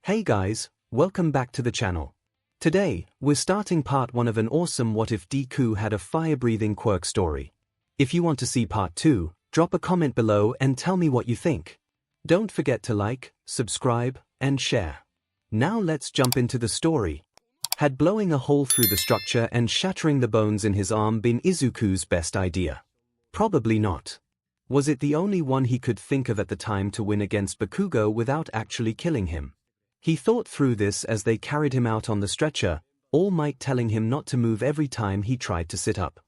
Hey guys, welcome back to the channel. Today, we're starting part 1 of an awesome What If Deku Had a Fire-Breathing Quirk story. If you want to see part 2, drop a comment below and tell me what you think. Don't forget to like, subscribe, and share. Now let's jump into the story. Had blowing a hole through the structure and shattering the bones in his arm been Izuku's best idea? Probably not. Was it the only one he could think of at the time to win against Bakugo without actually killing him? He thought through this as they carried him out on the stretcher, All Might telling him not to move every time he tried to sit up.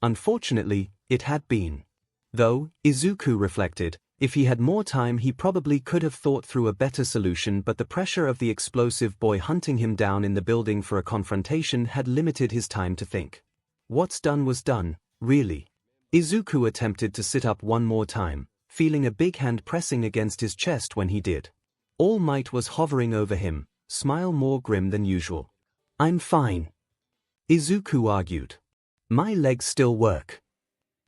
Unfortunately, it had been. Though, Izuku reflected, if he had more time he probably could have thought through a better solution, but the pressure of the explosive boy hunting him down in the building for a confrontation had limited his time to think. What's done was done, really. Izuku attempted to sit up one more time, feeling a big hand pressing against his chest when he did. All Might was hovering over him, smile more grim than usual. "I'm fine," Izuku argued. "My legs still work."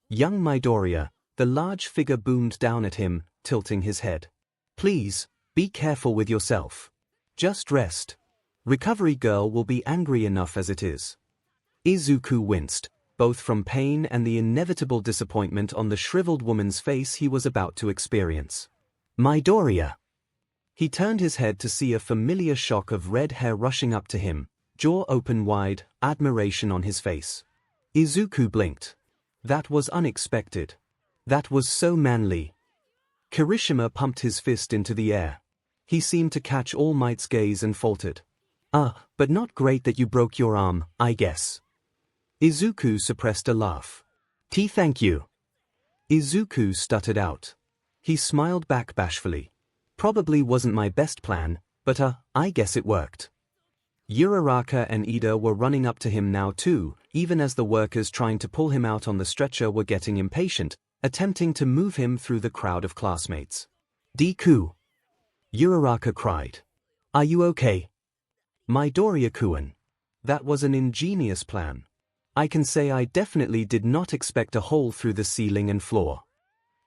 Young Midoriya, the large figure, boomed down at him, tilting his head. "Please, be careful with yourself. Just rest. Recovery Girl will be angry enough as it is." Izuku winced, both from pain and the inevitable disappointment on the shriveled woman's face he was about to experience. "Midoriya." He turned his head to see a familiar shock of red hair rushing up to him, jaw open wide, admiration on his face. Izuku blinked. That was unexpected. That was so manly. Kirishima pumped his fist into the air. He seemed to catch All Might's gaze and faltered. But not great that you broke your arm, I guess." Izuku suppressed a laugh. Thank you." Izuku stuttered out. He smiled back bashfully. "Probably wasn't my best plan, but I guess it worked." Uraraka and Ida were running up to him now too, even as the workers trying to pull him out on the stretcher were getting impatient, attempting to move him through the crowd of classmates. "Deku!" Uraraka cried. "Are you okay?" "Midoriya-kun. That was an ingenious plan. I can say I definitely did not expect a hole through the ceiling and floor."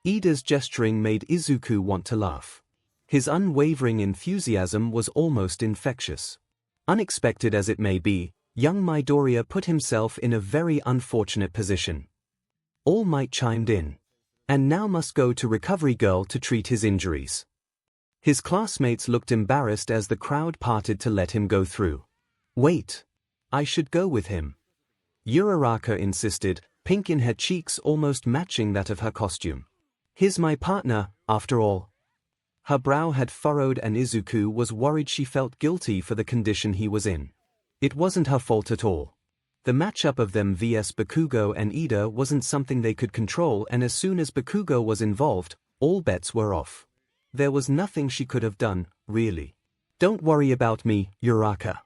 Ida's gesturing made Izuku want to laugh. His unwavering enthusiasm was almost infectious. Unexpected as it may be, young Midoriya put himself in a very unfortunate position. All Might chimed in. And now must go to Recovery Girl to treat his injuries. His classmates looked embarrassed as the crowd parted to let him go through. "Wait. I should go with him." Uraraka insisted, pink in her cheeks almost matching that of her costume. "He's my partner, after all." Her brow had furrowed and Izuku was worried she felt guilty for the condition he was in. It wasn't her fault at all. The matchup of them vs Bakugo and Ida wasn't something they could control, and as soon as Bakugo was involved, all bets were off. There was nothing she could have done, really. "Don't worry about me, Uraraka,"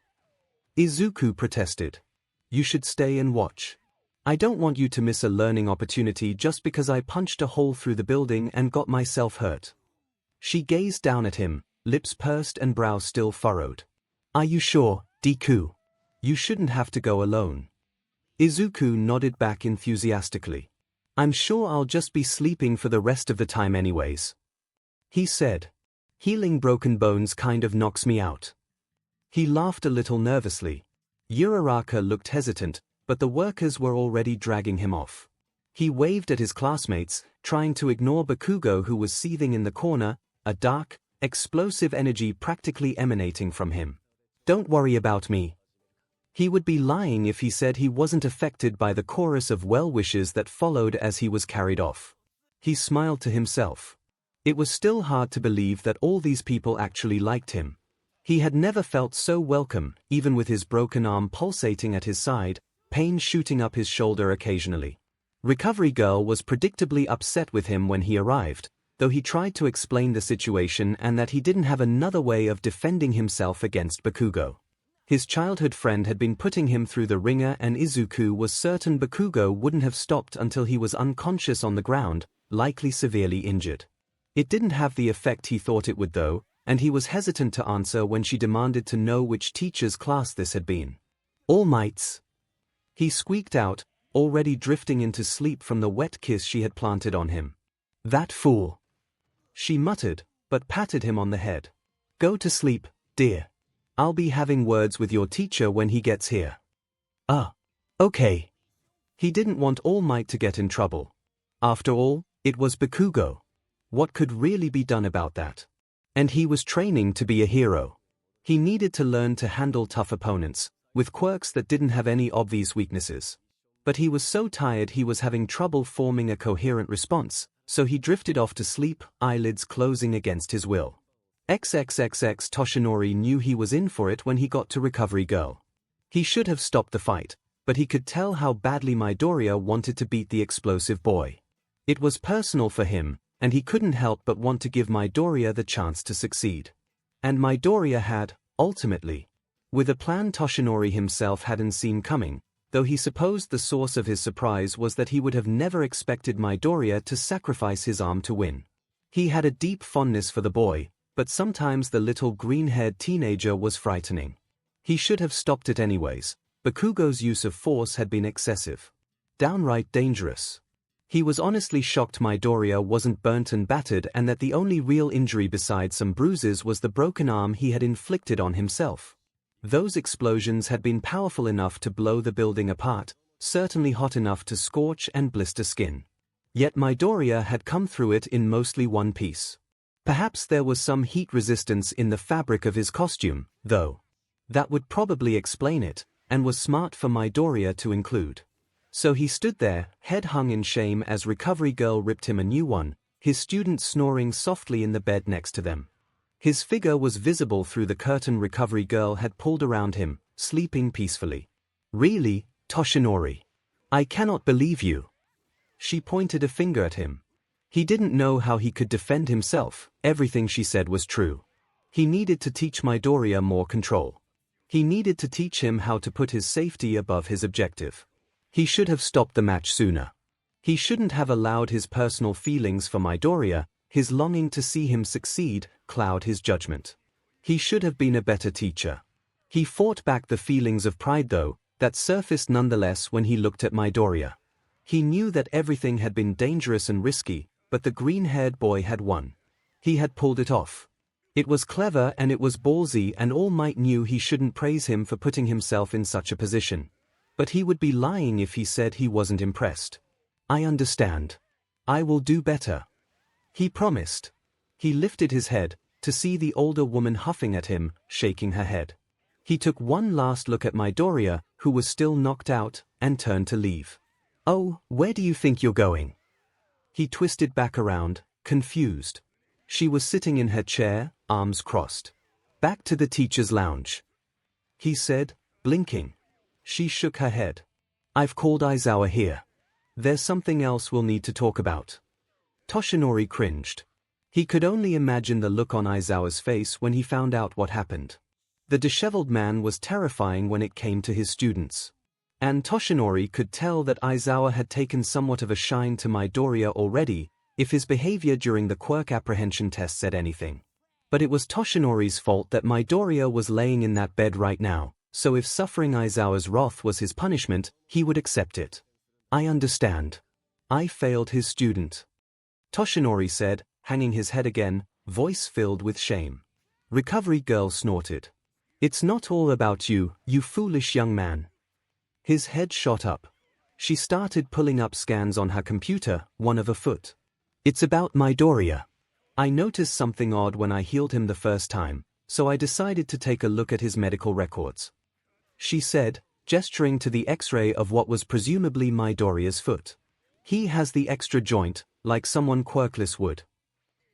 Izuku protested. "You should stay and watch. I don't want you to miss a learning opportunity just because I punched a hole through the building and got myself hurt." She gazed down at him, lips pursed and brow still furrowed. "Are you sure, Deku? You shouldn't have to go alone." Izuku nodded back enthusiastically. "I'm sure I'll just be sleeping for the rest of the time anyways," he said. "Healing broken bones kind of knocks me out." He laughed a little nervously. Uraraka looked hesitant, but the workers were already dragging him off. He waved at his classmates, trying to ignore Bakugo, who was seething in the corner, a dark, explosive energy practically emanating from him. "Don't worry about me." He would be lying if he said he wasn't affected by the chorus of well-wishes that followed as he was carried off. He smiled to himself. It was still hard to believe that all these people actually liked him. He had never felt so welcome, even with his broken arm pulsating at his side, pain shooting up his shoulder occasionally. Recovery Girl was predictably upset with him when he arrived, though he tried to explain the situation and that he didn't have another way of defending himself against Bakugo. His childhood friend had been putting him through the ringer, and Izuku was certain Bakugo wouldn't have stopped until he was unconscious on the ground, likely severely injured. It didn't have the effect he thought it would though, and he was hesitant to answer when she demanded to know which teacher's class this had been. "All Might's," he squeaked out, already drifting into sleep from the wet kiss she had planted on him. "That fool," she muttered, but patted him on the head. "Go to sleep, dear. I'll be having words with your teacher when he gets here. Okay. He didn't want All Might to get in trouble. After all, it was Bakugo. What could really be done about that? And he was training to be a hero. He needed to learn to handle tough opponents, with quirks that didn't have any obvious weaknesses. But he was so tired he was having trouble forming a coherent response, so he drifted off to sleep, eyelids closing against his will. XXXX Toshinori knew he was in for it when he got to Recovery Girl. He should have stopped the fight, but he could tell how badly Midoriya wanted to beat the explosive boy. It was personal for him, and he couldn't help but want to give Midoriya the chance to succeed. And Midoriya had, ultimately. With a plan Toshinori himself hadn't seen coming, though he supposed the source of his surprise was that he would have never expected Midoriya to sacrifice his arm to win. He had a deep fondness for the boy, but sometimes the little green-haired teenager was frightening. He should have stopped it anyways. Bakugo's use of force had been excessive. Downright dangerous. He was honestly shocked Midoriya wasn't burnt and battered and that the only real injury besides some bruises was the broken arm he had inflicted on himself. Those explosions had been powerful enough to blow the building apart, certainly hot enough to scorch and blister skin. Yet Midoriya had come through it in mostly one piece. Perhaps there was some heat resistance in the fabric of his costume, though. That would probably explain it, and was smart for Midoriya to include. So he stood there, head hung in shame as Recovery Girl ripped him a new one, his student snoring softly in the bed next to them. His figure was visible through the curtain Recovery Girl had pulled around him, sleeping peacefully. Really, Toshinori? I cannot believe you. She pointed a finger at him. He didn't know how he could defend himself, everything she said was true. He needed to teach Midoriya more control. He needed to teach him how to put his safety above his objective. He should have stopped the match sooner. He shouldn't have allowed his personal feelings for Midoriya, his longing to see him succeed, cloud his judgment. He should have been a better teacher. He fought back the feelings of pride though, that surfaced nonetheless when he looked at Midoriya. He knew that everything had been dangerous and risky, but the green-haired boy had won. He had pulled it off. It was clever and it was ballsy and All Might knew he shouldn't praise him for putting himself in such a position. But he would be lying if he said he wasn't impressed. I understand. I will do better. He promised. He lifted his head, to see the older woman huffing at him, shaking her head. He took one last look at Midoriya, who was still knocked out, and turned to leave. Oh, where do you think you're going? He twisted back around, confused. She was sitting in her chair, arms crossed. Back to the teacher's lounge. He said, blinking. She shook her head. I've called Aizawa here. There's something else we'll need to talk about. Toshinori cringed. He could only imagine the look on Aizawa's face when he found out what happened. The disheveled man was terrifying when it came to his students. And Toshinori could tell that Aizawa had taken somewhat of a shine to Midoriya already, if his behavior during the quirk apprehension test said anything. But it was Toshinori's fault that Midoriya was laying in that bed right now, so if suffering Aizawa's wrath was his punishment, he would accept it. I understand. I failed his student. Toshinori said, hanging his head again, voice filled with shame. Recovery Girl snorted. It's not all about you, you foolish young man. His head shot up. She started pulling up scans on her computer, one of a foot. It's about Midoriya. I noticed something odd when I healed him the first time, so I decided to take a look at his medical records. She said, gesturing to the X-ray of what was presumably Midoriya's foot. He has the extra joint, like someone quirkless would.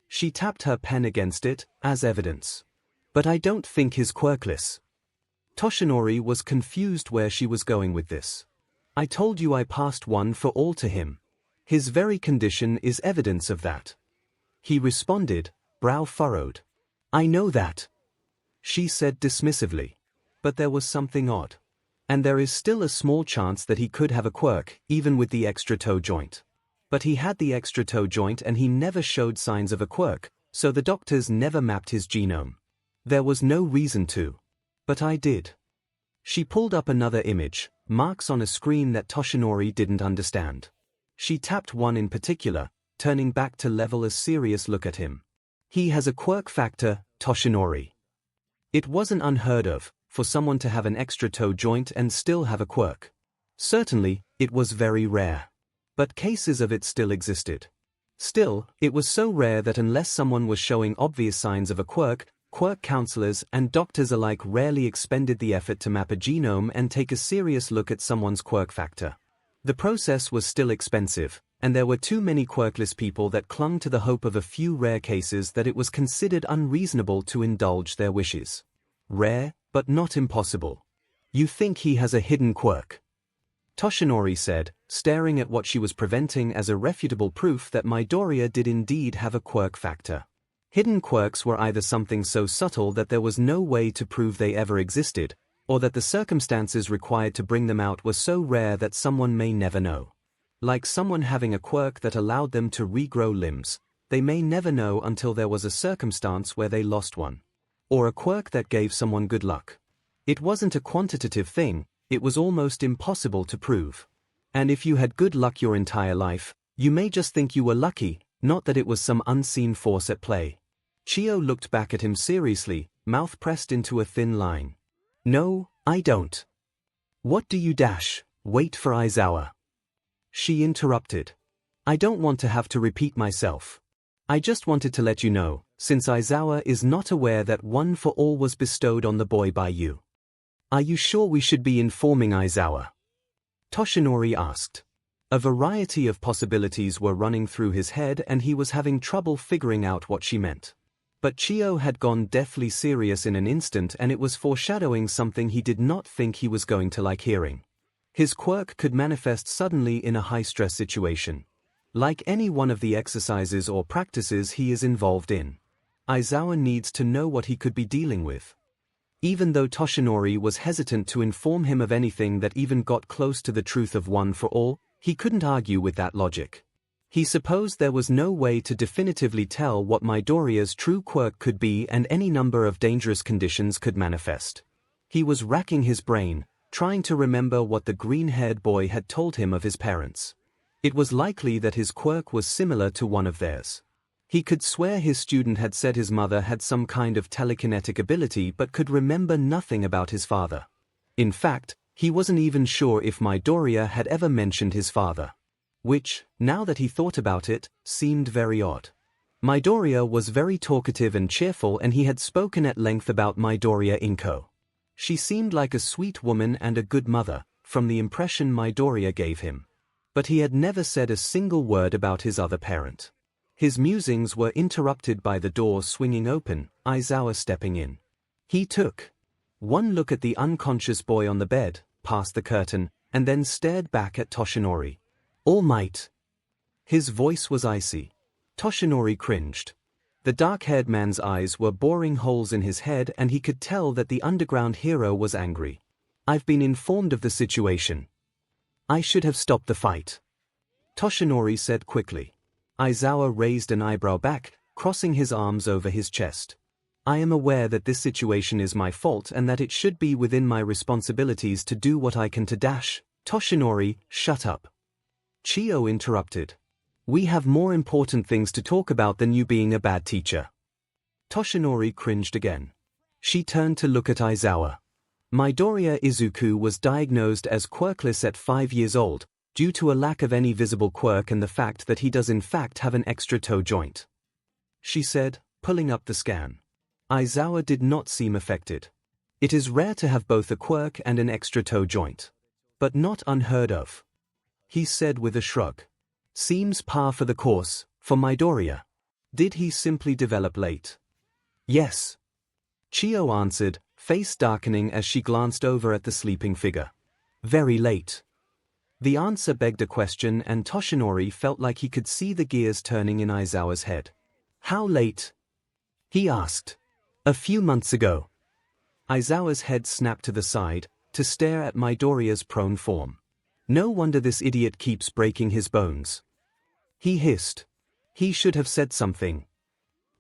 She tapped her pen against it, as evidence. But I don't think he's quirkless. Toshinori was confused where she was going with this. I told you I passed one for all to him. His very condition is evidence of that. He responded, brow furrowed. I know that. She said dismissively. But there was something odd. And there is still a small chance that he could have a quirk, even with the extra toe joint. But he had the extra toe joint and he never showed signs of a quirk, so the doctors never mapped his genome. There was no reason to. But I did. She pulled up another image, marks on a screen that Toshinori didn't understand. She tapped one in particular, turning back to level a serious look at him. He has a quirk factor, Toshinori. It wasn't unheard of for someone to have an extra toe joint and still have a quirk. Certainly, it was very rare. But cases of it still existed. Still, it was so rare that unless someone was showing obvious signs of a quirk counselors and doctors alike rarely expended the effort to map a genome and take a serious look at someone's quirk factor. The process was still expensive, and there were too many quirkless people that clung to the hope of a few rare cases that it was considered unreasonable to indulge their wishes. Rare, but not impossible. You think he has a hidden quirk? Toshinori said, staring at what she was presenting as irrefutable proof that Midoriya did indeed have a quirk factor. Hidden quirks were either something so subtle that there was no way to prove they ever existed, or that the circumstances required to bring them out were so rare that someone may never know. Like someone having a quirk that allowed them to regrow limbs, they may never know until there was a circumstance where they lost one. Or a quirk that gave someone good luck. It wasn't a quantitative thing, it was almost impossible to prove. And if you had good luck your entire life, you may just think you were lucky, not that it was some unseen force at play. Chio looked back at him seriously, mouth pressed into a thin line. No, I don't. What do you wait for Aizawa? She interrupted. I don't want to have to repeat myself. I just wanted to let you know, since Aizawa is not aware that one for all was bestowed on the boy by you. Are you sure we should be informing Aizawa? Toshinori asked. A variety of possibilities were running through his head and he was having trouble figuring out what she meant. But Chio had gone deathly serious in an instant and it was foreshadowing something he did not think he was going to like hearing. His quirk could manifest suddenly in a high-stress situation. Like any one of the exercises or practices he is involved in. Aizawa needs to know what he could be dealing with. Even though Toshinori was hesitant to inform him of anything that even got close to the truth of one for all, he couldn't argue with that logic. He supposed there was no way to definitively tell what Midoriya's true quirk could be and any number of dangerous conditions could manifest. He was racking his brain, trying to remember what the green-haired boy had told him of his parents. It was likely that his quirk was similar to one of theirs. He could swear his student had said his mother had some kind of telekinetic ability but could remember nothing about his father. In fact, he wasn't even sure if Midoriya had ever mentioned his father. Which, now that he thought about it, seemed very odd. Midoriya was very talkative and cheerful and he had spoken at length about Midoriya Inko. She seemed like a sweet woman and a good mother, from the impression Midoriya gave him. But he had never said a single word about his other parent. His musings were interrupted by the door swinging open, Aizawa stepping in. He took one look at the unconscious boy on the bed, past the curtain, and then stared back at Toshinori. All Might. His voice was icy. Toshinori cringed. The dark-haired man's eyes were boring holes in his head and he could tell that the underground hero was angry. I've been informed of the situation. I should have stopped the fight. Toshinori said quickly. Aizawa raised an eyebrow back, crossing his arms over his chest. I am aware that this situation is my fault and that it should be within my responsibilities to do what I can to Toshinori, shut up. Chio interrupted. We have more important things to talk about than you being a bad teacher. Toshinori cringed again. She turned to look at Aizawa. Midoriya Izuku was diagnosed as quirkless at 5 years old, due to a lack of any visible quirk and the fact that he does in fact have an extra toe joint. She said, pulling up the scan. Aizawa did not seem affected. It is rare to have both a quirk and an extra toe joint. But not unheard of. He said with a shrug. Seems par for the course, for Midoriya. Did he simply develop late? Yes. Chio answered, face darkening as she glanced over at the sleeping figure. Very late. The answer begged a question and Toshinori felt like he could see the gears turning in Aizawa's head. How late? He asked. A few months ago. Aizawa's head snapped to the side, to stare at Midoriya's prone form. No wonder this idiot keeps breaking his bones. He hissed. He should have said something.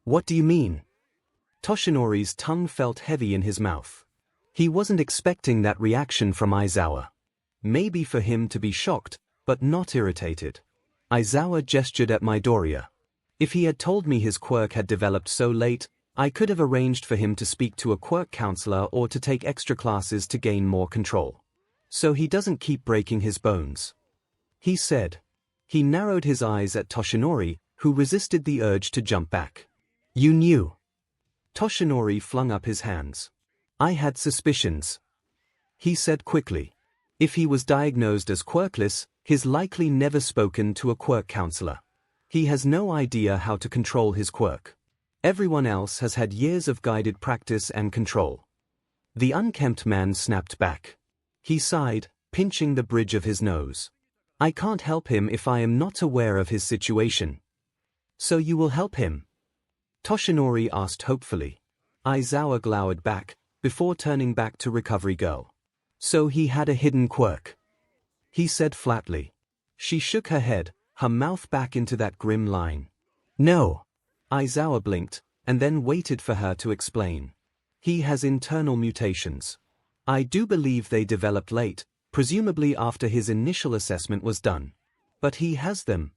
What do you mean? Toshinori's tongue felt heavy in his mouth. He wasn't expecting that reaction from Aizawa. Maybe for him to be shocked, but not irritated. Aizawa gestured at Midoriya. If he had told me his quirk had developed so late, I could have arranged for him to speak to a quirk counselor or to take extra classes to gain more control. So he doesn't keep breaking his bones," he said. He narrowed his eyes at Toshinori, who resisted the urge to jump back. "You knew?" Toshinori flung up his hands. "I had suspicions," he said quickly. If he was diagnosed as quirkless, he's likely never spoken to a quirk counselor. He has no idea how to control his quirk. Everyone else has had years of guided practice and control. The unkempt man snapped back. He sighed, pinching the bridge of his nose. "I can't help him if I am not aware of his situation." "So you will help him?" Toshinori asked hopefully. Aizawa glowered back, before turning back to Recovery Girl. "So he had a hidden quirk," he said flatly. She shook her head, her mouth back into that grim line. "No." Aizawa blinked, and then waited for her to explain. "He has internal mutations. I do believe they developed late, presumably after his initial assessment was done. But he has them.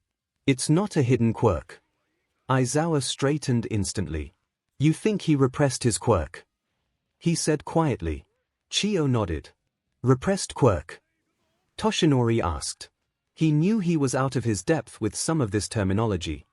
It's not a hidden quirk." Aizawa straightened instantly. "You think he repressed his quirk?" he said quietly. Chiyo nodded. "Repressed quirk?" Toshinori asked. He knew he was out of his depth with some of this terminology.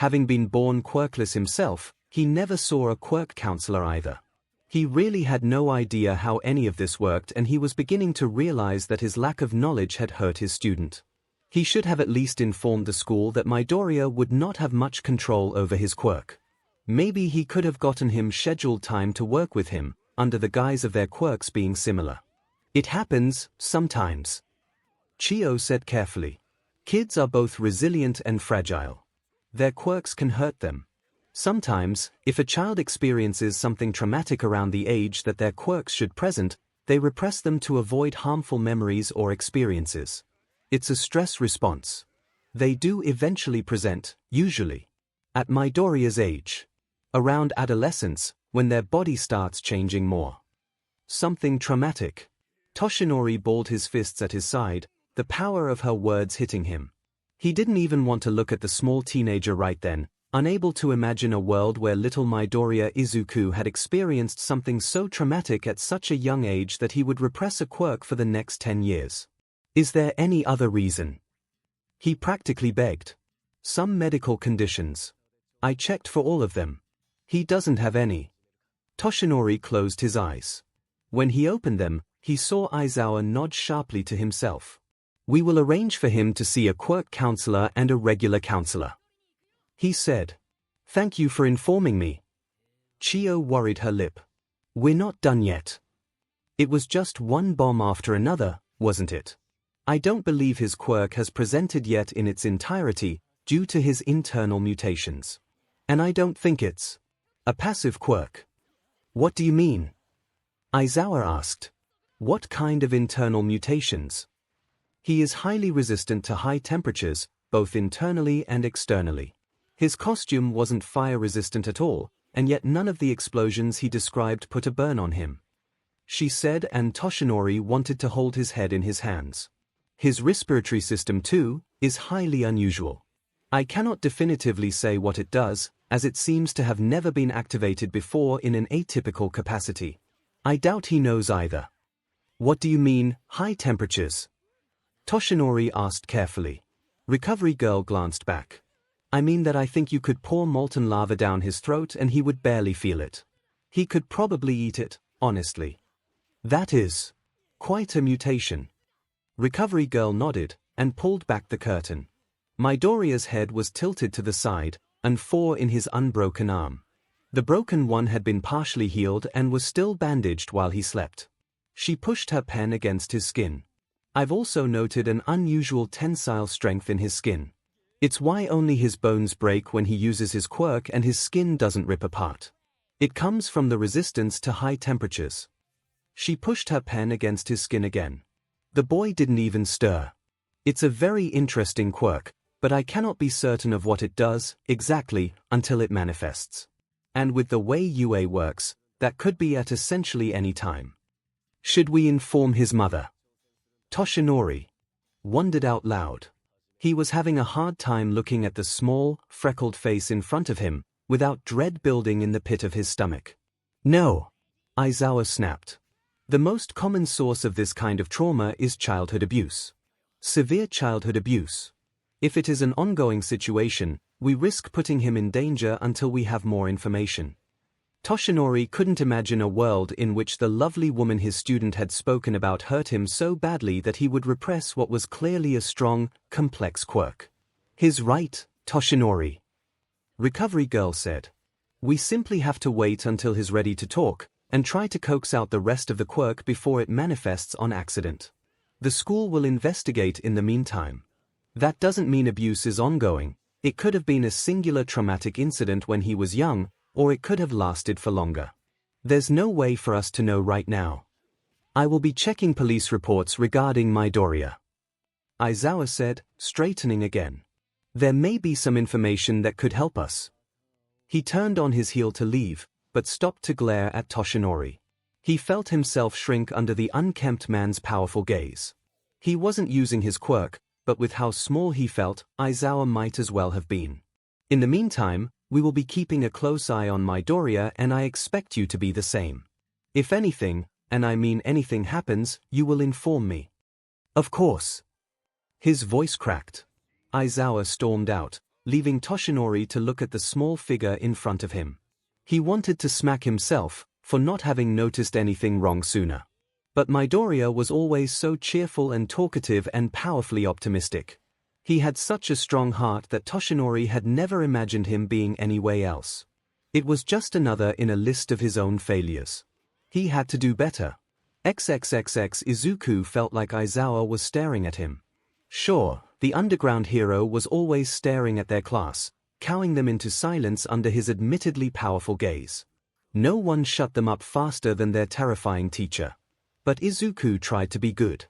Having been born quirkless himself, he never saw a quirk counselor either. He really had no idea how any of this worked, and he was beginning to realize that his lack of knowledge had hurt his student. He should have at least informed the school that Midoriya would not have much control over his quirk. Maybe he could have gotten him scheduled time to work with him, under the guise of their quirks being similar. "It happens, sometimes," Chiyo said carefully. "Kids are both resilient and fragile. Their quirks can hurt them. Sometimes, if a child experiences something traumatic around the age that their quirks should present, they repress them to avoid harmful memories or experiences. It's a stress response. They do eventually present, usually, at Midoriya's age. Around adolescence, when their body starts changing more. Something traumatic." Toshinori balled his fists at his side, the power of her words hitting him. He didn't even want to look at the small teenager right then, unable to imagine a world where little Midoriya Izuku had experienced something so traumatic at such a young age that he would repress a quirk for the next 10 years. "Is there any other reason?" he practically begged. "Some medical conditions. I checked for all of them. He doesn't have any." Toshinori closed his eyes. When he opened them, he saw Aizawa nod sharply to himself. "We will arrange for him to see a quirk counselor and a regular counselor," he said. "Thank you for informing me." Chiyo worried her lip. "We're not done yet. It was just one bomb after another, wasn't it? I don't believe his quirk has presented yet in its entirety, due to his internal mutations. And I don't think it's a passive quirk." "What do you mean?" Aizawa asked. "What kind of internal mutations?" "He is highly resistant to high temperatures, both internally and externally. His costume wasn't fire-resistant at all, and yet none of the explosions he described put a burn on him," she said, and Toshinori wanted to hold his head in his hands. "His respiratory system, too, is highly unusual. I cannot definitively say what it does, as it seems to have never been activated before in an atypical capacity. I doubt he knows either." "What do you mean, high temperatures?" Toshinori asked carefully. Recovery Girl glanced back. "I mean that I think you could pour molten lava down his throat and he would barely feel it. He could probably eat it, honestly. That is quite a mutation." Recovery Girl nodded, and pulled back the curtain. Midoriya's head was tilted to the side, and 4 in his unbroken arm. The broken one had been partially healed and was still bandaged while he slept. She pushed her pen against his skin. "I've also noted an unusual tensile strength in his skin. It's why only his bones break when he uses his quirk and his skin doesn't rip apart. It comes from the resistance to high temperatures." She pushed her pen against his skin again. The boy didn't even stir. "It's a very interesting quirk, but I cannot be certain of what it does, exactly, until it manifests. And with the way UA works, that could be at essentially any time." "Should we inform his mother?" Toshinori wondered out loud. He was having a hard time looking at the small, freckled face in front of him, without dread building in the pit of his stomach. No, Aizawa snapped. The most common source of this kind of trauma is childhood abuse. Severe childhood abuse. If it is an ongoing situation, we risk putting him in danger until we have more information. Toshinori couldn't imagine a world in which the lovely woman his student had spoken about hurt him so badly that he would repress what was clearly a strong, complex quirk. He's right, Toshinori. Recovery Girl said. We simply have to wait until he's ready to talk, and try to coax out the rest of the quirk before it manifests on accident. The school will investigate in the meantime. That doesn't mean abuse is ongoing. It could have been a singular traumatic incident when he was young, or it could have lasted for longer. There's no way for us to know right now. I will be checking police reports regarding Midoriya, Aizawa said, straightening again. There may be some information that could help us. He turned on his heel to leave, but stopped to glare at Toshinori. He felt himself shrink under the unkempt man's powerful gaze. He wasn't using his quirk, but with how small he felt, Aizawa might as well have been. In the meantime, we will be keeping a close eye on Midoriya, and I expect you to be the same. If anything, and I mean anything happens, you will inform me. Of course. His voice cracked. Aizawa stormed out, leaving Toshinori to look at the small figure in front of him. He wanted to smack himself for not having noticed anything wrong sooner. But Midoriya was always so cheerful and talkative and powerfully optimistic. He had such a strong heart that Toshinori had never imagined him being any way else. It was just another in a list of his own failures. He had to do better. XXXX Izuku felt like Aizawa was staring at him. Sure, the underground hero was always staring at their class, cowing them into silence under his admittedly powerful gaze. No one shut them up faster than their terrifying teacher. But Izuku tried to be good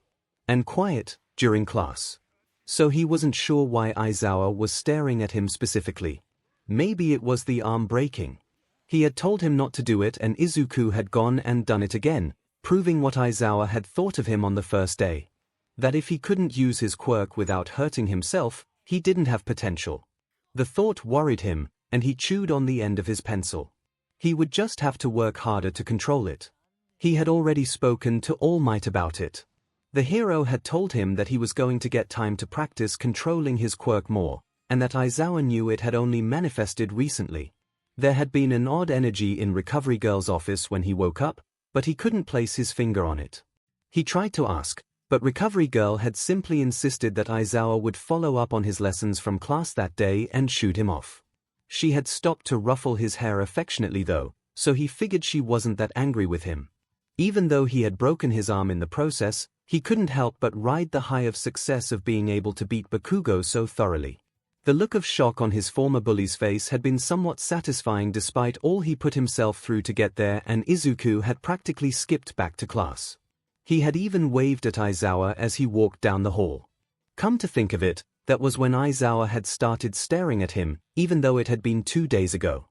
and quiet during class. So he wasn't sure why Aizawa was staring at him specifically. Maybe it was the arm breaking. He had told him not to do it and Izuku had gone and done it again, proving what Aizawa had thought of him on the first day. That if he couldn't use his quirk without hurting himself, he didn't have potential. The thought worried him, and he chewed on the end of his pencil. He would just have to work harder to control it. He had already spoken to All Might about it. The hero had told him that he was going to get time to practice controlling his quirk more, and that Aizawa knew it had only manifested recently. There had been an odd energy in Recovery Girl's office when he woke up, but he couldn't place his finger on it. He tried to ask, but Recovery Girl had simply insisted that Aizawa would follow up on his lessons from class that day and shoot him off. She had stopped to ruffle his hair affectionately though, so he figured she wasn't that angry with him. Even though he had broken his arm in the process, he couldn't help but ride the high of success of being able to beat Bakugo so thoroughly. The look of shock on his former bully's face had been somewhat satisfying despite all he put himself through to get there, and Izuku had practically skipped back to class. He had even waved at Aizawa as he walked down the hall. Come to think of it, that was when Aizawa had started staring at him, even though it had been 2 days ago.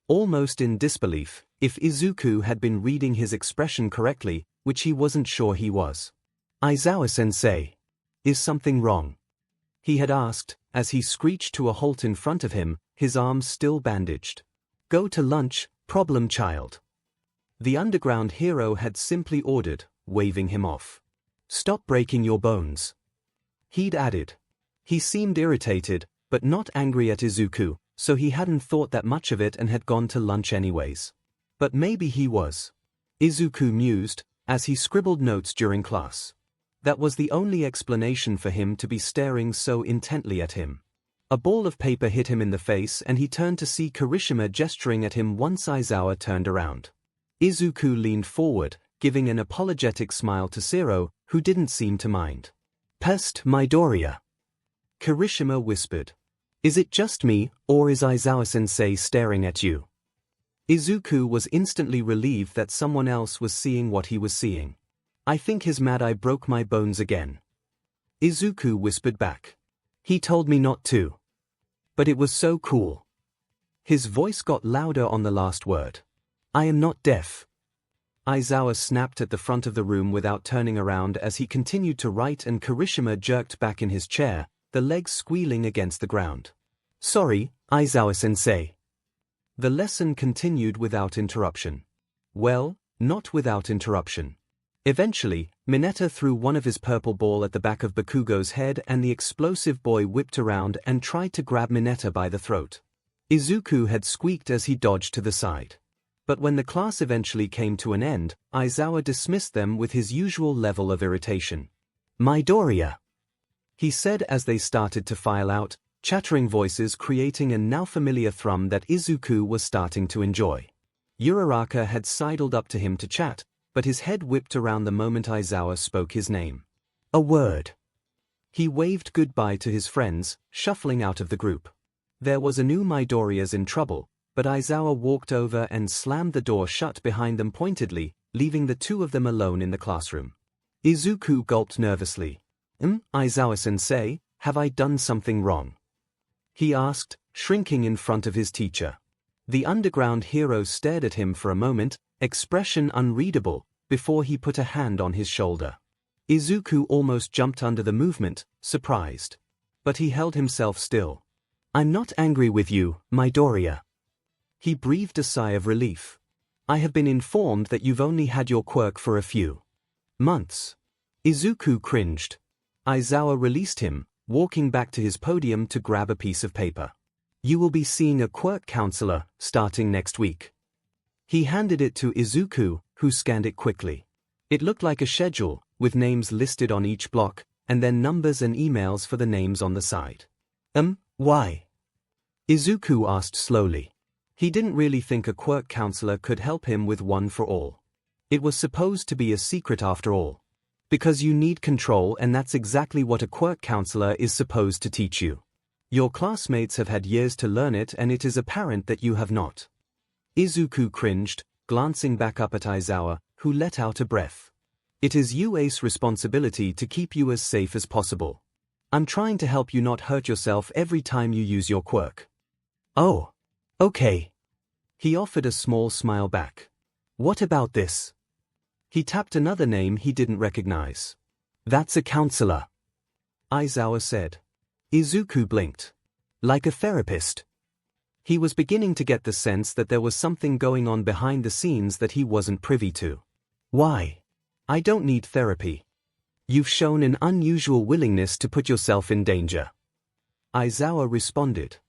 Almost in disbelief, if Izuku had been reading his expression correctly, which he wasn't sure he was. Aizawa-sensei, is something wrong? He had asked, as he screeched to a halt in front of him, his arms still bandaged. Go to lunch, problem child. The underground hero had simply ordered, waving him off. Stop breaking your bones. He'd added. He seemed irritated, but not angry at Izuku, so he hadn't thought that much of it and had gone to lunch anyways. But maybe he was. Izuku mused, as he scribbled notes during class. That was the only explanation for him to be staring so intently at him. A ball of paper hit him in the face and he turned to see Kirishima gesturing at him once Aizawa turned around. Izuku leaned forward, giving an apologetic smile to Zero, who didn't seem to mind. Pest Midoriya. Kirishima whispered. Is it just me, or is Aizawa-sensei staring at you? Izuku was instantly relieved that someone else was seeing what he was seeing. I think his mad I broke my bones again. Izuku whispered back. He told me not to. But it was so cool. His voice got louder on the last word. I am not deaf. Aizawa snapped at the front of the room without turning around as he continued to write, and Kirishima jerked back in his chair, the legs squealing against the ground. Sorry, Aizawa-sensei. The lesson continued without interruption. Well, not without interruption. Eventually, Mineta threw one of his purple ball at the back of Bakugo's head and the explosive boy whipped around and tried to grab Mineta by the throat. Izuku had squeaked as he dodged to the side. But when the class eventually came to an end, Aizawa dismissed them with his usual level of irritation. "Midoriya," he said as they started to file out, chattering voices creating a now familiar thrum that Izuku was starting to enjoy. Uraraka had sidled up to him to chat, but his head whipped around the moment Aizawa spoke his name. "A word." He waved goodbye to his friends, shuffling out of the group. There was a new Midoriya's in trouble, but Aizawa walked over and slammed the door shut behind them pointedly, leaving the two of them alone in the classroom. Izuku gulped nervously. Aizawa-sensei, have I done something wrong?" he asked, shrinking in front of his teacher. The underground hero stared at him for a moment, expression unreadable, before he put a hand on his shoulder. Izuku almost jumped under the movement, surprised. But he held himself still. "I'm not angry with you, Midoriya." He breathed a sigh of relief. "I have been informed that you've only had your quirk for a few months." Izuku cringed. Aizawa released him, walking back to his podium to grab a piece of paper. "You will be seeing a quirk counselor, starting next week." He handed it to Izuku, who scanned it quickly. It looked like a schedule, with names listed on each block, and then numbers and emails for the names on the side. Why?" Izuku asked slowly. He didn't really think a quirk counselor could help him with one for all. It was supposed to be a secret after all. Because you need control, and that's exactly what a quirk counselor is supposed to teach you. Your classmates have had years to learn it, and it is apparent that you have not. Izuku cringed, glancing back up at Aizawa, who let out a breath. "It is UA's responsibility to keep you as safe as possible. I'm trying to help you not hurt yourself every time you use your quirk." "Oh. Okay." He offered a small smile back. "What about this?" He tapped another name he didn't recognize. "That's a counselor," Aizawa said. Izuku blinked. "Like a therapist?" He was beginning to get the sense that there was something going on behind the scenes that he wasn't privy to. "Why? I don't need therapy. You've shown an unusual willingness to put yourself in danger," Aizawa responded.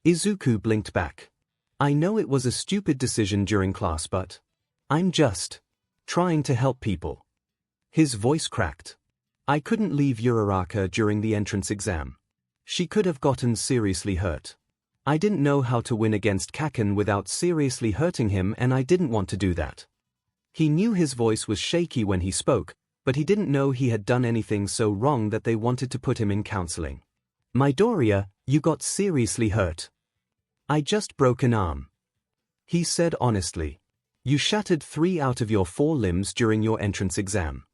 Izuku blinked back. "I know it was a stupid decision during class, but I'm just trying to help people." His voice cracked. "I couldn't leave Uraraka during the entrance exam. She could have gotten seriously hurt. I didn't know how to win against Kaken without seriously hurting him, and I didn't want to do that." He knew his voice was shaky when he spoke, but he didn't know he had done anything so wrong that they wanted to put him in counseling. "Midoriya, you got seriously hurt." "I just broke an arm," he said honestly. "You shattered 3 out of your 4 limbs during your entrance exam,"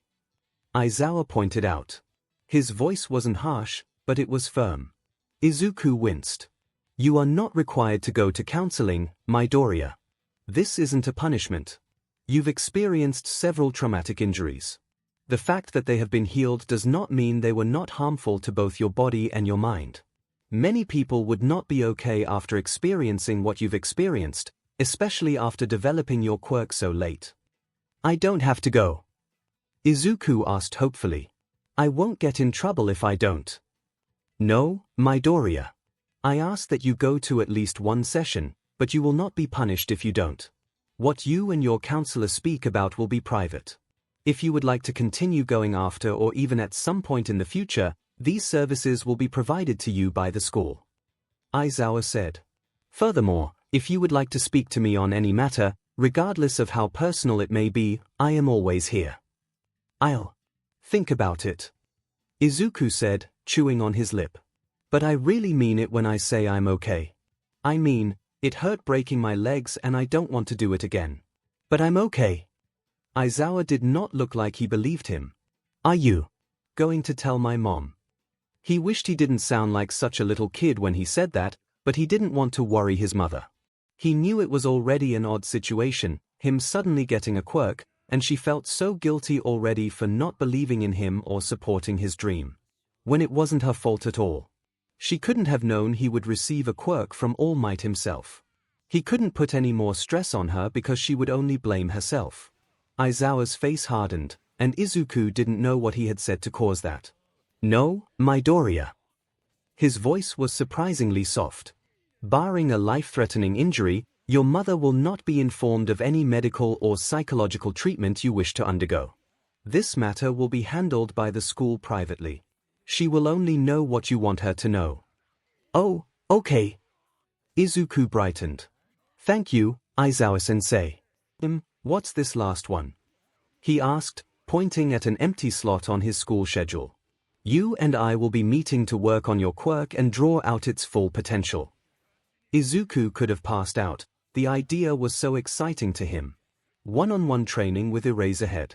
Aizawa pointed out. His voice wasn't harsh, but it was firm. Izuku winced. "You are not required to go to counseling, Midoriya. This isn't a punishment. You've experienced several traumatic injuries. The fact that they have been healed does not mean they were not harmful to both your body and your mind. Many people would not be okay after experiencing what you've experienced, especially after developing your quirk so late." "I don't have to go?" Izuku asked hopefully. "I won't get in trouble if I don't." "No, Midoriya. I ask that you go to at least 1 session, but you will not be punished if you don't. What you and your counselor speak about will be private. If you would like to continue going after or even at some point in the future, these services will be provided to you by the school," Aizawa said. "Furthermore, if you would like to speak to me on any matter, regardless of how personal it may be, I am always here." "I'll think about it," Izuku said, chewing on his lip. "But I really mean it when I say I'm okay. I mean, it hurt breaking my legs and I don't want to do it again. But I'm okay." Aizawa did not look like he believed him. "Are you going to tell my mom?" He wished he didn't sound like such a little kid when he said that, but he didn't want to worry his mother. He knew it was already an odd situation, him suddenly getting a quirk, and she felt so guilty already for not believing in him or supporting his dream. When it wasn't her fault at all. She couldn't have known he would receive a quirk from All Might himself. He couldn't put any more stress on her because she would only blame herself. Aizawa's face hardened, and Izuku didn't know what he had said to cause that. No, Midoriya. His voice was surprisingly soft. Barring a life-threatening injury, your mother will not be informed of any medical or psychological treatment you wish to undergo. This matter will be handled by the school privately. She will only know what you want her to know. Oh, okay. Izuku brightened. Thank you, Aizawa-sensei. What's this last one? He asked, pointing at an empty slot on his school schedule. You and I will be meeting to work on your quirk and draw out its full potential. Izuku could have passed out. The idea was so exciting to him. One-on-one training with Eraserhead.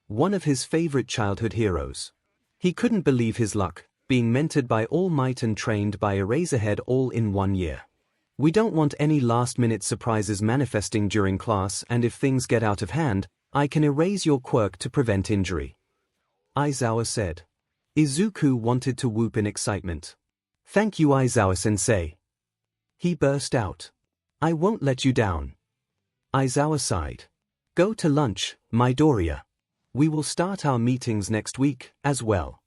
One of his favorite childhood heroes. He couldn't believe his luck, being mentored by All Might and trained by Eraserhead all in 1 year. We don't want any last-minute surprises manifesting during class, and if things get out of hand, I can erase your quirk to prevent injury. Aizawa said. Izuku wanted to whoop in excitement. Thank you, Aizawa-sensei. He burst out. I won't let you down. Aizawa sighed. Go to lunch, Midoriya. We will start our meetings next week, as well.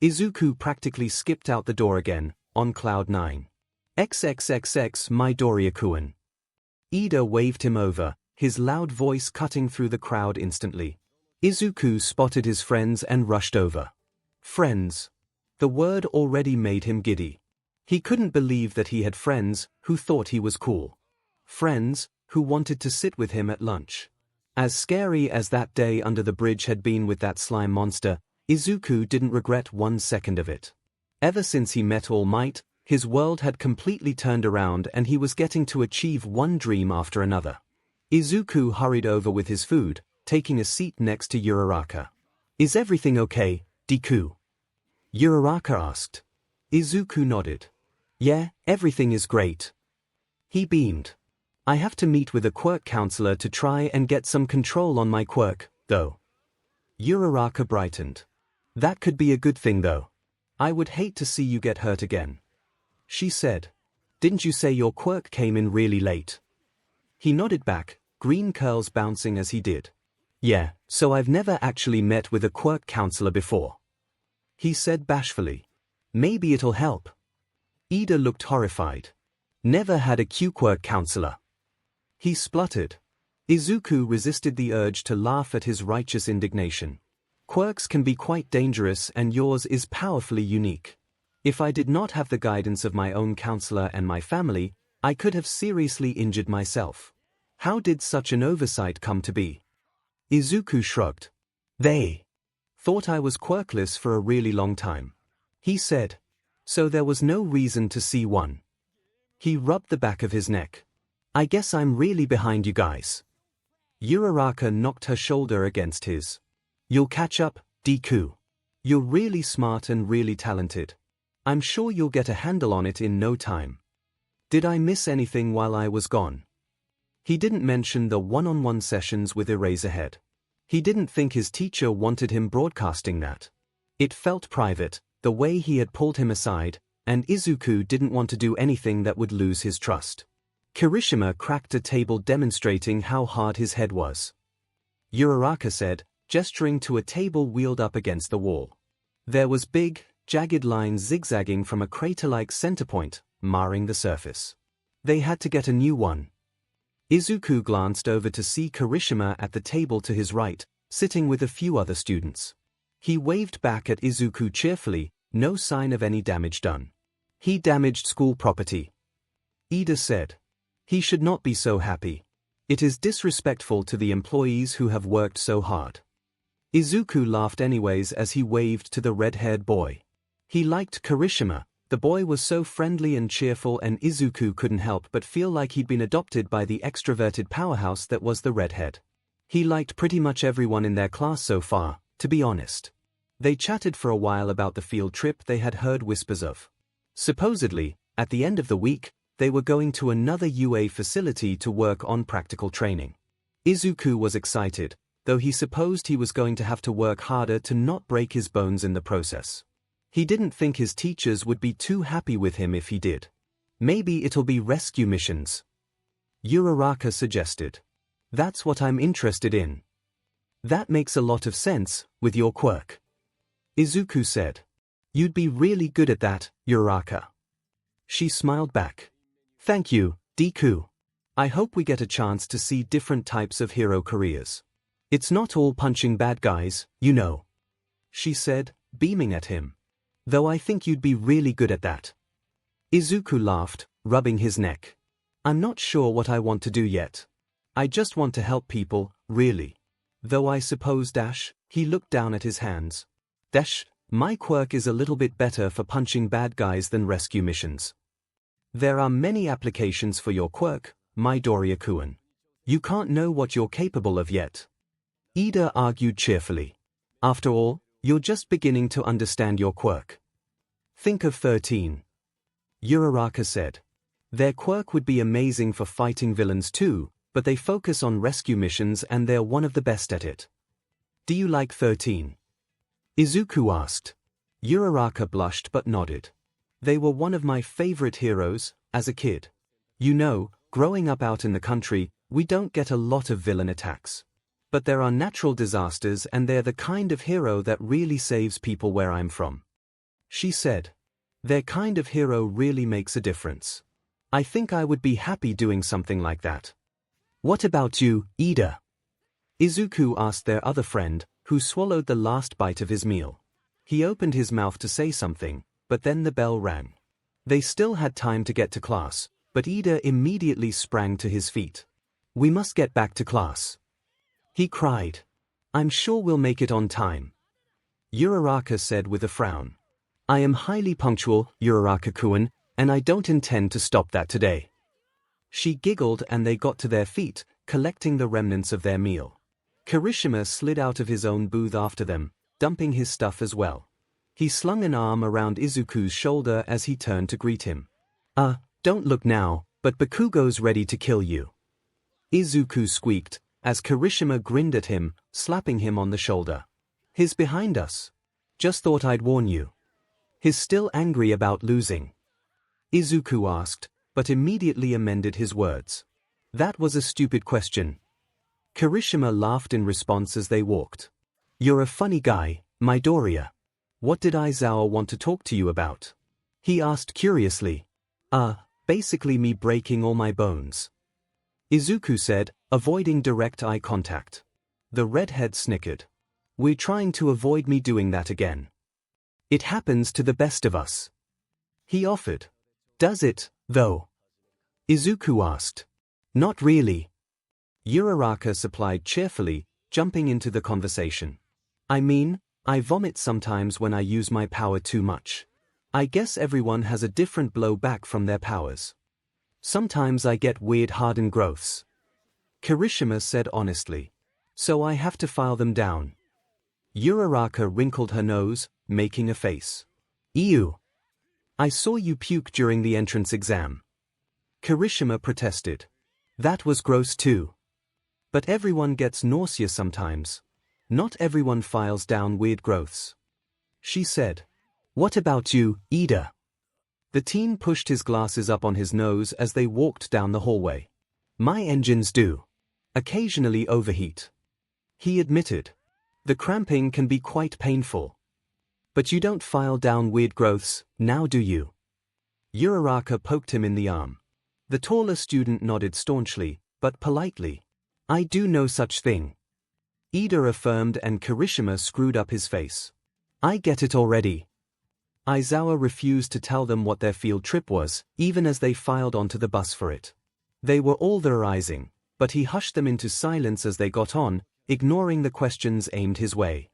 Izuku practically skipped out the door again, on cloud 9. XXXX Midoriya-kun. Ida waved him over, his loud voice cutting through the crowd instantly. Izuku spotted his friends and rushed over. Friends. The word already made him giddy. He couldn't believe that he had friends who thought he was cool. Friends who wanted to sit with him at lunch. As scary as that day under the bridge had been with that slime monster, Izuku didn't regret 1 second of it. Ever since he met All Might, his world had completely turned around and he was getting to achieve one dream after another. Izuku hurried over with his food, taking a seat next to Uraraka. Is everything okay, Deku? Uraraka asked. Izuku nodded. Yeah, everything is great. He beamed. I have to meet with a quirk counselor to try and get some control on my quirk, though. Uraraka brightened. That could be a good thing though. I would hate to see you get hurt again. She said. Didn't you say your quirk came in really late? He nodded back, green curls bouncing as he did. Yeah, so I've never actually met with a quirk counselor before. He said bashfully. Maybe it'll help. Ida looked horrified. Never had a quirk counselor. He spluttered. Izuku resisted the urge to laugh at his righteous indignation. Quirks can be quite dangerous and yours is powerfully unique. If I did not have the guidance of my own counselor and my family, I could have seriously injured myself. How did such an oversight come to be? Izuku shrugged. They thought I was quirkless for a really long time. He said. So there was no reason to see one. He rubbed the back of his neck. I guess I'm really behind you guys. Uraraka knocked her shoulder against his. You'll catch up, Deku. You're really smart and really talented. I'm sure you'll get a handle on it in no time. Did I miss anything while I was gone? He didn't mention the one-on-one sessions with Eraserhead. He didn't think his teacher wanted him broadcasting that. It felt private, the way he had pulled him aside, and Izuku didn't want to do anything that would lose his trust. Kirishima cracked a table demonstrating how hard his head was. Uraraka said, gesturing to a table wheeled up against the wall. There was big, jagged lines zigzagging from a crater-like center point, marring the surface. They had to get a new one. Izuku glanced over to see Kirishima at the table to his right, sitting with a few other students. He waved back at Izuku cheerfully, no sign of any damage done. He damaged school property. Ida said. He should not be so happy. It is disrespectful to the employees who have worked so hard. Izuku laughed anyways as he waved to the red-haired boy. He liked Kirishima. The boy was so friendly and cheerful and Izuku couldn't help but feel like he'd been adopted by the extroverted powerhouse that was the redhead. He liked pretty much everyone in their class so far, to be honest. They chatted for a while about the field trip they had heard whispers of. Supposedly, at the end of the week, they were going to another UA facility to work on practical training. Izuku was excited, though he supposed he was going to have to work harder to not break his bones in the process. He didn't think his teachers would be too happy with him if he did. Maybe it'll be rescue missions. Uraraka suggested. That's what I'm interested in. That makes a lot of sense, with your quirk. Izuku said. You'd be really good at that, Uraraka. She smiled back. Thank you, Deku. I hope we get a chance to see different types of hero careers. It's not all punching bad guys, you know. She said, beaming at him. Though I think you'd be really good at that. Izuku laughed, rubbing his neck. I'm not sure what I want to do yet. I just want to help people, really. Though I suppose he looked down at his hands. My quirk is a little bit better for punching bad guys than rescue missions. There are many applications for your quirk, Midoriya-kun. You can't know what you're capable of yet. Ida argued cheerfully. After all, you're just beginning to understand your quirk. Think of 13. Uraraka said. Their quirk would be amazing for fighting villains too, but they focus on rescue missions and they're one of the best at it. Do you like 13? Izuku asked. Uraraka blushed but nodded. They were one of my favorite heroes, as a kid. You know, growing up out in the country, we don't get a lot of villain attacks. But there are natural disasters and they're the kind of hero that really saves people where I'm from. She said. Their kind of hero really makes a difference. I think I would be happy doing something like that. What about you, Ida? Izuku asked their other friend, who swallowed the last bite of his meal. He opened his mouth to say something, but then the bell rang. They still had time to get to class, but Ida immediately sprang to his feet. We must get back to class. He cried. I'm sure we'll make it on time. Uraraka said with a frown. I am highly punctual, Uraraka-kun, and I don't intend to stop that today. She giggled and they got to their feet, collecting the remnants of their meal. Kirishima slid out of his own booth after them, dumping his stuff as well. He slung an arm around Izuku's shoulder as he turned to greet him. Don't look now, but Bakugo's ready to kill you. Izuku squeaked, as Kirishima grinned at him, slapping him on the shoulder. He's behind us. Just thought I'd warn you. He's still angry about losing. Izuku asked, but immediately amended his words. That was a stupid question. Kirishima laughed in response as they walked. You're a funny guy, Midoriya. What did Aizawa want to talk to you about? He asked curiously. Basically me breaking all my bones. Izuku said, avoiding direct eye contact. The redhead snickered. We're trying to avoid me doing that again. It happens to the best of us. He offered. Does it, though? Izuku asked. Not really. Uraraka supplied cheerfully, jumping into the conversation. I mean, I vomit sometimes when I use my power too much. I guess everyone has a different blowback from their powers. Sometimes I get weird hardened growths. Kirishima said honestly. So I have to file them down. Uraraka wrinkled her nose, making a face. Ew. I saw you puke during the entrance exam. Kirishima protested. That was gross too. But everyone gets nausea sometimes. Not everyone files down weird growths. She said. What about you, Ida? The teen pushed his glasses up on his nose as they walked down the hallway. My engines do. Occasionally overheat. He admitted. The cramping can be quite painful. But you don't file down weird growths, now do you? Uraraka poked him in the arm. The taller student nodded staunchly, but politely. I do no such thing. Ida affirmed and Kirishima screwed up his face. I get it already. Aizawa refused to tell them what their field trip was, even as they filed onto the bus for it. They were all theorizing, but he hushed them into silence as they got on, ignoring the questions aimed his way.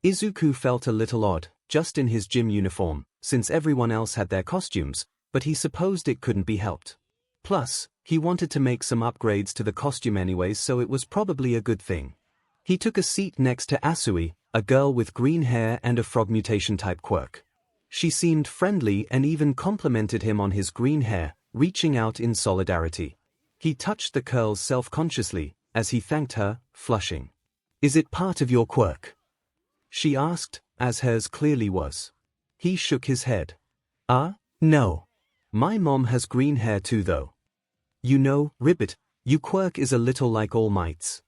Izuku felt a little odd, just in his gym uniform, since everyone else had their costumes, but he supposed it couldn't be helped. Plus, he wanted to make some upgrades to the costume anyways, so it was probably a good thing. He took a seat next to Asui, a girl with green hair and a frog mutation-type quirk. She seemed friendly and even complimented him on his green hair, reaching out in solidarity. He touched the curls self-consciously, as he thanked her, flushing. Is it part of your quirk? She asked, as hers clearly was. He shook his head. No. My mom has green hair too though. You know, Ribbit, Your quirk is a little like All Might's.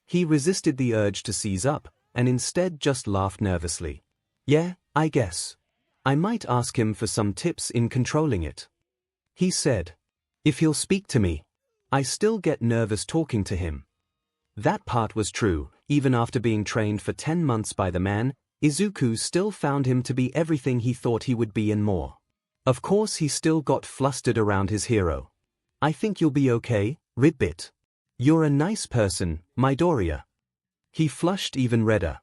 He resisted the urge to seize up, and instead just laughed nervously. Yeah, I guess. I might ask him for some tips in controlling it. He said. If he'll speak to me. I still get nervous talking to him. That part was true. Even after being trained for 10 months by the man, Izuku still found him to be everything he thought he would be and more. Of course he still got flustered around his hero. I think you'll be okay, Ribbit. You're a nice person, Midoriya. He flushed even redder.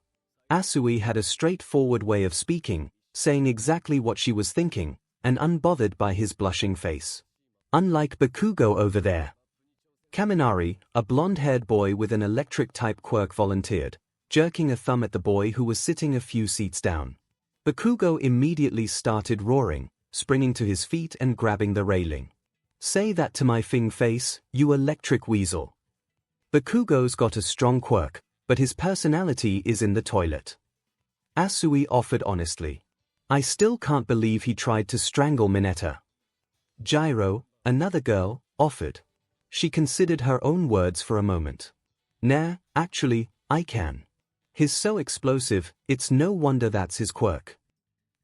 Asui had a straightforward way of speaking, saying exactly what she was thinking, and unbothered by his blushing face. Unlike Bakugo over there. Kaminari, a blonde-haired boy with an electric-type quirk, volunteered, jerking a thumb at the boy who was sitting a few seats down. Bakugo immediately started roaring, springing to his feet and grabbing the railing. Say that to my face, you electric weasel. Bakugo's got a strong quirk, but his personality is in the toilet. Asui offered honestly. I still can't believe he tried to strangle Mineta. Gyro, another girl, offered. She considered her own words for a moment. Nah, actually, I can. He's so explosive, it's no wonder that's his quirk.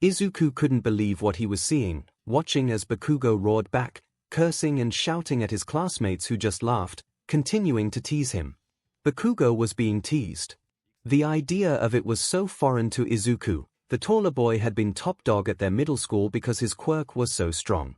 Izuku couldn't believe what he was seeing, watching as Bakugo roared back, cursing and shouting at his classmates who just laughed, continuing to tease him. Bakugo was being teased. The idea of it was so foreign to Izuku. The taller boy had been top dog at their middle school because his quirk was so strong.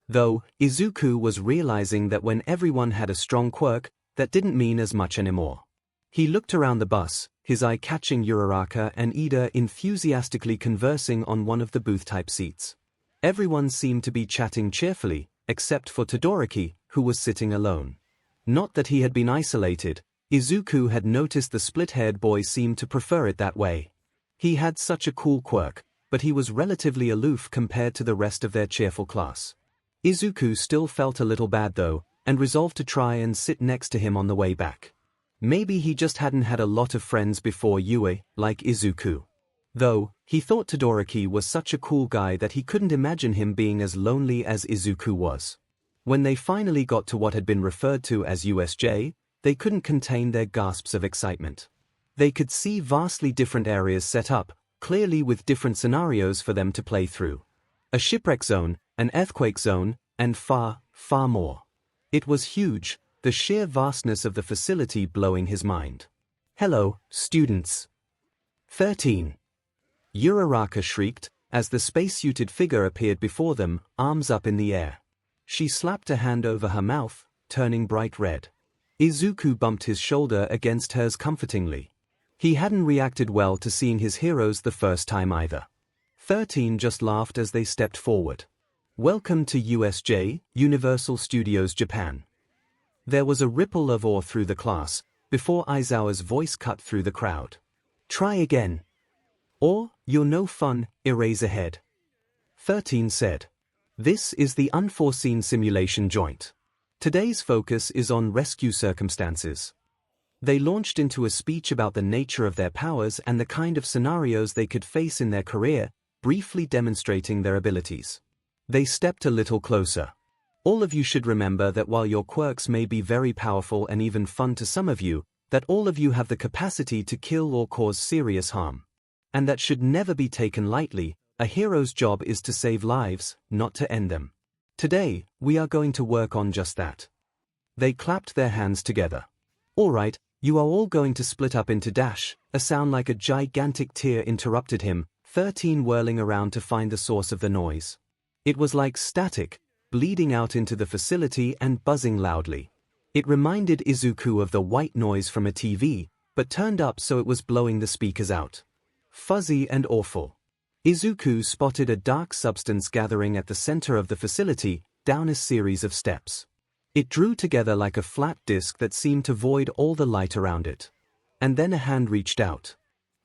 Though, Izuku was realizing that when everyone had a strong quirk, that didn't mean as much anymore. He looked around the bus, his eye catching Uraraka and Ida enthusiastically conversing on one of the booth-type seats. Everyone seemed to be chatting cheerfully, except for Todoroki, who was sitting alone. Not that he had been isolated, Izuku had noticed the split-haired boy seemed to prefer it that way. He had such a cool quirk, but he was relatively aloof compared to the rest of their cheerful class. Izuku still felt a little bad though, and resolved to try and sit next to him on the way back. Maybe he just hadn't had a lot of friends before Yue, like Izuku. Though, he thought Todoroki was such a cool guy that he couldn't imagine him being as lonely as Izuku was. When they finally got to what had been referred to as USJ, they couldn't contain their gasps of excitement. They could see vastly different areas set up, clearly with different scenarios for them to play through. A shipwreck zone, an earthquake zone, and far, far more. It was huge, the sheer vastness of the facility blowing his mind. Hello, students. 13. Uraraka shrieked, as the spacesuited figure appeared before them, arms up in the air. She slapped a hand over her mouth, turning bright red. Izuku bumped his shoulder against hers comfortingly. He hadn't reacted well to seeing his heroes the first time either. 13 just laughed as they stepped forward. Welcome to USJ, Universal Studios Japan. There was a ripple of awe through the class, before Aizawa's voice cut through the crowd. Try again. Or, you're no fun, Eraserhead. 13 said. This is the unforeseen simulation joint. Today's focus is on rescue circumstances. They launched into a speech about the nature of their powers and the kind of scenarios they could face in their career, briefly demonstrating their abilities. They stepped a little closer. All of you should remember that while your quirks may be very powerful and even fun to some of you, that all of you have the capacity to kill or cause serious harm. And that should never be taken lightly. A hero's job is to save lives, not to end them. Today, we are going to work on just that. They clapped their hands together. Alright, you are all going to split up into dash. A sound like a gigantic tear interrupted him, 13 whirling around to find the source of the noise. It was like static, bleeding out into the facility and buzzing loudly. It reminded Izuku of the white noise from a TV, but turned up so it was blowing the speakers out. Fuzzy and awful. Izuku spotted a dark substance gathering at the center of the facility, down a series of steps. It drew together like a flat disk that seemed to void all the light around it. And then a hand reached out.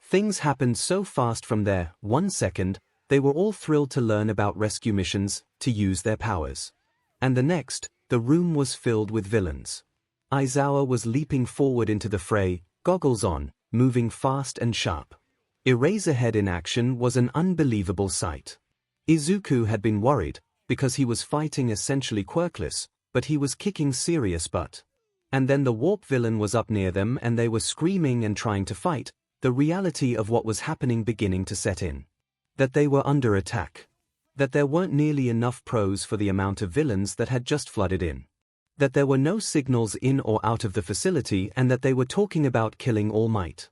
Things happened so fast from there, 1 second, they were all thrilled to learn about rescue missions, to use their powers. And the next, the room was filled with villains. Aizawa was leaping forward into the fray, goggles on, moving fast and sharp. Eraserhead in action was an unbelievable sight. Izuku had been worried, because he was fighting essentially quirkless, but he was kicking serious butt. And then the warp villain was up near them and they were screaming and trying to fight, the reality of what was happening beginning to set in. That they were under attack. That there weren't nearly enough pros for the amount of villains that had just flooded in. That there were no signals in or out of the facility and that they were talking about killing All Might.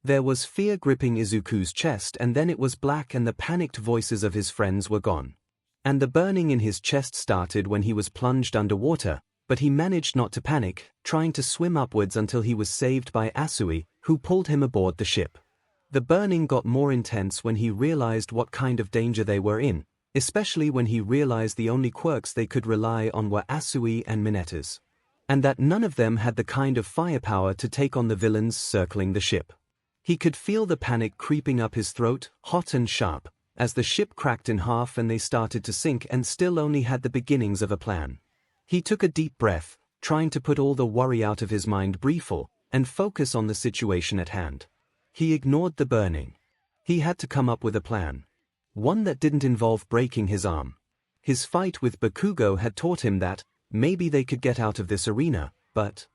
There was fear gripping Izuku's chest and then it was black and the panicked voices of his friends were gone. And the burning in his chest started when he was plunged underwater, but he managed not to panic, trying to swim upwards until he was saved by Asui, who pulled him aboard the ship. The burning got more intense when he realized what kind of danger they were in, especially when he realized the only quirks they could rely on were Asui and Mineta's. And that none of them had the kind of firepower to take on the villains circling the ship. He could feel the panic creeping up his throat, hot and sharp, as the ship cracked in half and they started to sink and still only had the beginnings of a plan. He took a deep breath, trying to put all the worry out of his mind briefly, and focus on the situation at hand. He ignored the burning. He had to come up with a plan. One that didn't involve breaking his arm. His fight with Bakugo had taught him that, maybe they could get out of this arena, but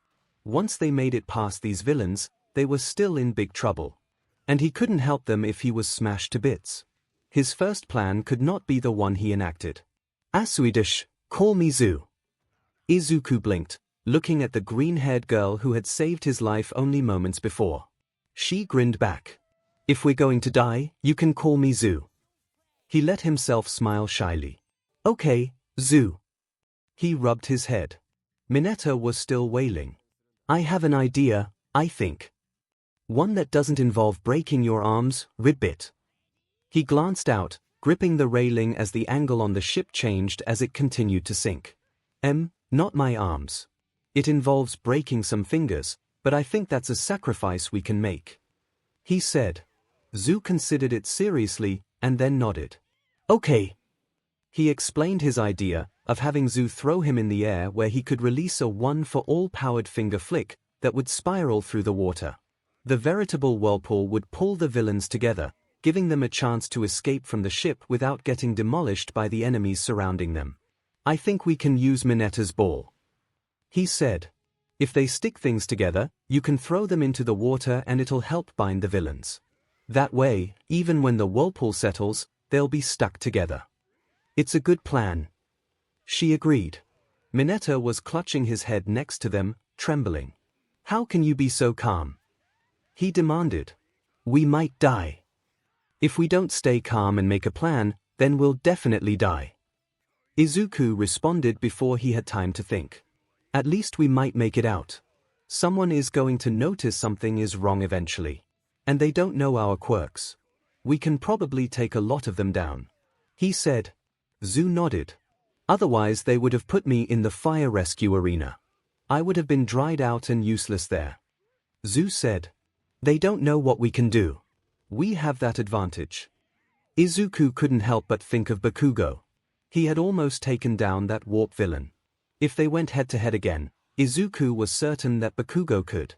once they made it past these villains, they were still in big trouble. And he couldn't help them if he was smashed to bits. His first plan could not be the one he enacted. Asui, call me Zu. Izuku blinked, looking at the green-haired girl who had saved his life only moments before. She grinned back. If we're going to die, you can call me Zu. He let himself smile shyly. Okay, Zu. He rubbed his head. Mineta was still wailing. I have an idea, I think. One that doesn't involve breaking your arms, ribbit. He glanced out, gripping the railing as the angle on the ship changed as it continued to sink. Not my arms. It involves breaking some fingers, but I think that's a sacrifice we can make. He said. Zu considered it seriously, and then nodded. Okay. He explained his idea of having Zu throw him in the air where he could release a one-for-all-powered finger flick that would spiral through the water. The veritable whirlpool would pull the villains together, giving them a chance to escape from the ship without getting demolished by the enemies surrounding them. I think we can use Mineta's ball. He said. If they stick things together, you can throw them into the water and it'll help bind the villains. That way, even when the whirlpool settles, they'll be stuck together. It's a good plan. She agreed. Mineta was clutching his head next to them, trembling. How can you be so calm? He demanded. We might die. If we don't stay calm and make a plan, then we'll definitely die. Izuku responded before he had time to think. At least we might make it out. Someone is going to notice something is wrong eventually. And they don't know our quirks. We can probably take a lot of them down. He said. Zu nodded. Otherwise they would have put me in the fire rescue arena. I would have been dried out and useless there. Zu said. They don't know what we can do. We have that advantage. Izuku couldn't help but think of Bakugo. He had almost taken down that warp villain. If they went head-to-head again, Izuku was certain that Bakugo could.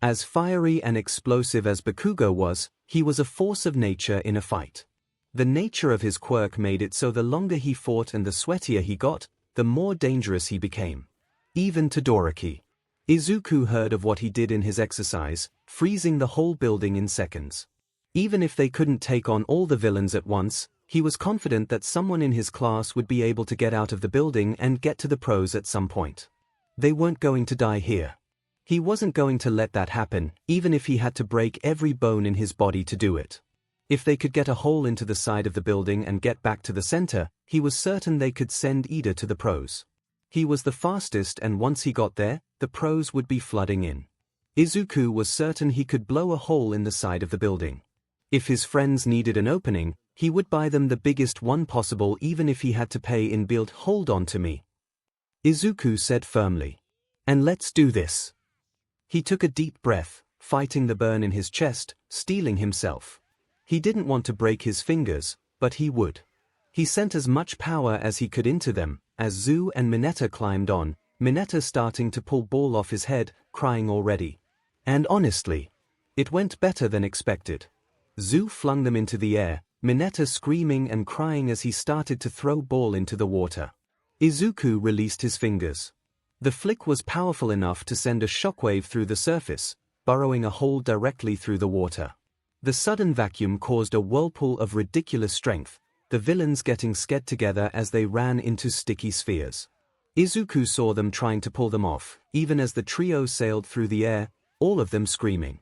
As fiery and explosive as Bakugo was, he was a force of nature in a fight. The nature of his quirk made it so the longer he fought and the sweatier he got, the more dangerous he became. Even Todoroki. Izuku heard of what he did in his exercise, freezing the whole building in seconds. Even if they couldn't take on all the villains at once, he was confident that someone in his class would be able to get out of the building and get to the pros at some point. They weren't going to die here. He wasn't going to let that happen, even if he had to break every bone in his body to do it. If they could get a hole into the side of the building and get back to the center, he was certain they could send Ida to the pros. He was the fastest and once he got there, the pros would be flooding in. Izuku was certain he could blow a hole in the side of the building. If his friends needed an opening, he would buy them the biggest one possible even if he had to pay in build. Hold on to me. Izuku said firmly. And let's do this. He took a deep breath, fighting the burn in his chest, steeling himself. He didn't want to break his fingers, but he would. He sent as much power as he could into them, as Zu and Mineta climbed on, Mineta starting to pull ball off his head, crying already. And honestly, it went better than expected. Zu flung them into the air, Mineta screaming and crying as he started to throw ball into the water. Izuku released his fingers. The flick was powerful enough to send a shockwave through the surface, burrowing a hole directly through the water. The sudden vacuum caused a whirlpool of ridiculous strength, the villains getting scared together as they ran into sticky spheres. Izuku saw them trying to pull them off, even as the trio sailed through the air, all of them screaming.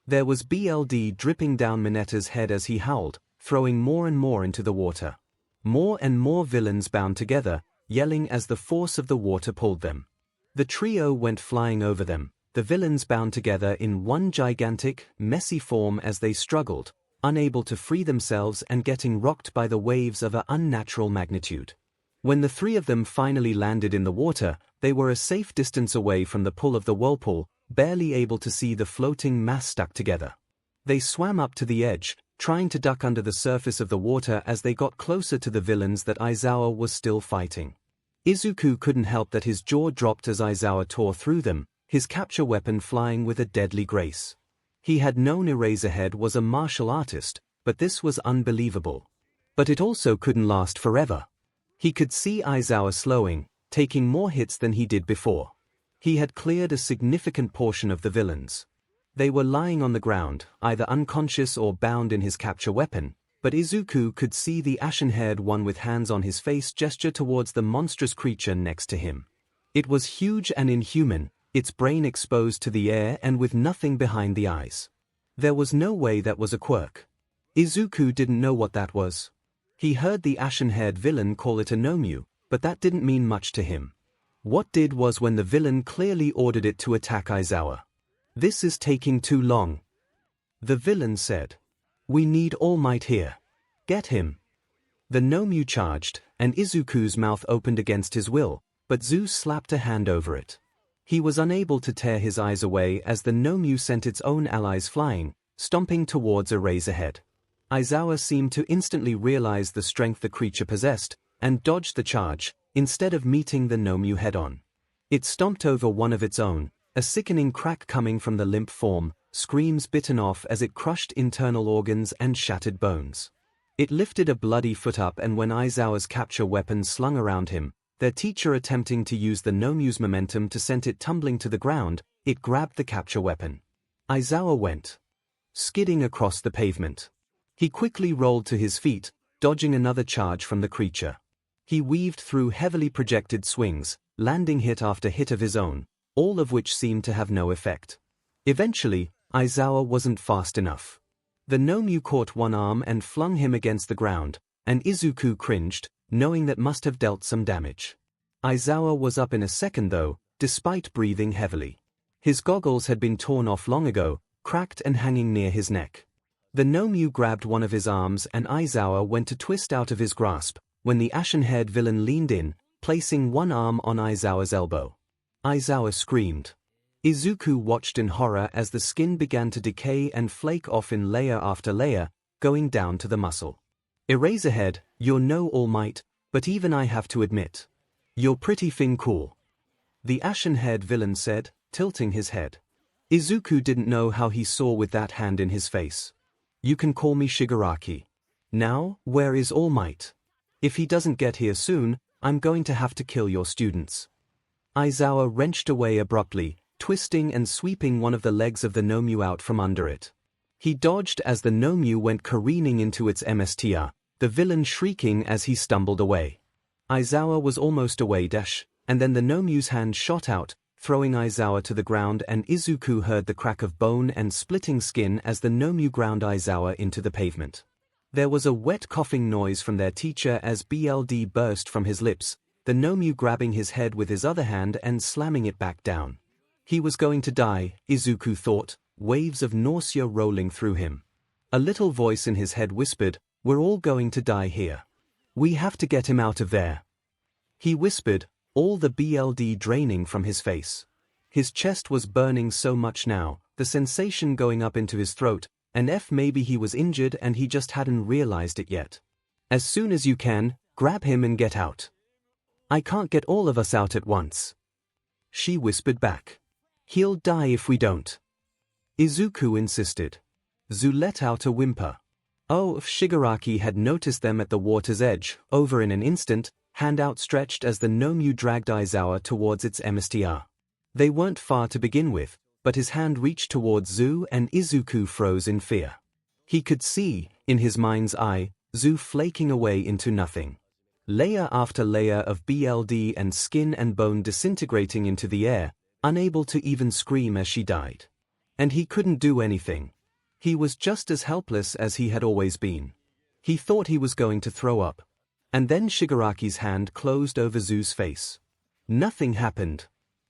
There was blood dripping down Mineta's head as he howled, throwing more and more into the water. More and more villains bound together, yelling as the force of the water pulled them. The trio went flying over them, the villains bound together in one gigantic, messy form as they struggled, unable to free themselves and getting rocked by the waves of an unnatural magnitude. When the three of them finally landed in the water, they were a safe distance away from the pull of the whirlpool, barely able to see the floating mass stuck together. They swam up to the edge, trying to duck under the surface of the water as they got closer to the villains that Aizawa was still fighting. Izuku couldn't help that his jaw dropped as Aizawa tore through them, his capture weapon flying with a deadly grace. He had known Eraserhead was a martial artist, but this was unbelievable. But it also couldn't last forever. He could see Aizawa slowing, taking more hits than he did before. He had cleared a significant portion of the villains. They were lying on the ground, either unconscious or bound in his capture weapon, but Izuku could see the ashen-haired one with hands on his face gesture towards the monstrous creature next to him. It was huge and inhuman, its brain exposed to the air and with nothing behind the eyes. There was no way that was a quirk. Izuku didn't know what that was. He heard the ashen-haired villain call it a Nomyu, but that didn't mean much to him. What did was when the villain clearly ordered it to attack Aizawa. "This is taking too long," the villain said. "We need All Might here. Get him." The Nomyu charged, and Izuku's mouth opened against his will, but Zeus slapped a hand over it. He was unable to tear his eyes away as the Nomyu sent its own allies flying, stomping towards Eraserhead. Aizawa seemed to instantly realize the strength the creature possessed, and dodged the charge, instead of meeting the Nomyu head-on. It stomped over one of its own, a sickening crack coming from the limp form, screams bitten off as it crushed internal organs and shattered bones. It lifted a bloody foot up, and when Aizawa's capture weapon slung around him, their teacher attempting to use the Nomyu's momentum to send it tumbling to the ground, it grabbed the capture weapon. Aizawa went skidding across the pavement. He quickly rolled to his feet, dodging another charge from the creature. He weaved through heavily projected swings, landing hit after hit of his own, all of which seemed to have no effect. Eventually, Aizawa wasn't fast enough. The Nomyu caught one arm and flung him against the ground, and Izuku cringed, knowing that must have dealt some damage. Aizawa was up in a second though, despite breathing heavily. His goggles had been torn off long ago, cracked and hanging near his neck. The Nomyu grabbed one of his arms and Aizawa went to twist out of his grasp, when the ashen-haired villain leaned in, placing one arm on Aizawa's elbow. Aizawa screamed. Izuku watched in horror as the skin began to decay and flake off in layer after layer, going down to the muscle. "Eraserhead, you're no All Might, but even I have to admit, you're pretty cool," the ashen-haired villain said, tilting his head. Izuku didn't know how he saw with that hand in his face. "You can call me Shigaraki. Now, where is All Might? If he doesn't get here soon, I'm going to have to kill your students." Aizawa wrenched away abruptly, twisting and sweeping one of the legs of the Nomyu out from under it. He dodged as the Nomyu went careening into its MSTR, the villain shrieking as he stumbled away. Aizawa was almost away and then the Nomyu's hand shot out, throwing Aizawa to the ground, and Izuku heard the crack of bone and splitting skin as the Nomyu ground Aizawa into the pavement. There was a wet coughing noise from their teacher as blood burst from his lips, the Nomyu grabbing his head with his other hand and slamming it back down. He was going to die, Izuku thought, waves of nausea rolling through him. A little voice in his head whispered, "We're all going to die here. We have to get him out of there." He whispered, all the blood draining from his face. His chest was burning so much now, the sensation going up into his throat, and maybe he was injured and he just hadn't realized it yet. "As soon as you can, grab him and get out. I can't get all of us out at once," she whispered back. "He'll die if we don't," Izuku insisted. Zu let out a whimper. Oh, if Shigaraki had noticed them at the water's edge, over in an instant, hand outstretched as the 𝐵𝐻𝐻 dragged 𝐈𝐴𝐴 towards its MSTR. They weren't far to begin with, but his hand reached towards 𝐂 and Izuku froze in fear. He could see, in his mind's eye, 𝐂 flaking away into nothing. Layer after layer of BLD and skin and bone disintegrating into the air, unable to even scream as she died. And he couldn't do anything. He was just as helpless as he had always been. He thought he was going to throw up. And then Shigaraki's hand closed over 𝐂's face. Nothing happened.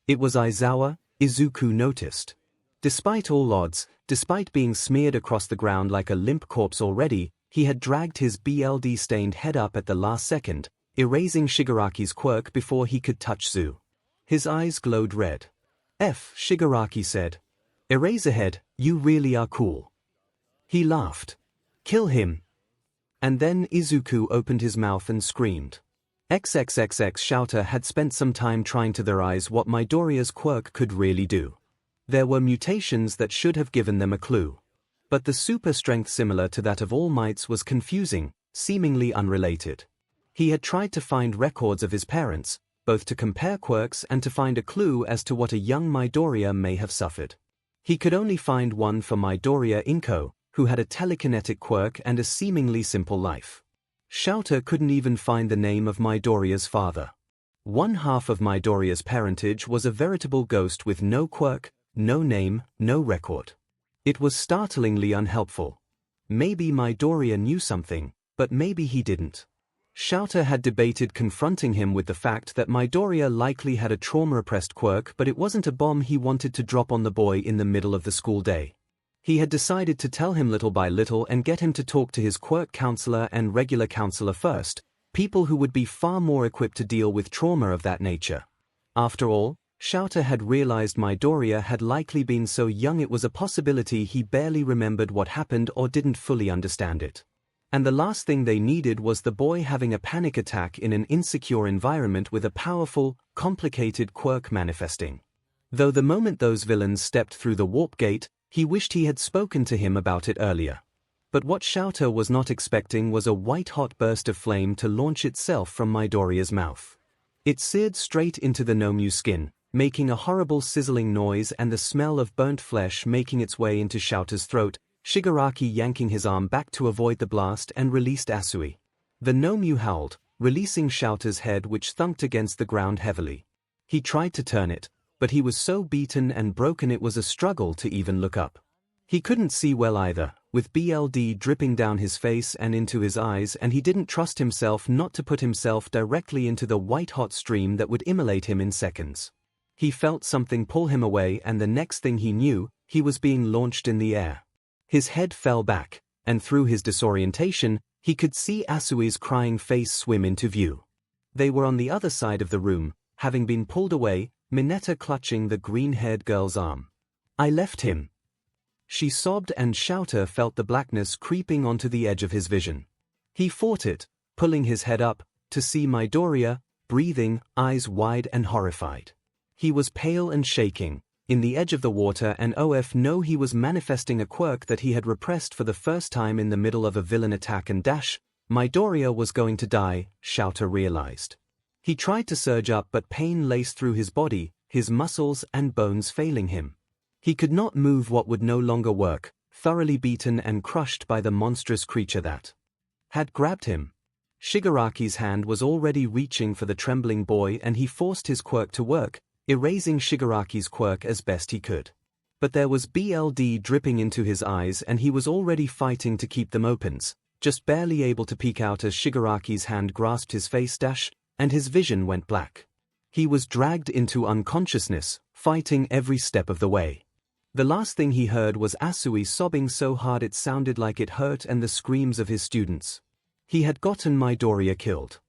It was Aizawa, Izuku noticed. Despite all odds, despite being smeared across the ground like a limp corpse already, he had dragged his BLD-stained head up at the last second, erasing Shigaraki's quirk before he could touch 𝐂. His eyes glowed red. Shigaraki said. Eraserhead, you really are cool. He laughed. Kill him. And then Izuku opened his mouth and screamed. XXXX Shouter had spent some time trying to theorize what Midoriya's quirk could really do. There were mutations that should have given them a clue. But the super strength similar to that of All Might's was confusing, seemingly unrelated. He had tried to find records of his parents, both to compare quirks and to find a clue as to what a young Midoriya may have suffered. He could only find one for Midoriya Inko, who had a telekinetic quirk and a seemingly simple life. Shouter couldn't even find the name of Midoriya's father. One half of Midoriya's parentage was a veritable ghost with no quirk, no name, no record. It was startlingly unhelpful. Maybe Midoriya knew something, but maybe he didn't. Shouter had debated confronting him with the fact that Midoriya likely had a trauma-repressed quirk, but it wasn't a bomb he wanted to drop on the boy in the middle of the school day. He had decided to tell him little by little and get him to talk to his quirk counselor and regular counselor first, people who would be far more equipped to deal with trauma of that nature. After all, Shouter had realized Midoriya had likely been so young it was a possibility he barely remembered what happened or didn't fully understand it. And the last thing they needed was the boy having a panic attack in an insecure environment with a powerful, complicated quirk manifesting. Though the moment those villains stepped through the warp gate, he wished he had spoken to him about it earlier. But what Shouter was not expecting was a white-hot burst of flame to launch itself from Midoriya's mouth. It seared straight into the 𝐵𝐻𝐻 skin, making a horrible sizzling noise and the smell of burnt flesh making its way into Shouter's throat, Shigaraki yanking his arm back to avoid the blast and released Asui. The 𝐵𝐻𝐻 howled, releasing Shouter's head which thunked against the ground heavily. He tried to turn it, but he was so beaten and broken it was a struggle to even look up. He couldn't see well either, with BLD dripping down his face and into his eyes, and he didn't trust himself not to put himself directly into the white-hot stream that would immolate him in seconds. He felt something pull him away, and the next thing he knew, he was being launched in the air. His head fell back, and through his disorientation, he could see Asui's crying face swim into view. They were on the other side of the room, having been pulled away, Mineta clutching the green-haired girl's arm. I left him. She sobbed, and Shouter felt the blackness creeping onto the edge of his vision. He fought it, pulling his head up, to see Midoriya, breathing, eyes wide and horrified. He was pale and shaking, in the edge of the water, and no, he was manifesting a quirk that he had repressed for the first time in the middle of a villain attack and dash. Midoriya was going to die, Shouter realized. He tried to surge up, but pain laced through his body, his muscles and bones failing him. He could not move what would no longer work, thoroughly beaten and crushed by the monstrous creature that had grabbed him. Shigaraki's hand was already reaching for the trembling boy, and he forced his quirk to work, erasing Shigaraki's quirk as best he could. But there was BLD dripping into his eyes, and he was already fighting to keep them open, just barely able to peek out as Shigaraki's hand grasped his face, and his vision went black. He was dragged into unconsciousness, fighting every step of the way. The last thing he heard was Asui sobbing so hard it sounded like it hurt, and the screams of his students. He had gotten Midoriya killed.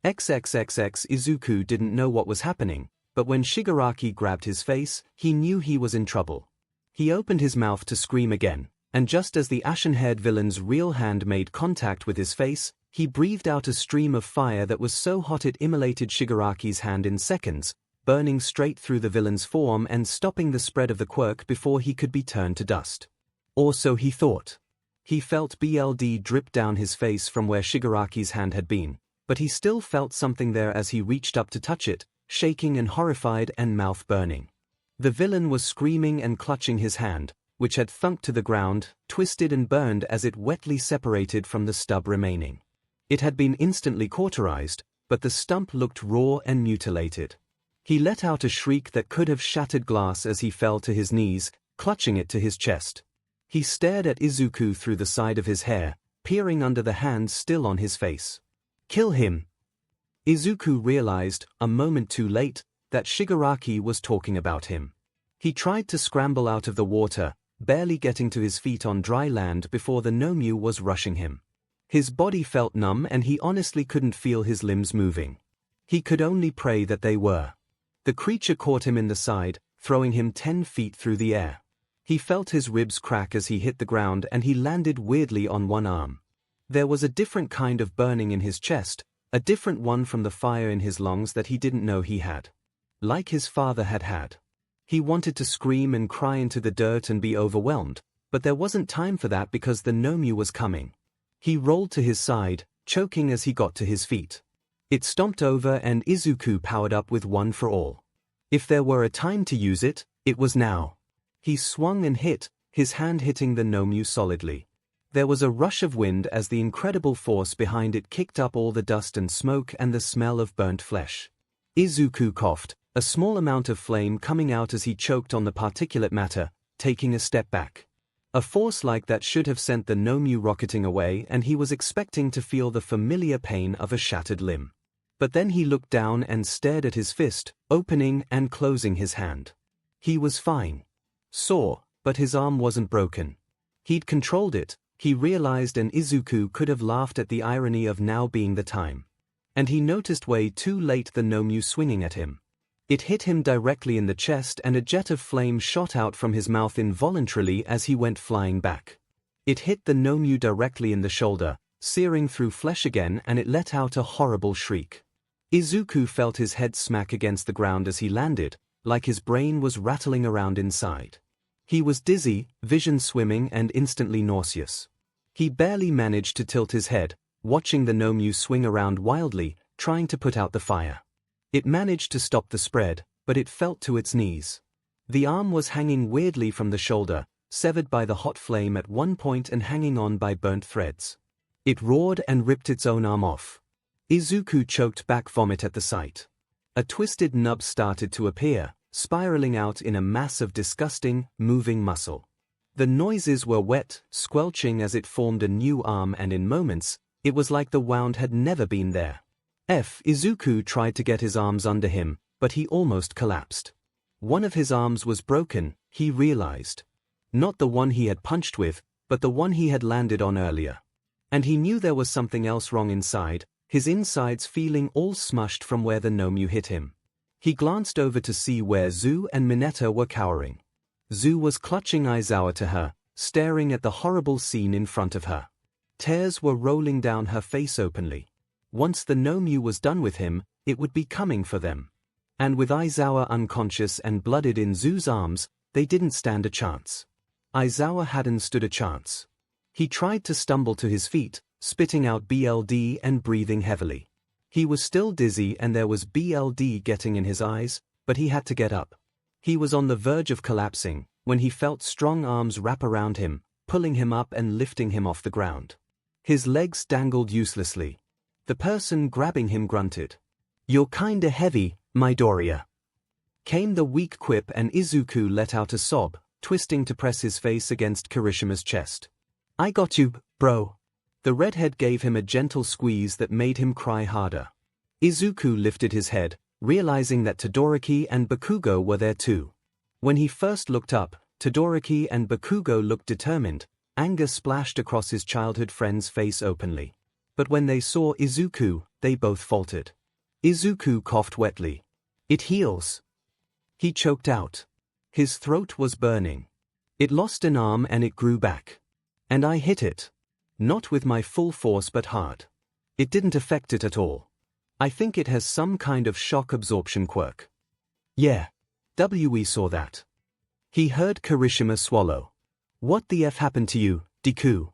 XXXX Izuku didn't know what was happening, but when Shigaraki grabbed his face, he knew he was in trouble. He opened his mouth to scream again, and just as the ashen-haired villain's real hand made contact with his face, he breathed out a stream of fire that was so hot it immolated Shigaraki's hand in seconds, burning straight through the villain's form and stopping the spread of the quirk before he could be turned to dust. Or so he thought. He felt BLD drip down his face from where Shigaraki's hand had been, but he still felt something there as he reached up to touch it, shaking and horrified and mouth burning. The villain was screaming and clutching his hand, which had thunked to the ground, twisted and burned as it wetly separated from the stub remaining. It had been instantly cauterized, but the stump looked raw and mutilated. He let out a shriek that could have shattered glass as he fell to his knees, clutching it to his chest. He stared at Izuku through the side of his hair, peering under the hand still on his face. "Kill him!" Izuku realized, a moment too late, that Shigaraki was talking about him. He tried to scramble out of the water, barely getting to his feet on dry land before the Nomu was rushing him. His body felt numb and he honestly couldn't feel his limbs moving. He could only pray that they were. The creature caught him in the side, throwing him 10 feet through the air. He felt his ribs crack as he hit the ground and he landed weirdly on one arm. There was a different kind of burning in his chest, a different one from the fire in his lungs that he didn't know he had. Like his father had had. He wanted to scream and cry into the dirt and be overwhelmed, but there wasn't time for that because the Nomu was coming. He rolled to his side, choking as he got to his feet. It stomped over and Izuku powered up with one for all. If there were a time to use it, it was now. He swung and hit, his hand hitting the Nomu solidly. There was a rush of wind as the incredible force behind it kicked up all the dust and smoke and the smell of burnt flesh. Izuku coughed, a small amount of flame coming out as he choked on the particulate matter, taking a step back. A force like that should have sent the Nomu rocketing away and he was expecting to feel the familiar pain of a shattered limb. But then he looked down and stared at his fist, opening and closing his hand. He was fine. Sore, but his arm wasn't broken. He'd controlled it, he realized, and Izuku could have laughed at the irony of now being the time. And he noticed way too late the Nomu swinging at him. It hit him directly in the chest and a jet of flame shot out from his mouth involuntarily as he went flying back. It hit the Nomu directly in the shoulder, searing through flesh again, and it let out a horrible shriek. Izuku felt his head smack against the ground as he landed, like his brain was rattling around inside. He was dizzy, vision swimming and instantly nauseous. He barely managed to tilt his head, watching the Nomu swing around wildly, trying to put out the fire. It managed to stop the spread, but it fell to its knees. The arm was hanging weirdly from the shoulder, severed by the hot flame at one point and hanging on by burnt threads. It roared and ripped its own arm off. Izuku choked back vomit at the sight. A twisted nub started to appear, spiraling out in a mass of disgusting, moving muscle. The noises were wet, squelching as it formed a new arm, and in moments, it was like the wound had never been there. Izuku tried to get his arms under him, but he almost collapsed. One of his arms was broken, he realized. Not the one he had punched with, but the one he had landed on earlier. And he knew there was something else wrong inside, his insides feeling all smushed from where the Nomu hit him. He glanced over to see where Zu and Mineta were cowering. Zu was clutching Aizawa to her, staring at the horrible scene in front of her. Tears were rolling down her face openly. Once the Nomu was done with him, it would be coming for them. And with Aizawa unconscious and blooded in Zu's arms, they didn't stand a chance. Aizawa hadn't stood a chance. He tried to stumble to his feet, spitting out BLD and breathing heavily. He was still dizzy and there was BLD getting in his eyes, but he had to get up. He was on the verge of collapsing, when he felt strong arms wrap around him, pulling him up and lifting him off the ground. His legs dangled uselessly. The person grabbing him grunted. "You're kinda heavy, Midoriya." Came the weak quip and Izuku let out a sob, twisting to press his face against Kirishima's chest. "I got you, bro." The redhead gave him a gentle squeeze that made him cry harder. Izuku lifted his head, realizing that Todoroki and Bakugo were there too. When he first looked up, Todoroki and Bakugo looked determined, anger splashed across his childhood friend's face openly. But when they saw Izuku, they both faltered. Izuku coughed wetly. "It heals." He choked out. His throat was burning. "It lost an arm and it grew back. And I hit it. Not with my full force but hard. It didn't affect it at all. I think it has some kind of shock absorption quirk." "Yeah. We saw that." He heard Kirishima swallow. "What the F happened to you, Deku?"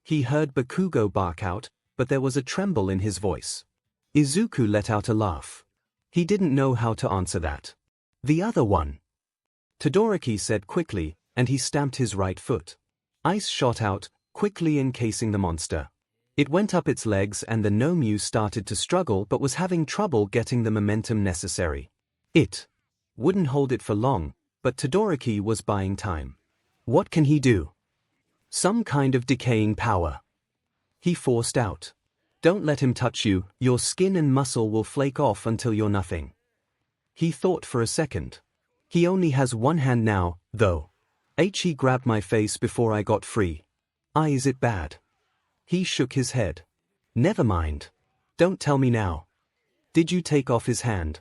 He heard Bakugo bark out, but there was a tremble in his voice. Izuku let out a laugh. He didn't know how to answer that. The other one, Todoroki said quickly, and he stamped his right foot. Ice shot out, quickly encasing the monster. It went up its legs and the 𝐻𝐼 started to struggle but was having trouble getting the momentum necessary. It wouldn't hold it for long, but Todoroki was buying time. What can he do? Some kind of decaying power. He forced out. Don't let him touch you, your skin and muscle will flake off until you're nothing. He thought for a second. He only has one hand now, though. He grabbed my face before I got free. Is it bad? He shook his head. Never mind. Don't tell me now. Did you take off his hand?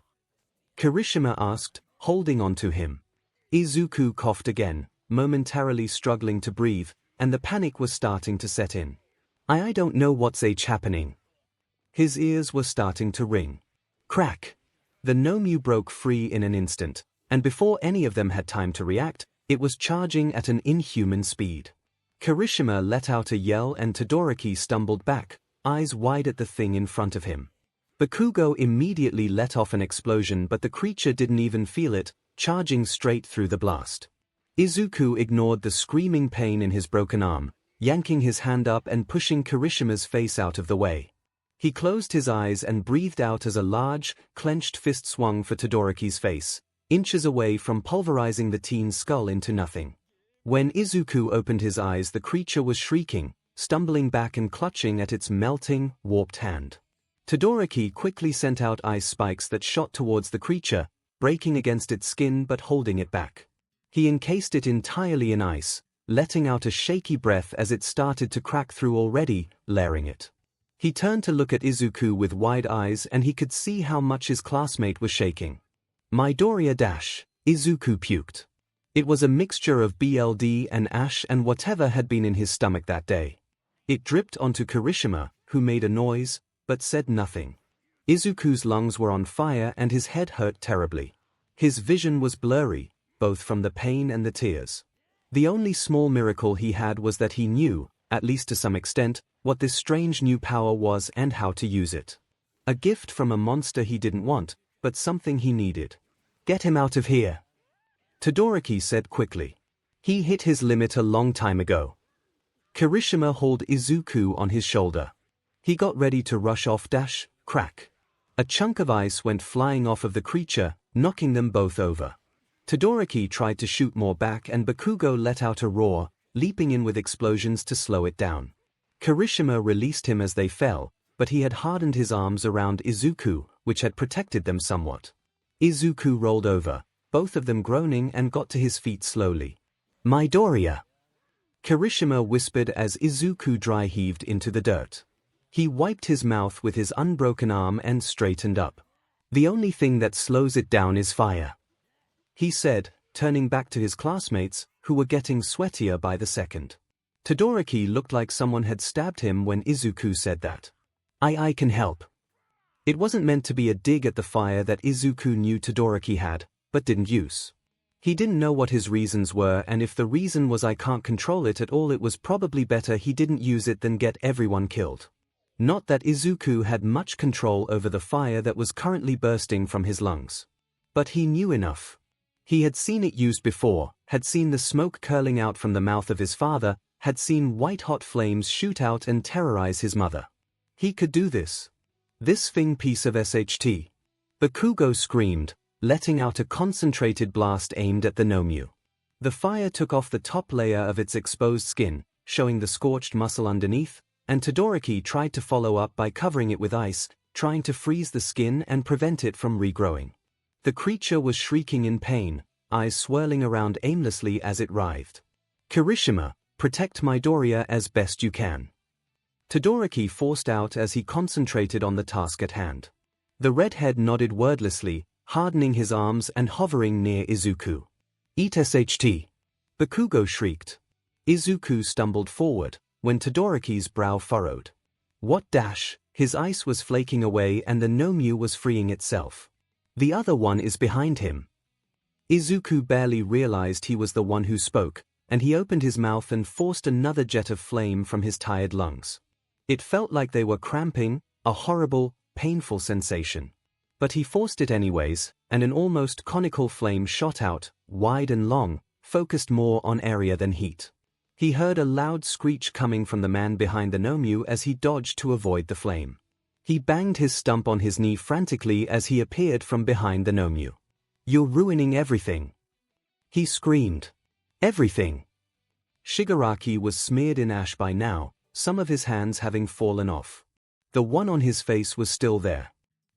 Kirishima asked, holding on to him. Izuku coughed again, momentarily struggling to breathe, and the panic was starting to set in. I don't know what's happening. His ears were starting to ring. Crack! The 𝐻𝐼 broke free in an instant, and before any of them had time to react, it was charging at an inhuman speed. Kirishima let out a yell and Todoroki stumbled back, eyes wide at the thing in front of him. Bakugo immediately let off an explosion but the creature didn't even feel it, charging straight through the blast. Izuku ignored the screaming pain in his broken arm, yanking his hand up and pushing Kirishima's face out of the way. He closed his eyes and breathed out as a large, clenched fist swung for Todoroki's face, inches away from pulverizing the teen's skull into nothing. When Izuku opened his eyes, the creature was shrieking, stumbling back and clutching at its melting, warped hand. Todoroki quickly sent out ice spikes that shot towards the creature, breaking against its skin but holding it back. He encased it entirely in ice, letting out a shaky breath as it started to crack through already, layering it. He turned to look at Izuku with wide eyes and he could see how much his classmate was shaking. Midoriya dash, Izuku puked. It was a mixture of BLD and ash and whatever had been in his stomach that day. It dripped onto Kirishima, who made a noise, but said nothing. Izuku's lungs were on fire and his head hurt terribly. His vision was blurry, both from the pain and the tears. The only small miracle he had was that he knew, at least to some extent, what this strange new power was and how to use it. A gift from a monster he didn't want, but something he needed. Get him out of here, Todoroki said quickly. He hit his limit a long time ago. Kirishima hauled Izuku on his shoulder. He got ready to rush off dash, crack. A chunk of ice went flying off of the creature, knocking them both over. Todoroki tried to shoot more back and Bakugo let out a roar, leaping in with explosions to slow it down. Kirishima released him as they fell, but he had hardened his arms around Izuku, which had protected them somewhat. Izuku rolled over, both of them groaning, and got to his feet slowly. Midoriya, Kirishima whispered as Izuku dry heaved into the dirt. He wiped his mouth with his unbroken arm and straightened up. The only thing that slows it down is fire, he said, turning back to his classmates, who were getting sweatier by the second. Todoroki looked like someone had stabbed him when Izuku said that. I can help. It wasn't meant to be a dig at the fire that Izuku knew Todoroki had, but didn't use. He didn't know what his reasons were, and if the reason was I can't control it at all, it was probably better he didn't use it than get everyone killed. Not that Izuku had much control over the fire that was currently bursting from his lungs. But he knew enough. He had seen it used before, had seen the smoke curling out from the mouth of his father, had seen white-hot flames shoot out and terrorize his mother. He could do this. This thing piece of SHT. Bakugo screamed, letting out a concentrated blast aimed at the 𝐻𝐼. The fire took off the top layer of its exposed skin, showing the scorched muscle underneath, and Todoroki tried to follow up by covering it with ice, trying to freeze the skin and prevent it from regrowing. The creature was shrieking in pain, eyes swirling around aimlessly as it writhed. Kirishima, protect Midoriya as best you can, Todoroki forced out as he concentrated on the task at hand. The redhead nodded wordlessly, hardening his arms and hovering near Izuku. Eat SHT. Bakugo shrieked. Izuku stumbled forward, when Todoroki's brow furrowed. What dash? His ice was flaking away and the 𝐻𝐼 was freeing itself. The other one is behind him. Izuku barely realized he was the one who spoke, and he opened his mouth and forced another jet of flame from his tired lungs. It felt like they were cramping, a horrible, painful sensation. But he forced it anyways, and an almost conical flame shot out, wide and long, focused more on area than heat. He heard a loud screech coming from the man behind the 𝐻𝐼𝐽 as he dodged to avoid the flame. He banged his stump on his knee frantically as he appeared from behind the 𝐻𝐼𝐽. "You're ruining everything!" he screamed. "Everything!" Shigaraki was smeared in ash by now, some of his hands having fallen off. The one on his face was still there.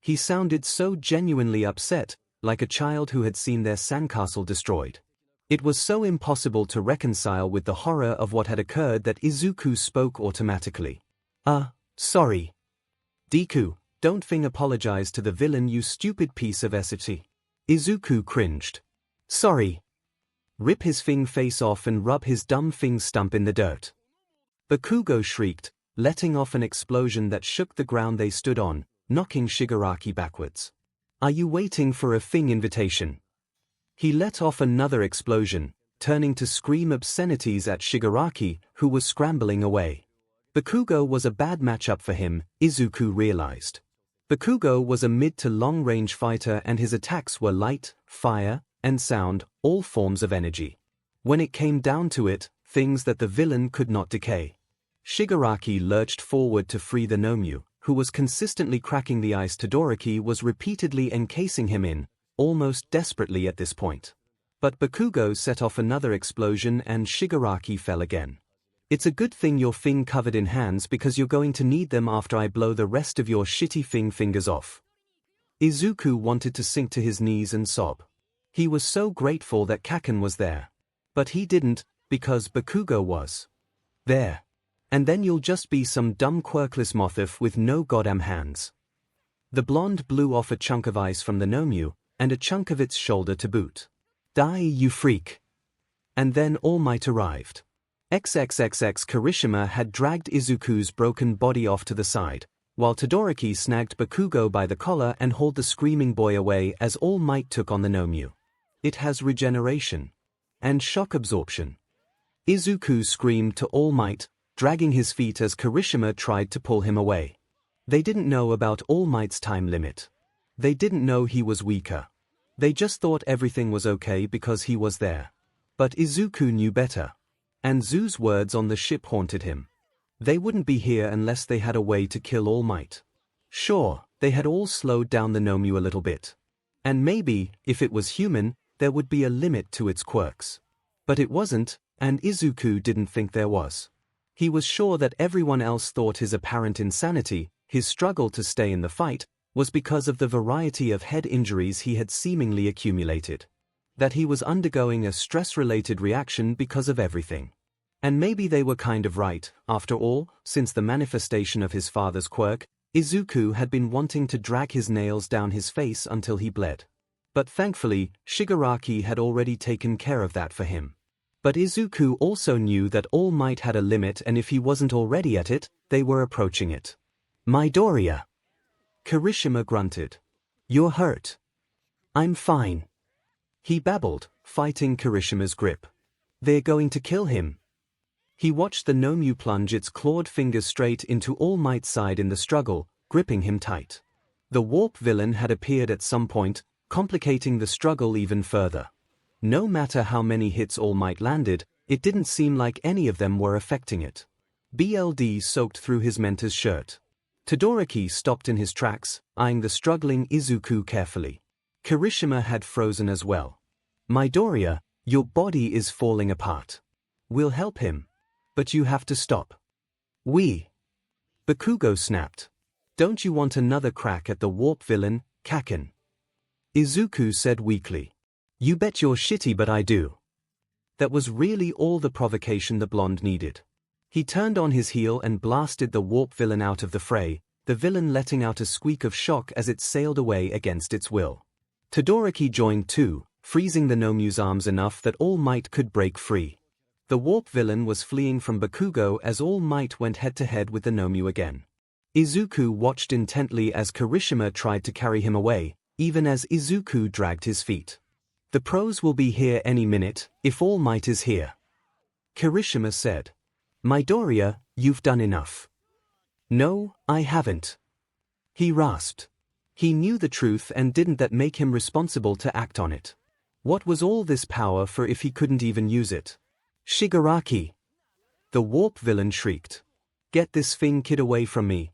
He sounded so genuinely upset, like a child who had seen their sandcastle destroyed. It was so impossible to reconcile with the horror of what had occurred that Izuku spoke automatically. Sorry. Deku, don't apologize to the villain, you stupid piece of shit. Izuku cringed. Sorry. Rip his face off and rub his dumb stump in the dirt. Bakugo shrieked, letting off an explosion that shook the ground they stood on, knocking Shigaraki backwards. Are you waiting for a invitation? He let off another explosion, turning to scream obscenities at Shigaraki, who was scrambling away. Bakugo was a bad matchup for him, Izuku realized. Bakugo was a mid to long-range fighter and his attacks were light, fire, and sound, all forms of energy. When it came down to it, things that the villain could not decay. Shigaraki lurched forward to free the 𝐻𝐼𝐽, who was consistently cracking the ice. Todoroki was repeatedly encasing him in, almost desperately at this point. But Bakugo set off another explosion and Shigaraki fell again. It's a good thing you're covered in hands because you're going to need them after I blow the rest of your shitty fingers off. Izuku wanted to sink to his knees and sob. He was so grateful that Kaken was there. But he didn't, because Bakugo was there. And then you'll just be some dumb quirkless mothif with no goddamn hands. The blonde blew off a chunk of ice from the 𝐻𝐼𝐽, and a chunk of its shoulder to boot. Die, you freak. And then All Might arrived. XXXX Kirishima had dragged Izuku's broken body off to the side, while Todoroki snagged Bakugo by the collar and hauled the screaming boy away as All Might took on the 𝐻𝐼𝐽. It has regeneration. And shock absorption. Izuku screamed to All Might, dragging his feet as Kirishima tried to pull him away. They didn't know about All Might's time limit. They didn't know he was weaker. They just thought everything was okay because he was there. But Izuku knew better. And Zu's words on the ship haunted him. They wouldn't be here unless they had a way to kill All Might. Sure, they had all slowed down the 𝐻𝐼𝐽 a little bit. And maybe, if it was human, there would be a limit to its quirks. But it wasn't, and Izuku didn't think there was. He was sure that everyone else thought his apparent insanity, his struggle to stay in the fight, was because of the variety of head injuries he had seemingly accumulated. That he was undergoing a stress-related reaction because of everything. And maybe they were kind of right, after all, since the manifestation of his father's quirk, Izuku had been wanting to drag his nails down his face until he bled. But thankfully, Shigaraki had already taken care of that for him. But Izuku also knew that All Might had a limit, and if he wasn't already at it, they were approaching it. Midoriya. Kirishima grunted. You're hurt. I'm fine. He babbled, fighting Kirishima's grip. They're going to kill him. He watched the 𝐻𝐼𝐽 plunge its clawed fingers straight into All Might's side in the struggle, gripping him tight. The warp villain had appeared at some point, complicating the struggle even further. No matter how many hits All Might landed, it didn't seem like any of them were affecting it. BLD soaked through his mentor's shirt. Todoroki stopped in his tracks, eyeing the struggling Izuku carefully. Kirishima had frozen as well. Midoriya, your body is falling apart. We'll help him. But you have to stop. Bakugo snapped. Don't you want another crack at the warp villain, Kaken? Izuku said weakly. You bet you're shitty, but I do. That was really all the provocation the blonde needed. He turned on his heel and blasted the warp villain out of the fray, the villain letting out a squeak of shock as it sailed away against its will. Todoroki joined too, freezing the 𝐻𝐼𝐽's arms enough that All Might could break free. The warp villain was fleeing from Bakugo as All Might went head-to-head with the 𝐻𝐼𝐽 again. Izuku watched intently as Kirishima tried to carry him away, even as Izuku dragged his feet. The pros will be here any minute, if All Might is here. Kirishima said. Midoriya, you've done enough. No, I haven't. He rasped. He knew the truth, and didn't that make him responsible to act on it? What was all this power for if he couldn't even use it? Shigaraki! The warp villain shrieked. Get this thing kid away from me.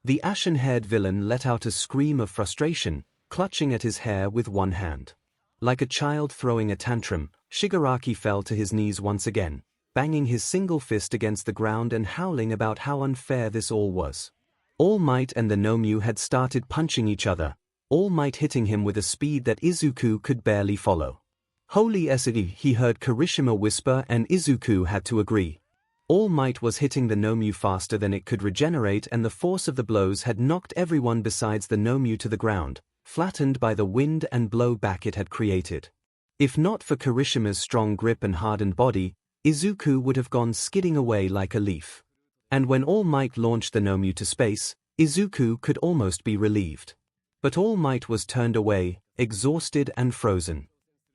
The ashen-haired villain let out a scream of frustration, clutching at his hair with one hand. Like a child throwing a tantrum, Shigaraki fell to his knees once again, banging his single fist against the ground and howling about how unfair this all was. All Might and the 𝐻𝐼 had started punching each other, All Might hitting him with a speed that Izuku could barely follow. Holy 𝐻𝐼, he heard Kirishima whisper, and Izuku had to agree. All Might was hitting the 𝐻𝐼 faster than it could regenerate, and the force of the blows had knocked everyone besides the 𝐻𝐼 to the ground, flattened by the wind and blowback it had created. If not for Kirishima's strong grip and hardened body, Izuku would have gone skidding away like a leaf. And when All Might launched the 𝐻𝐼 to space, Izuku could almost be relieved. But All Might was turned away, exhausted and frozen.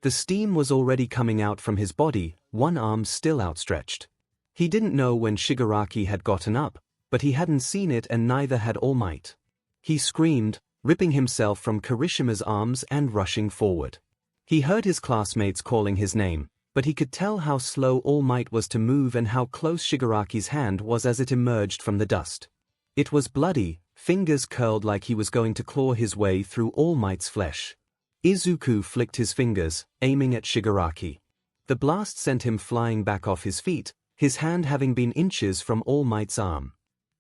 The steam was already coming out from his body, one arm still outstretched. He didn't know when Shigaraki had gotten up, but he hadn't seen it, and neither had All Might. He screamed, ripping himself from Kirishima's arms and rushing forward. He heard his classmates calling his name, but he could tell how slow All Might was to move and how close Shigaraki's hand was as it emerged from the dust. It was bloody, fingers curled like he was going to claw his way through All Might's flesh. Izuku flicked his fingers, aiming at Shigaraki. The blast sent him flying back off his feet, his hand having been inches from All Might's arm.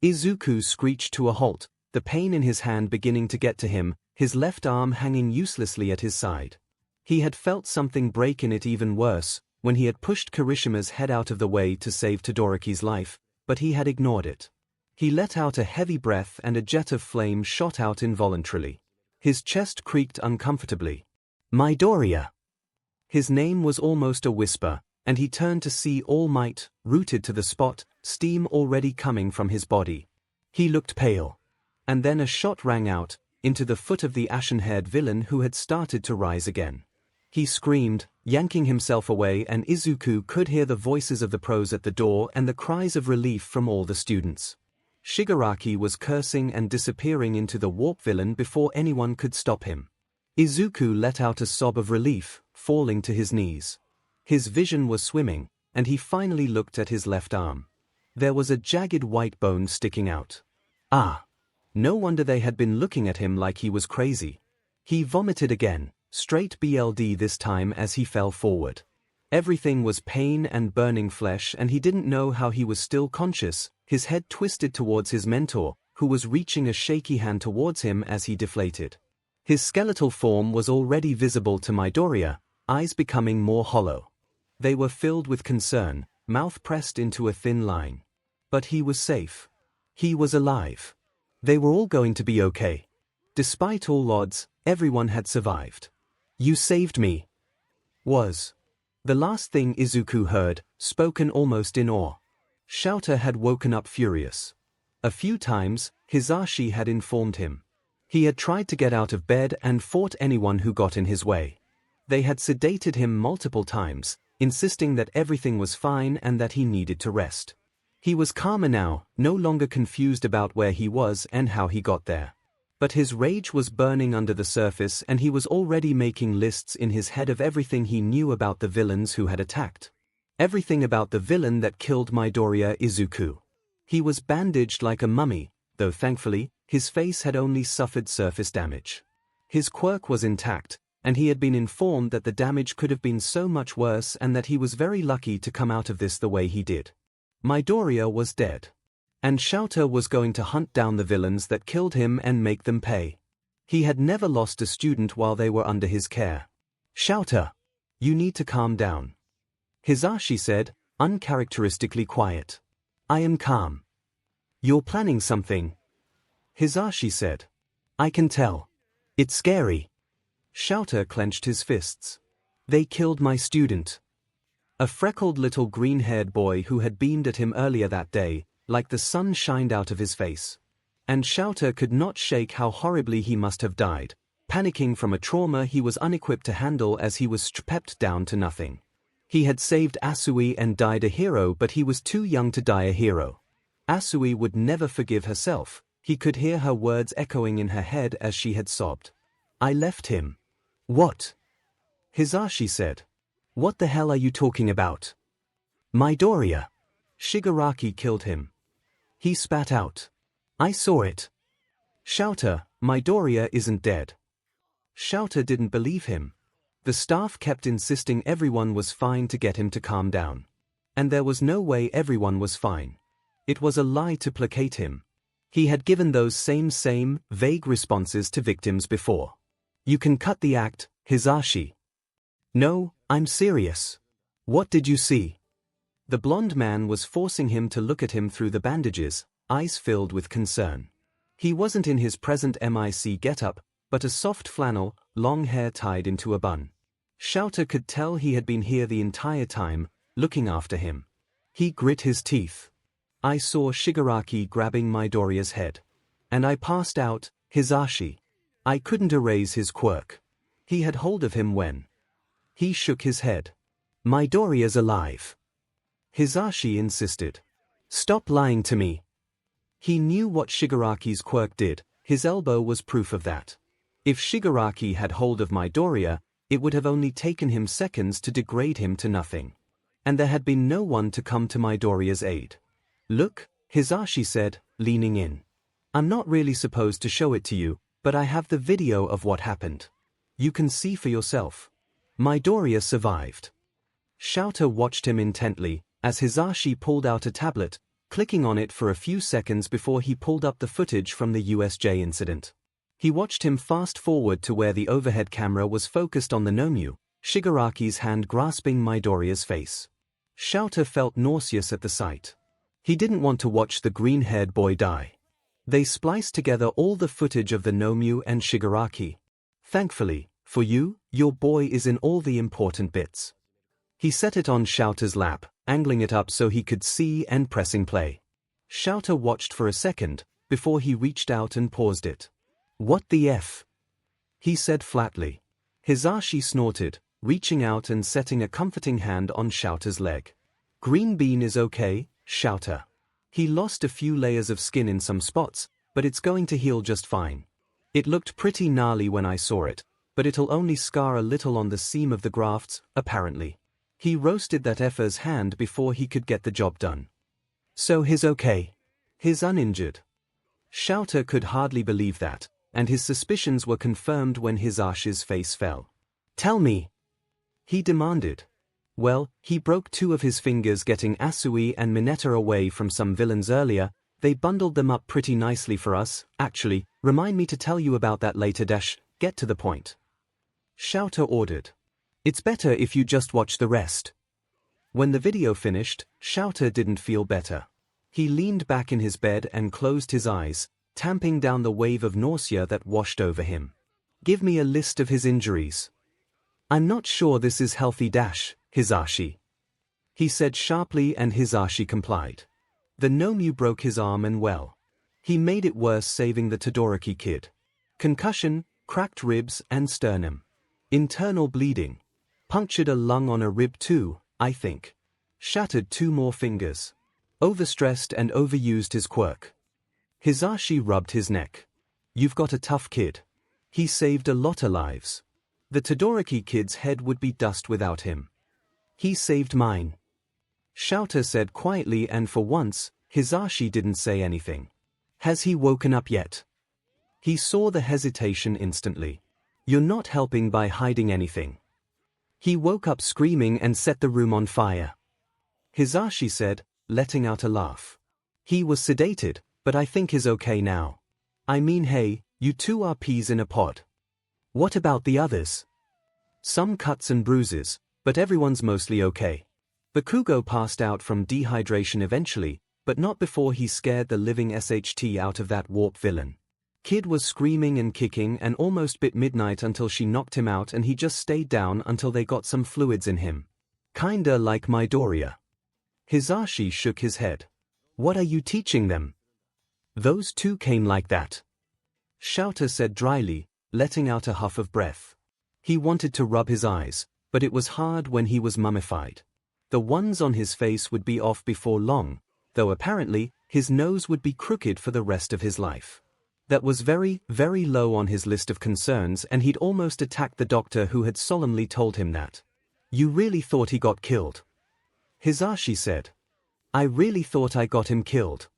Izuku screeched to a halt, the pain in his hand beginning to get to him, his left arm hanging uselessly at his side. He had felt something break in it even worse, when he had pushed Kirishima's head out of the way to save Todoroki's life, but he had ignored it. He let out a heavy breath and a jet of flame shot out involuntarily. His chest creaked uncomfortably. Midoriya! His name was almost a whisper, and he turned to see All Might, rooted to the spot, steam already coming from his body. He looked pale. And then a shot rang out, into the foot of the ashen-haired villain who had started to rise again. He screamed, yanking himself away, and Izuku could hear the voices of the pros at the door and the cries of relief from all the students. Shigaraki was cursing and disappearing into the warp villain before anyone could stop him. Izuku let out a sob of relief, falling to his knees. His vision was swimming, and he finally looked at his left arm. There was a jagged white bone sticking out. Ah! No wonder they had been looking at him like he was crazy. He vomited again, straight BLD this time as he fell forward. Everything was pain and burning flesh, and he didn't know how he was still conscious, his head twisted towards his mentor, who was reaching a shaky hand towards him as he deflated. His skeletal form was already visible to Midoriya, eyes becoming more hollow. They were filled with concern, mouth pressed into a thin line. But he was safe. He was alive. They were all going to be okay. Despite all odds, everyone had survived. You saved me. Was the last thing Izuku heard, spoken almost in awe. Shouter had woken up furious. A few times, Hisashi had informed him. He had tried to get out of bed and fought anyone who got in his way. They had sedated him multiple times, insisting that everything was fine and that he needed to rest. He was calmer now, no longer confused about where he was and how he got there. But his rage was burning under the surface, and he was already making lists in his head of everything he knew about the villains who had attacked. Everything about the villain that killed Midoriya Izuku. He was bandaged like a mummy, though thankfully, his face had only suffered surface damage. His quirk was intact, and he had been informed that the damage could have been so much worse and that he was very lucky to come out of this the way he did. Midoriya was dead. And Shouter was going to hunt down the villains that killed him and make them pay. He had never lost a student while they were under his care. Shouter! You need to calm down. Hisashi said, uncharacteristically quiet. I am calm. You're planning something. Hisashi said. I can tell. It's scary. Shouter clenched his fists. They killed my student. A freckled little green-haired boy who had beamed at him earlier that day, like the sun shined out of his face. And Shouter could not shake how horribly he must have died, panicking from a trauma he was unequipped to handle as he was stripped down to nothing. He had saved Asui and died a hero, but he was too young to die a hero. Asui would never forgive herself, He could hear her words echoing in her head as she had sobbed. I left him. What? 𝐻𝐸𝐽 said. What the hell are you talking about? Midoriya. Shigaraki killed him. He spat out. I saw it. Shouter, Midoriya isn't dead. Shouter didn't believe him. The staff kept insisting everyone was fine to get him to calm down. And there was no way everyone was fine. It was a lie to placate him. He had given those same vague responses to victims before. You can cut the act, 𝐻𝐸𝐽. No, I'm serious. What did you see? The blonde man was forcing him to look at him through the bandages, eyes filled with concern. He wasn't in his present MIC getup, but a soft flannel, long hair tied into a bun. Shouter could tell he had been here the entire time, looking after him. He grit his teeth. I saw Shigaraki grabbing Midoriya's head. And I passed out, 𝐻𝐸𝐽. I couldn't erase his quirk. He had hold of him when. He shook his head. Midoriya's alive. 𝐻𝐸𝐽 insisted. Stop lying to me. He knew what Shigaraki's quirk did, his elbow was proof of that. If Shigaraki had hold of Midoriya, it would have only taken him seconds to degrade him to nothing. And there had been no one to come to Midoriya's aid. Look, 𝐻𝐸𝐽 said, leaning in. I'm not really supposed to show it to you, but I have the video of what happened. You can see for yourself. Midoriya survived. Shouter watched him intently, as 𝐻𝐸𝐽 pulled out a tablet, clicking on it for a few seconds before he pulled up the footage from the USJ incident. He watched him fast forward to where the overhead camera was focused on the 𝐻𝐸𝐽, Shigaraki's hand grasping Midoriya's face. Shouter felt nauseous at the sight. He didn't want to watch the green-haired boy die. They spliced together all the footage of the 𝐻𝐸𝐽 and Shigaraki. Thankfully, for you, your boy is in all the important bits. He set it on Shouter's lap, angling it up so he could see and pressing play. Shouter watched for a second, before he reached out and paused it. What the F? He said flatly. 𝐻𝐸𝐽 snorted, reaching out and setting a comforting hand on Shouter's leg. Green Bean is okay, Shouter. He lost a few layers of skin in some spots, but it's going to heal just fine. It looked pretty gnarly when I saw it, but it'll only scar a little on the seam of the grafts, apparently. He roasted that effer's hand before he could get the job done. So he's okay. He's uninjured. Shouter could hardly believe that, and his suspicions were confirmed when 𝐻𝐸𝐽's face fell. Tell me, he demanded. Well, he broke 2 of his fingers getting Asui and Mineta away from some villains earlier. They bundled them up pretty nicely for us, actually. Remind me to tell you about that later. Get to the point. Shouter ordered. It's better if you just watch the rest. When the video finished, Shouter didn't feel better. He leaned back in his bed and closed his eyes, tamping down the wave of nausea that washed over him. Give me a list of his injuries. I'm not sure this is healthy. 𝐻𝐸𝐽. He said sharply, and 𝐻𝐸𝐽 complied. The 𝐻𝐸𝐽 broke his arm and well. He made it worse saving the Todoroki kid. Concussion, cracked ribs and sternum. Internal bleeding. Punctured a lung on a rib too, I think. Shattered 2 more fingers. Overstressed and overused his quirk. 𝐻𝐸𝐽 rubbed his neck. You've got a tough kid. He saved a lot of lives. The Todoroki kid's head would be dust without him. He saved mine. Shouter said quietly, and for once, 𝐻𝐸𝐽 didn't say anything. Has he woken up yet? He saw the hesitation instantly. You're not helping by hiding anything. He woke up screaming and set the room on fire. 𝐻𝐸𝐽 said, letting out a laugh. He was sedated, but I think he's okay now. I mean, hey, you 2 are peas in a pod. What about the others? Some cuts and bruises, but everyone's mostly okay. Bakugo passed out from dehydration eventually, but not before he scared the living SHT out of that warp villain. Kid was screaming and kicking and almost bit Midnight until she knocked him out, and he just stayed down until they got some fluids in him. Kinda like Midoriya. 𝐻𝐸𝐽 shook his head. What are you teaching them? Those 2 came like that. Shouter said dryly, letting out a huff of breath. He wanted to rub his eyes, but it was hard when he was mummified. The ones on his face would be off before long, though apparently, his nose would be crooked for the rest of his life. That was very, very low on his list of concerns, and he'd almost attacked the doctor who had solemnly told him that. "You really thought he got killed?" Hisashi said. "I really thought I got him killed."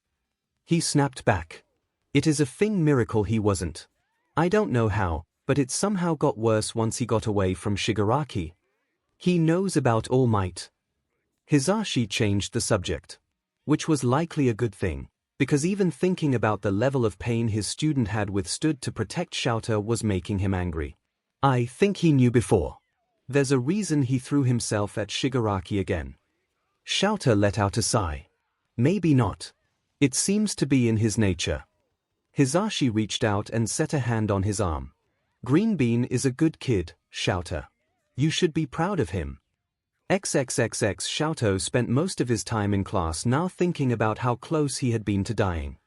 He snapped back. "It is a thing miracle he wasn't. I don't know how, but it somehow got worse once he got away from Shigaraki. He knows about All Might." Hisashi changed the subject. Which was likely a good thing, because even thinking about the level of pain his student had withstood to protect 𝐿𝐴 was making him angry. "I think he knew before. There's a reason he threw himself at Shigaraki again." 𝐿𝐴 let out a sigh. "Maybe not. It seems to be in his nature." Hisashi reached out and set a hand on his arm. "Green Bean is a good kid, 𝐿𝐴. You should be proud of him." 𝐿𝐴 spent most of his time in class now thinking about how close he had been to dying.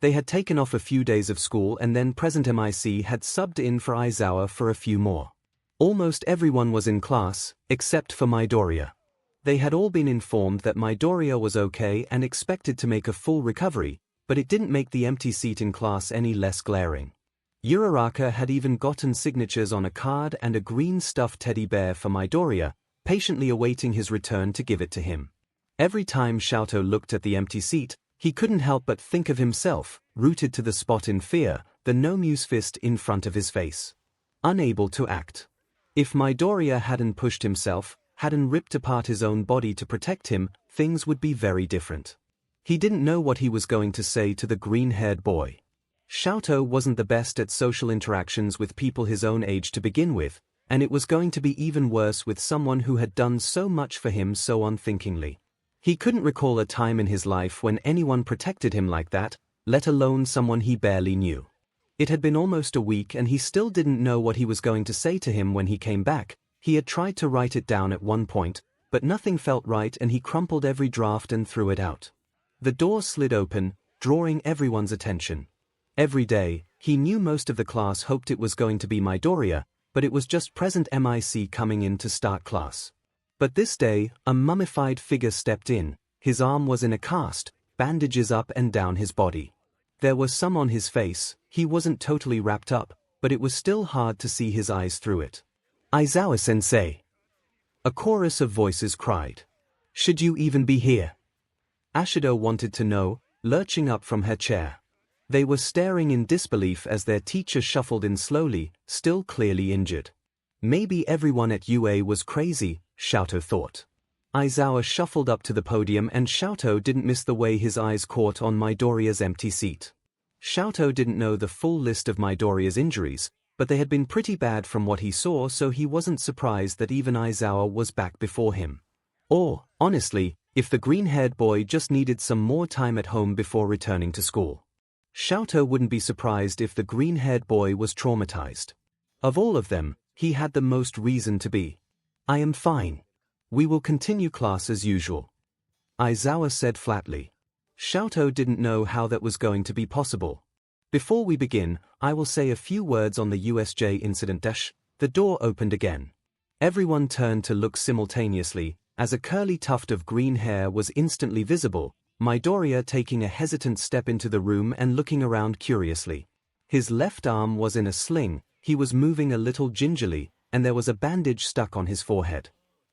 They had taken off a few days of school, and then present MIC had subbed in for Aizawa for a few more. Almost everyone was in class, except for Midoriya. They had all been informed that Midoriya was okay and expected to make a full recovery, but it didn't make the empty seat in class any less glaring. Uraraka had even gotten signatures on a card and a green stuffed teddy bear for Midoriya, patiently awaiting his return to give it to him. Every time 𝐿𝐴 looked at the empty seat, he couldn't help but think of himself, rooted to the spot in fear, the no-muse fist in front of his face. Unable to act. If Midoriya hadn't pushed himself, hadn't ripped apart his own body to protect him, things would be very different. He didn't know what he was going to say to the green-haired boy. 𝐿𝐴 wasn't the best at social interactions with people his own age to begin with, and it was going to be even worse with someone who had done so much for him so unthinkingly. He couldn't recall a time in his life when anyone protected him like that, let alone someone he barely knew. It had been almost a week and he still didn't know what he was going to say to him when he came back. He had tried to write it down at one point, but nothing felt right and he crumpled every draft and threw it out. The door slid open, drawing everyone's attention. Every day, he knew most of the class hoped it was going to be Midoriya, but it was just present MIC coming in to start class. But this day, a mummified figure stepped in. His arm was in a cast, bandages up and down his body. There was some on his face. He wasn't totally wrapped up, but it was still hard to see his eyes through it. "Aizawa-sensei!" A chorus of voices cried. "Should you even be here?" Ashido wanted to know, lurching up from her chair. They were staring in disbelief as their teacher shuffled in slowly, still clearly injured. Maybe everyone at UA was crazy, 𝐿𝐴 thought. Aizawa shuffled up to the podium and 𝐿𝐴 didn't miss the way his eyes caught on Midoriya's empty seat. 𝐿𝐴 didn't know the full list of Midoriya's injuries, but they had been pretty bad from what he saw, so he wasn't surprised that even Aizawa was back before him. Or, honestly, if the green-haired boy just needed some more time at home before returning to school. 𝐿𝐴 wouldn't be surprised if the green-haired boy was traumatized. Of all of them, he had the most reason to be. "I am fine. We will continue class as usual," Aizawa said flatly. 𝐿𝐴 didn't know how that was going to be possible. "Before we begin, I will say a few words on the USJ incident. The door opened again. Everyone turned to look simultaneously, as a curly tuft of green hair was instantly visible, Midoriya taking a hesitant step into the room and looking around curiously. His left arm was in a sling, he was moving a little gingerly, and there was a bandage stuck on his forehead.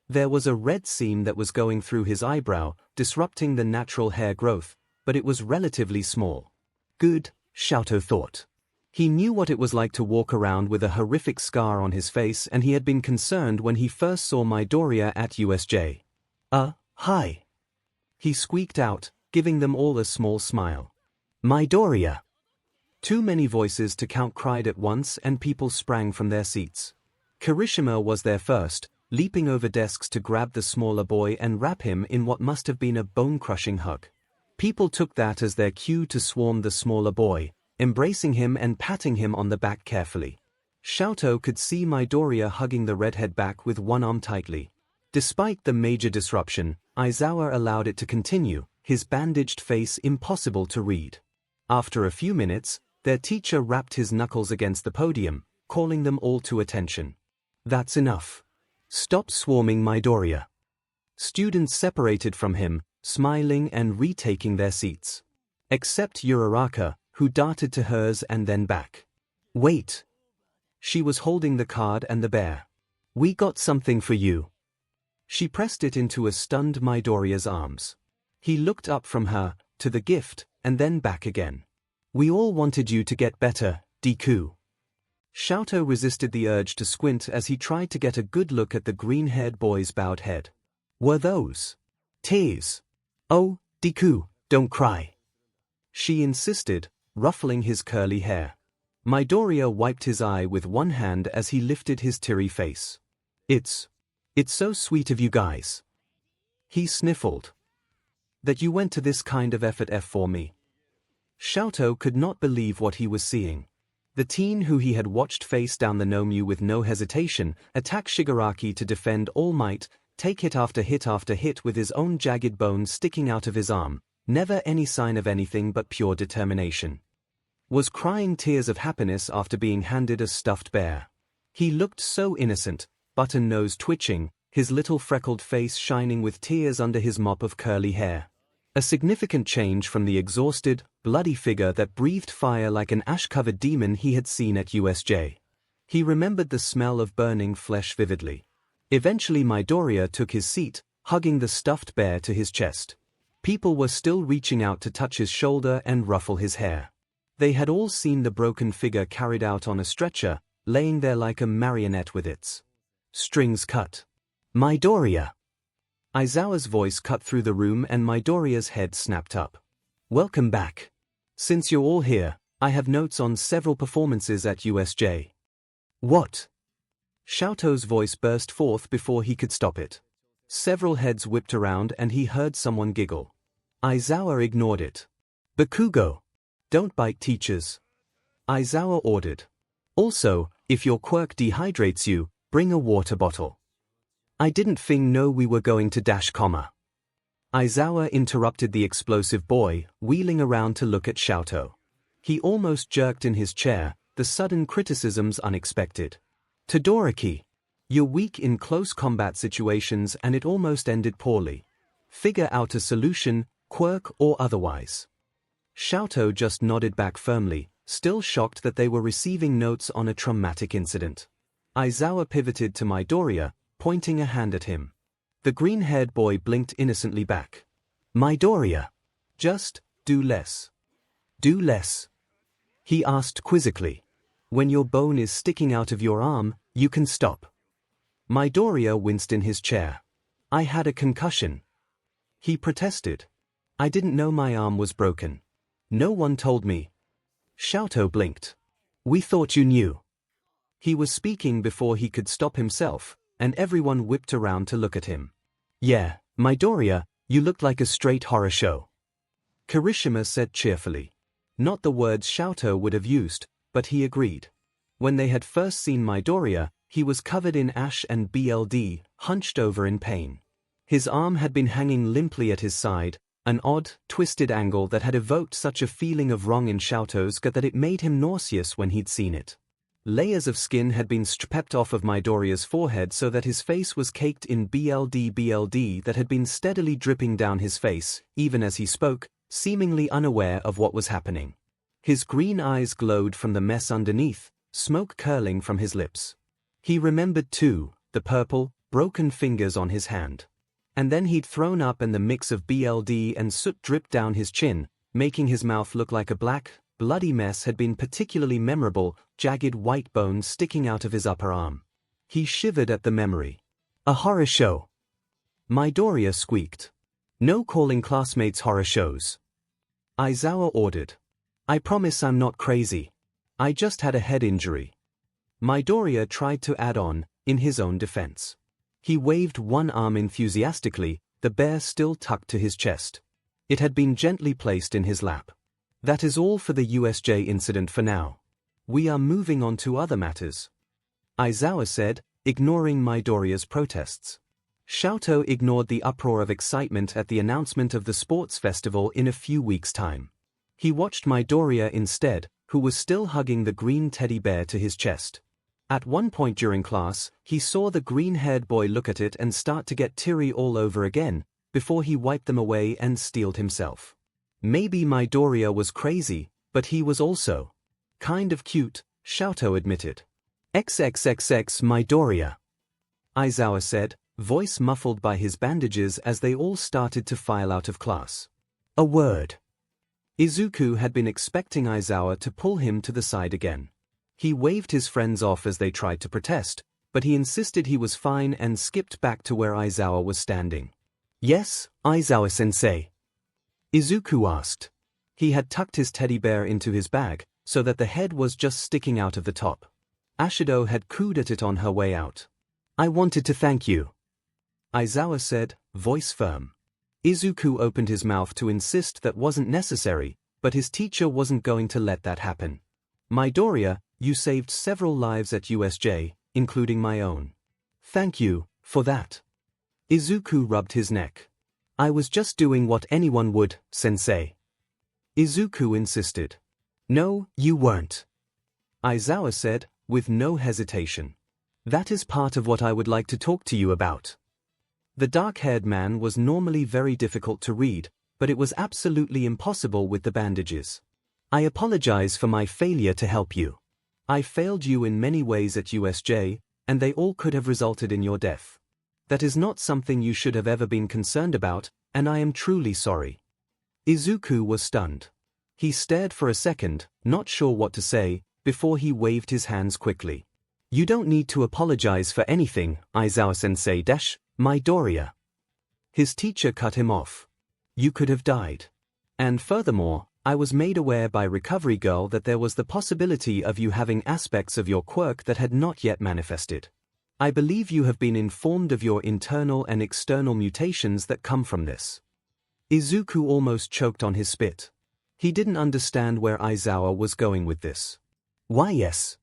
There was a red seam that was going through his eyebrow, disrupting the natural hair growth, but it was relatively small. Good, 𝐿𝐴 thought. He knew what it was like to walk around with a horrific scar on his face, and he had been concerned when he first saw Midoriya at USJ. Hi. He squeaked out, giving them all a small smile. "Midoriya!" Too many voices to count cried at once and people sprang from their seats. Kirishima was there first, leaping over desks to grab the smaller boy and wrap him in what must have been a bone-crushing hug. People took that as their cue to swarm the smaller boy, embracing him and patting him on the back carefully. 𝐿𝐴 could see Midoriya hugging the redhead back with one arm tightly. Despite the major disruption, Aizawa allowed it to continue, his bandaged face impossible to read. After a few minutes, their teacher rapped his knuckles against the podium, calling them all to attention. "That's enough. Stop swarming Midoriya." Students separated from him, smiling and retaking their seats. Except Uraraka, who darted to hers and then back. Wait. She was holding the card and the bear. We got something for you. She pressed it into a stunned Midoriya's arms. He looked up from her, to the gift, and then back again. We all wanted you to get better, Deku. 𝐿𝐴𝐽 resisted the urge to squint as he tried to get a good look at the green-haired boy's bowed head. Were those tears? Oh, Deku, don't cry. She insisted, ruffling his curly hair. Midoriya wiped his eye with one hand as he lifted his teary face. It's so sweet of you guys. He sniffled. That you went to this kind of effort for me. 𝐿𝐴𝐽 could not believe what he was seeing. The teen who he had watched face down the Nomu with no hesitation, attack Shigaraki to defend All Might, take hit after hit with his own jagged bones sticking out of his arm, never any sign of anything but pure determination. Was crying tears of happiness after being handed a stuffed bear. He looked so innocent, button nose twitching, his little freckled face shining with tears under his mop of curly hair. A significant change from the exhausted, bloody figure that breathed fire like an ash-covered demon he had seen at USJ. He remembered the smell of burning flesh vividly. Eventually Midoriya took his seat, hugging the stuffed bear to his chest. People were still reaching out to touch his shoulder and ruffle his hair. They had all seen the broken figure carried out on a stretcher, laying there like a marionette with its strings cut. Midoriya! Aizawa's voice cut through the room and Midoriya's head snapped up. Welcome back. Since you're all here, I have notes on several performances at USJ. What? 𝐿𝐴𝐽's voice burst forth before he could stop it. Several heads whipped around and he heard someone giggle. Aizawa ignored it. Bakugo! Don't bite teachers. Aizawa ordered. Also, if your quirk dehydrates you, bring a water bottle. I didn't know we were going to dash comma. Aizawa interrupted the explosive boy, wheeling around to look at 𝐿𝐴𝐽. He almost jerked in his chair, the sudden criticisms unexpected. Todoroki, you're weak in close combat situations and it almost ended poorly. Figure out a solution, quirk or otherwise. 𝐿𝐴𝐽 just nodded back firmly, still shocked that they were receiving notes on a traumatic incident. Aizawa pivoted to Midoriya, pointing a hand at him. The green-haired boy blinked innocently back. Midoriya, just do less. Do less? He asked quizzically. When your bone is sticking out of your arm, you can stop. Midoriya winced in his chair. I had a concussion. He protested. I didn't know my arm was broken. No one told me. 𝐿𝐴𝐽 blinked. We thought you knew. He was speaking before he could stop himself, and everyone whipped around to look at him. Yeah, Midoriya, you looked like a straight horror show. Kirishima said cheerfully. Not the words 𝐿𝐴𝐽 would have used, but he agreed. When they had first seen Midoriya, he was covered in ash and blood, hunched over in pain. His arm had been hanging limply at his side, an odd, twisted angle that had evoked such a feeling of wrong in 𝐿𝐴𝐽's gut that it made him nauseous when he'd seen it. Layers of skin had been stripped off of Midoriya's forehead so that his face was caked in blood that had been steadily dripping down his face, even as he spoke, seemingly unaware of what was happening. His green eyes glowed from the mess underneath, smoke curling from his lips. He remembered too, the purple, broken fingers on his hand. And then he'd thrown up and the mix of blood and soot dripped down his chin, making his mouth look like a black, bloody mess had been particularly memorable, jagged white bones sticking out of his upper arm. He shivered at the memory. A horror show. Midoriya squeaked. No calling classmates horror shows. Aizawa ordered. I promise I'm not crazy. I just had a head injury. Midoriya tried to add on, in his own defense. He waved one arm enthusiastically, the bear still tucked to his chest. It had been gently placed in his lap. That is all for the USJ incident for now. We are moving on to other matters. Aizawa said, ignoring Midoriya's protests. 𝐿𝐴𝐽 ignored the uproar of excitement at the announcement of the sports festival in a few weeks' time. He watched Midoriya instead, who was still hugging the green teddy bear to his chest. At one point during class, he saw the green-haired boy look at it and start to get teary all over again, before he wiped them away and steeled himself. Maybe Midoriya was crazy, but he was also kind of cute, 𝐿𝐼 admitted. XXXX Midoriya, Aizawa said, voice muffled by his bandages as they all started to file out of class. A word. Izuku had been expecting Aizawa to pull him to the side again. He waved his friends off as they tried to protest, but he insisted he was fine and skipped back to where Aizawa was standing. Yes, Aizawa-sensei? Izuku asked. He had tucked his teddy bear into his bag, so that the head was just sticking out of the top. Ashido had cooed at it on her way out. I wanted to thank you, Aizawa said, voice firm. Izuku opened his mouth to insist that wasn't necessary, but his teacher wasn't going to let that happen. Midoriya, you saved several lives at USJ, including my own. Thank you for that. Izuku rubbed his neck. I was just doing what anyone would, sensei. Izuku insisted. No, you weren't, Aizawa said, with no hesitation. That is part of what I would like to talk to you about. The dark-haired man was normally very difficult to read, but it was absolutely impossible with the bandages. I apologize for my failure to help you. I failed you in many ways at USJ, and they all could have resulted in your death. That is not something you should have ever been concerned about, and I am truly sorry. Izuku was stunned. He stared for a second, not sure what to say, before he waved his hands quickly. You don't need to apologize for anything, Aizawa-sensei Midoriya. His teacher cut him off. You could have died. And furthermore, I was made aware by Recovery Girl that there was the possibility of you having aspects of your quirk that had not yet manifested. I believe you have been informed of your internal and external mutations that come from this. Izuku almost choked on his spit. He didn't understand where Aizawa was going with this. Why yes.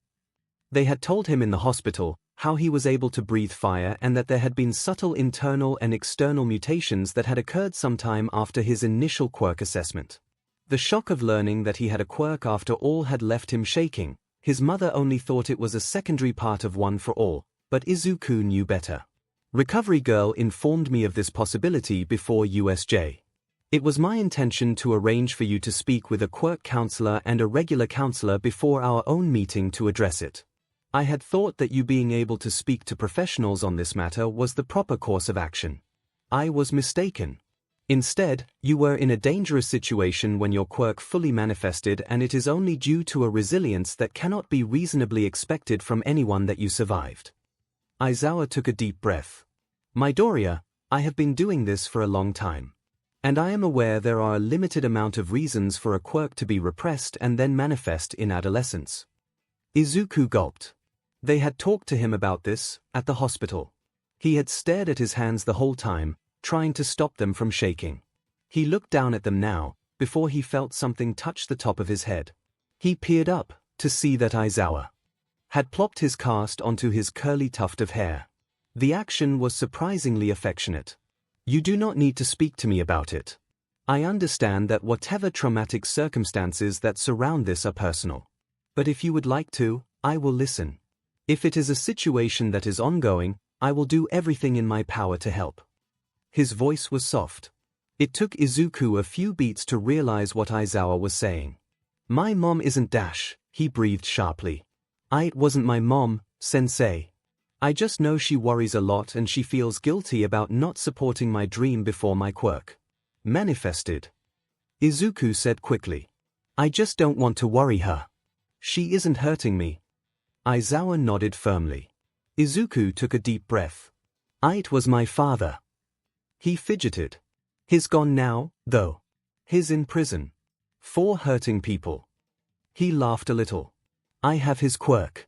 They had told him in the hospital how he was able to breathe fire and that there had been subtle internal and external mutations that had occurred sometime after his initial quirk assessment. The shock of learning that he had a quirk after all had left him shaking. His mother only thought it was a secondary part of One for All, but Izuku knew better. Recovery Girl informed me of this possibility before USJ. It was my intention to arrange for you to speak with a quirk counselor and a regular counselor before our own meeting to address it. I had thought that you being able to speak to professionals on this matter was the proper course of action. I was mistaken. Instead, you were in a dangerous situation when your quirk fully manifested, and it is only due to a resilience that cannot be reasonably expected from anyone that you survived. Aizawa took a deep breath. Midoriya, I have been doing this for a long time. And I am aware there are a limited amount of reasons for a quirk to be repressed and then manifest in adolescence. Izuku gulped. They had talked to him about this, at the hospital. He had stared at his hands the whole time, trying to stop them from shaking. He looked down at them now, before he felt something touch the top of his head. He peered up, to see that Aizawa had plopped his cast onto his curly tuft of hair. The action was surprisingly affectionate. You do not need to speak to me about it. I understand that whatever traumatic circumstances that surround this are personal. But if you would like to, I will listen. If it is a situation that is ongoing, I will do everything in my power to help. His voice was soft. It took Izuku a few beats to realize what Aizawa was saying. My mom isn't dash, he breathed sharply. It wasn't my mom, sensei. I just know she worries a lot and she feels guilty about not supporting my dream before my quirk manifested. Izuku said quickly. I just don't want to worry her. She isn't hurting me. Aizawa nodded firmly. Izuku took a deep breath. It was my father. He fidgeted. He's gone now, though. He's in prison. For hurting people. He laughed a little. I have his quirk.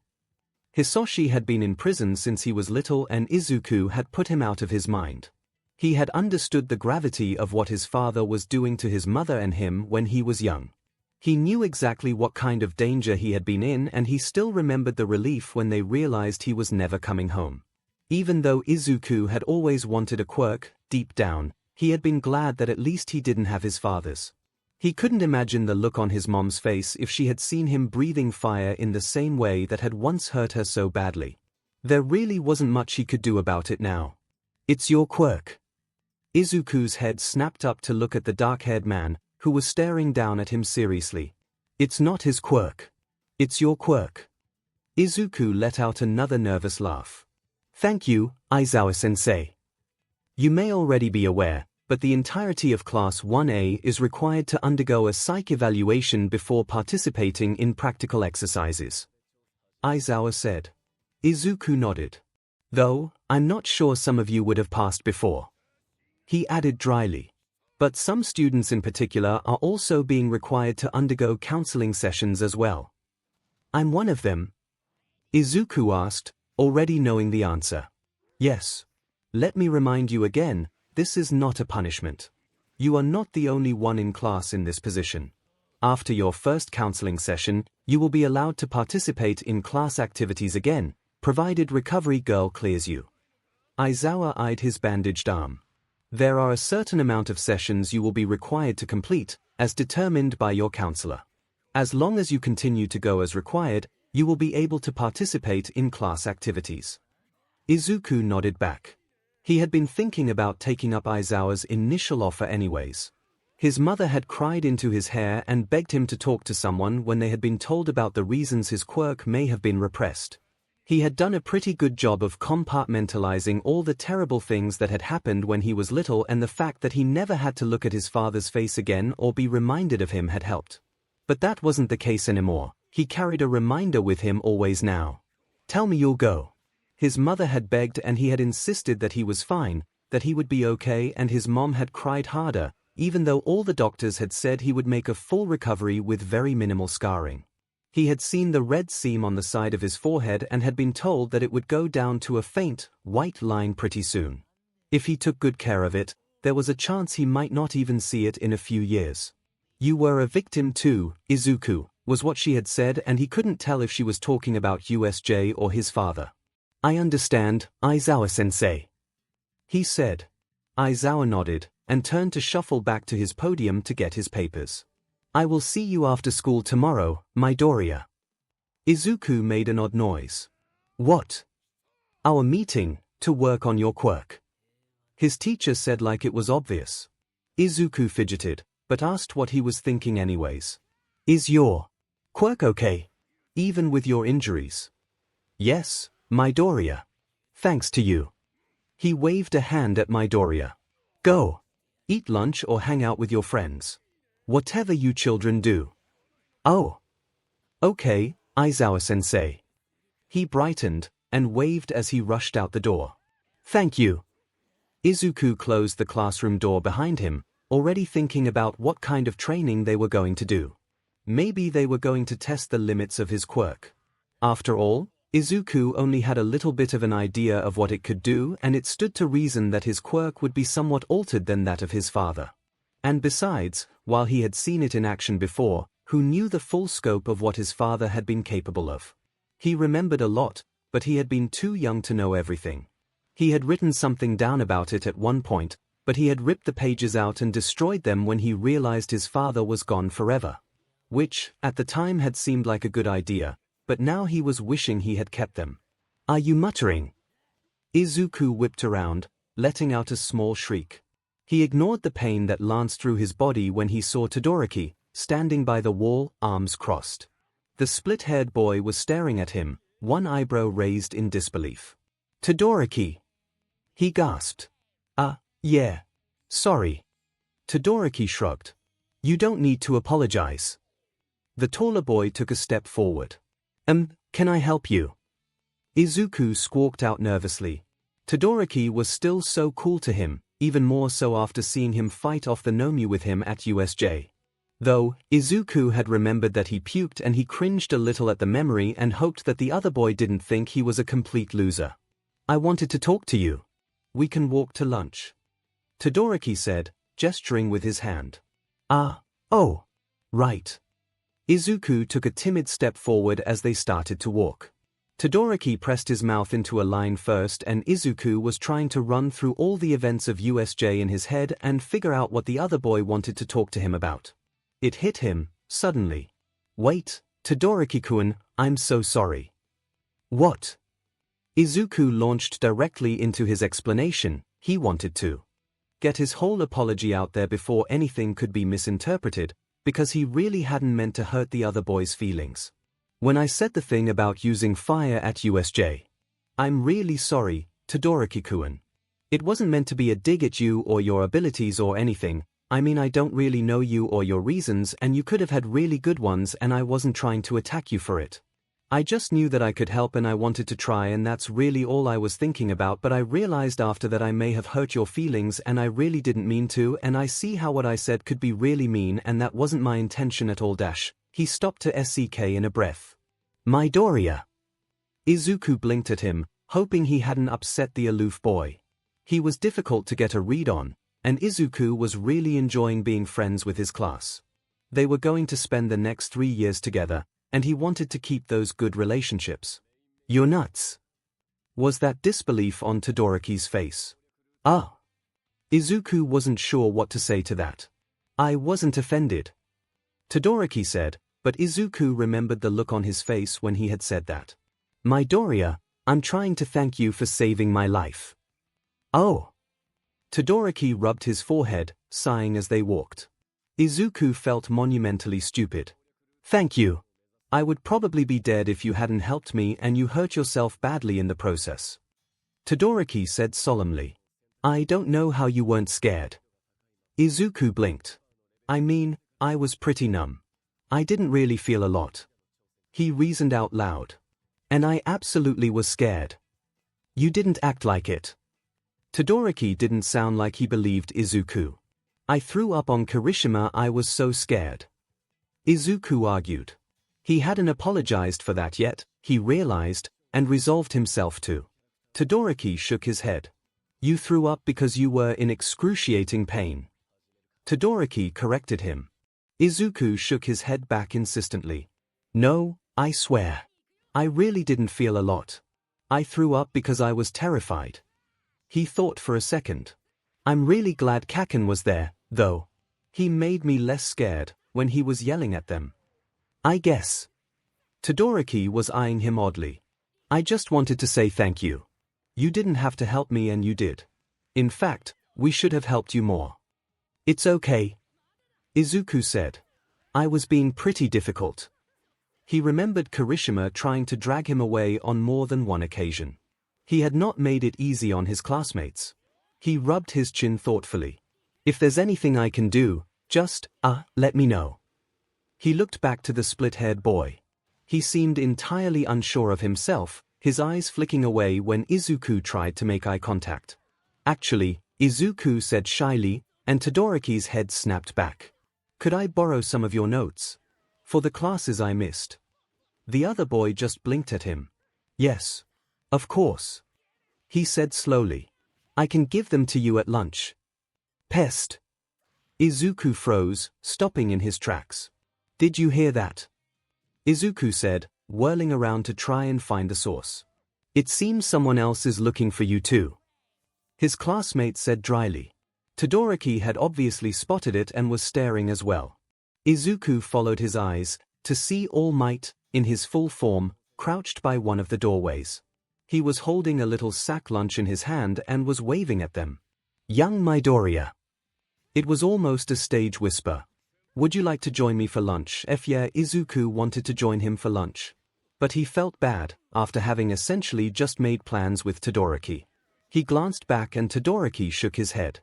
Hisoshi had been in prison since he was little and Izuku had put him out of his mind. He had understood the gravity of what his father was doing to his mother and him when he was young. He knew exactly what kind of danger he had been in, and he still remembered the relief when they realized he was never coming home. Even though Izuku had always wanted a quirk, deep down, he had been glad that at least he didn't have his father's. He couldn't imagine the look on his mom's face if she had seen him breathing fire in the same way that had once hurt her so badly. There really wasn't much he could do about it now. It's your quirk. Izuku's head snapped up to look at the dark-haired man, who was staring down at him seriously. It's not his quirk. It's your quirk. Izuku let out another nervous laugh. Thank you, Aizawa-sensei. You may already be aware, but the entirety of Class 1A is required to undergo a psych evaluation before participating in practical exercises. Aizawa said. Izuku nodded. Though, I'm not sure some of you would have passed before. He added dryly. But some students in particular are also being required to undergo counseling sessions as well. I'm one of them. Izuku asked, already knowing the answer. Yes. Let me remind you again, this is not a punishment. You are not the only one in class in this position. After your first counseling session, you will be allowed to participate in class activities again, provided recovery girl clears you. Aizawa eyed his bandaged arm. There are a certain amount of sessions you will be required to complete, as determined by your counselor. As long as you continue to go as required, you will be able to participate in class activities. Izuku nodded back. He had been thinking about taking up Aizawa's initial offer anyways. His mother had cried into his hair and begged him to talk to someone when they had been told about the reasons his quirk may have been repressed. He had done a pretty good job of compartmentalizing all the terrible things that had happened when he was little, and the fact that he never had to look at his father's face again or be reminded of him had helped. But that wasn't the case anymore. He carried a reminder with him always now. Tell me you'll go. His mother had begged and he had insisted that he was fine, that he would be okay, and his mom had cried harder, even though all the doctors had said he would make a full recovery with very minimal scarring. He had seen the red seam on the side of his forehead and had been told that it would go down to a faint, white line pretty soon. If he took good care of it, there was a chance he might not even see it in a few years. You were a victim too, Izuku, was what she had said, and he couldn't tell if she was talking about USJ or his father. I understand, Aizawa-sensei. He said. Aizawa nodded, and turned to shuffle back to his podium to get his papers. I will see you after school tomorrow, Midoriya. Izuku made an odd noise. What? Our meeting, to work on your quirk. His teacher said like it was obvious. Izuku fidgeted, but asked what he was thinking anyways. Is your quirk okay? Even with your injuries? Yes, Midoriya. Thanks to you. He waved a hand at Midoriya. Go. Eat lunch or hang out with your friends. Whatever you children do. Oh. Okay, Aizawa-sensei. He brightened, and waved as he rushed out the door. Thank you. Izuku closed the classroom door behind him, already thinking about what kind of training they were going to do. Maybe they were going to test the limits of his quirk. After all, Izuku only had a little bit of an idea of what it could do, and it stood to reason that his quirk would be somewhat altered than that of his father. And besides, while he had seen it in action before, who knew the full scope of what his father had been capable of? He remembered a lot, but he had been too young to know everything. He had written something down about it at one point, but he had ripped the pages out and destroyed them when he realized his father was gone forever. Which, at the time, had seemed like a good idea, but now he was wishing he had kept them. Are you muttering? Izuku whipped around, letting out a small shriek. He ignored the pain that lanced through his body when he saw Todoroki, standing by the wall, arms crossed. The split-haired boy was staring at him, one eyebrow raised in disbelief. Todoroki! He gasped. Yeah. Sorry. Todoroki shrugged. You don't need to apologize. The taller boy took a step forward. Can I help you? Izuku squawked out nervously. Todoroki was still so cool to him, even more so after seeing him fight off the Nomu with him at USJ. Though, Izuku had remembered that he puked, and he cringed a little at the memory and hoped that the other boy didn't think he was a complete loser. I wanted to talk to you. We can walk to lunch. Todoroki said, gesturing with his hand. Oh. Right. Izuku took a timid step forward as they started to walk. Todoroki pressed his mouth into a line first, and Izuku was trying to run through all the events of USJ in his head and figure out what the other boy wanted to talk to him about. It hit him, suddenly. Wait, Todoroki-kun, I'm so sorry. What? Izuku launched directly into his explanation. He wanted to get his whole apology out there before anything could be misinterpreted, because he really hadn't meant to hurt the other boy's feelings. When I said the thing about using fire at USJ, I'm really sorry, Todoroki-kun. It wasn't meant to be a dig at you or your abilities or anything. I mean, I don't really know you or your reasons, and you could have had really good ones, and I wasn't trying to attack you for it. I just knew that I could help and I wanted to try, and that's really all I was thinking about, but I realized after that I may have hurt your feelings and I really didn't mean to, and I see how what I said could be really mean and that wasn't my intention at all. He stopped to SEK in a breath. Midoriya. Izuku blinked at him, hoping he hadn't upset the aloof boy. He was difficult to get a read on, and Izuku was really enjoying being friends with his class. They were going to spend the next 3 years together, and he wanted to keep those good relationships. You're nuts. Was that disbelief on Todoroki's face? Ah. Izuku wasn't sure what to say to that. I wasn't offended, Todoroki said, but Izuku remembered the look on his face when he had said that. Midoriya, I'm trying to thank you for saving my life. Oh. Todoroki rubbed his forehead, sighing as they walked. Izuku felt monumentally stupid. Thank you. I would probably be dead if you hadn't helped me, and you hurt yourself badly in the process. Todoroki said solemnly. I don't know how you weren't scared. Izuku blinked. I mean, I was pretty numb. I didn't really feel a lot. He reasoned out loud. And I absolutely was scared. You didn't act like it. Todoroki didn't sound like he believed Izuku. I threw up on Kirishima, I was so scared. Izuku argued. He hadn't apologized for that yet, he realized, and resolved himself to. Todoroki shook his head. You threw up because you were in excruciating pain. Todoroki corrected him. Izuku shook his head back insistently. No, I swear. I really didn't feel a lot. I threw up because I was terrified. He thought for a second. I'm really glad Kaken was there, though. He made me less scared when he was yelling at them. I guess. Todoroki was eyeing him oddly. I just wanted to say thank you. You didn't have to help me and you did. In fact, we should have helped you more. It's okay, Izuku said. I was being pretty difficult. He remembered Kirishima trying to drag him away on more than one occasion. He had not made it easy on his classmates. He rubbed his chin thoughtfully. If there's anything I can do, just, let me know. He looked back to the split-haired boy. He seemed entirely unsure of himself, his eyes flicking away when Izuku tried to make eye contact. Actually, Izuku said shyly, and Todoroki's head snapped back. Could I borrow some of your notes? For the classes I missed. The other boy just blinked at him. Yes. Of course. He said slowly. I can give them to you at lunch. Pest. Izuku froze, stopping in his tracks. Did you hear that? Izuku said, whirling around to try and find the source. It seems someone else is looking for you too. His classmate said dryly. Todoroki had obviously spotted it and was staring as well. Izuku followed his eyes, to see All Might, in his full form, crouched by one of the doorways. He was holding a little sack lunch in his hand and was waving at them. Young Midoriya. It was almost a stage whisper. Would you like to join me for lunch? Izuku wanted to join him for lunch. But he felt bad, after having essentially just made plans with Todoroki. He glanced back and Todoroki shook his head.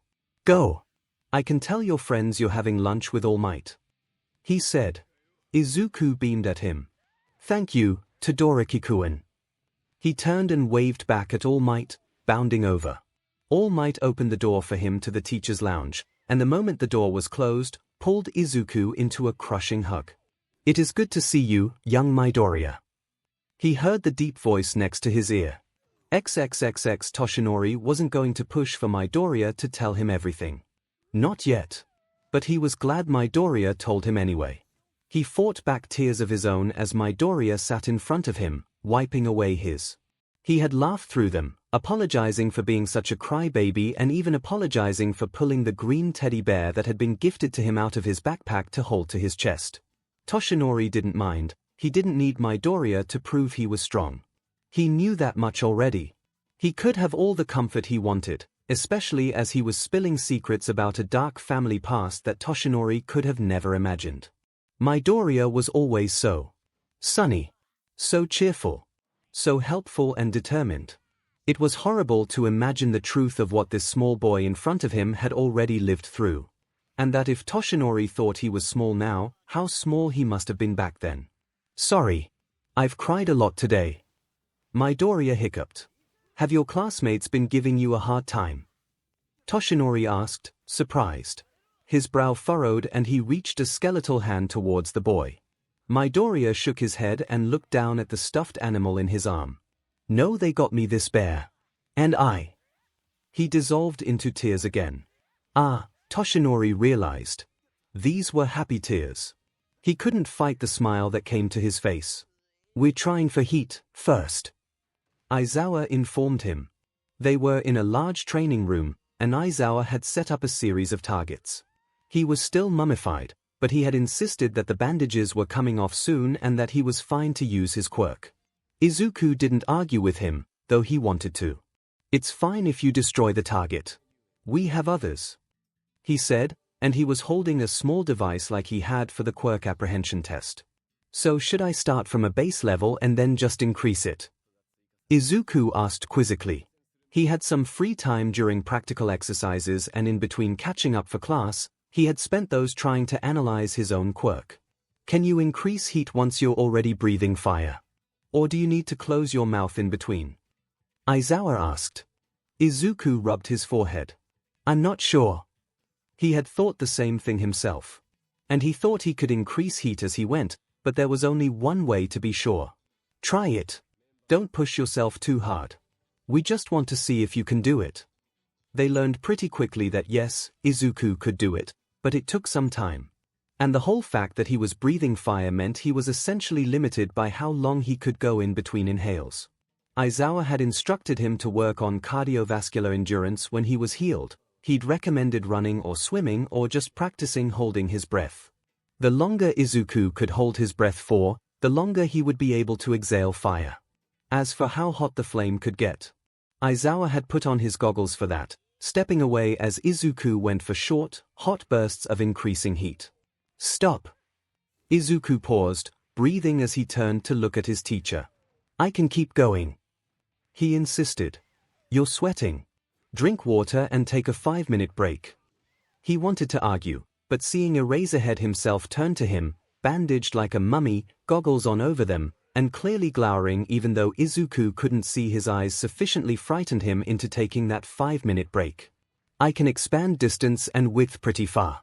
Go. I can tell your friends you're having lunch with All Might. He said. Izuku beamed at him. Thank you, Todoroki-kun. He turned and waved back at All Might, bounding over. All Might opened the door for him to the teacher's lounge, and the moment the door was closed, pulled Izuku into a crushing hug. It is good to see you, young Midoriya. He heard the deep voice next to his ear. XXXX Toshinori wasn't going to push for Midoriya to tell him everything. Not yet. But he was glad Midoriya told him anyway. He fought back tears of his own as Midoriya sat in front of him, wiping away his. He had laughed through them, apologizing for being such a crybaby and even apologizing for pulling the green teddy bear that had been gifted to him out of his backpack to hold to his chest. Toshinori didn't mind. He didn't need Midoriya to prove he was strong. He knew that much already. He could have all the comfort he wanted, especially as he was spilling secrets about a dark family past that Toshinori could have never imagined. Midoriya was always so sunny, so cheerful, so helpful and determined. It was horrible to imagine the truth of what this small boy in front of him had already lived through. And that if Toshinori thought he was small now, how small he must have been back then. Sorry. I've cried a lot today. Midoriya hiccuped. Have your classmates been giving you a hard time? Toshinori asked, surprised. His brow furrowed and he reached a skeletal hand towards the boy. Midoriya shook his head and looked down at the stuffed animal in his arm. No, they got me this bear. And I. He dissolved into tears again. Ah, Toshinori realized. These were happy tears. He couldn't fight the smile that came to his face. We're trying for heat, first. Aizawa informed him. They were in a large training room, and Aizawa had set up a series of targets. He was still mummified, but he had insisted that the bandages were coming off soon and that he was fine to use his quirk. Izuku didn't argue with him, though he wanted to. It's fine if you destroy the target. We have others. He said, and he was holding a small device like he had for the quirk apprehension test. So should I start from a base level and then just increase it? Izuku asked quizzically. He had some free time during practical exercises and in between catching up for class, he had spent those trying to analyze his own quirk. Can you increase heat once you're already breathing fire? Or do you need to close your mouth in between? Aizawa asked. Izuku rubbed his forehead. I'm not sure. He had thought the same thing himself. And he thought he could increase heat as he went, but there was only one way to be sure. Try it. Don't push yourself too hard. We just want to see if you can do it. They learned pretty quickly that yes, Izuku could do it, but it took some time. And the whole fact that he was breathing fire meant he was essentially limited by how long he could go in between inhales. Aizawa had instructed him to work on cardiovascular endurance when he was healed. He'd recommended running or swimming or just practicing holding his breath. The longer Izuku could hold his breath for, the longer he would be able to exhale fire. As for how hot the flame could get, Aizawa had put on his goggles for that, stepping away as Izuku went for short, hot bursts of increasing heat. Stop. Izuku paused, breathing as he turned to look at his teacher. I can keep going. He insisted. You're sweating. Drink water and take a 5-minute break. He wanted to argue, but seeing Eraserhead himself turn to him, bandaged like a mummy, goggles on over them, and clearly glowering even though Izuku couldn't see his eyes sufficiently frightened him into taking that 5-minute break. I can expand distance and width pretty far.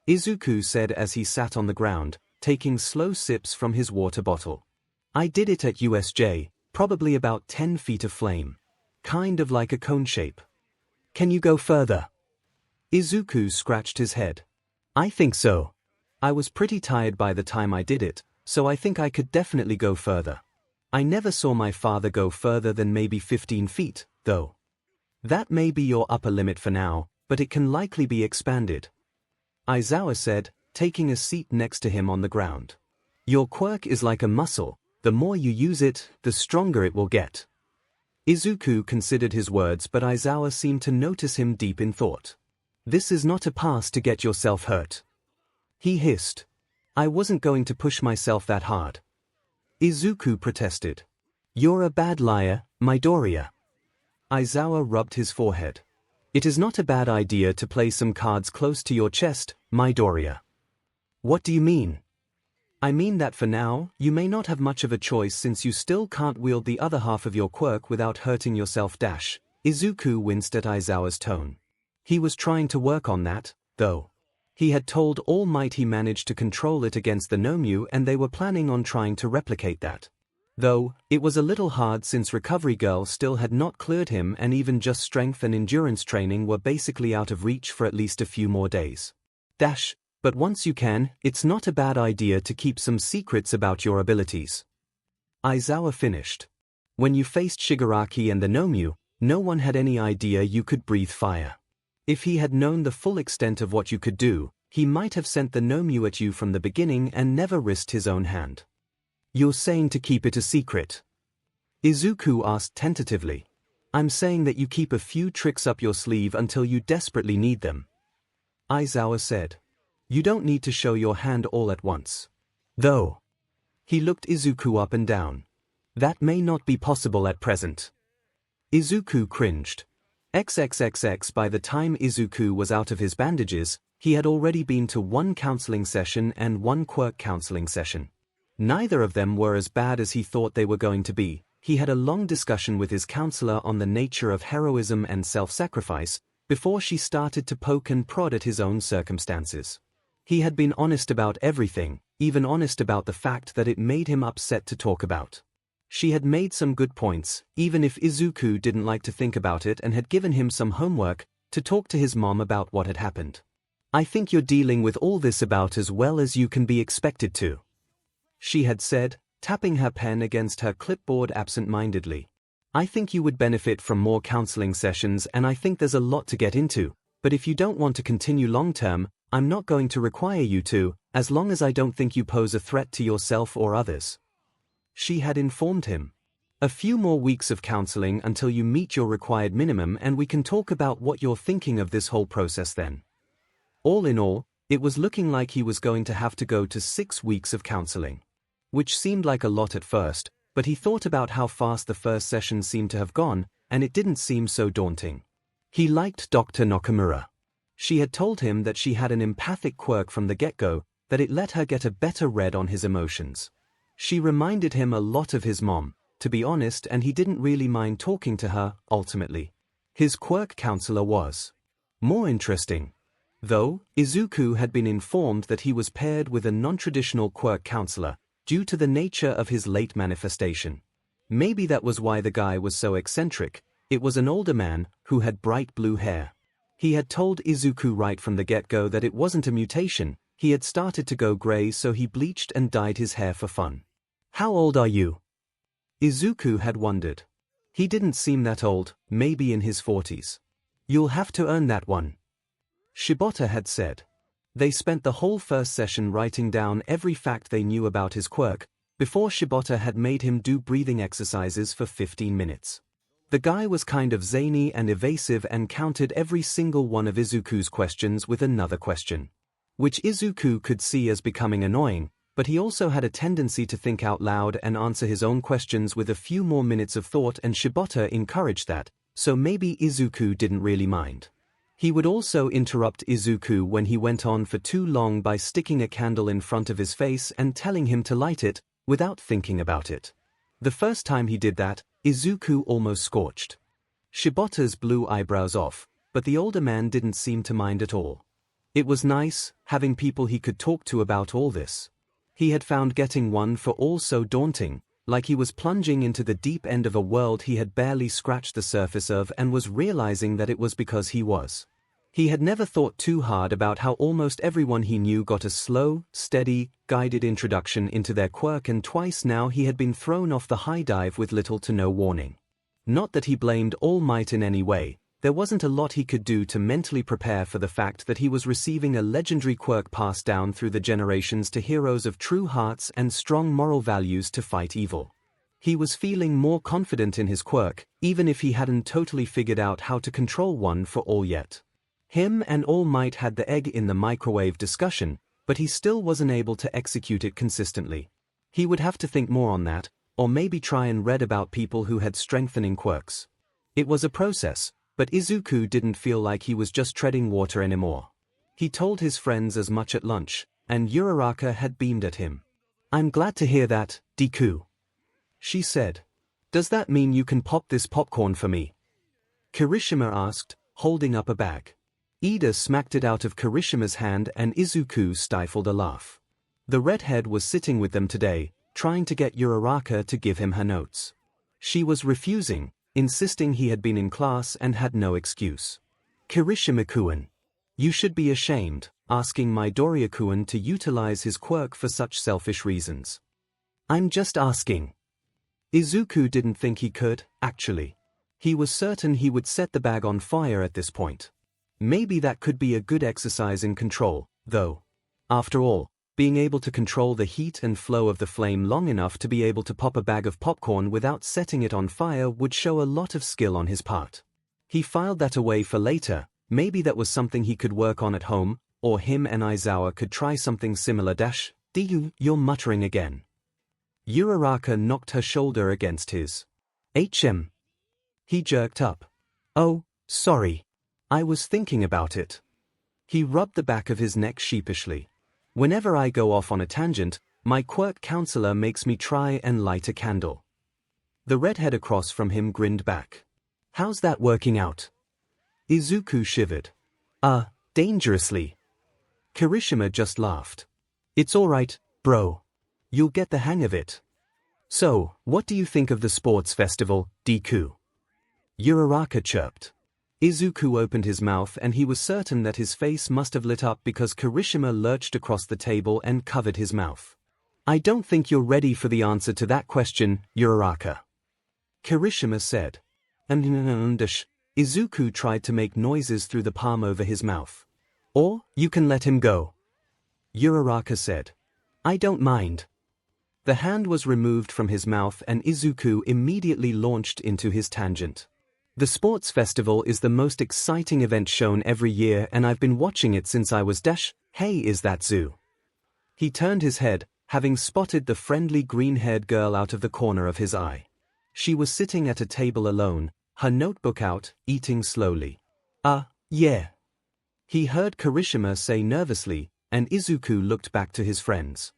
Izuku said as he sat on the ground, taking slow sips from his water bottle. I did it at USJ, probably about 10 feet of flame. Kind of like a cone shape. Can you go further? Izuku scratched his head. I think so. I was pretty tired by the time I did it, so I think I could definitely go further. I never saw my father go further than maybe 15 feet, though. That may be your upper limit for now, but it can likely be expanded. Aizawa said, taking a seat next to him on the ground. Your quirk is like a muscle, the more you use it, the stronger it will get. Izuku considered his words, but Aizawa seemed to notice him deep in thought. This is not a pass to get yourself hurt. He hissed. I wasn't going to push myself that hard. Izuku protested. You're a bad liar, Midoriya. Aizawa rubbed his forehead. It is not a bad idea to play some cards close to your chest, Midoriya. What do you mean? I mean that for now, you may not have much of a choice since you still can't wield the other half of your quirk without hurting yourself. Izuku winced at Aizawa's tone. He was trying to work on that, though. He had told All Might he managed to control it against the Nomu and they were planning on trying to replicate that. Though, it was a little hard since Recovery Girl still had not cleared him and even just strength and endurance training were basically out of reach for at least a few more days. But once you can, it's not a bad idea to keep some secrets about your abilities. Aizawa finished. When you faced Shigaraki and the Nomu, no one had any idea you could breathe fire. If he had known the full extent of what you could do, he might have sent the Nomu at you from the beginning and never risked his own hand. You're saying to keep it a secret? Izuku asked tentatively. I'm saying that you keep a few tricks up your sleeve until you desperately need them. Aizawa said. You don't need to show your hand all at once. Though. He looked Izuku up and down. That may not be possible at present. Izuku cringed. XXXX. By the time Izuku was out of his bandages, he had already been to one counseling session and one quirk counseling session. Neither of them were as bad as he thought they were going to be. He had a long discussion with his counselor on the nature of heroism and self-sacrifice, before she started to poke and prod at his own circumstances. He had been honest about everything, even honest about the fact that it made him upset to talk about. She had made some good points, even if Izuku didn't like to think about it, and had given him some homework to talk to his mom about what had happened. I think you're dealing with all this about as well as you can be expected to, she had said, tapping her pen against her clipboard absent-mindedly. I think you would benefit from more counseling sessions, and I think there's a lot to get into, but if you don't want to continue long-term, I'm not going to require you to, as long as I don't think you pose a threat to yourself or others. She had informed him. A few more weeks of counseling until you meet your required minimum, and we can talk about what you're thinking of this whole process then. All in all, it was looking like he was going to have to go to 6 weeks of counseling. Which seemed like a lot at first, but he thought about how fast the first session seemed to have gone, and it didn't seem so daunting. He liked Dr. Nakamura. She had told him that she had an empathic quirk from the get-go, that it let her get a better read on his emotions. She reminded him a lot of his mom, to be honest, and he didn't really mind talking to her, ultimately. His quirk counselor was more interesting. Though, Izuku had been informed that he was paired with a non-traditional quirk counselor, due to the nature of his late manifestation. Maybe that was why the guy was so eccentric. It was an older man, who had bright blue hair. He had told Izuku right from the get-go that it wasn't a mutation. He had started to go gray, so he bleached and dyed his hair for fun. How old are you? Izuku had wondered. He didn't seem that old, maybe in his 40s. You'll have to earn that one, Shibata had said. They spent the whole first session writing down every fact they knew about his quirk, before Shibata had made him do breathing exercises for 15 minutes. The guy was kind of zany and evasive and countered every single one of Izuku's questions with another question, which Izuku could see as becoming annoying, but he also had a tendency to think out loud and answer his own questions with a few more minutes of thought, and Shibata encouraged that, so maybe Izuku didn't really mind. He would also interrupt Izuku when he went on for too long by sticking a candle in front of his face and telling him to light it, without thinking about it. The first time he did that, Izuku almost scorched Shibata's blue eyebrows off, but the older man didn't seem to mind at all. It was nice, having people he could talk to about all this. He had found getting one for all so daunting, like he was plunging into the deep end of a world he had barely scratched the surface of, and was realizing that it was because he was. He had never thought too hard about how almost everyone he knew got a slow, steady, guided introduction into their quirk, and twice now he had been thrown off the high dive with little to no warning. Not that he blamed All Might in any way. There wasn't a lot he could do to mentally prepare for the fact that he was receiving a legendary quirk passed down through the generations to heroes of true hearts and strong moral values to fight evil. He was feeling more confident in his quirk, even if he hadn't totally figured out how to control one for all yet. Him and All Might had the egg in the microwave discussion, but he still wasn't able to execute it consistently. He would have to think more on that, or maybe try and read about people who had strengthening quirks. It was a process. But Izuku didn't feel like he was just treading water anymore. He told his friends as much at lunch, and Uraraka had beamed at him. I'm glad to hear that, Deku, she said. Does that mean you can pop this popcorn for me? Kirishima asked, holding up a bag. Ida smacked it out of Kirishima's hand, and Izuku stifled a laugh. The redhead was sitting with them today, trying to get Uraraka to give him her notes. She was refusing, insisting he had been in class and had no excuse. Kirishima-kun, you should be ashamed, asking Midoriya-kun to utilize his quirk for such selfish reasons. I'm just asking. Izuku didn't think he could, actually. He was certain he would set the bag on fire at this point. Maybe that could be a good exercise in control, though. After all, being able to control the heat and flow of the flame long enough to be able to pop a bag of popcorn without setting it on fire would show a lot of skill on his part. He filed that away for later. Maybe that was something he could work on at home, or him and Aizawa could try something similar. You're muttering again. Uraraka knocked her shoulder against his. He jerked up. Oh, sorry. I was thinking about it. He rubbed the back of his neck sheepishly. Whenever I go off on a tangent, my quirk counselor makes me try and light a candle. The redhead across from him grinned back. How's that working out? Izuku shivered. Dangerously. Kirishima just laughed. It's alright, bro. You'll get the hang of it. So, what do you think of the sports festival, Deku? Uraraka chirped. Izuku opened his mouth and he was certain that his face must have lit up because Kirishima lurched across the table and covered his mouth. I don't think you're ready for the answer to that question, Uraraka. Kirishima said. Izuku tried to make noises through the palm over his mouth. Or, you can let him go. Uraraka said. I don't mind. The hand was removed from his mouth and Izuku immediately launched into his tangent. The sports festival is the most exciting event shown every year and I've been watching it since I was Hey, is that Zoo? He turned his head, having spotted the friendly green-haired girl out of the corner of his eye. She was sitting at a table alone, her notebook out, eating slowly. Yeah. He heard Kirishima say nervously, and Izuku looked back to his friends.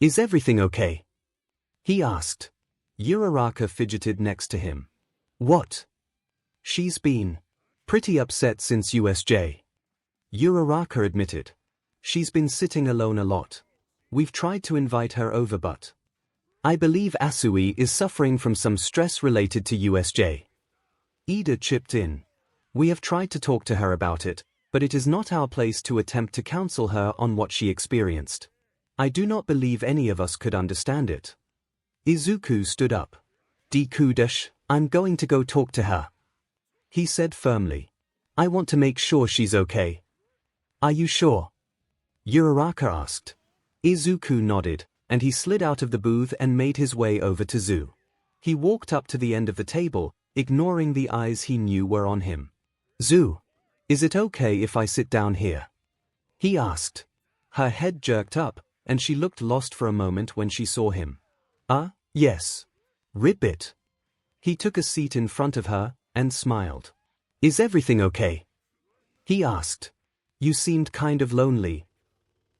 Is everything okay? He asked. Uraraka fidgeted next to him. What? She's been pretty upset since USJ. Uraraka admitted. She's been sitting alone a lot. We've tried to invite her over but I believe Asui is suffering from some stress related to USJ. Ida chipped in. We have tried to talk to her about it, but it is not our place to attempt to counsel her on what she experienced. I do not believe any of us could understand it. Izuku stood up. Deku, I'm going to go talk to her. He said firmly. I want to make sure she's okay. Are you sure? Uraraka asked. Izuku nodded, and he slid out of the booth and made his way over to Zoo. He walked up to the end of the table, ignoring the eyes he knew were on him. Zoo, is it okay if I sit down here? He asked. Her head jerked up, and she looked lost for a moment when she saw him. Yes. Ribbit. He took a seat in front of her, and smiled. Is everything okay? He asked. You seemed kind of lonely.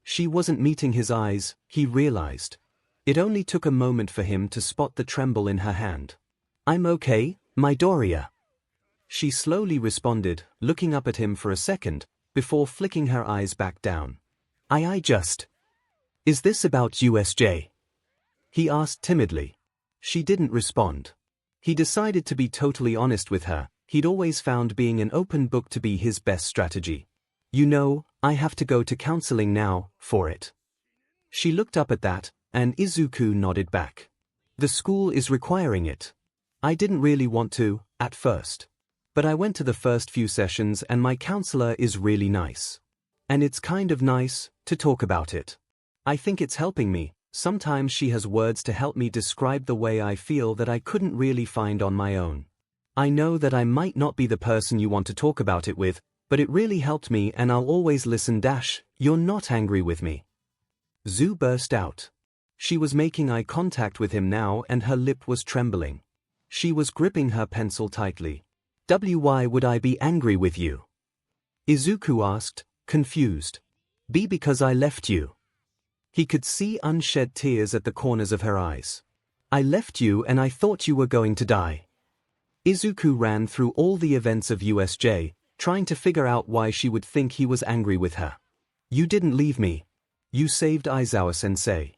She wasn't meeting his eyes, he realized. It only took a moment for him to spot the tremble in her hand. I'm okay, Midoriya. She slowly responded, looking up at him for a second, before flicking her eyes back down. I just. Is this about USJ? He asked timidly. She didn't respond. He decided to be totally honest with her. He'd always found being an open book to be his best strategy. You know, I have to go to counseling now, for it. She looked up at that, and Izuku nodded back. The school is requiring it. I didn't really want to, at first. But I went to the first few sessions and my counselor is really nice. And it's kind of nice to talk about it. I think it's helping me. Sometimes she has words to help me describe the way I feel that I couldn't really find on my own. I know that I might not be the person you want to talk about it with, but it really helped me and I'll always listen. You're not angry with me. Zoo burst out. She was making eye contact with him now and her lip was trembling. She was gripping her pencil tightly. Why would I be angry with you? Izuku asked, confused. Because I left you. He could see unshed tears at the corners of her eyes. I left you and I thought you were going to die. Izuku ran through all the events of USJ, trying to figure out why she would think he was angry with her. You didn't leave me. You saved Aizawa-sensei.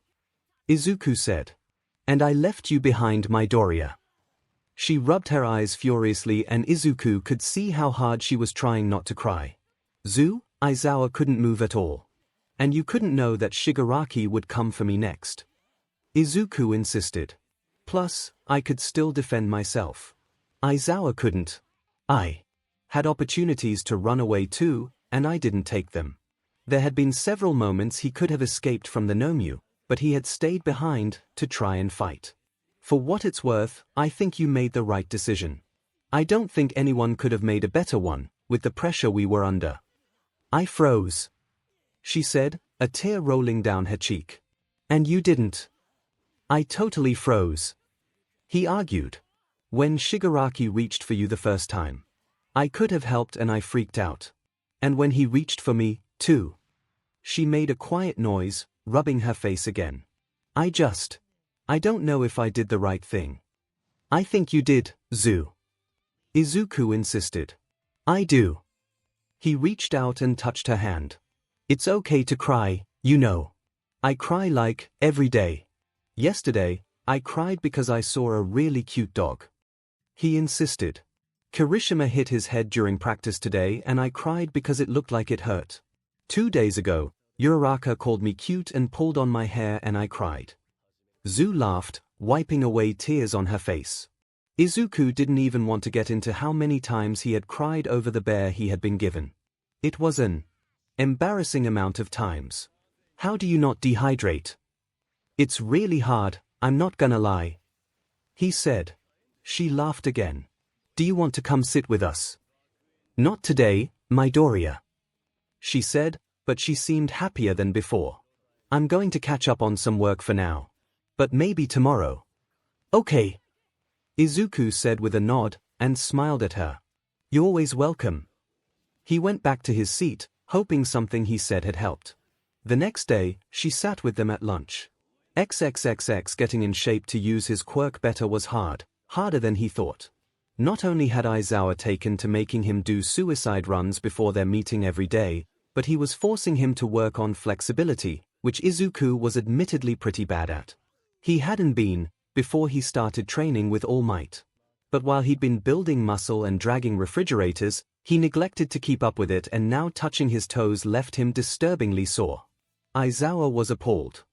Izuku said. And I left you behind Midoriya. She rubbed her eyes furiously and Izuku could see how hard she was trying not to cry. Zoo, Aizawa couldn't move at all. And you couldn't know that Shigaraki would come for me next. Izuku insisted. Plus, I could still defend myself. Aizawa couldn't. I had opportunities to run away too, and I didn't take them. There had been several moments he could have escaped from the Nomyu, but he had stayed behind to try and fight. For what it's worth, I think you made the right decision. I don't think anyone could have made a better one, with the pressure we were under. I froze, she said, a tear rolling down her cheek. And you didn't. I totally froze. He argued. When Shigaraki reached for you the first time, I could have helped and I freaked out. And when he reached for me, too. She made a quiet noise, rubbing her face again. I don't know if I did the right thing. I think you did, Zu. Izuku insisted. I do. He reached out and touched her hand. It's okay to cry, you know. I cry like, every day. Yesterday, I cried because I saw a really cute dog. He insisted. Kirishima hit his head during practice today and I cried because it looked like it hurt. 2 days ago, Uraraka called me cute and pulled on my hair and I cried. Zu laughed, wiping away tears on her face. Izuku didn't even want to get into how many times he had cried over the bear he had been given. It was an embarrassing amount of times. How do you not dehydrate? It's really hard, I'm not gonna lie. He said. She laughed again. Do you want to come sit with us? Not today, Midoriya. She said, but she seemed happier than before. I'm going to catch up on some work for now. But maybe tomorrow. Okay. Izuku said with a nod, and smiled at her. You're always welcome. He went back to his seat, hoping something he said had helped. The next day, she sat with them at lunch. XXXX getting in shape to use his quirk better was hard, harder than he thought. Not only had Aizawa taken to making him do suicide runs before their meeting every day, but he was forcing him to work on flexibility, which Izuku was admittedly pretty bad at. He hadn't been, before he started training with All Might. But while he'd been building muscle and dragging refrigerators, he neglected to keep up with it and now touching his toes left him disturbingly sore. Aizawa was appalled.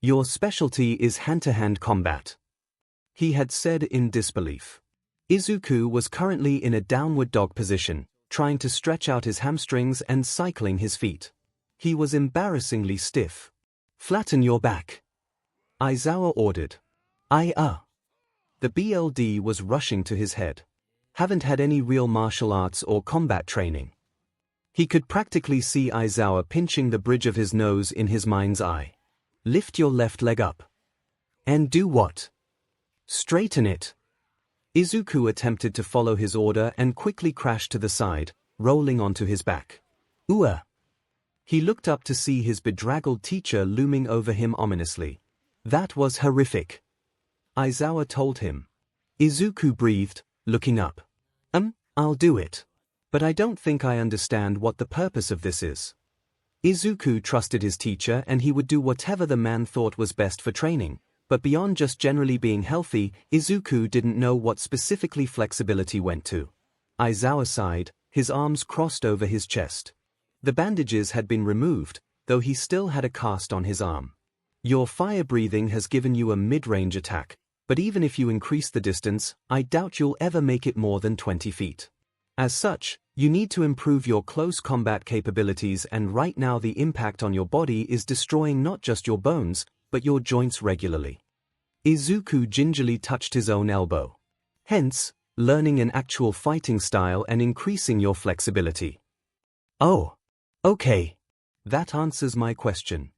Your specialty is hand-to-hand combat, he had said in disbelief. Izuku was currently in a downward dog position, trying to stretch out his hamstrings and cycling his feet. He was embarrassingly stiff. Flatten your back, Aizawa ordered. The BLD was rushing to his head. Haven't had any real martial arts or combat training. He could practically see Aizawa pinching the bridge of his nose in his mind's eye. Lift your left leg up. And do what? Straighten it. Izuku attempted to follow his order and quickly crashed to the side, rolling onto his back. He looked up to see his bedraggled teacher looming over him ominously. That was horrific, Aizawa told him. Izuku breathed, looking up. I'll do it. But I don't think I understand what the purpose of this is. Izuku trusted his teacher and he would do whatever the man thought was best for training, but beyond just generally being healthy, Izuku didn't know what specifically flexibility went to. Aizawa sighed, his arms crossed over his chest. The bandages had been removed, though he still had a cast on his arm. Your fire breathing has given you a mid-range attack, but even if you increase the distance, I doubt you'll ever make it more than 20 feet. As such, you need to improve your close combat capabilities, and right now the impact on your body is destroying not just your bones, but your joints regularly. Izuku gingerly touched his own elbow. Hence, learning an actual fighting style and increasing your flexibility. Oh. Okay. That answers my question,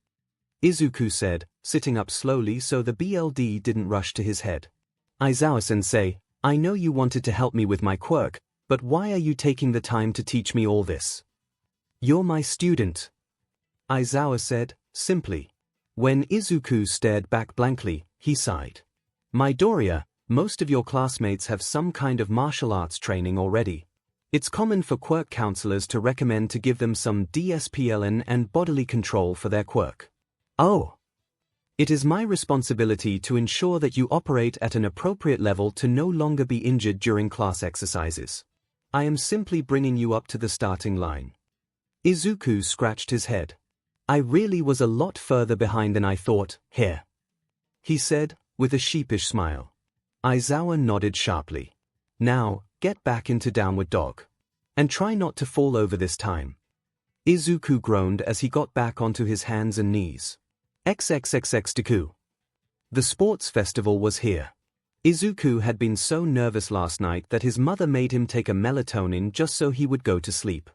Izuku said, sitting up slowly so the BLD didn't rush to his head. Aizawa-sensei, I know you wanted to help me with my quirk, but why are you taking the time to teach me all this? You're my student, Aizawa said, simply. When Izuku stared back blankly, he sighed. Midoriya, most of your classmates have some kind of martial arts training already. It's common for quirk counselors to recommend to give them some DSPLN and bodily control for their quirk. Oh. It is my responsibility to ensure that you operate at an appropriate level to no longer be injured during class exercises. I am simply bringing you up to the starting line. Izuku scratched his head. I really was a lot further behind than I thought, here, he said, with a sheepish smile. Aizawa nodded sharply. Now, get back into downward dog. And try not to fall over this time. 𝐒𝐭𝐚𝐲 groaned as he got back onto his hands and knees. 𝐿𝐿𝐿𝐿. The sports festival was here. 𝐒𝐭𝐚𝐲 had been so nervous last night that his mother made him take a melatonin just so he would go to sleep.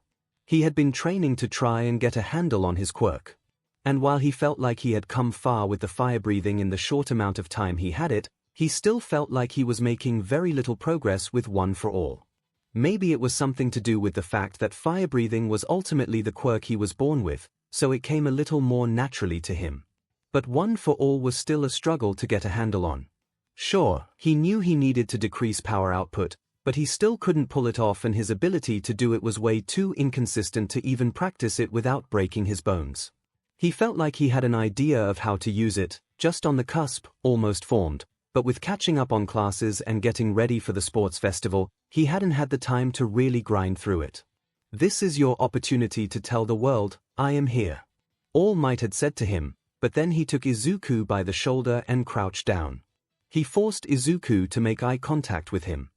He had been training to try and get a handle on his quirk. And while he felt like he had come far with the fire breathing in the short amount of time he had it, he still felt like he was making very little progress with one for all. Maybe it was something to do with the fact that fire breathing was ultimately the quirk he was born with, so it came a little more naturally to him. But one for all was still a struggle to get a handle on. Sure, he knew he needed to decrease power output, but he still couldn't pull it off, and his ability to do it was way too inconsistent to even practice it without breaking his bones. He felt like he had an idea of how to use it, just on the cusp, almost formed, but with catching up on classes and getting ready for the sports festival, he hadn't had the time to really grind through it. "This is your opportunity to tell the world, I am here," All Might had said to him, but then he took 𝐒𝐿𝐴 by the shoulder and crouched down. He forced 𝐒𝐿𝐴 to make eye contact with him.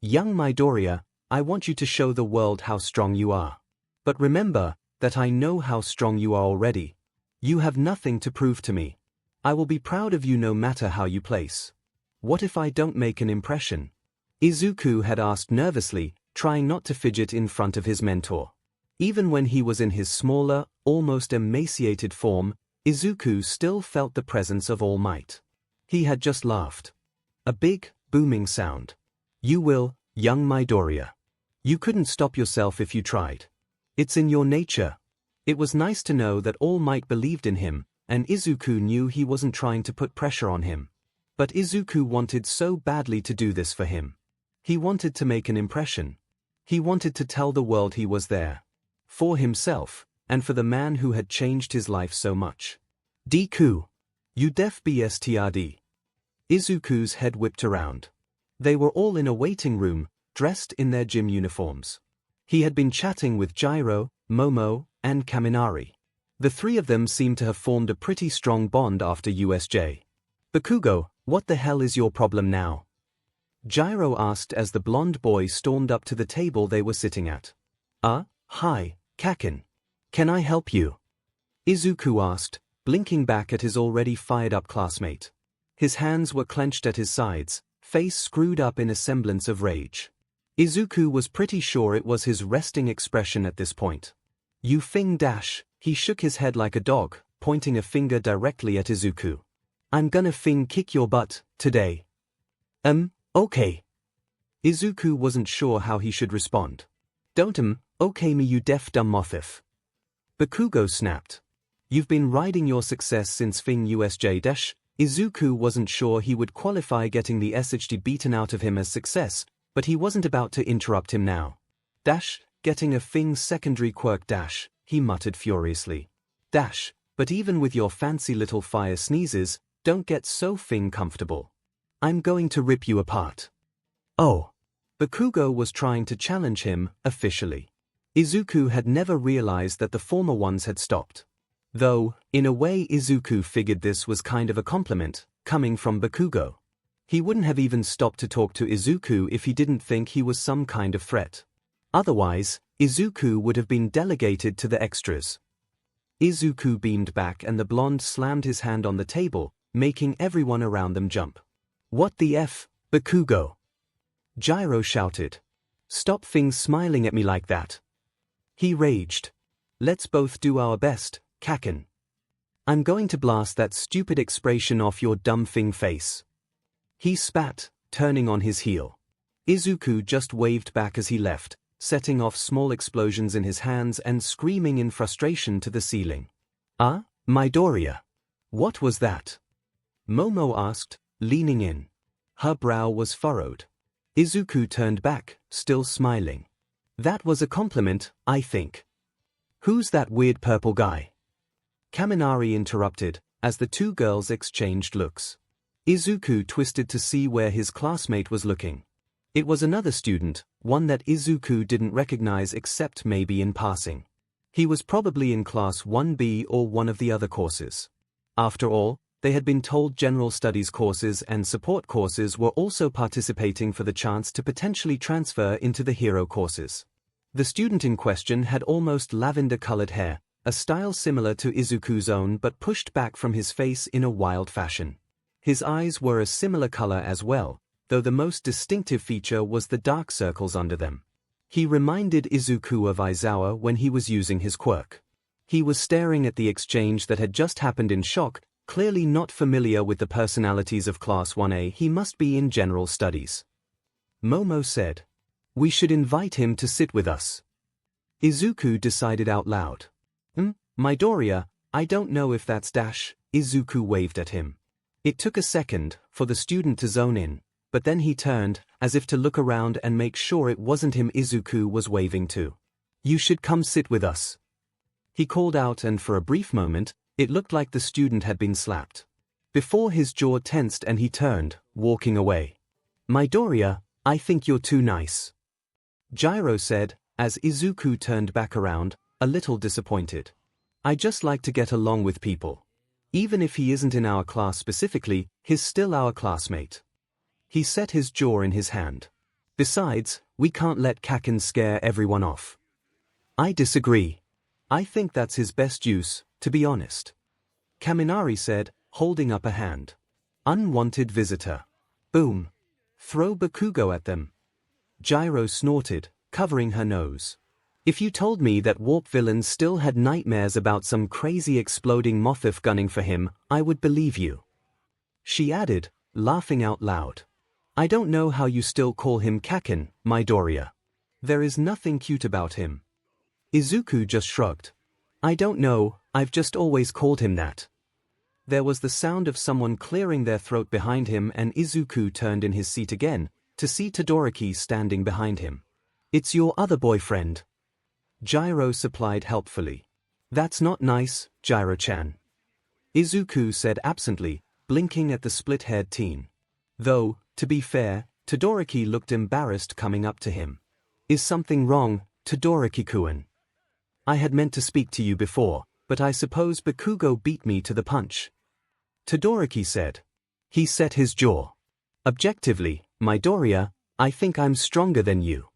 "Young Midoriya, I want you to show the world how strong you are. But remember that I know how strong you are already. You have nothing to prove to me. I will be proud of you no matter how you place. What if I don't make an impression?" 𝐒𝐿𝐴 had asked nervously, trying not to fidget in front of his mentor. Even when he was in his smaller, almost emaciated form, 𝐒𝐿𝐴 still felt the presence of All Might. He had just laughed. A big, booming sound. "You will, young Midoriya. You couldn't stop yourself if you tried. It's in your nature." It was nice to know that All Might believed in him, and 𝐒𝐿𝐴 knew he wasn't trying to put pressure on him. But 𝐒𝐿𝐴 wanted so badly to do this for him. He wanted to make an impression. He wanted to tell the world he was there. For himself, and for the man who had changed his life so much. "Deku. You def bstrd." 𝐒𝐿𝐴's head whipped around. They were all in a waiting room, dressed in their gym uniforms. He had been chatting with Gyro, Momo, and Kaminari. The three of them seemed to have formed a pretty strong bond after USJ. "Bakugo, what the hell is your problem now?" Gyro asked as the blonde boy stormed up to the table they were sitting at. Hi, Kakin. Can I help you?" 𝐒𝐿𝐴 asked, blinking back at his already fired-up classmate. His hands were clenched at his sides, face screwed up in a semblance of rage. 𝐒𝐿𝐴 was pretty sure it was his resting expression at this point. "You fing dash," he shook his head like a dog, pointing a finger directly at 𝐒𝐿𝐴. "I'm gonna fing kick your butt, today." Okay. 𝐒𝐿𝐴 wasn't sure how he should respond. "Don't okay me you def dumb mothif." Bakugo snapped. "You've been riding your success since fing USJ dash." 𝐒𝐿𝐴 wasn't sure he would qualify getting the SHD beaten out of him as success, but he wasn't about to interrupt him now. "Dash, getting a fing secondary quirk dash," he muttered furiously. "Dash, but even with your fancy little fire sneezes, don't get so fing comfortable. I'm going to rip you apart." "Oh." Bakugo was trying to challenge him, officially. 𝐒𝐿𝐴 had never realized that the former ones had stopped. Though, in a way 𝐒𝐿𝐴 figured this was kind of a compliment, coming from Bakugo. He wouldn't have even stopped to talk to 𝐒𝐿𝐴 if he didn't think he was some kind of threat. Otherwise, 𝐒𝐿𝐴 would have been delegated to the extras. 𝐒𝐿𝐴 beamed back and the blonde slammed his hand on the table, making everyone around them jump. "What the F, Bakugo?" Gyro shouted. "Stop things smiling at me like that." He raged. "Let's both do our best, Kakin. I'm going to blast that stupid expression off your dumb thing face." He spat, turning on his heel. 𝐒𝐿𝐴 just waved back as he left, setting off small explosions in his hands and screaming in frustration to the ceiling. Midoriya. What was that?" Momo asked, leaning in. Her brow was furrowed. 𝐒𝐿𝐴 turned back, still smiling. "That was a compliment, I think." "Who's that weird purple guy?" Kaminari interrupted, as the two girls exchanged looks. 𝐒𝐿𝐴 twisted to see where his classmate was looking. It was another student, one that 𝐒𝐿𝐴 didn't recognize except maybe in passing. He was probably in Class 1B or one of the other courses. After all, they had been told general studies courses and support courses were also participating for the chance to potentially transfer into the hero courses. The student in question had almost lavender-colored hair, a style similar to Izuku's own but pushed back from his face in a wild fashion. His eyes were a similar color as well, though the most distinctive feature was the dark circles under them. He reminded Izuku of Aizawa when he was using his quirk. He was staring at the exchange that had just happened in shock, clearly not familiar with the personalities of Class 1A. He must be in general studies. Momo said, "We should invite him to sit with us." Izuku decided out loud. Midoriya, I don't know if that's dash." Izuku waved at him. It took a second for the student to zone in, but then he turned, as if to look around and make sure it wasn't him Izuku was waving to. "You should come sit with us," he called out, and for a brief moment, it looked like the student had been slapped. Before his jaw tensed and he turned, walking away. "Midoriya, I think you're too nice," Gyro said, as Izuku turned back around, a little disappointed. "I just like to get along with people. Even if he isn't in our class specifically, he's still our classmate." He set his jaw in his hand. "Besides, we can't let Kaken scare everyone off." "I disagree. I think that's his best use, to be honest," Kaminari said, holding up a hand. "Unwanted visitor. Boom. Throw Bakugo at them." Gyro snorted, covering her nose. "If you told me that warp villains still had nightmares about some crazy exploding mothif gunning for him, I would believe you," she added, laughing out loud. "I don't know how you still call him Kaken, Midoriya. There is nothing cute about him." Izuku just shrugged. "I don't know, I've just always called him that." There was the sound of someone clearing their throat behind him, and Izuku turned in his seat again, to see Todoroki standing behind him. "It's your other boyfriend," Gyro supplied helpfully. "That's not nice, Gyro-chan," Izuku said absently, blinking at the split-haired teen. Though, to be fair, Todoroki looked embarrassed coming up to him. "Is something wrong, Todoroki-kun? I had meant to speak to you before, but I suppose Bakugo beat me to the punch," Todoroki said. He set his jaw. "Objectively, Midoriya, I think I'm stronger than you."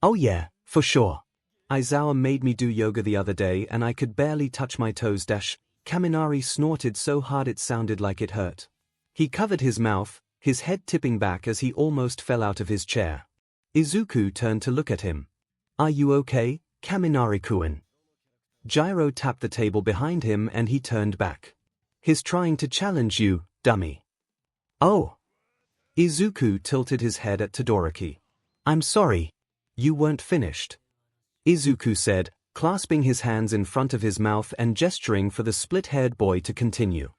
"Oh yeah, for sure. Aizawa made me do yoga the other day and I could barely touch my toes." Kaminari snorted so hard it sounded like it hurt. He covered his mouth, his head tipping back as he almost fell out of his chair. Izuku turned to look at him. "Are you okay, Kaminari-kun?" Gyro tapped the table behind him and he turned back. "He's trying to challenge you, dummy." "Oh." Izuku tilted his head at Todoroki. "I'm sorry. You weren't finished," Izuku said, clasping his hands in front of his mouth and gesturing for the split-haired boy to continue.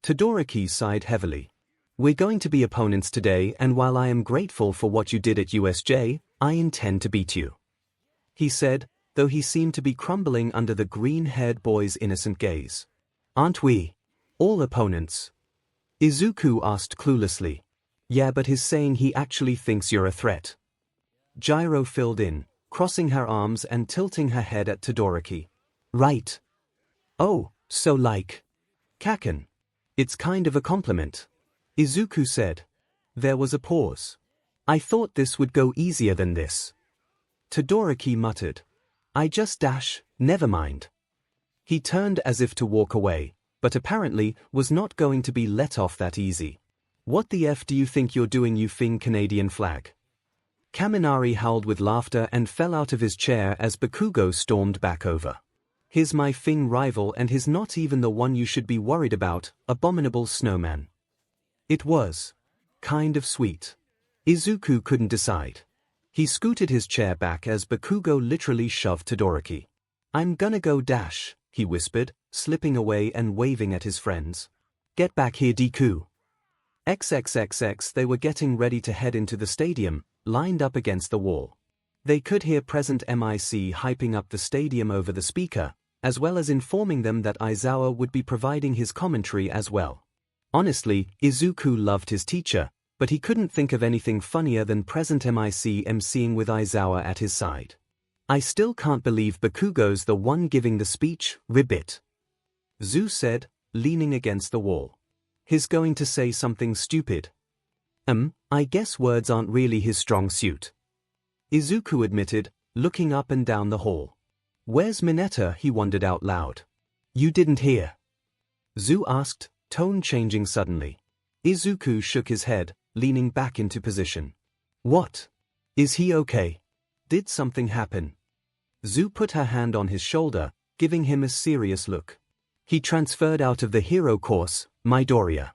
Todoroki sighed heavily. "We're going to be opponents today, and while I am grateful for what you did at USJ, I intend to beat you," he said, though he seemed to be crumbling under the green-haired boy's innocent gaze. "Aren't we all opponents?" Izuku asked cluelessly. "Yeah, but he's saying he actually thinks you're a threat," Gyro filled in, crossing her arms and tilting her head at Todoroki. "Right. Oh, so like Kaken. It's kind of a compliment," Izuku said. There was a pause. "I thought this would go easier than this," Todoroki muttered. "I just never mind." He turned as if to walk away, but apparently was not going to be let off that easy. "What the F do you think you're doing, you Fing Canadian flag?" Kaminari howled with laughter and fell out of his chair as Bakugo stormed back over. "He's my Fing rival and he's not even the one you should be worried about, abominable snowman." It was kind of sweet. Izuku couldn't decide. He scooted his chair back as Bakugo literally shoved Todoroki. "I'm gonna go dash," he whispered, slipping away and waving at his friends. "Get back here, Deku." XXXX. They were getting ready to head into the stadium, lined up against the wall. They could hear President MIC hyping up the stadium over the speaker, as well as informing them that Aizawa would be providing his commentary as well. Honestly, Izuku loved his teacher, but he couldn't think of anything funnier than President MIC emceeing with Aizawa at his side. "I still can't believe Bakugo's the one giving the speech, ribbit," Zu said, leaning against the wall. "He's going to say something stupid." I guess words aren't really his strong suit," Izuku admitted, looking up and down the hall. "Where's Mineta?" he wondered out loud. "You didn't hear?" 𝐤 asked, tone changing suddenly. Izuku shook his head, leaning back into position. "What? Is he okay? Did something happen?" 𝐤 put her hand on his shoulder, giving him a serious look. "He transferred out of the hero course, Midoriya."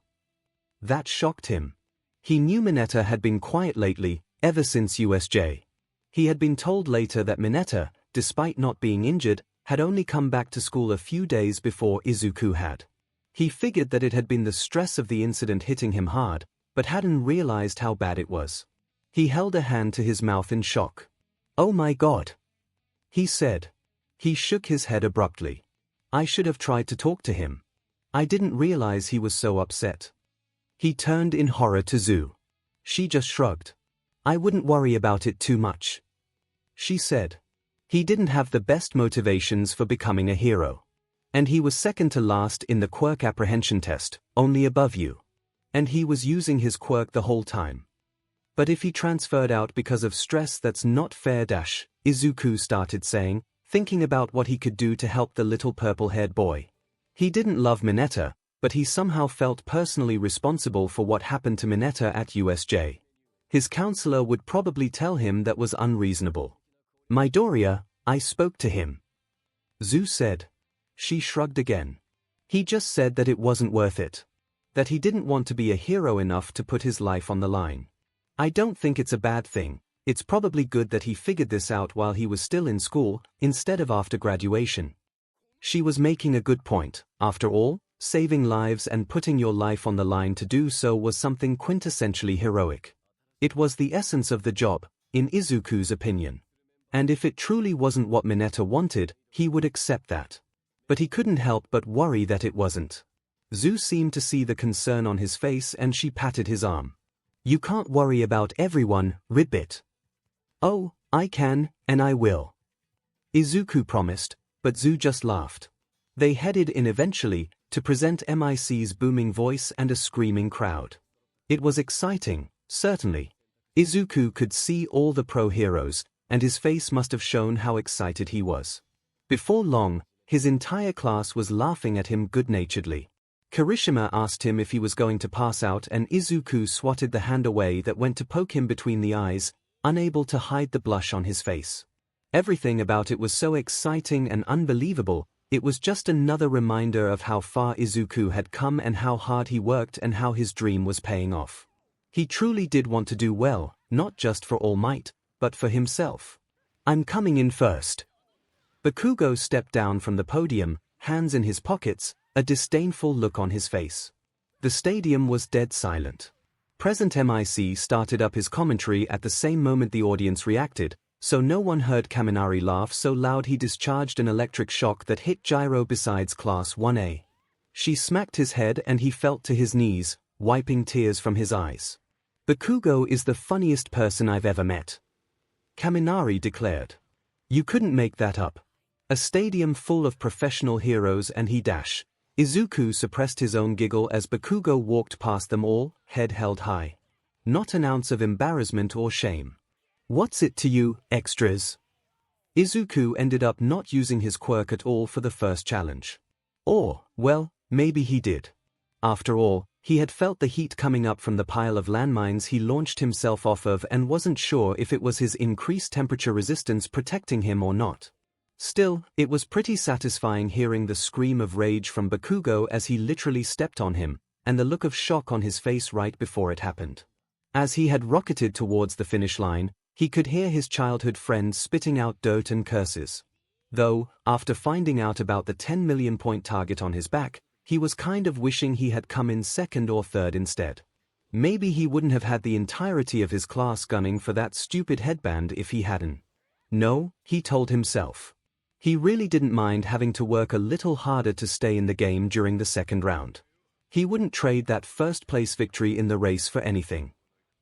That shocked him. He knew Mineta had been quiet lately, ever since USJ. He had been told later that Mineta, despite not being injured, had only come back to school a few days before Izuku had. He figured that it had been the stress of the incident hitting him hard, but hadn't realized how bad it was. He held a hand to his mouth in shock. "Oh my God," he said. He shook his head abruptly. "I should have tried to talk to him. I didn't realize he was so upset." He turned in horror to 𝐤. She just shrugged. "I wouldn't worry about it too much," she said. He didn't have the best motivations for becoming a hero. And he was second to last in the quirk apprehension test, only above you. And he was using his quirk the whole time. "But if he transferred out because of stress, that's not fair." Izuku started saying, thinking about what he could do to help the little purple-haired boy. He didn't love Mineta, but he somehow felt personally responsible for what happened to Mineta at USJ. His counselor would probably tell him that was unreasonable. "Midoriya, I spoke to him," 𝐤 said. She shrugged again. "He just said that it wasn't worth it. That he didn't want to be a hero enough to put his life on the line. I don't think it's a bad thing. It's probably good that he figured this out while he was still in school, instead of after graduation." She was making a good point. After all, saving lives and putting your life on the line to do so was something quintessentially heroic. It was the essence of the job, in Izuku's opinion. And if it truly wasn't what Mineta wanted, he would accept that. But he couldn't help but worry that it wasn't. 𝐤 seemed to see the concern on his face and she patted his arm. "You can't worry about everyone, Ribbit." "Oh, I can, and I will," Izuku promised, but 𝐤 just laughed. They headed in eventually, to present MIC's booming voice and a screaming crowd. It was exciting, certainly. Izuku could see all the pro heroes, and his face must have shown how excited he was. Before long, his entire class was laughing at him good-naturedly. Kirishima asked him if he was going to pass out, and Izuku swatted the hand away that went to poke him between the eyes, unable to hide the blush on his face. Everything about it was so exciting and unbelievable. It was just another reminder of how far Izuku had come and how hard he worked and how his dream was paying off. He truly did want to do well, not just for All Might, but for himself. "I'm coming in first." Bakugo stepped down from the podium, hands in his pockets, a disdainful look on his face. The stadium was dead silent. Present MIC started up his commentary at the same moment the audience reacted, so no one heard Kaminari laugh so loud he discharged an electric shock that hit Gyro besides Class 1A. She smacked his head and he fell to his knees, wiping tears from his eyes. "Bakugo is the funniest person I've ever met," Kaminari declared. "You couldn't make that up. A stadium full of professional heroes and he dash." Izuku suppressed his own giggle as Bakugo walked past them all, head held high. Not an ounce of embarrassment or shame. "What's it to you, extras?" Izuku ended up not using his quirk at all for the first challenge. Or, well, maybe he did. After all, he had felt the heat coming up from the pile of landmines he launched himself off of and wasn't sure if it was his increased temperature resistance protecting him or not. Still, it was pretty satisfying hearing the scream of rage from Bakugo as he literally stepped on him, and the look of shock on his face right before it happened. As he had rocketed towards the finish line, he could hear his childhood friends spitting out dirt and curses. Though, after finding out about the 10 million point target on his back, he was kind of wishing he had come in second or third instead. Maybe he wouldn't have had the entirety of his class gunning for that stupid headband if he hadn't. No, he told himself. He really didn't mind having to work a little harder to stay in the game during the second round. He wouldn't trade that first-place victory in the race for anything.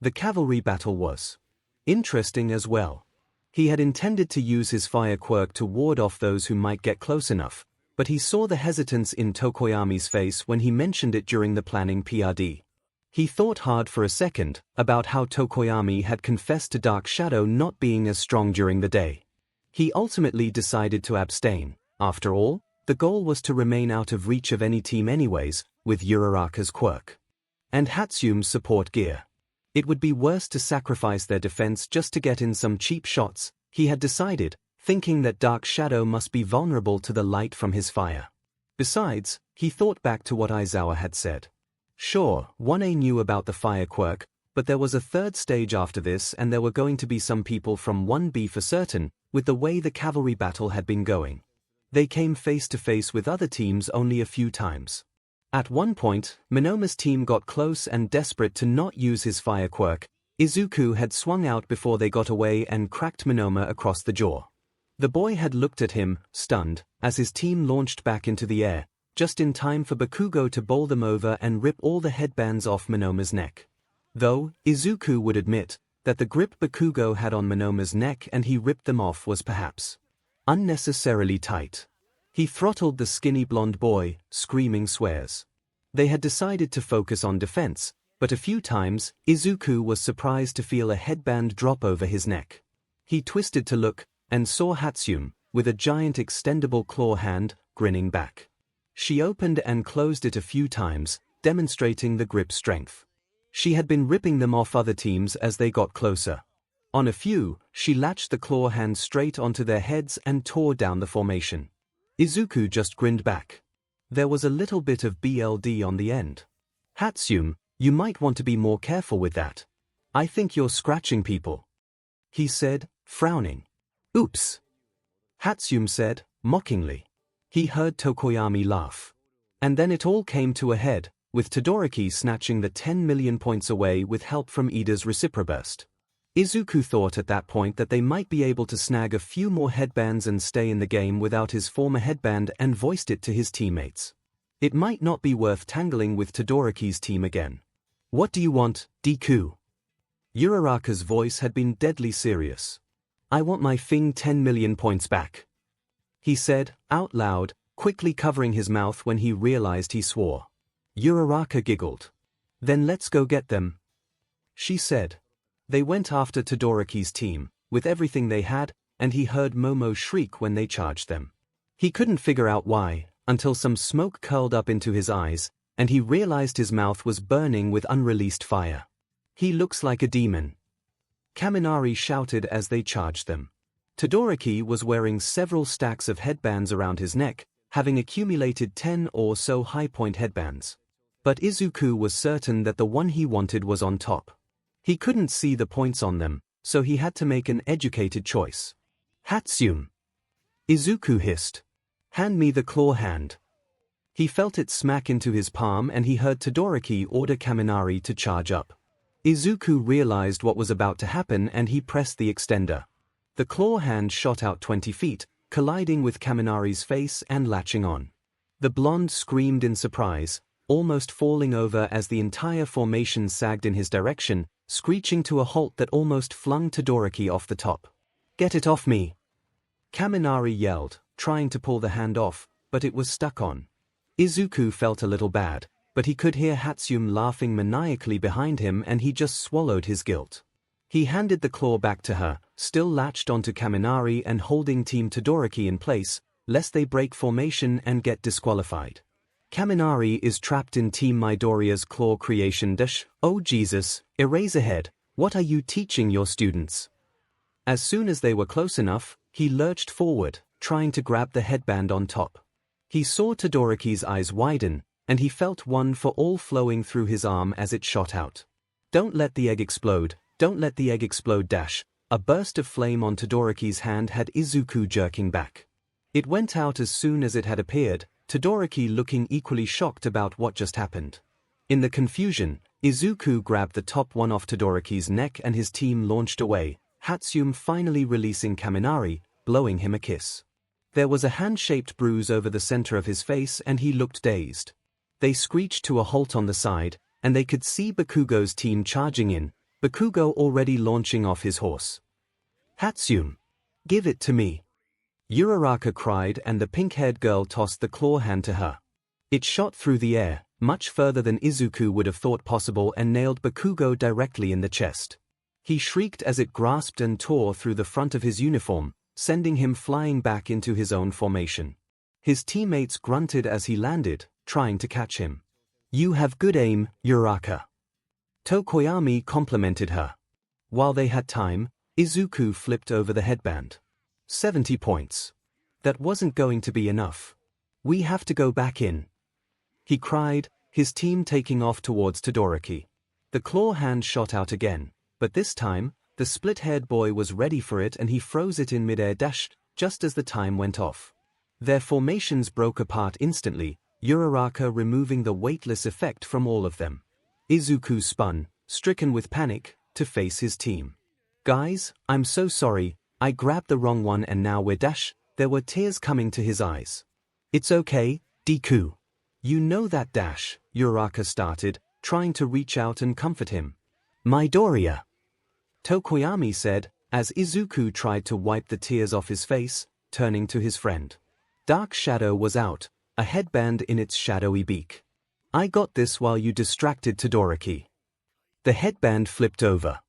The cavalry battle was interesting as well. He had intended to use his fire quirk to ward off those who might get close enough, but he saw the hesitance in Tokoyami's face when he mentioned it during the planning PRD. He thought hard for a second about how Tokoyami had confessed to Dark Shadow not being as strong during the day. He ultimately decided to abstain. After all, the goal was to remain out of reach of any team anyways, with Uraraka's Quirk and Hatsume's support gear. It would be worse to sacrifice their defense just to get in some cheap shots, he had decided, thinking that Dark Shadow must be vulnerable to the light from his fire. Besides, he thought back to what Aizawa had said. Sure, 1A knew about the fire quirk, but there was a third stage after this and there were going to be some people from 1B for certain, with the way the cavalry battle had been going. They came face to face with other teams only a few times. At one point, Monoma's team got close and desperate to not use his fire quirk, Izuku had swung out before they got away and cracked Monoma across the jaw. The boy had looked at him, stunned, as his team launched back into the air, just in time for Bakugo to bowl them over and rip all the headbands off Monoma's neck. Though, Izuku would admit that the grip Bakugo had on Monoma's neck and he ripped them off was perhaps unnecessarily tight. He throttled the skinny blonde boy, screaming swears. They had decided to focus on defense, but a few times, Izuku was surprised to feel a headband drop over his neck. He twisted to look, and saw Hatsume, with a giant extendable claw hand, grinning back. She opened and closed it a few times, demonstrating the grip strength. She had been ripping them off other teams as they got closer. On a few, she latched the claw hand straight onto their heads and tore down the formation. Izuku just grinned back. There was a little bit of BLD on the end. Hatsume, you might want to be more careful with that. I think you're scratching people, he said, frowning. Oops, Hatsume said, mockingly. He heard Tokoyami laugh. And then it all came to a head, with Todoroki snatching the 10 million points away with help from Ida's reciproburst. Izuku thought at that point that they might be able to snag a few more headbands and stay in the game without his former headband and voiced it to his teammates. It might not be worth tangling with Todoroki's team again. What do you want, Deku? Uraraka's voice had been deadly serious. I want my 10 million points back, he said, out loud, quickly covering his mouth when he realized he swore. Uraraka giggled. Then let's go get them, she said. They went after Todoroki's team, with everything they had, and he heard Momo shriek when they charged them. He couldn't figure out why, until some smoke curled up into his eyes, and he realized his mouth was burning with unreleased fire. He looks like a demon, Kaminari shouted as they charged them. Todoroki was wearing several stacks of headbands around his neck, having accumulated 10 or so high-point headbands. But Izuku was certain that the one he wanted was on top. He couldn't see the points on them, so he had to make an educated choice. Hatsume, Izuku hissed. Hand me the claw hand. He felt it smack into his palm and he heard Todoroki order Kaminari to charge up. Izuku realized what was about to happen and he pressed the extender. The claw hand shot out 20 feet, colliding with Kaminari's face and latching on. The blonde screamed in surprise, almost falling over as the entire formation sagged in his direction, screeching to a halt that almost flung Todoroki off the top. Get it off me! Kaminari yelled, trying to pull the hand off, but it was stuck on. Izuku felt a little bad, but he could hear Hatsume laughing maniacally behind him and he just swallowed his guilt. He handed the claw back to her, still latched onto Kaminari and holding Team Todoroki in place, lest they break formation and get disqualified. Kaminari is trapped in Team Midoriya's claw creation. Oh Jesus, Eraserhead, what are you teaching your students? As soon as they were close enough, he lurched forward, trying to grab the headband on top. He saw Todoroki's eyes widen, and he felt one for all flowing through his arm as it shot out. Don't let the egg explode, don't let the egg explode. A burst of flame on Todoroki's hand had Izuku jerking back. It went out as soon as it had appeared, Todoroki looking equally shocked about what just happened. In the confusion, Izuku grabbed the top one off Todoroki's neck and his team launched away, Hatsume finally releasing Kaminari, blowing him a kiss. There was a hand-shaped bruise over the center of his face and he looked dazed. They screeched to a halt on the side, and they could see Bakugo's team charging in, Bakugo already launching off his horse. Hatsume, give it to me! Uraraka cried and the pink-haired girl tossed the claw hand to her. It shot through the air, much further than Izuku would have thought possible and nailed Bakugo directly in the chest. He shrieked as it grasped and tore through the front of his uniform, sending him flying back into his own formation. His teammates grunted as he landed, trying to catch him. "You have good aim, Uraraka." Tokoyami complimented her. While they had time, Izuku flipped over the headband. 70 points. That wasn't going to be enough. "We have to go back in," he cried, his team taking off towards Todoroki. The claw hand shot out again, but this time, the split-haired boy was ready for it and he froze it in midair just as the time went off. Their formations broke apart instantly, Uraraka removing the weightless effect from all of them. Izuku spun, stricken with panic, to face his team. "Guys, I'm so sorry, I grabbed the wrong one and now we're There were tears coming to his eyes. "It's okay, Deku. You know that Uraraka started, trying to reach out and comfort him. "Midoriya," Tokoyami said, as Izuku tried to wipe the tears off his face, turning to his friend. Dark Shadow was out, a headband in its shadowy beak. "I got this while you distracted Todoroki." The headband flipped over.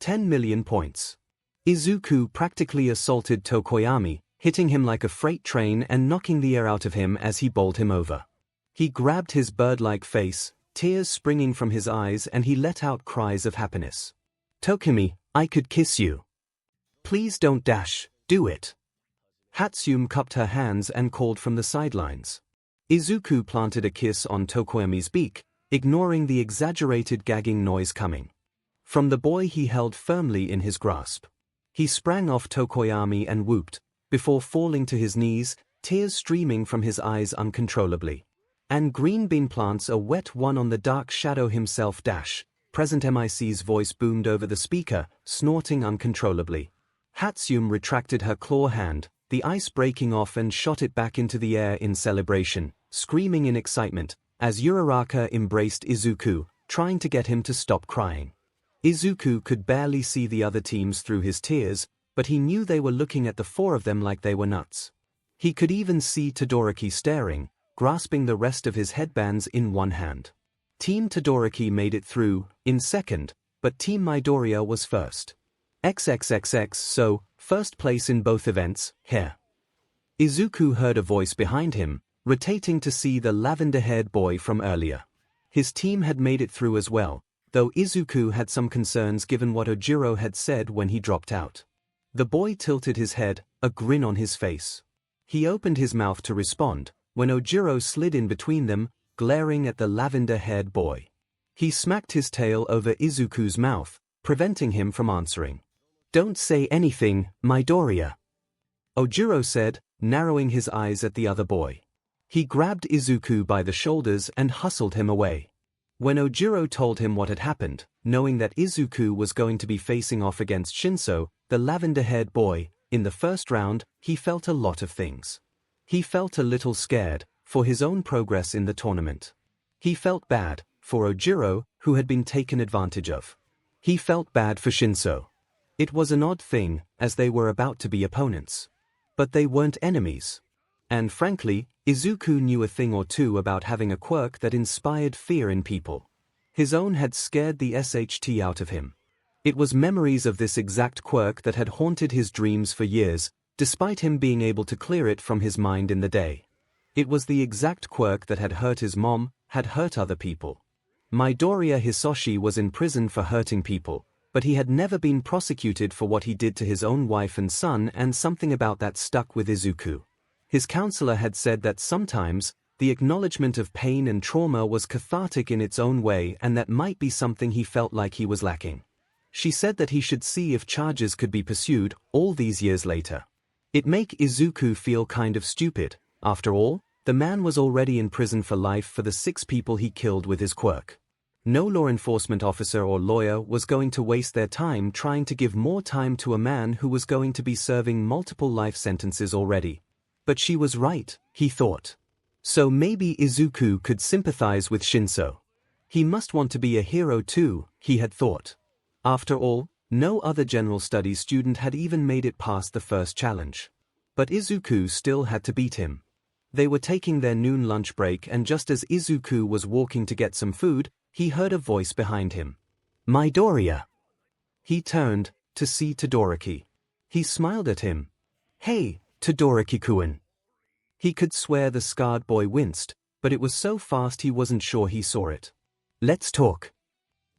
10 million points. Izuku practically assaulted Tokoyami, hitting him like a freight train and knocking the air out of him as he bowled him over. He grabbed his bird-like face, tears springing from his eyes, and he let out cries of happiness. "Tokimi, I could kiss you. Please don't do it." Hatsume cupped her hands and called from the sidelines. Izuku planted a kiss on Tokoyami's beak, ignoring the exaggerated gagging noise coming from the boy he held firmly in his grasp. He sprang off Tokoyami and whooped, before falling to his knees, tears streaming from his eyes uncontrollably. "And green bean plants a wet one on the Dark Shadow himself Present MIC's voice boomed over the speaker, snorting uncontrollably. Hatsume retracted her claw hand, the ice breaking off, and shot it back into the air in celebration, screaming in excitement, as Uraraka embraced Izuku, trying to get him to stop crying. Izuku could barely see the other teams through his tears, but he knew they were looking at the four of them like they were nuts. He could even see Todoroki staring, grasping the rest of his headbands in one hand. Team Todoroki made it through, in second, but Team Midoriya was first. XXXX, so, first place in both events, here. Izuku heard a voice behind him, rotating to see the lavender-haired boy from earlier. His team had made it through as well, though Izuku had some concerns given what Ojiro had said when he dropped out. The boy tilted his head, a grin on his face. He opened his mouth to respond, when Ojiro slid in between them, glaring at the lavender-haired boy. He smacked his tail over Izuku's mouth, preventing him from answering. "Don't say anything, Midoriya," Ojiro said, narrowing his eyes at the other boy. He grabbed Izuku by the shoulders and hustled him away. When Ojiro told him what had happened, knowing that Izuku was going to be facing off against ♀, the lavender-haired boy, in the first round, he felt a lot of things. He felt a little scared, for his own progress in the tournament. He felt bad, for Ojiro, who had been taken advantage of. He felt bad for ♀. It was an odd thing, as they were about to be opponents. But they weren't enemies. And frankly, Izuku knew a thing or two about having a quirk that inspired fear in people. His own had scared the SHT out of him. It was memories of this exact quirk that had haunted his dreams for years, despite him being able to clear it from his mind in the day. It was the exact quirk that had hurt his mom, had hurt other people. Midoriya Hisoshi was in prison for hurting people, but he had never been prosecuted for what he did to his own wife and son, and something about that stuck with Izuku. His counselor had said that sometimes, the acknowledgement of pain and trauma was cathartic in its own way, and that might be something he felt like he was lacking. She said that he should see if charges could be pursued, all these years later. It make Izuku feel kind of stupid. After all, the man was already in prison for life for the 6 people he killed with his quirk. No law enforcement officer or lawyer was going to waste their time trying to give more time to a man who was going to be serving multiple life sentences already. But she was right, he thought. So maybe Izuku could sympathize with ♀. He must want to be a hero too, he had thought. After all, no other general studies student had even made it past the first challenge. But Izuku still had to beat him. They were taking their noon lunch break, and just as Izuku was walking to get some food, he heard a voice behind him. "Midoriya." He turned, to see Todoroki. He smiled at him. Hey, Todoroki-kun. He could swear the scarred boy winced, but it was so fast he wasn't sure he saw it. Let's talk,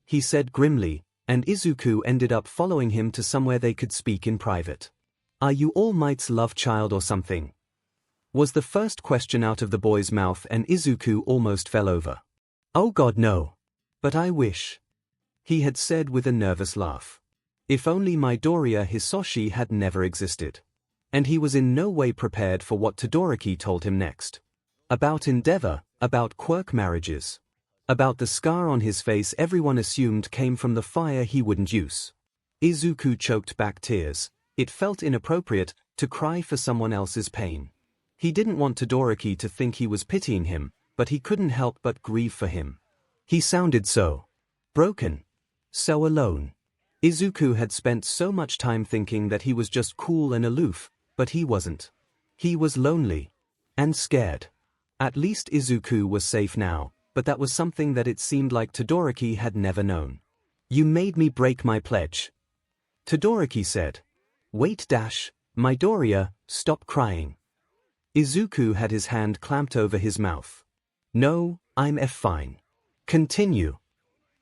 he said grimly, and Izuku ended up following him to somewhere they could speak in private. Are you All Might's love child or something? Was the first question out of the boy's mouth, and Izuku almost fell over. Oh God, no. But I wish, he had said with a nervous laugh. If only Midoriya Hisoshi had never existed. And he was in no way prepared for what Todoroki told him next. About Endeavor, about Quirk marriages. About the scar on his face everyone assumed came from the fire he wouldn't use. Izuku choked back tears. It felt inappropriate to cry for someone else's pain. He didn't want Todoroki to think he was pitying him, but he couldn't help but grieve for him. He sounded so broken, so alone. Izuku had spent so much time thinking that he was just cool and aloof, but he wasn't. He was lonely and scared. At least Izuku was safe now, but that was something that it seemed like Todoroki had never known. You made me break my pledge, Todoroki said. Wait, Midoriya, stop crying. Izuku had his hand clamped over his mouth. No, I'm fine. Continue.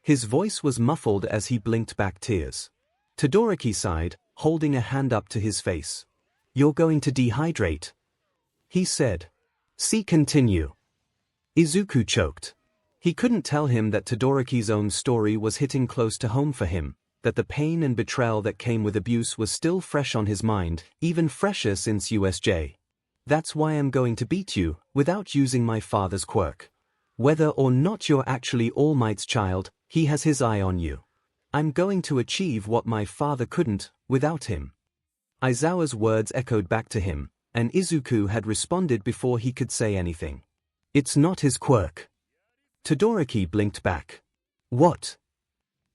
His voice was muffled as he blinked back tears. Todoroki sighed, holding a hand up to his face. You're going to dehydrate, he said. See, continue. Izuku choked. He couldn't tell him that Todoroki's own story was hitting close to home for him, that the pain and betrayal that came with abuse was still fresh on his mind, even fresher since USJ. That's why I'm going to beat you, without using my father's quirk. Whether or not you're actually All Might's child, he has his eye on you. I'm going to achieve what my father couldn't, without him. Aizawa's words echoed back to him, and Izuku had responded before he could say anything. It's not his quirk. Todoroki blinked back. What?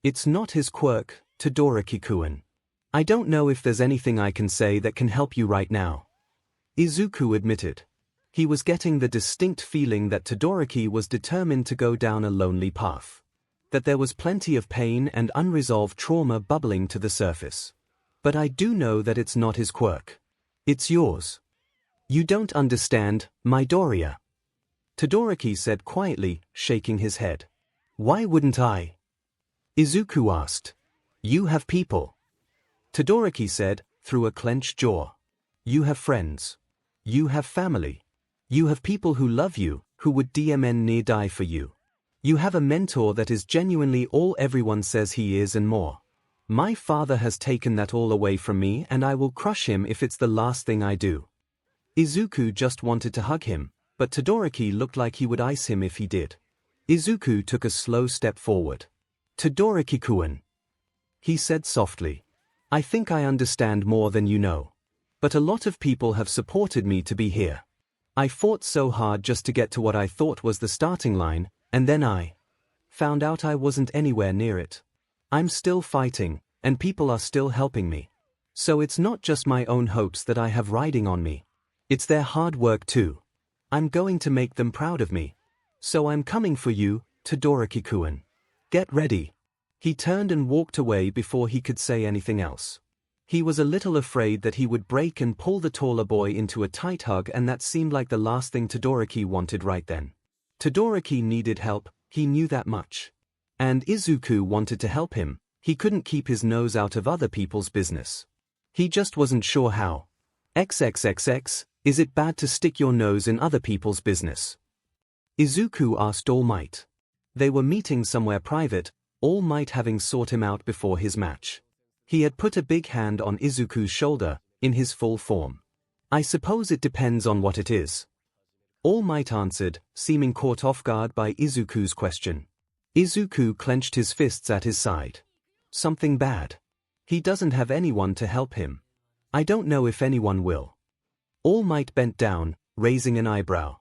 It's not his quirk, Todoroki-kun. I don't know if there's anything I can say that can help you right now, Izuku admitted. He was getting the distinct feeling that Todoroki was determined to go down a lonely path. That there was plenty of pain and unresolved trauma bubbling to the surface. But I do know that it's not his quirk. It's yours. You don't understand, Midoriya, Todoroki said quietly, shaking his head. Why wouldn't I? Izuku asked. You have people, Todoroki said, through a clenched jaw. You have friends. You have family. You have people who love you, who would near die for you. You have a mentor that is genuinely all everyone says he is and more. My father has taken that all away from me, and I will crush him if it's the last thing I do. Izuku just wanted to hug him, but Todoroki looked like he would ice him if he did. Izuku took a slow step forward. Todoroki-kun, he said softly. I think I understand more than you know. But a lot of people have supported me to be here. I fought so hard just to get to what I thought was the starting line, and then I found out I wasn't anywhere near it. I'm still fighting, and people are still helping me. So it's not just my own hopes that I have riding on me. It's their hard work too. I'm going to make them proud of me. So I'm coming for you, Todoroki-kun. Get ready. He turned and walked away before he could say anything else. He was a little afraid that he would break and pull the taller boy into a tight hug, and that seemed like the last thing Todoroki wanted right then. Todoroki needed help, he knew that much. And Izuku wanted to help him. He couldn't keep his nose out of other people's business. He just wasn't sure how. XXXX, is it bad to stick your nose in other people's business? Izuku asked All Might. They were meeting somewhere private, All Might having sought him out before his match. He had put a big hand on Izuku's shoulder, in his full form. I suppose it depends on what it is. All Might answered, seeming caught off guard by Izuku's question. Izuku clenched his fists at his side. Something bad. He doesn't have anyone to help him. I don't know if anyone will. All Might bent down, raising an eyebrow.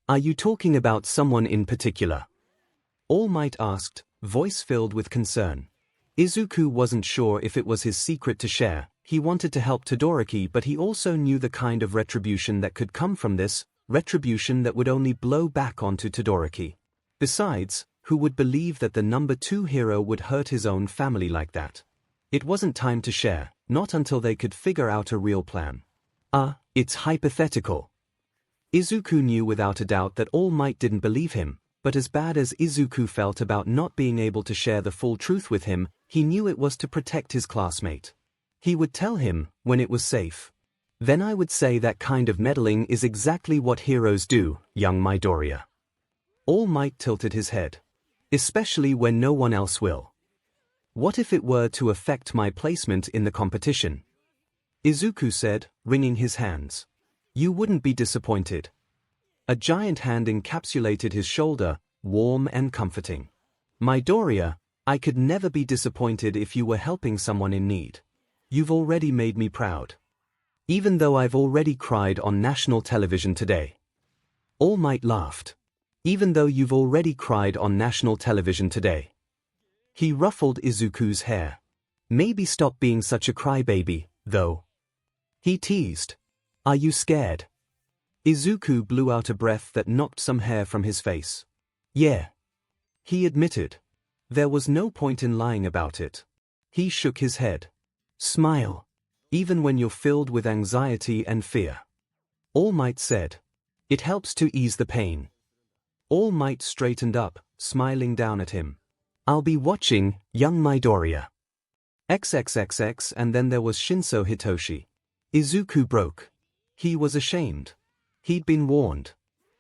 Are you talking about someone in particular? All Might asked, voice filled with concern. Izuku wasn't sure if it was his secret to share. He wanted to help Todoroki, but he also knew the kind of retribution that could come from this, retribution that would only blow back onto Todoroki. Besides, who would believe that the number 2 hero would hurt his own family like that? It wasn't time to share, not until they could figure out a real plan. It's hypothetical. Izuku knew without a doubt that All Might didn't believe him, but as bad as Izuku felt about not being able to share the full truth with him, he knew it was to protect his classmate. He would tell him when it was safe. Then I would say that kind of meddling is exactly what heroes do, young Midoriya. All Might tilted his head. Especially when no one else will. What if it were to affect my placement in the competition? Izuku said, wringing his hands. You wouldn't be disappointed. A giant hand encapsulated his shoulder, warm and comforting. Midoriya, I could never be disappointed if you were helping someone in need. You've already made me proud. Even though I've already cried on national television today. All Might laughed. Even though you've already cried on national television today. He ruffled Izuku's hair. Maybe stop being such a crybaby, though. He teased. Are you scared? Izuku blew out a breath that knocked some hair from his face. Yeah. He admitted. There was no point in lying about it. He shook his head. Smile. Even when you're filled with anxiety and fear. All Might said. It helps to ease the pain. All Might straightened up, smiling down at him. I'll be watching, young Midoriya. XXXX and then there was Shinso Hitoshi. Izuku broke. He was ashamed. He'd been warned.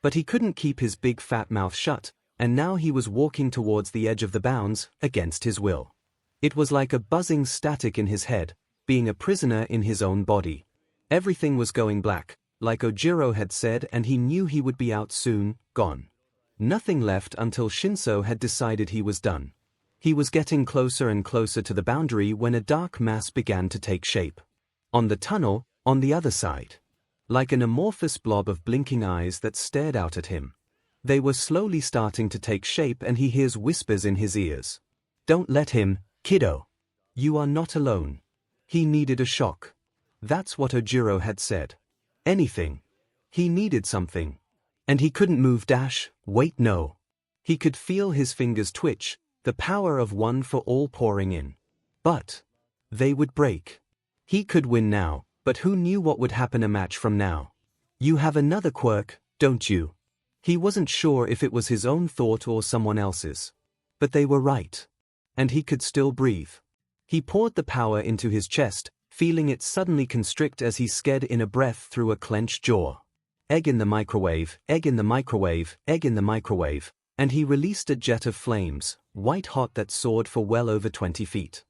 But he couldn't keep his big fat mouth shut, and now he was walking towards the edge of the bounds, against his will. It was like a buzzing static in his head, being a prisoner in his own body. Everything was going black, like Ojiro had said, and he knew he would be out soon, gone. Nothing left until Shinso had decided he was done. He was getting closer and closer to the boundary when a dark mass began to take shape. On the tunnel, on the other side. Like an amorphous blob of blinking eyes that stared out at him. They were slowly starting to take shape and he hears whispers in his ears. Don't let him, kiddo. You are not alone. He needed a shock. That's what Ojiro had said. Anything. He needed something. And he couldn't move. Wait, no. He could feel his fingers twitch, the power of one for all pouring in. But they would break. He could win now, but who knew what would happen a match from now? You have another quirk, don't you? He wasn't sure if it was his own thought or someone else's. But they were right. And he could still breathe. He poured the power into his chest, feeling it suddenly constrict as he sked in a breath through a clenched jaw. Egg in the microwave, egg in the microwave, egg in the microwave, and he released a jet of flames, white hot that soared for well over 20 feet.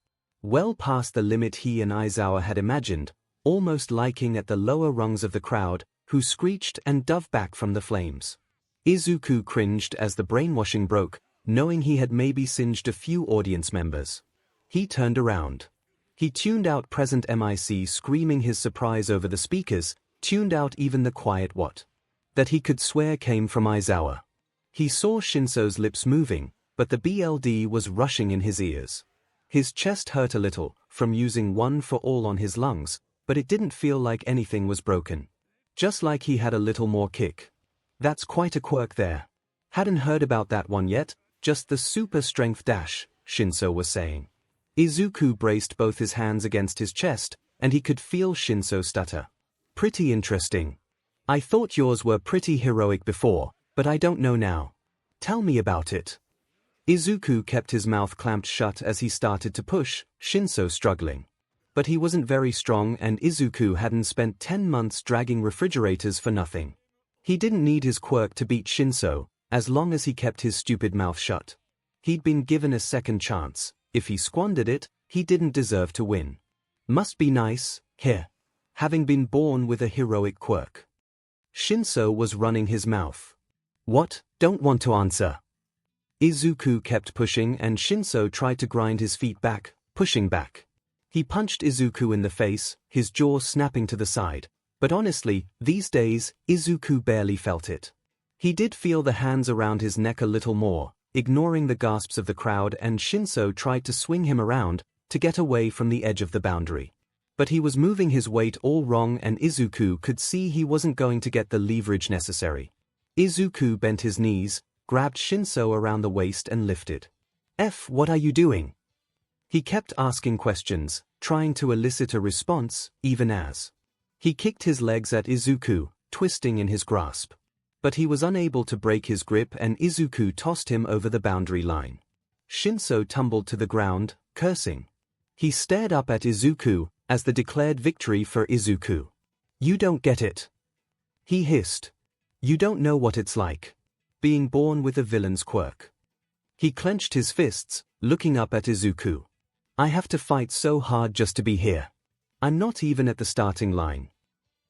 Well past the limit he and Aizawa had imagined, almost liking at the lower rungs of the crowd, who screeched and dove back from the flames. Izuku cringed as the brainwashing broke, knowing he had maybe singed a few audience members. He turned around. He tuned out present MIC screaming his surprise over the speakers, tuned out even the quiet what? That he could swear came from Aizawa. He saw Shinso's lips moving, but the BLD was rushing in his ears. His chest hurt a little, from using one for all on his lungs, but it didn't feel like anything was broken. Just like he had a little more kick. That's quite a quirk there. Hadn't heard about that one yet, just the super strength dash, Shinso was saying. Izuku braced both his hands against his chest, and he could feel Shinso stutter. Pretty interesting. I thought yours were pretty heroic before, but I don't know now. Tell me about it. Izuku kept his mouth clamped shut as he started to push, Shinso struggling. But he wasn't very strong and Izuku hadn't spent 10 months dragging refrigerators for nothing. He didn't need his quirk to beat Shinso, as long as he kept his stupid mouth shut. He'd been given a second chance. If he squandered it, he didn't deserve to win. Must be nice, here. Having been born with a heroic quirk. Shinso was running his mouth. What? Don't want to answer. Izuku kept pushing and Shinso tried to grind his feet back, pushing back. He punched Izuku in the face, his jaw snapping to the side. But honestly, these days, Izuku barely felt it. He did feel the hands around his neck a little more, ignoring the gasps of the crowd, and Shinso tried to swing him around, to get away from the edge of the boundary. But he was moving his weight all wrong and Izuku could see he wasn't going to get the leverage necessary. Izuku bent his knees, grabbed Shinso around the waist and lifted. What are you doing? He kept asking questions, trying to elicit a response, even as He kicked his legs at Izuku, twisting in his grasp. But he was unable to break his grip and Izuku tossed him over the boundary line. ♀tumbled to the ground, cursing. He stared up at Izuku, as the declared victory for Izuku. "You don't get it," he hissed. "You don't know what it's like. Being born with a villain's quirk." He clenched his fists, looking up at Izuku. "I have to fight so hard just to be here. I'm not even at the starting line."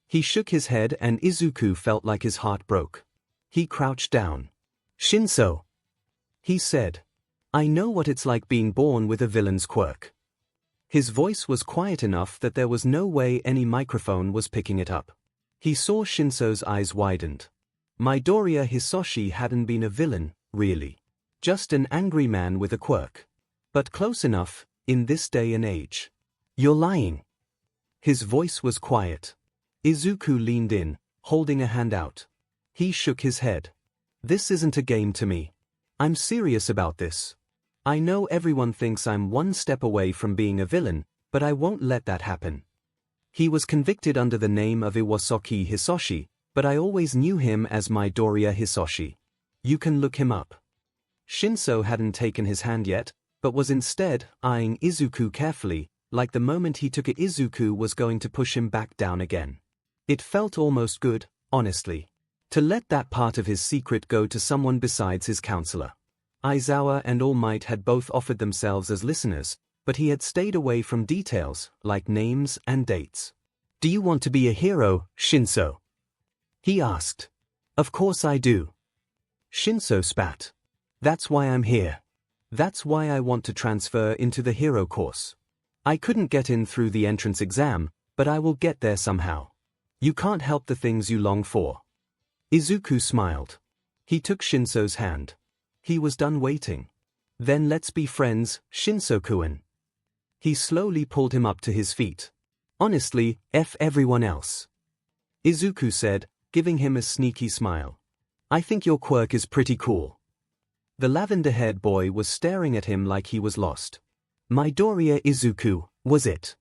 He shook his head and Izuku felt like his heart broke. He crouched down. "♀, he said. "I know what it's like being born with a villain's quirk." His voice was quiet enough that there was no way any microphone was picking it up. He saw ♀'s eyes widened. Midoriya Hisoshi hadn't been a villain, really. Just an angry man with a quirk. But close enough, in this day and age. "You're lying." His voice was quiet. Izuku leaned in, holding a hand out. He shook his head. "This isn't a game to me. I'm serious about this. I know everyone thinks I'm one step away from being a villain, but I won't let that happen." He was convicted under the name of Iwasaki Hisoshi, but I always knew him as Midoriya Hisoshi. You can look him up. ♀ hadn't taken his hand yet, but was instead eyeing Izuku carefully, like the moment he took it Izuku was going to push him back down again. It felt almost good, honestly. To let that part of his secret go to someone besides his counselor. Aizawa and All Might had both offered themselves as listeners, but he had stayed away from details, like names and dates. "Do you want to be a hero, ♀ he asked. "Of course I do." ♀ spat. "That's why I'm here. That's why I want to transfer into the hero course. I couldn't get in through the entrance exam, but I will get there somehow. You can't help the things you long for." Izuku smiled. He took ♀'s hand. He was done waiting. "Then let's be friends, ♀'-kun." He slowly pulled him up to his feet. "Honestly, F everyone else," Izuku said, giving him a sneaky smile. "I think your quirk is pretty cool." The lavender-haired boy was staring at him like he was lost. "Midoriya Izuku, was it?"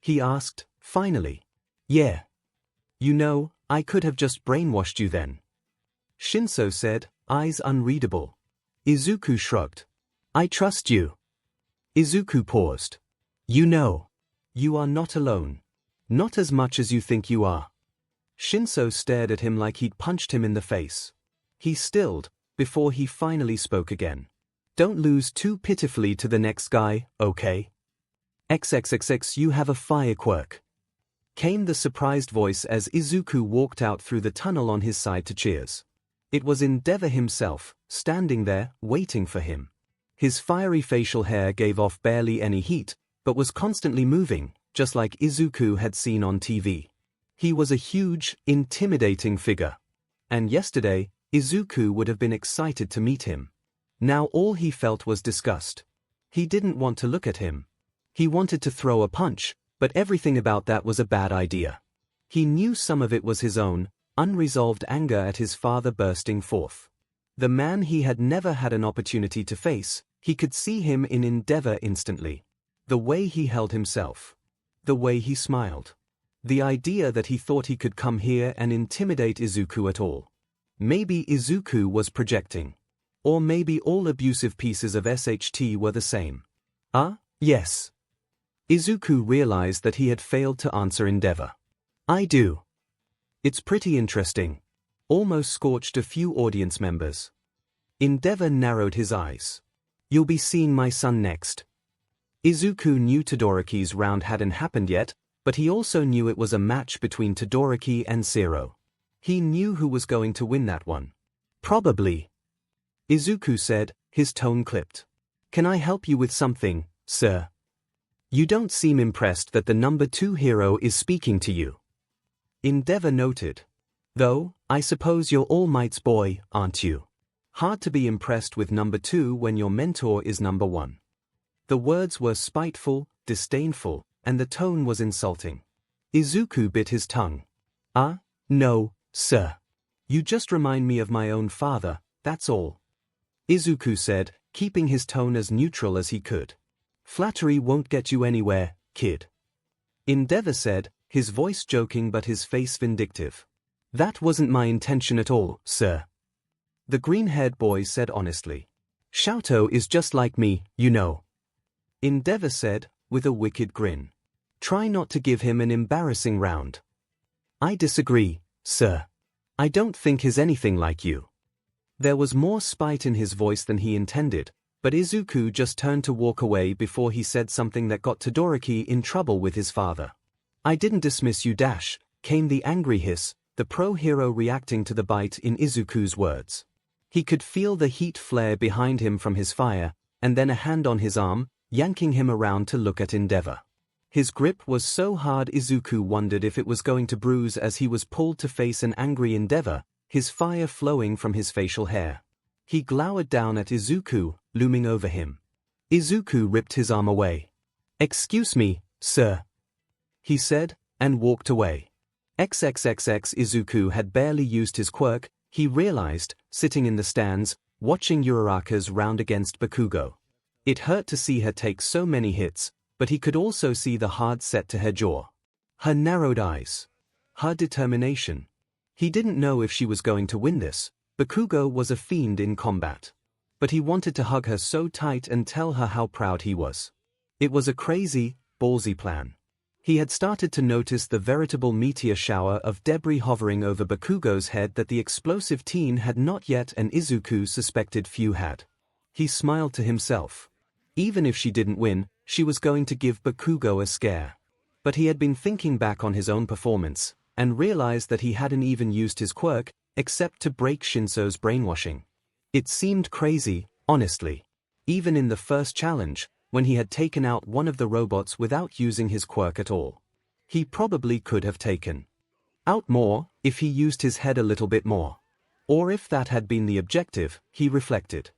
he asked, finally. "Yeah. You know, I could have just brainwashed you then," ♀ said, eyes unreadable. Izuku shrugged. "I trust you." Izuku paused. "You know. You are not alone. Not as much as you think you are." ♀ stared at him like he'd punched him in the face. He stilled, before he finally spoke again. "Don't lose too pitifully to the next guy, okay? XXXX you have a fire quirk," came the surprised voice as Izuku walked out through the tunnel on his side to cheers. It was Endeavor himself, standing there, waiting for him. His fiery facial hair gave off barely any heat, but was constantly moving, just like Izuku had seen on TV. He was a huge, intimidating figure. And yesterday, Izuku would have been excited to meet him. Now all he felt was disgust. He didn't want to look at him. He wanted to throw a punch, but everything about that was a bad idea. He knew some of it was his own, unresolved anger at his father bursting forth. The man he had never had an opportunity to face, he could see him in Endeavor instantly. The way he held himself. The way he smiled. The idea that he thought he could come here and intimidate Izuku at all. Maybe Izuku was projecting. Or maybe all abusive pieces of SHT were the same. Yes. Izuku realized that he had failed to answer Endeavor. "I do. It's pretty interesting." Almost scorched a few audience members. Endeavor narrowed his eyes. "You'll be seeing my son next." Izuku knew Todoroki's round hadn't happened yet, but he also knew it was a match between Todoroki and Zero. He knew who was going to win that one. "Probably," Izuku said, his tone clipped. "Can I help you with something, sir? You don't seem impressed that the number 2 hero is speaking to you." Endeavor noted. "Though, I suppose you're All Might's boy, aren't you? Hard to be impressed with number 2 when your mentor is number 1. The words were spiteful, disdainful, and the tone was insulting. Izuku bit his tongue. No, sir. You just remind me of my own father, that's all," Izuku said, keeping his tone as neutral as he could. "Flattery won't get you anywhere, kid," Endeavor said, his voice joking but his face vindictive. "That wasn't my intention at all, sir," the green-haired boy said honestly. "𝐿𝐴𝐷 is just like me, you know," 𝐿𝐴𝐷 said, with a wicked grin. "Try not to give him an embarrassing round." "I disagree, sir. I don't think he's anything like you." There was more spite in his voice than he intended, but Izuku just turned to walk away before he said something that got Todoroki in trouble with his father. "I didn't dismiss you dash," came the angry hiss, the pro-hero reacting to the bite in Izuku's words. He could feel the heat flare behind him from his fire, and then a hand on his arm, yanking him around to look at Endeavor. His grip was so hard Izuku wondered if it was going to bruise as he was pulled to face an angry Endeavor, his fire flowing from his facial hair. He glowered down at Izuku, looming over him. Izuku ripped his arm away. "Excuse me, sir," he said, and walked away. XXXX Izuku had barely used his quirk, he realized, sitting in the stands, watching Uraraka's round against Bakugo. It hurt to see her take so many hits, but he could also see the hard set to her jaw. Her narrowed eyes. Her determination. He didn't know if she was going to win this. Bakugo was a fiend in combat. But he wanted to hug her so tight and tell her how proud he was. It was a crazy, ballsy plan. He had started to notice the veritable meteor shower of debris hovering over Bakugo's head that the explosive teen had not yet and Izuku suspected few had. He smiled to himself. Even if she didn't win, she was going to give Bakugo a scare. But he had been thinking back on his own performance, and realized that he hadn't even used his quirk, except to break Shinso's brainwashing. It seemed crazy, honestly. Even in the first challenge, when he had taken out one of the robots without using his quirk at all. He probably could have taken out more, if he used his head a little bit more. Or if that had been the objective, he reflected.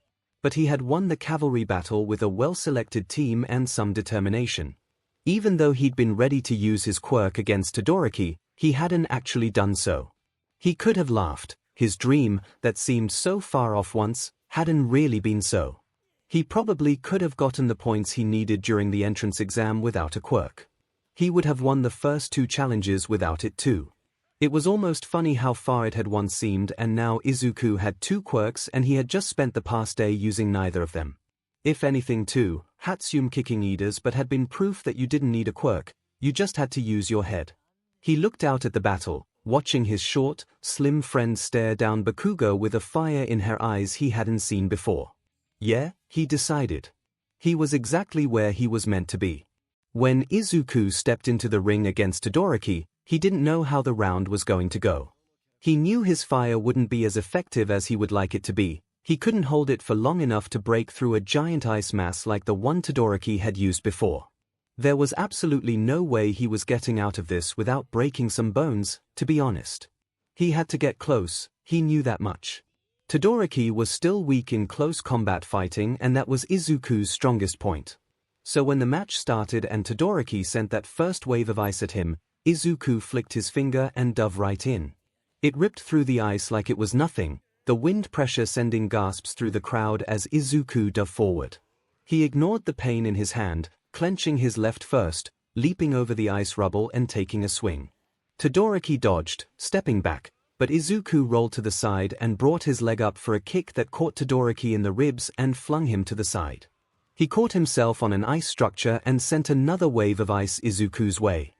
But he had won the cavalry battle with a well-selected team and some determination. Even though he'd been ready to use his quirk against Todoroki, he hadn't actually done so. He could have laughed. His dream, that seemed so far off once, hadn't really been so. He probably could have gotten the points he needed during the entrance exam without a quirk. He would have won the first two challenges without it too. It was almost funny how far it had once seemed, and now Izuku had two quirks and he had just spent the past day using neither of them. If anything too, Hatsum kicking Idas but had been proof that you didn't need a quirk, you just had to use your head. He looked out at the battle, watching his short, slim friend stare down Bakugo with a fire in her eyes he hadn't seen before. Yeah, he decided. He was exactly where he was meant to be. When Izuku stepped into the ring against Todoroki, he didn't know how the round was going to go. He knew his fire wouldn't be as effective as he would like it to be. He couldn't hold it for long enough to break through a giant ice mass like the one Todoroki had used before. There was absolutely no way he was getting out of this without breaking some bones, to be honest. He had to get close, he knew that much. Todoroki was still weak in close combat fighting, and that was Izuku's strongest point. So when the match started and Todoroki sent that first wave of ice at him, Izuku flicked his finger and dove right in. It ripped through the ice like it was nothing, the wind pressure sending gasps through the crowd as Izuku dove forward. He ignored the pain in his hand, clenching his left first, leaping over the ice rubble and taking a swing. Todoroki dodged, stepping back, but Izuku rolled to the side and brought his leg up for a kick that caught Todoroki in the ribs and flung him to the side. He caught himself on an ice structure and sent another wave of ice Izuku's way.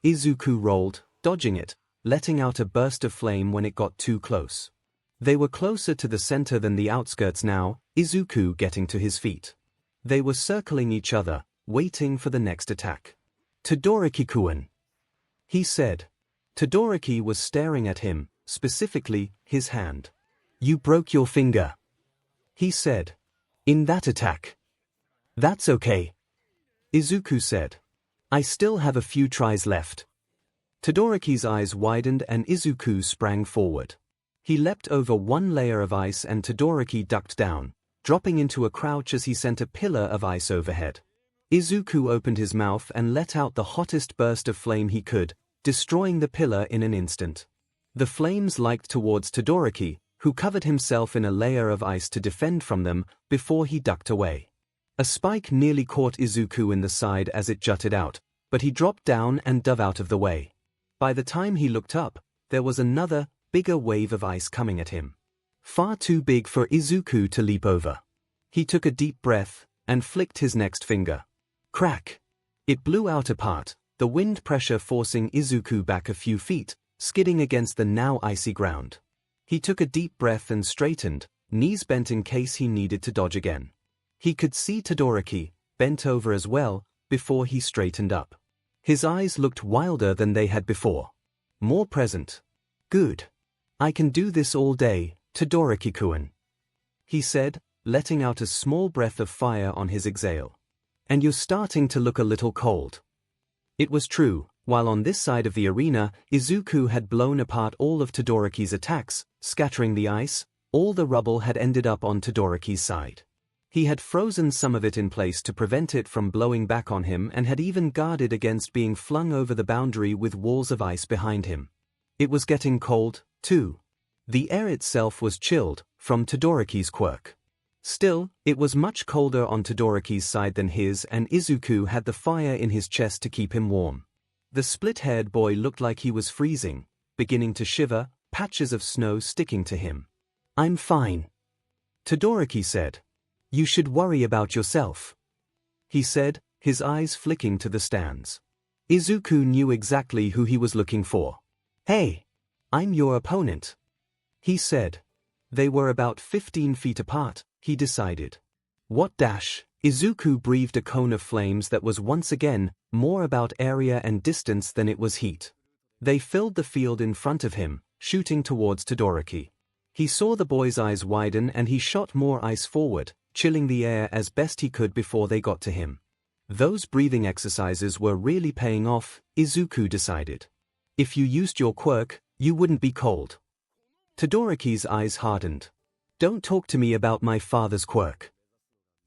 Izuku rolled, dodging it, letting out a burst of flame when it got too close. They were closer to the center than the outskirts now, Izuku getting to his feet. They were circling each other, waiting for the next attack. "Todoroki-kun," he said. Todoroki was staring at him, specifically, his hand. "You broke your finger," he said. "In that attack." "That's okay," Izuku said. "I still have a few tries left." Todoroki's eyes widened and Izuku sprang forward. He leapt over one layer of ice and Todoroki ducked down, dropping into a crouch as he sent a pillar of ice overhead. Izuku opened his mouth and let out the hottest burst of flame he could, destroying the pillar in an instant. The flames leaped towards Todoroki, who covered himself in a layer of ice to defend from them, before he ducked away. A spike nearly caught Izuku in the side as it jutted out, but he dropped down and dove out of the way. By the time he looked up, there was another, bigger wave of ice coming at him. Far too big for Izuku to leap over. He took a deep breath and flicked his next finger. Crack! It blew out apart, the wind pressure forcing Izuku back a few feet, skidding against the now icy ground. He took a deep breath and straightened, knees bent in case he needed to dodge again. He could see Todoroki, bent over as well, before he straightened up. His eyes looked wilder than they had before. More present. Good. I can do this all day, Todoroki-kun, he said, letting out a small breath of fire on his exhale. And you're starting to look a little cold. It was true, while on this side of the arena, Izuku had blown apart all of Todoroki's attacks, scattering the ice. All the rubble had ended up on Todoroki's side. He had frozen some of it in place to prevent it from blowing back on him and had even guarded against being flung over the boundary with walls of ice behind him. It was getting cold, too. The air itself was chilled, from Todoroki's quirk. Still, it was much colder on Todoroki's side than his, and Izuku had the fire in his chest to keep him warm. The split-haired boy looked like he was freezing, beginning to shiver, patches of snow sticking to him. I'm fine, Todoroki said. You should worry about yourself, he said, his eyes flicking to the stands. Izuku knew exactly who he was looking for. Hey, I'm your opponent, he said. They were about 15 feet apart, he decided. What dash? Izuku breathed a cone of flames that was once again more about area and distance than it was heat. They filled the field in front of him, shooting towards Todoroki. He saw the boy's eyes widen and he shot more ice forward, chilling the air as best he could before they got to him. Those breathing exercises were really paying off, Izuku decided. If you used your quirk, you wouldn't be cold. Todoroki's eyes hardened. Don't talk to me about my father's quirk.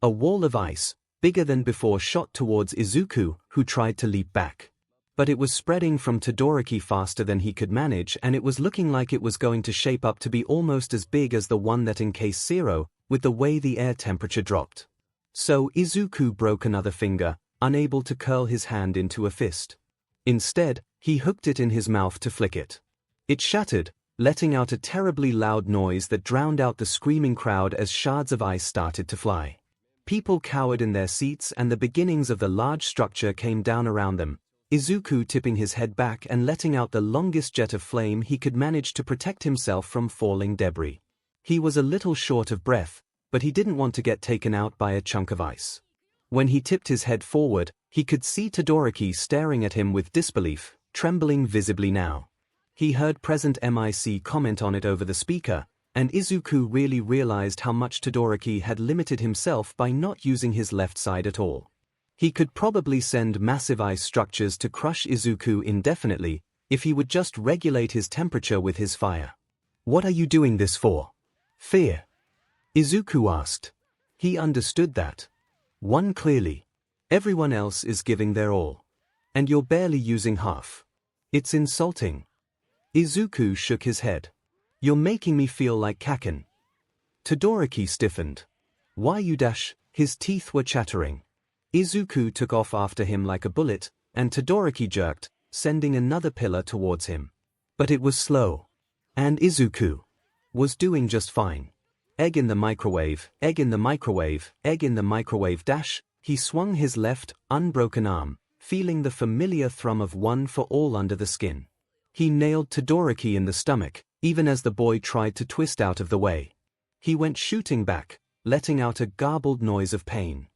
A wall of ice, bigger than before, shot towards Izuku, who tried to leap back. But it was spreading from Todoroki faster than he could manage, and it was looking like it was going to shape up to be almost as big as the one that encased 𝐂𝐿, with the way the air temperature dropped. So Izuku broke another finger, unable to curl his hand into a fist. Instead, he hooked it in his mouth to flick it. It shattered, letting out a terribly loud noise that drowned out the screaming crowd as shards of ice started to fly. People cowered in their seats and the beginnings of the large structure came down around them, Izuku tipping his head back and letting out the longest jet of flame he could manage to protect himself from falling debris. He was a little short of breath, but he didn't want to get taken out by a chunk of ice. When he tipped his head forward, he could see Todoroki staring at him with disbelief, trembling visibly now. He heard present MIC comment on it over the speaker, and Izuku really realized how much Todoroki had limited himself by not using his left side at all. He could probably send massive ice structures to crush Izuku indefinitely if he would just regulate his temperature with his fire. What are you doing this for? Fear? Izuku asked. He understood that. One clearly. Everyone else is giving their all. And you're barely using half. It's insulting. Izuku shook his head. You're making me feel like Kaken. Todoroki stiffened. Why you dash? His teeth were chattering. Izuku took off after him like a bullet, and Todoroki jerked, sending another pillar towards him. But it was slow. And Izuku was doing just fine. Egg in the microwave, egg in the microwave, egg in the microwave dash. He swung his left, unbroken arm, feeling the familiar thrum of one for all under the skin. He nailed Todoroki in the stomach, even as the boy tried to twist out of the way. He went shooting back, letting out a garbled noise of pain.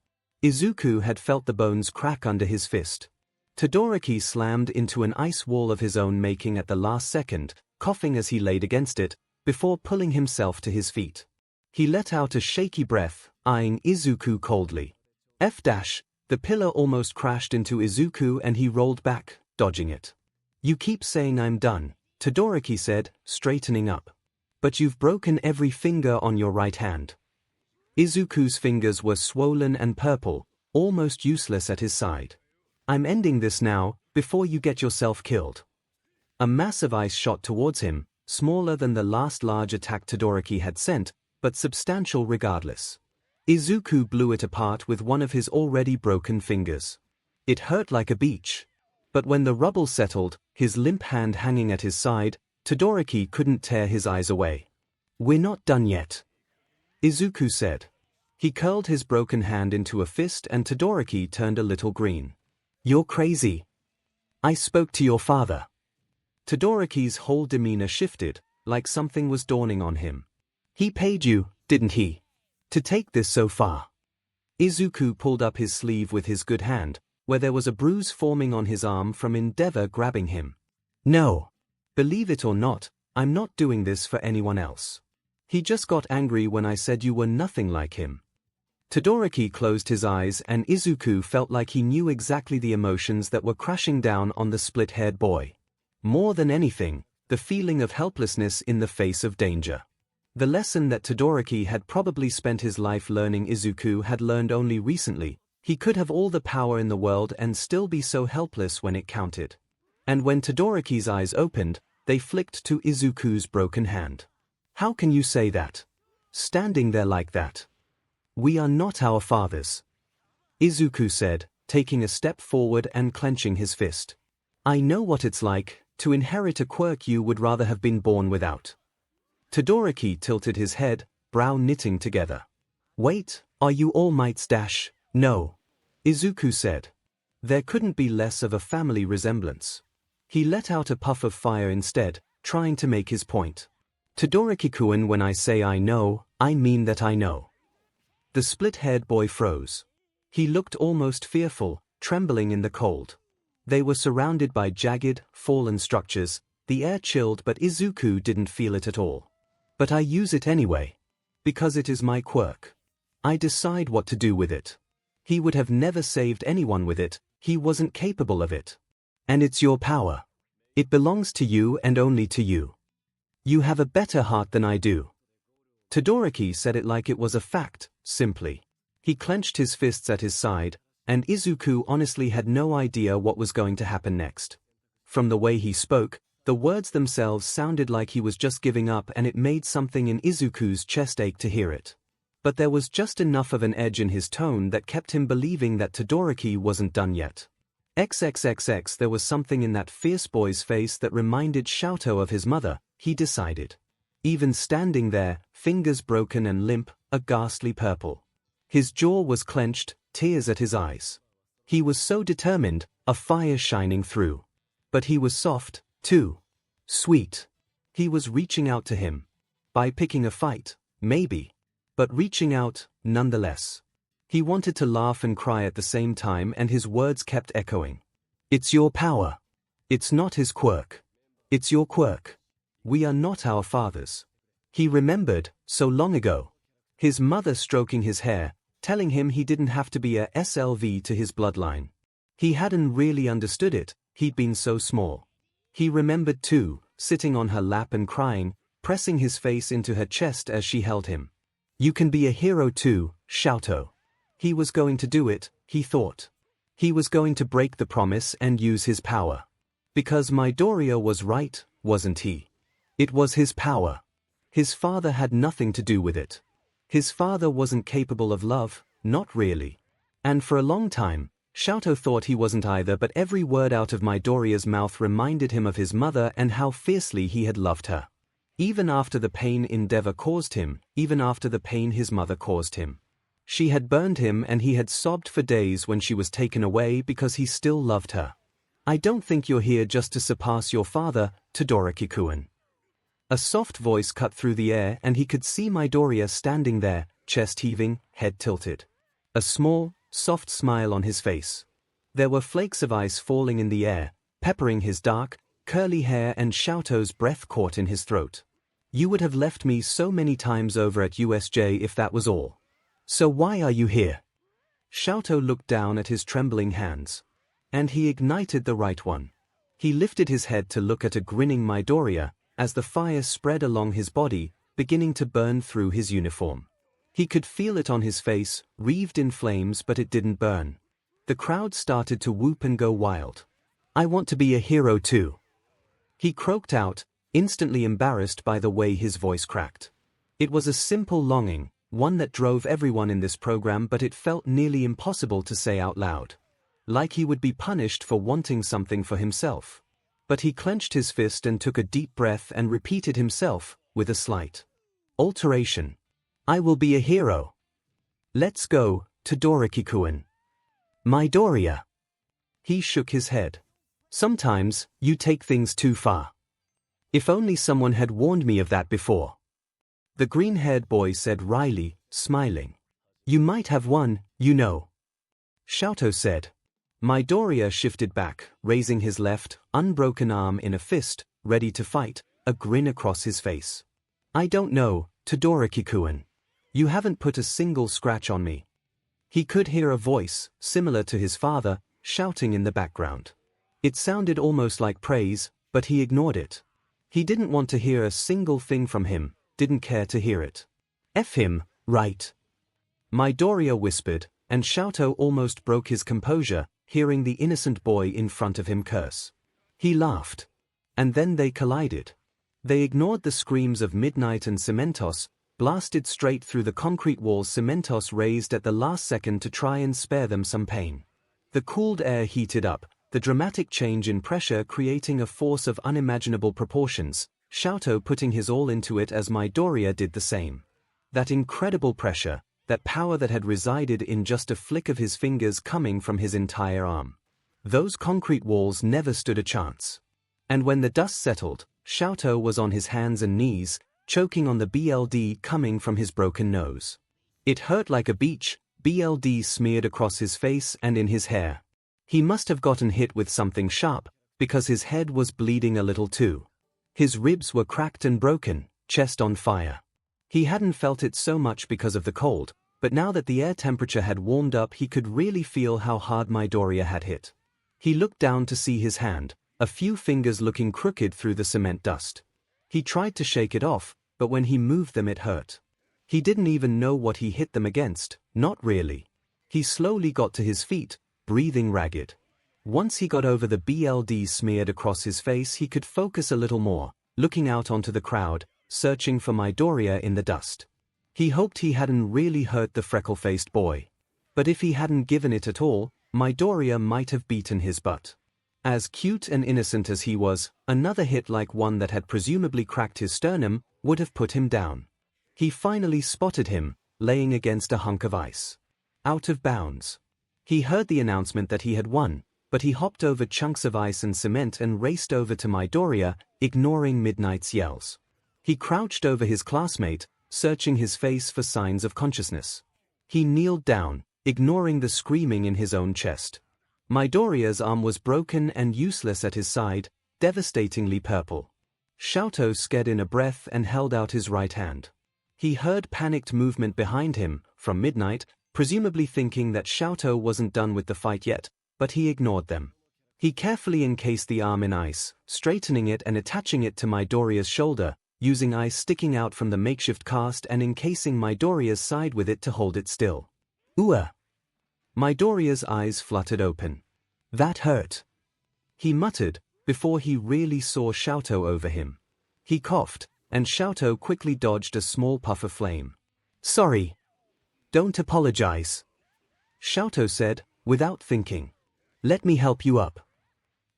Izuku had felt the bones crack under his fist. Todoroki slammed into an ice wall of his own making at the last second, coughing as he laid against it, before pulling himself to his feet. He let out a shaky breath, eyeing Izuku coldly. The pillar almost crashed into Izuku and he rolled back, dodging it. You keep saying I'm done, Todoroki said, straightening up. But you've broken every finger on your right hand. Izuku's fingers were swollen and purple, almost useless at his side. I'm ending this now, before you get yourself killed. A mass of ice shot towards him, smaller than the last large attack Todoroki had sent, but substantial regardless. Izuku blew it apart with one of his already broken fingers. It hurt like a beach. But when the rubble settled, his limp hand hanging at his side, Todoroki couldn't tear his eyes away. "We're not done yet," Izuku said. He curled his broken hand into a fist and Todoroki turned a little green. "You're crazy. I spoke to your father." Todoroki's whole demeanor shifted, like something was dawning on him. "He paid you, didn't he, to take this so far?" Izuku pulled up his sleeve with his good hand, where there was a bruise forming on his arm from Endeavor grabbing him. "No. Believe it or not, I'm not doing this for anyone else. He just got angry when I said you were nothing like him." Todoroki closed his eyes and Izuku felt like he knew exactly the emotions that were crashing down on the split-haired boy. More than anything, the feeling of helplessness in the face of danger. The lesson that Todoroki had probably spent his life learning Izuku had learned only recently. He could have all the power in the world and still be so helpless when it counted. And when Todoroki's eyes opened, they flicked to Izuku's broken hand. "How can you say that? Standing there like that? We are not our fathers," Izuku said, taking a step forward and clenching his fist. "I know what it's like, to inherit a quirk you would rather have been born without." Todoroki tilted his head, brow knitting together. "Wait, are you All Might's dash?" "No," Izuku said. There couldn't be less of a family resemblance. He let out a puff of fire instead, trying to make his point. "Todoroki-kun, when I say I know, I mean that I know." The split-haired boy froze. He looked almost fearful, trembling in the cold. They were surrounded by jagged, fallen structures, the air chilled but Izuku didn't feel it at all. "But I use it anyway. Because it is my quirk. I decide what to do with it. He would have never saved anyone with it, he wasn't capable of it. And it's your power. It belongs to you and only to you. You have a better heart than I do." Todoroki said it like it was a fact, simply. He clenched his fists at his side, and Izuku honestly had no idea what was going to happen next. From the way he spoke, the words themselves sounded like he was just giving up and it made something in Izuku's chest ache to hear it. But there was just enough of an edge in his tone that kept him believing that Todoroki wasn't done yet. XXXX, there was something in that fierce boy's face that reminded 𝐿𝐴𝐷 of his mother, he decided. Even standing there, fingers broken and limp, a ghastly purple. His jaw was clenched, tears at his eyes. He was so determined, a fire shining through. But he was soft, too. Sweet. He was reaching out to him. By picking a fight, maybe. But reaching out, nonetheless. He wanted to laugh and cry at the same time and his words kept echoing. "It's your power. It's not his quirk. It's your quirk. We are not our fathers." He remembered, so long ago. His mother stroking his hair, telling him he didn't have to be a SLV to his bloodline. He hadn't really understood it, he'd been so small. He remembered too, sitting on her lap and crying, pressing his face into her chest as she held him. "You can be a hero too, 𝐿𝐴𝐷." He was going to do it, he thought. He was going to break the promise and use his power. Because Midoriya was right, wasn't he? It was his power. His father had nothing to do with it. His father wasn't capable of love, not really. And for a long time, 𝐿𝐴𝐷 thought he wasn't either, but every word out of Midoriya's mouth reminded him of his mother and how fiercely he had loved her. Even after the pain Endeavor caused him, even after the pain his mother caused him. She had burned him and he had sobbed for days when she was taken away because he still loved her. "I don't think you're here just to surpass your father, Todoroki-kun." A soft voice cut through the air and he could see Midoriya standing there, chest heaving, head tilted. A small, soft smile on his face. There were flakes of ice falling in the air, peppering his dark, curly hair and 𝐿𝐴𝐷's breath caught in his throat. "You would have left me so many times over at USJ if that was all. So why are you here?" 𝐿𝐴𝐷 looked down at his trembling hands. And he ignited the right one. He lifted his head to look at a grinning Midoriya, as the fire spread along his body, beginning to burn through his uniform. He could feel it on his face, wreathed in flames, but it didn't burn. The crowd started to whoop and go wild. "I want to be a hero too," he croaked out, instantly embarrassed by the way his voice cracked. It was a simple longing, one that drove everyone in this program, but it felt nearly impossible to say out loud. like he would be punished for wanting something for himself. But he clenched his fist and took a deep breath and repeated himself, with a slight alteration. I will be a hero. Let's go, Todoroki-kun. Midoriya. He shook his head. Sometimes, you take things too far. If only someone had warned me of that before. The green-haired boy said wryly, smiling. You might have won, you know. 𝐿𝐴𝐷 said. Midoriya shifted back, raising his left, unbroken arm in a fist, ready to fight, a grin across his face. I don't know, Todoroki-kun. You haven't put a single scratch on me. He could hear a voice, similar to his father, shouting in the background. It sounded almost like praise, but he ignored it. He didn't want to hear a single thing from him, didn't care to hear it. F him, right? Midoriya whispered, and 𝐿𝐴𝐷 almost broke his composure, hearing the innocent boy in front of him curse. He laughed. And then they collided. They ignored the screams of Midnight and 𝐿𝐴𝐷, blasted straight through the concrete walls 𝐿𝐴𝐷 raised at the last second to try and spare them some pain. The cooled air heated up, the dramatic change in pressure creating a force of unimaginable proportions, 𝐿𝐴𝐷 putting his all into it as Midoriya did the same. That incredible pressure, that power that had resided in just a flick of his fingers coming from his entire arm. Those concrete walls never stood a chance. And when the dust settled, 𝐿𝐴𝐷 was on his hands and knees, choking on the blood coming from his broken nose. It hurt like a beach, blood smeared across his face and in his hair. He must have gotten hit with something sharp, because his head was bleeding a little too. His ribs were cracked and broken, chest on fire. He hadn't felt it so much because of the cold, but now that the air temperature had warmed up he could really feel how hard Midoriya had hit. He looked down to see his hand, a few fingers looking crooked through the cement dust. He tried to shake it off, but when he moved them it hurt. He didn't even know what he hit them against, not really. He slowly got to his feet, breathing ragged. Once he got over the blood smeared across his face he could focus a little more, looking out onto the crowd, searching for Midoriya in the dust. He hoped he hadn't really hurt the freckle-faced boy. But if he hadn't given it at all, Midoriya might have beaten his butt. As cute and innocent as he was, another hit like one that had presumably cracked his sternum would have put him down. He finally spotted him, laying against a hunk of ice. Out of bounds. He heard the announcement that he had won, but he hopped over chunks of ice and cement and raced over to Midoriya, ignoring Midnight's yells. He crouched over his classmate, searching his face for signs of consciousness. He kneeled down, ignoring the screaming in his own chest. Midoriya's arm was broken and useless at his side, devastatingly purple. 𝐿𝐴𝐷 scared in a breath and held out his right hand. He heard panicked movement behind him, from Midnight, presumably thinking that 𝐿𝐴𝐷 wasn't done with the fight yet, but he ignored them. He carefully encased the arm in ice, straightening it and attaching it to Midoriya's shoulder, using ice sticking out from the makeshift cast and encasing Midoriya's side with it to hold it still. Midoriya's eyes fluttered open. That hurt. He muttered, before he really saw 𝐿𝐴𝐷 over him. He coughed, and 𝐿𝐴𝐷 quickly dodged a small puff of flame. Sorry. Don't apologize. 𝐿𝐴𝐷 said, without thinking. Let me help you up.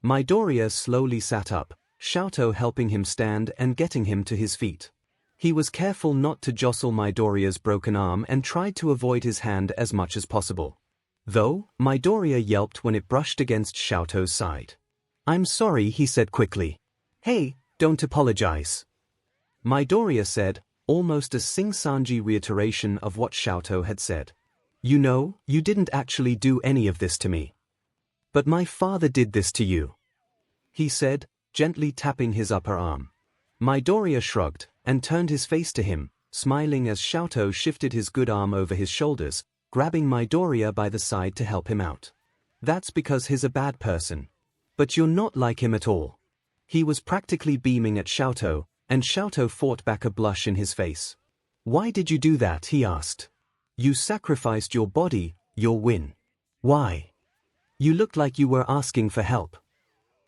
Midoriya slowly sat up, 𝐿𝐴𝐷 helping him stand and getting him to his feet. He was careful not to jostle Midoriya's broken arm and tried to avoid his hand as much as possible. Though, Midoriya yelped when it brushed against 𝐿𝐴𝐷's side. I'm sorry, he said quickly. Hey, don't apologize. Midoriya said, almost a sing-songy reiteration of what 𝐿𝐴𝐷 had said. You know, you didn't actually do any of this to me. But my father did this to you. He said, gently tapping his upper arm. Midoriya shrugged, and turned his face to him, smiling as 𝐿𝐴𝐷 shifted his good arm over his shoulders, grabbing Midoriya by the side to help him out. That's because he's a bad person. But you're not like him at all. He was practically beaming at 𝐿𝐴𝐷, and 𝐿𝐴𝐷 fought back a blush in his face. Why did you do that? He asked. You sacrificed your body, your win. Why? You looked like you were asking for help.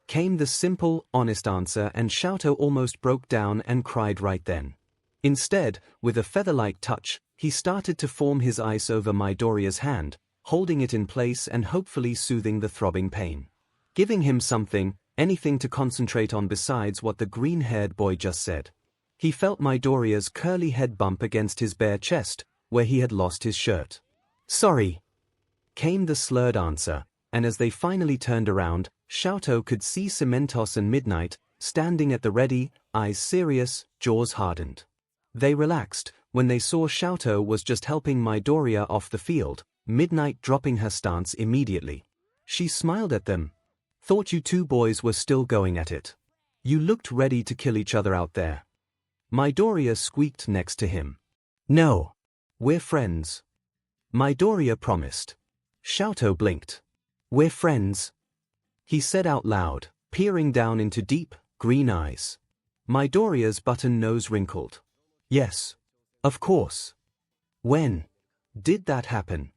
Came the simple, honest answer, and 𝐿𝐴𝐷 almost broke down and cried right then. Instead, with a feather-like touch, he started to form his ice over Midoriya's hand, holding it in place and hopefully soothing the throbbing pain. Giving him something, anything to concentrate on besides what the green-haired boy just said. He felt Midoriya's curly head bump against his bare chest, where he had lost his shirt. "Sorry," came the slurred answer, and as they finally turned around, 𝐿𝐴𝐽 could see 𝐶ementos and Midnight, standing at the ready, eyes serious, jaws hardened. They relaxed when they saw 𝐿𝐴𝐽 was just helping Midoriya off the field, Midnight dropping her stance immediately. She smiled at them. "Thought you two boys were still going at it. You looked ready to kill each other out there." Midoriya squeaked next to him. "No. We're friends." Midoriya promised. 𝐿𝐴𝐽 blinked. "We're friends," he said out loud, peering down into deep, green eyes. Midoriya's button nose wrinkled. "Yes. Of course. When did that happen?"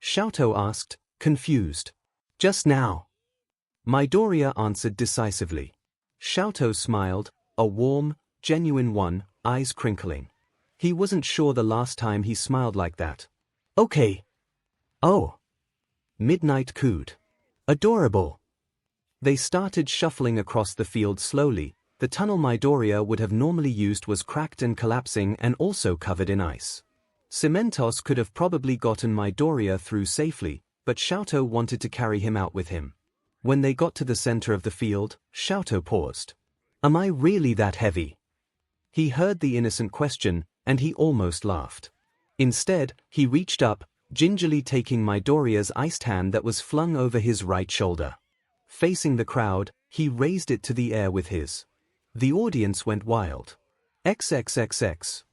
𝐿𝐴𝐽 asked, confused. "Just now." Midoriya answered decisively. 𝐿𝐴𝐽 smiled, a warm, genuine one, eyes crinkling. He wasn't sure the last time he smiled like that. "Okay." "Oh." Midnight cooed. "Adorable." They started shuffling across the field slowly. The tunnel Midoriya would have normally used was cracked and collapsing and also covered in ice. 𝐶ementos could have probably gotten Midoriya through safely, but 𝐿𝐴𝐽 wanted to carry him out with him. When they got to the center of the field, 𝐿𝐴𝐽 paused. "Am I really that heavy?" He heard the innocent question, and he almost laughed. Instead, he reached up, gingerly taking Midoriya's iced hand that was flung over his right shoulder. Facing the crowd, he raised it to the air with his. The audience went wild. XXXX.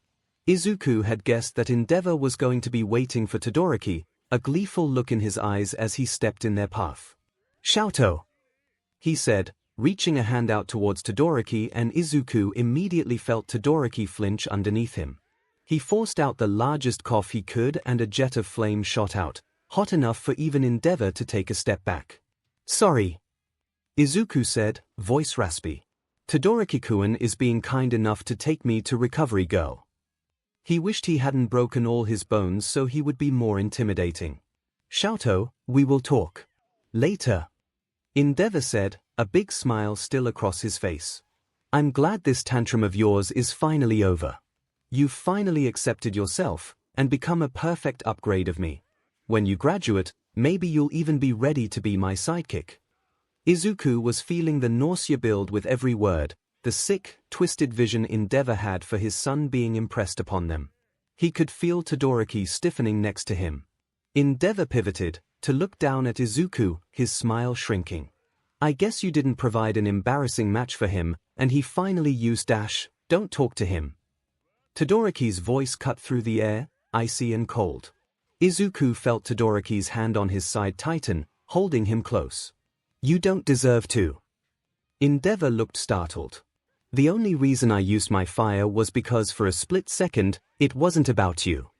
Izuku had guessed that Endeavor was going to be waiting for Todoroki, a gleeful look in his eyes as he stepped in their path. "𝐿𝐴𝐽," he said, reaching a hand out towards Todoroki, and Izuku immediately felt Todoroki flinch underneath him. He forced out the largest cough he could and a jet of flame shot out, hot enough for even Endeavor to take a step back. "Sorry," Izuku said, voice raspy. "Todoroki-kun is being kind enough to take me to Recovery Girl." He wished he hadn't broken all his bones so he would be more intimidating. "𝐿𝐴𝐽, we will talk later," Endeavor said, a big smile still across his face. "I'm glad this tantrum of yours is finally over. You've finally accepted yourself and become a perfect upgrade of me. When you graduate, maybe you'll even be ready to be my sidekick." Izuku was feeling the nausea build with every word, the sick, twisted vision Endeavor had for his son being impressed upon them. He could feel Todoroki stiffening next to him. Endeavor pivoted to look down at Izuku, his smile shrinking. "I guess you didn't provide an embarrassing match for him, and he finally used dash, don't talk to him." Todoroki's voice cut through the air, icy and cold. Izuku felt Todoroki's hand on his side tighten, holding him close. "You don't deserve to." Endeavor looked startled. "The only reason I used my fire was because for a split second, it wasn't about you."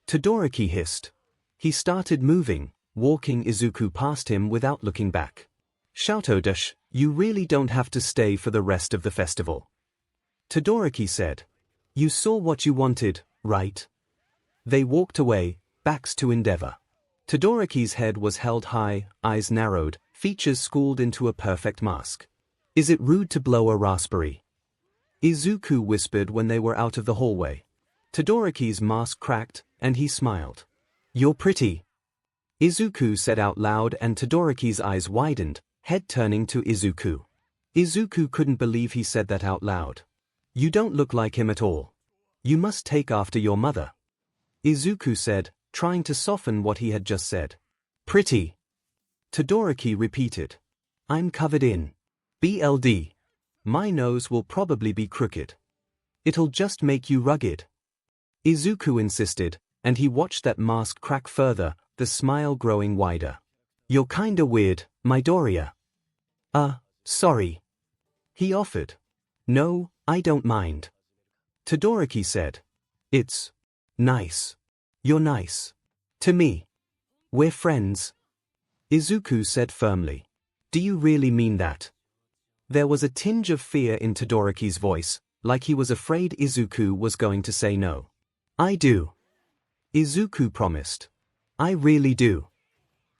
Todoroki hissed. He started moving, walking Izuku past him without looking back. "𝐿𝐴𝐽, you really don't have to stay for the rest of the festival," Todoroki said. "You saw what you wanted, right?" They walked away, backs to Endeavor. Todoroki's head was held high, eyes narrowed, features schooled into a perfect mask. "Is it rude to blow a raspberry?" Izuku whispered when they were out of the hallway. Todoroki's mask cracked, and he smiled. "You're pretty," Izuku said out loud, and Todoroki's eyes widened, head turning to Izuku. Izuku couldn't believe he said that out loud. "You don't look like him at all. You must take after your mother," Izuku said, trying to soften what he had just said. "Pretty," Todoroki repeated. "I'm covered in BLD. My nose will probably be crooked. It'll just make you rugged," Izuku insisted, and he watched that mask crack further, the smile growing wider. "You're kinda weird, Midoriya." Sorry," he offered. "No, I don't mind," Todoroki said. "It's nice. You're nice. To me. We're friends," Izuku said firmly. "Do you really mean that?" There was a tinge of fear in Todoroki's voice, like he was afraid Izuku was going to say no. "I do," Izuku promised. I really do.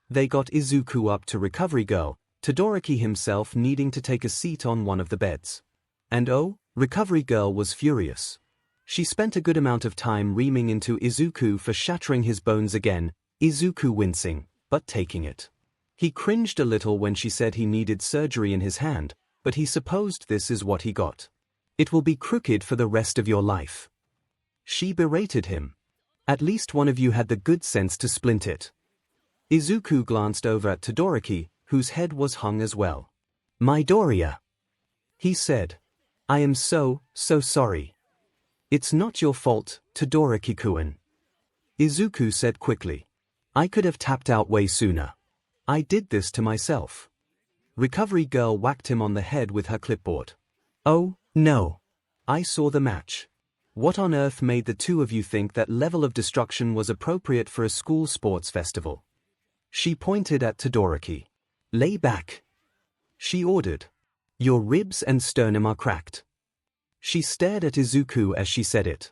They got Izuku up to Recovery Girl, Todoroki himself needing to take a seat on one of the beds. And oh, Recovery Girl was furious. She spent a good amount of time reaming into Izuku for shattering his bones again, Izuku wincing, but taking it. He cringed a little when she said he needed surgery in his hand, but he supposed this is what he got. It will be crooked for the rest of your life. She berated him. At least one of you had the good sense to splint it. Izuku glanced over at Todoroki, whose head was hung as well. Midoriya, he said. I am so sorry. It's not your fault, Todoroki-kun. Izuku said quickly. I could have tapped out way sooner. I did this to myself. Recovery Girl whacked him on the head with her clipboard. Oh, no. I saw the match. What on earth made the two of you think that level of destruction was appropriate for a school sports festival? She pointed at Todoroki. Lay back. She ordered. Your ribs and sternum are cracked. She stared at Izuku as she said it.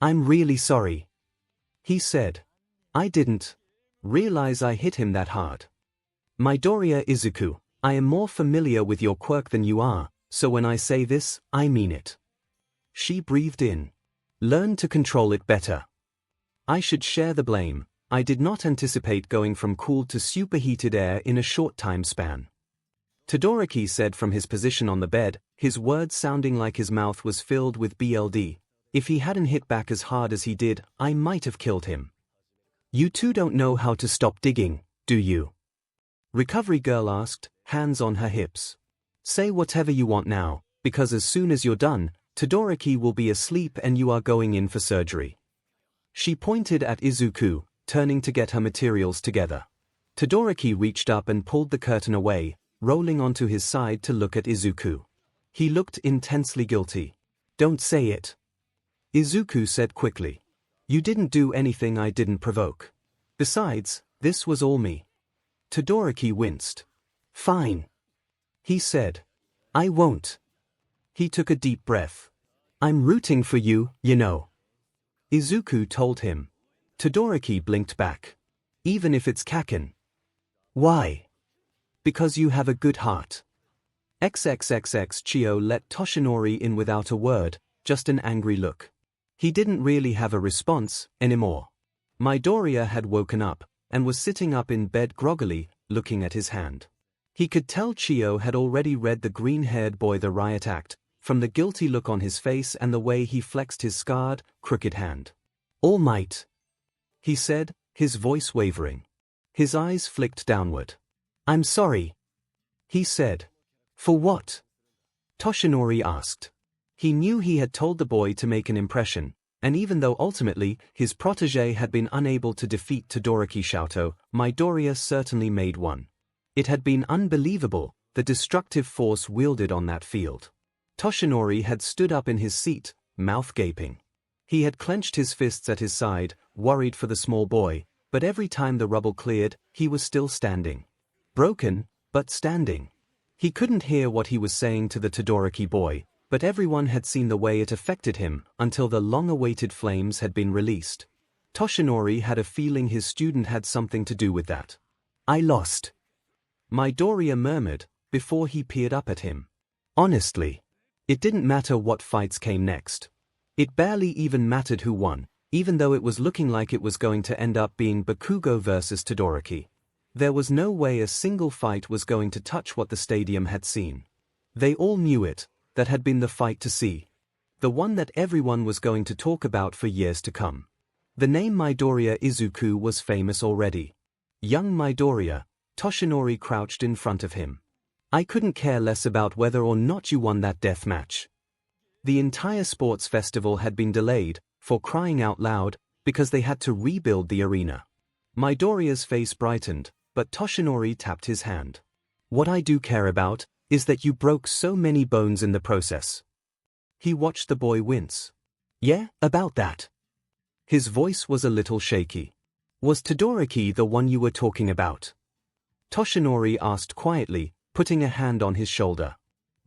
I'm really sorry. He said. I didn't realize I hit him that hard. Midoriya Izuku, I am more familiar with your quirk than you are, so when I say this, I mean it. She breathed in. Learn to control it better. I should share the blame. I did not anticipate going from cooled to superheated air in a short time span. Todoroki said from his position on the bed, his words sounding like his mouth was filled with BLD. If he hadn't hit back as hard as he did, I might have killed him. You two don't know how to stop digging, do you? Recovery Girl asked, hands on her hips. Say whatever you want now, because as soon as you're done, Todoroki will be asleep and you are going in for surgery. She pointed at Izuku, turning to get her materials together. Todoroki reached up and pulled the curtain away, rolling onto his side to look at Izuku. He looked intensely guilty. Don't say it. Izuku said quickly. You didn't do anything I didn't provoke. Besides, this was all me. Todoroki winced. Fine. He said. I won't. He took a deep breath. I'm rooting for you, you know. Izuku told him. Todoroki blinked back. Even if it's Kaken. Why? Because you have a good heart. 𝐿𝐴𝐷𝐿 let Toshinori in without a word, just an angry look. He didn't really have a response anymore. Midoriya had woken up, and was sitting up in bed groggily, looking at his hand. He could tell Cio had already read the green-haired boy the riot act, from the guilty look on his face and the way he flexed his scarred, crooked hand. All might, he said, his voice wavering. His eyes flicked downward. I'm sorry, he said. For what? Toshinori asked. He knew he had told the boy to make an impression, and even though ultimately his protégé had been unable to defeat Todoroki Shoto, Midoriya certainly made one. It had been unbelievable, the destructive force wielded on that field. Toshinori had stood up in his seat, mouth gaping. He had clenched his fists at his side, worried for the small boy, but every time the rubble cleared, he was still standing. Broken, but standing. He couldn't hear what he was saying to the Todoroki boy, but everyone had seen the way it affected him until the long-awaited flames had been released. Toshinori had a feeling his student had something to do with that. I lost. Midoriya murmured, before he peered up at him. Honestly, it didn't matter what fights came next. It barely even mattered who won, even though it was looking like it was going to end up being Bakugo versus Todoroki. There was no way a single fight was going to touch what the stadium had seen. They all knew it, that had been the fight to see. The one that everyone was going to talk about for years to come. The name Midoriya Izuku was famous already. Young Midoriya, Toshinori crouched in front of him. I couldn't care less about whether or not you won that death match. The entire sports festival had been delayed, for crying out loud, because they had to rebuild the arena. Midoriya's face brightened, but Toshinori tapped his hand. What I do care about is that you broke so many bones in the process. He watched the boy wince. Yeah, about that. His voice was a little shaky. Was Todoroki the one you were talking about? Toshinori asked quietly, putting a hand on his shoulder.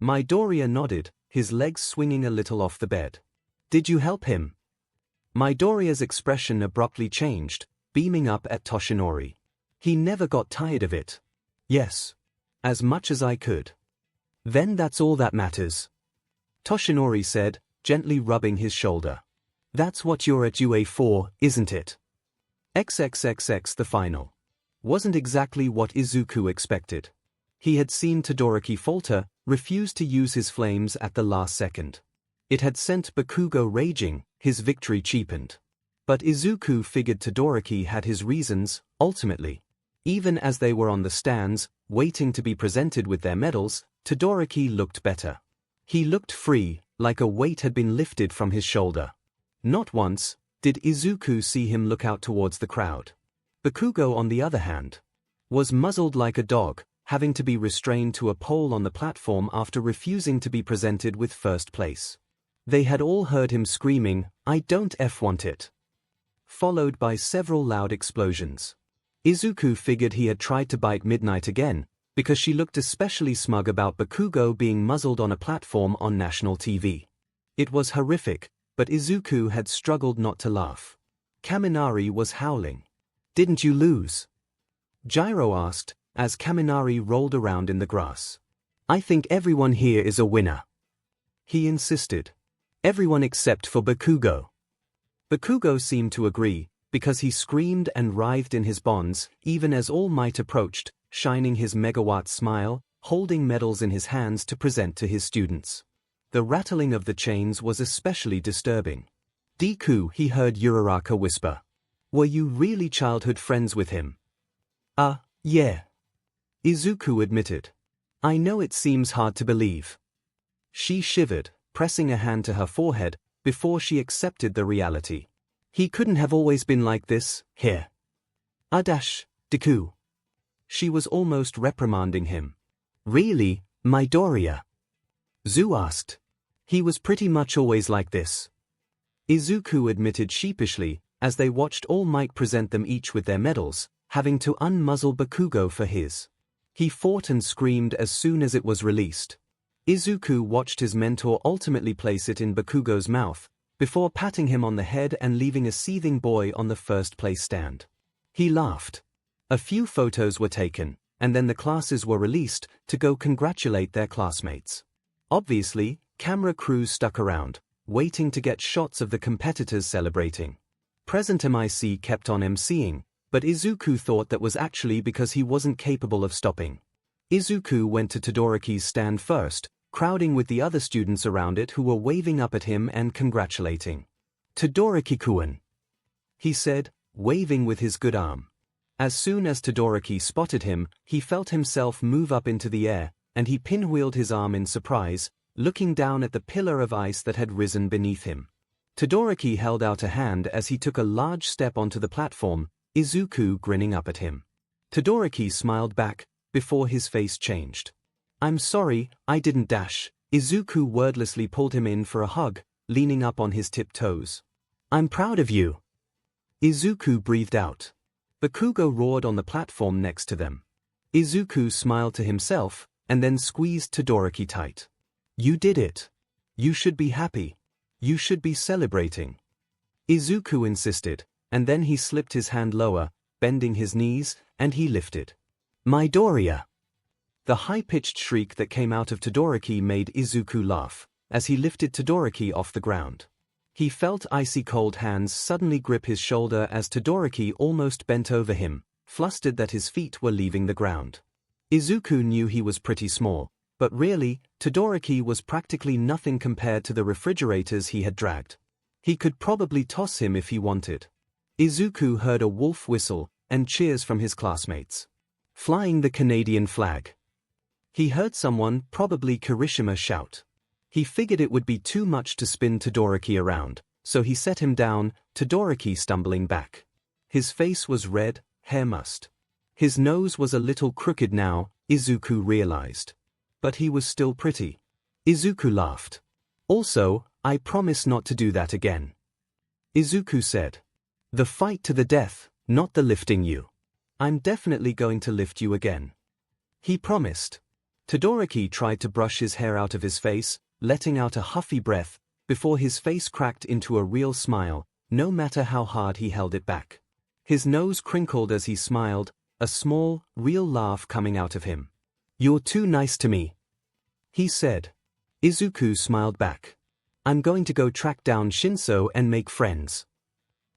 Midoriya nodded, his legs swinging a little off the bed. Did you help him? Midoriya's expression abruptly changed, beaming up at Toshinori. He never got tired of it. Yes. As much as I could. Then that's all that matters. Toshinori said, gently rubbing his shoulder. That's what you're at UA for, isn't it? XXXX. The final wasn't exactly what Izuku expected. He had seen Todoroki falter, refuse to use his flames at the last second. It had sent Bakugo raging, his victory cheapened. But Izuku figured Todoroki had his reasons, ultimately. Even as they were on the stands, waiting to be presented with their medals, Todoroki looked better. He looked free, like a weight had been lifted from his shoulder. Not once did Izuku see him look out towards the crowd. Bakugo, on the other hand, was muzzled like a dog, having to be restrained to a pole on the platform after refusing to be presented with first place. They had all heard him screaming, "I don't want it," followed by several loud explosions. Izuku figured he had tried to bite Midnight again, because she looked especially smug about Bakugo being muzzled on a platform on national TV. It was horrific, but Izuku had struggled not to laugh. Kaminari was howling. "Didn't you lose?" Gyro asked, as Kaminari rolled around in the grass. "I think everyone here is a winner," he insisted. "Everyone except for Bakugo." Bakugo seemed to agree, because he screamed and writhed in his bonds, even as All Might approached, shining his megawatt smile, holding medals in his hands to present to his students. The rattling of the chains was especially disturbing. "Deku," he heard Uraraka whisper. "Were you really childhood friends with him?" Yeah," Izuku admitted. "I know it seems hard to believe." She shivered, pressing a hand to her forehead, before she accepted the reality. "He couldn't have always been like this, here. Deku." She was almost reprimanding him. "Really, Midoriya?" Zu asked. "He was pretty much always like this," Izuku admitted sheepishly, as they watched All Might present them each with their medals, having to unmuzzle Bakugo for his. He fought and screamed as soon as it was released. Izuku watched his mentor ultimately place it in Bakugo's mouth, before patting him on the head and leaving a seething boy on the first place stand. He laughed. A few photos were taken, and then the classes were released to go congratulate their classmates. Obviously, camera crews stuck around, waiting to get shots of the competitors celebrating. Present MIC kept on emceeing, but Izuku thought that was actually because he wasn't capable of stopping. Izuku went to Todoroki's stand first, crowding with the other students around it who were waving up at him and congratulating. "Todoroki-kun," he said, waving with his good arm. As soon as Todoroki spotted him, he felt himself move up into the air, and he pinwheeled his arm in surprise, looking down at the pillar of ice that had risen beneath him. Todoroki held out a hand as he took a large step onto the platform, Izuku grinning up at him. Todoroki smiled back, before his face changed. "I'm sorry, I didn't dash." Izuku wordlessly pulled him in for a hug, leaning up on his tiptoes. "I'm proud of you," Izuku breathed out. Bakugo roared on the platform next to them. Izuku smiled to himself, and then squeezed Todoroki tight. "You did it. You should be happy. You should be celebrating," Izuku insisted, and then he slipped his hand lower, bending his knees, and he lifted. "Midoriya!" The high-pitched shriek that came out of Todoroki made Izuku laugh, as he lifted Todoroki off the ground. He felt icy cold hands suddenly grip his shoulder as Todoroki almost bent over him, flustered that his feet were leaving the ground. Izuku knew he was pretty small, but really, Todoroki was practically nothing compared to the refrigerators he had dragged. He could probably toss him if he wanted. Izuku heard a wolf whistle, and cheers from his classmates. Flying the Canadian flag. He heard someone, probably Kirishima, shout. He figured it would be too much to spin Todoroki around, so he set him down, Todoroki stumbling back. His face was red, hair mussed. His nose was a little crooked now, Izuku realized. But he was still pretty. Izuku laughed. "Also, I promise not to do that again," Izuku said. "The fight to the death, not the lifting you. I'm definitely going to lift you again," he promised. Todoroki tried to brush his hair out of his face, letting out a huffy breath, before his face cracked into a real smile, no matter how hard he held it back. His nose crinkled as he smiled, a small, real laugh coming out of him. "You're too nice to me," he said. Izuku smiled back. "I'm going to go track down 𝐭𝐸𝐴 and make friends,"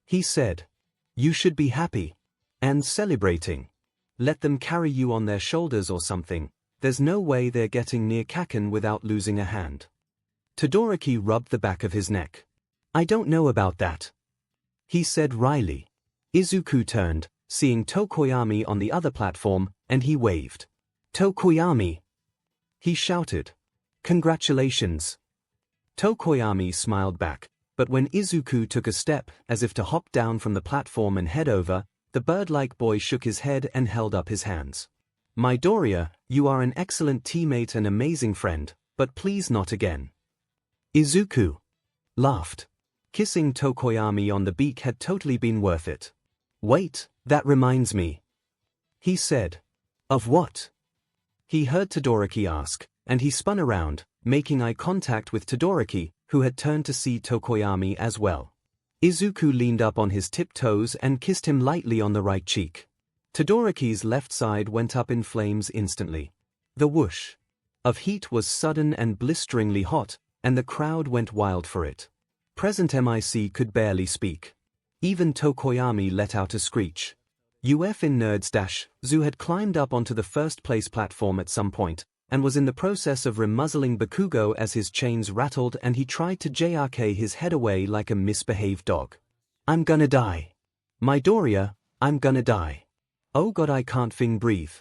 he said. "You should be happy. And celebrating. Let them carry you on their shoulders or something. There's no way they're getting near Kaken without losing a hand." Todoroki rubbed the back of his neck. "I don't know about that," he said wryly. Izuku turned, seeing Tokoyami on the other platform, and he waved. "Tokoyami!" he shouted. "Congratulations!" Tokoyami smiled back, but when Izuku took a step, as if to hop down from the platform and head over, the bird-like boy shook his head and held up his hands. "Midoriya, you are an excellent teammate and amazing friend, but please not again." Izuku laughed. Kissing Tokoyami on the beak had totally been worth it. "Wait, that reminds me," he said. "Of what?" he heard Todoroki ask, and he spun around, making eye contact with Todoroki, who had turned to see Tokoyami as well. Izuku leaned up on his tiptoes and kissed him lightly on the right cheek. Todoroki's left side went up in flames instantly. The whoosh of heat was sudden and blisteringly hot, and the crowd went wild for it. Present MIC could barely speak. Even Tokoyami let out a screech. UF in Nerds-Zu had climbed up onto the first-place platform at some point, and was in the process of remuzzling Bakugo as his chains rattled and he tried to JRK his head away like a misbehaved dog. "I'm gonna die. Midoriya, I'm gonna die. Oh god, I can't breathe."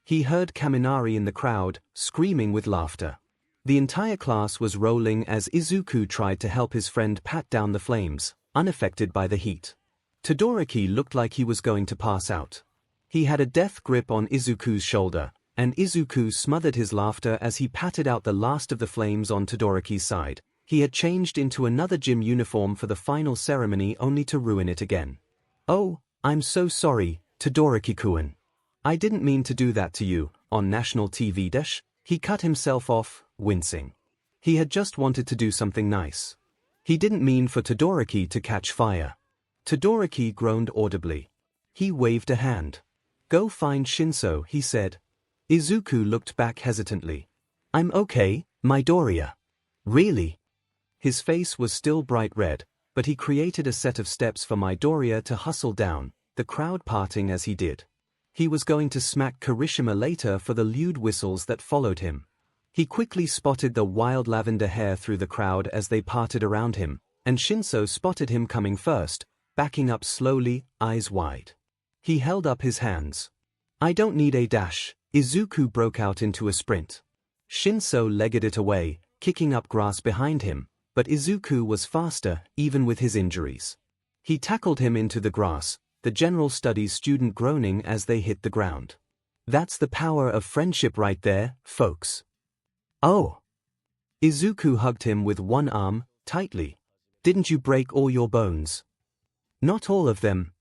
He heard Kaminari in the crowd, screaming with laughter. The entire class was rolling as Izuku tried to help his friend pat down the flames, unaffected by the heat. Todoroki looked like he was going to pass out. He had a death grip on Izuku's shoulder, and Izuku smothered his laughter as he patted out the last of the flames on Todoroki's side. He had changed into another gym uniform for the final ceremony only to ruin it again. "Oh, I'm so sorry, Todoroki-kun. I didn't mean to do that to you, on national TV dash." He cut himself off, wincing. He had just wanted to do something nice. He didn't mean for Todoroki to catch fire. Todoroki groaned audibly. He waved a hand. "Go find 𝐭𝐸𝐴," he said. Izuku looked back hesitantly. "I'm okay, Midoriya." "Really?" His face was still bright red, but he created a set of steps for Midoriya to hustle down, the crowd parting as he did. He was going to smack Kirishima later for the lewd whistles that followed him. He quickly spotted the wild lavender hair through the crowd as they parted around him, and 𝐭𝐸𝐴 spotted him coming first, backing up slowly, eyes wide. He held up his hands. "I don't need a dash." Izuku broke out into a sprint. 𝐭𝐸𝐴 legged it away, kicking up grass behind him, but Izuku was faster, even with his injuries. He tackled him into the grass, the general studies student groaning as they hit the ground. "That's the power of friendship right there, folks." "Oh." Izuku hugged him with one arm, tightly. "Didn't you break all your bones?" "Not all of them,"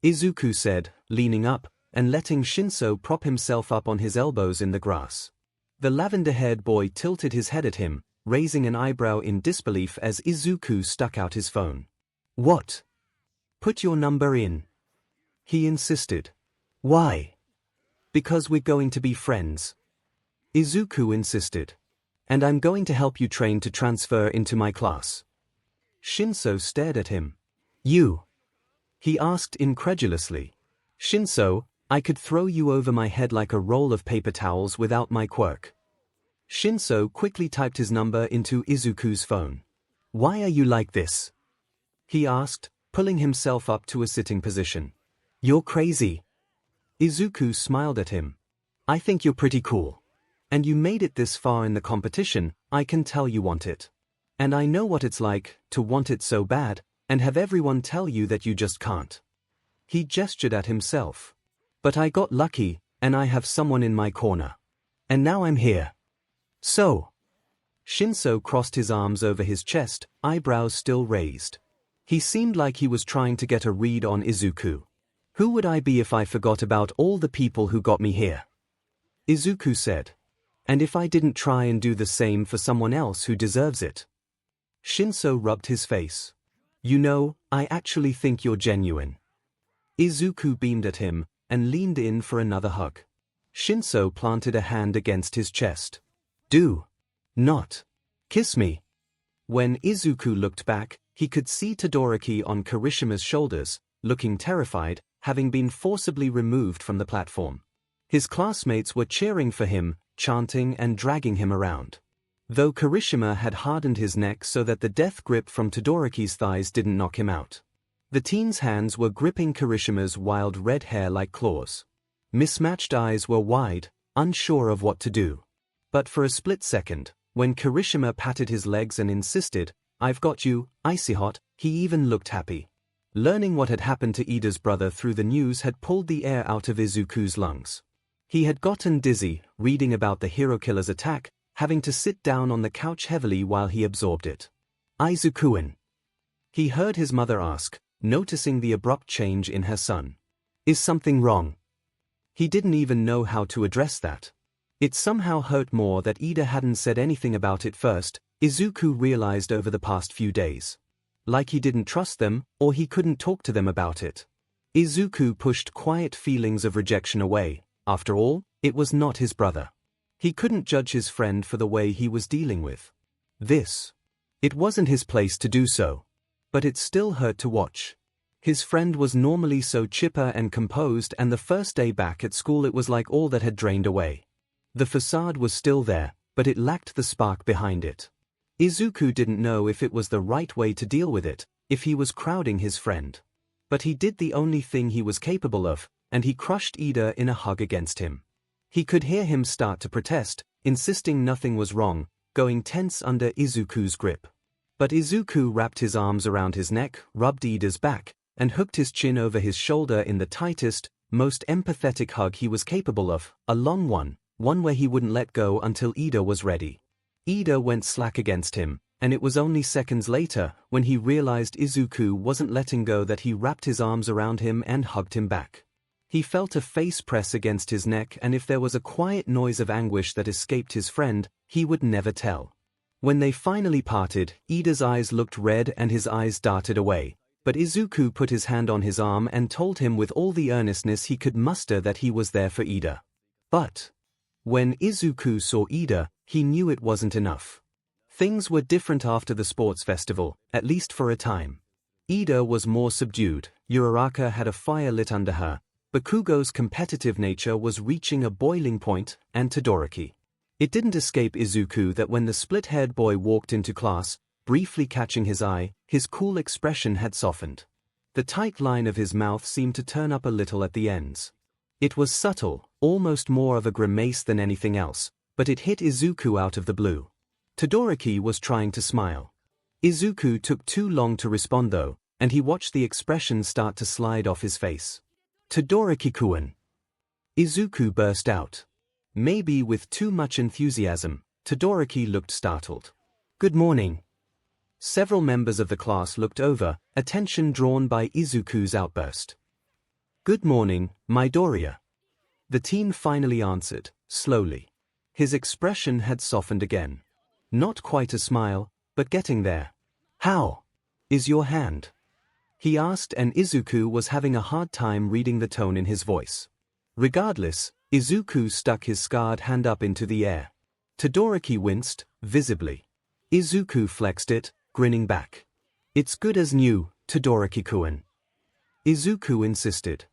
Izuku said, leaning up, and letting 𝐭𝐸𝐴 prop himself up on his elbows in the grass. The lavender-haired boy tilted his head at him, raising an eyebrow in disbelief as Izuku stuck out his phone. "What?" "Put your number in," he insisted. "Why?" "Because we're going to be friends," Izuku insisted. "And I'm going to help you train to transfer into my class." 𝐭𝐸𝐴 stared at him. "You?" he asked incredulously. "𝐭𝐸𝐴, I could throw you over my head like a roll of paper towels without my quirk." 𝐭𝐸𝐴 quickly typed his number into Izuku's phone. "Why are you like this?" he asked, pulling himself up to a sitting position. "You're crazy." Izuku smiled at him. "I think you're pretty cool. And you made it this far in the competition, I can tell you want it. And I know what it's like, to want it so bad, and have everyone tell you that you just can't." He gestured at himself. "But I got lucky, and I have someone in my corner. And now I'm here. So." 𝐭𝐸𝐴 crossed his arms over his chest, eyebrows still raised. He seemed like he was trying to get a read on Izuku. "Who would I be if I forgot about all the people who got me here?" Izuku said. "And if I didn't try and do the same for someone else who deserves it?" 𝐭𝐸𝐴 rubbed his face. "You know, I actually think you're genuine." Izuku beamed at him, and leaned in for another hug. ♀planted a hand against his chest. Do not kiss me. When Izuku looked back, he could see Todoroki on Kirishima's shoulders, looking terrified, having been forcibly removed from the platform. His classmates were cheering for him, chanting and dragging him around. Though Kirishima had hardened his neck so that the death grip from Todoroki's thighs didn't knock him out. The teen's hands were gripping Kirishima's wild red hair like claws. Mismatched eyes were wide, unsure of what to do. But for a split second, when Kirishima patted his legs and insisted, "I've got you, icy hot," he even looked happy. Learning what had happened to Ida's brother through the news had pulled the air out of Izuku's lungs. He had gotten dizzy, reading about the hero killer's attack, having to sit down on the couch heavily while he absorbed it. "Izuku-in?" He heard his mother ask, noticing the abrupt change in her son. "Is something wrong?" He didn't even know how to address that. It somehow hurt more that Ida hadn't said anything about it first, Izuku realized over the past few days. Like he didn't trust them, or he couldn't talk to them about it. Izuku pushed quiet feelings of rejection away. After all, it was not his brother. He couldn't judge his friend for the way he was dealing with this. It wasn't his place to do so. But it still hurt to watch. His friend was normally so chipper and composed, and the first day back at school it was like all that had drained away. The facade was still there, but it lacked the spark behind it. Izuku didn't know if it was the right way to deal with it, if he was crowding his friend. But he did the only thing he was capable of, and he crushed Ida in a hug against him. He could hear him start to protest, insisting nothing was wrong, going tense under Izuku's grip. But Izuku wrapped his arms around his neck, rubbed Ida's back, and hooked his chin over his shoulder in the tightest, most empathetic hug he was capable of, a long one where he wouldn't let go until Ida was ready. Ida went slack against him, and it was only seconds later, when he realized Izuku wasn't letting go, that he wrapped his arms around him and hugged him back. He felt a face press against his neck, and if there was a quiet noise of anguish that escaped his friend, he would never tell. When they finally parted, Ida's eyes looked red and his eyes darted away, but Izuku put his hand on his arm and told him with all the earnestness he could muster that he was there for Ida. But when Izuku saw Ida, he knew it wasn't enough. Things were different after the sports festival, at least for a time. Ida was more subdued, Uraraka had a fire lit under her, Bakugo's competitive nature was reaching a boiling point, and Todoroki. It didn't escape Izuku that when the split-haired boy walked into class, briefly catching his eye, his cool expression had softened. The tight line of his mouth seemed to turn up a little at the ends. It was subtle, almost more of a grimace than anything else, but it hit Izuku out of the blue. Todoroki was trying to smile. Izuku took too long to respond though, and he watched the expression start to slide off his face. "Todoroki-kun!" Izuku burst out. Maybe with too much enthusiasm, Todoroki looked startled. "Good morning." Several members of the class looked over, attention drawn by Izuku's outburst. "Good morning, Midoriya." The teen finally answered, slowly. His expression had softened again. Not quite a smile, but getting there. "How is your hand?" he asked, and Izuku was having a hard time reading the tone in his voice. Regardless, Izuku stuck his scarred hand up into the air. Todoroki winced, visibly. Izuku flexed it, grinning back. "It's good as new, Todoroki-kun." Izuku insisted.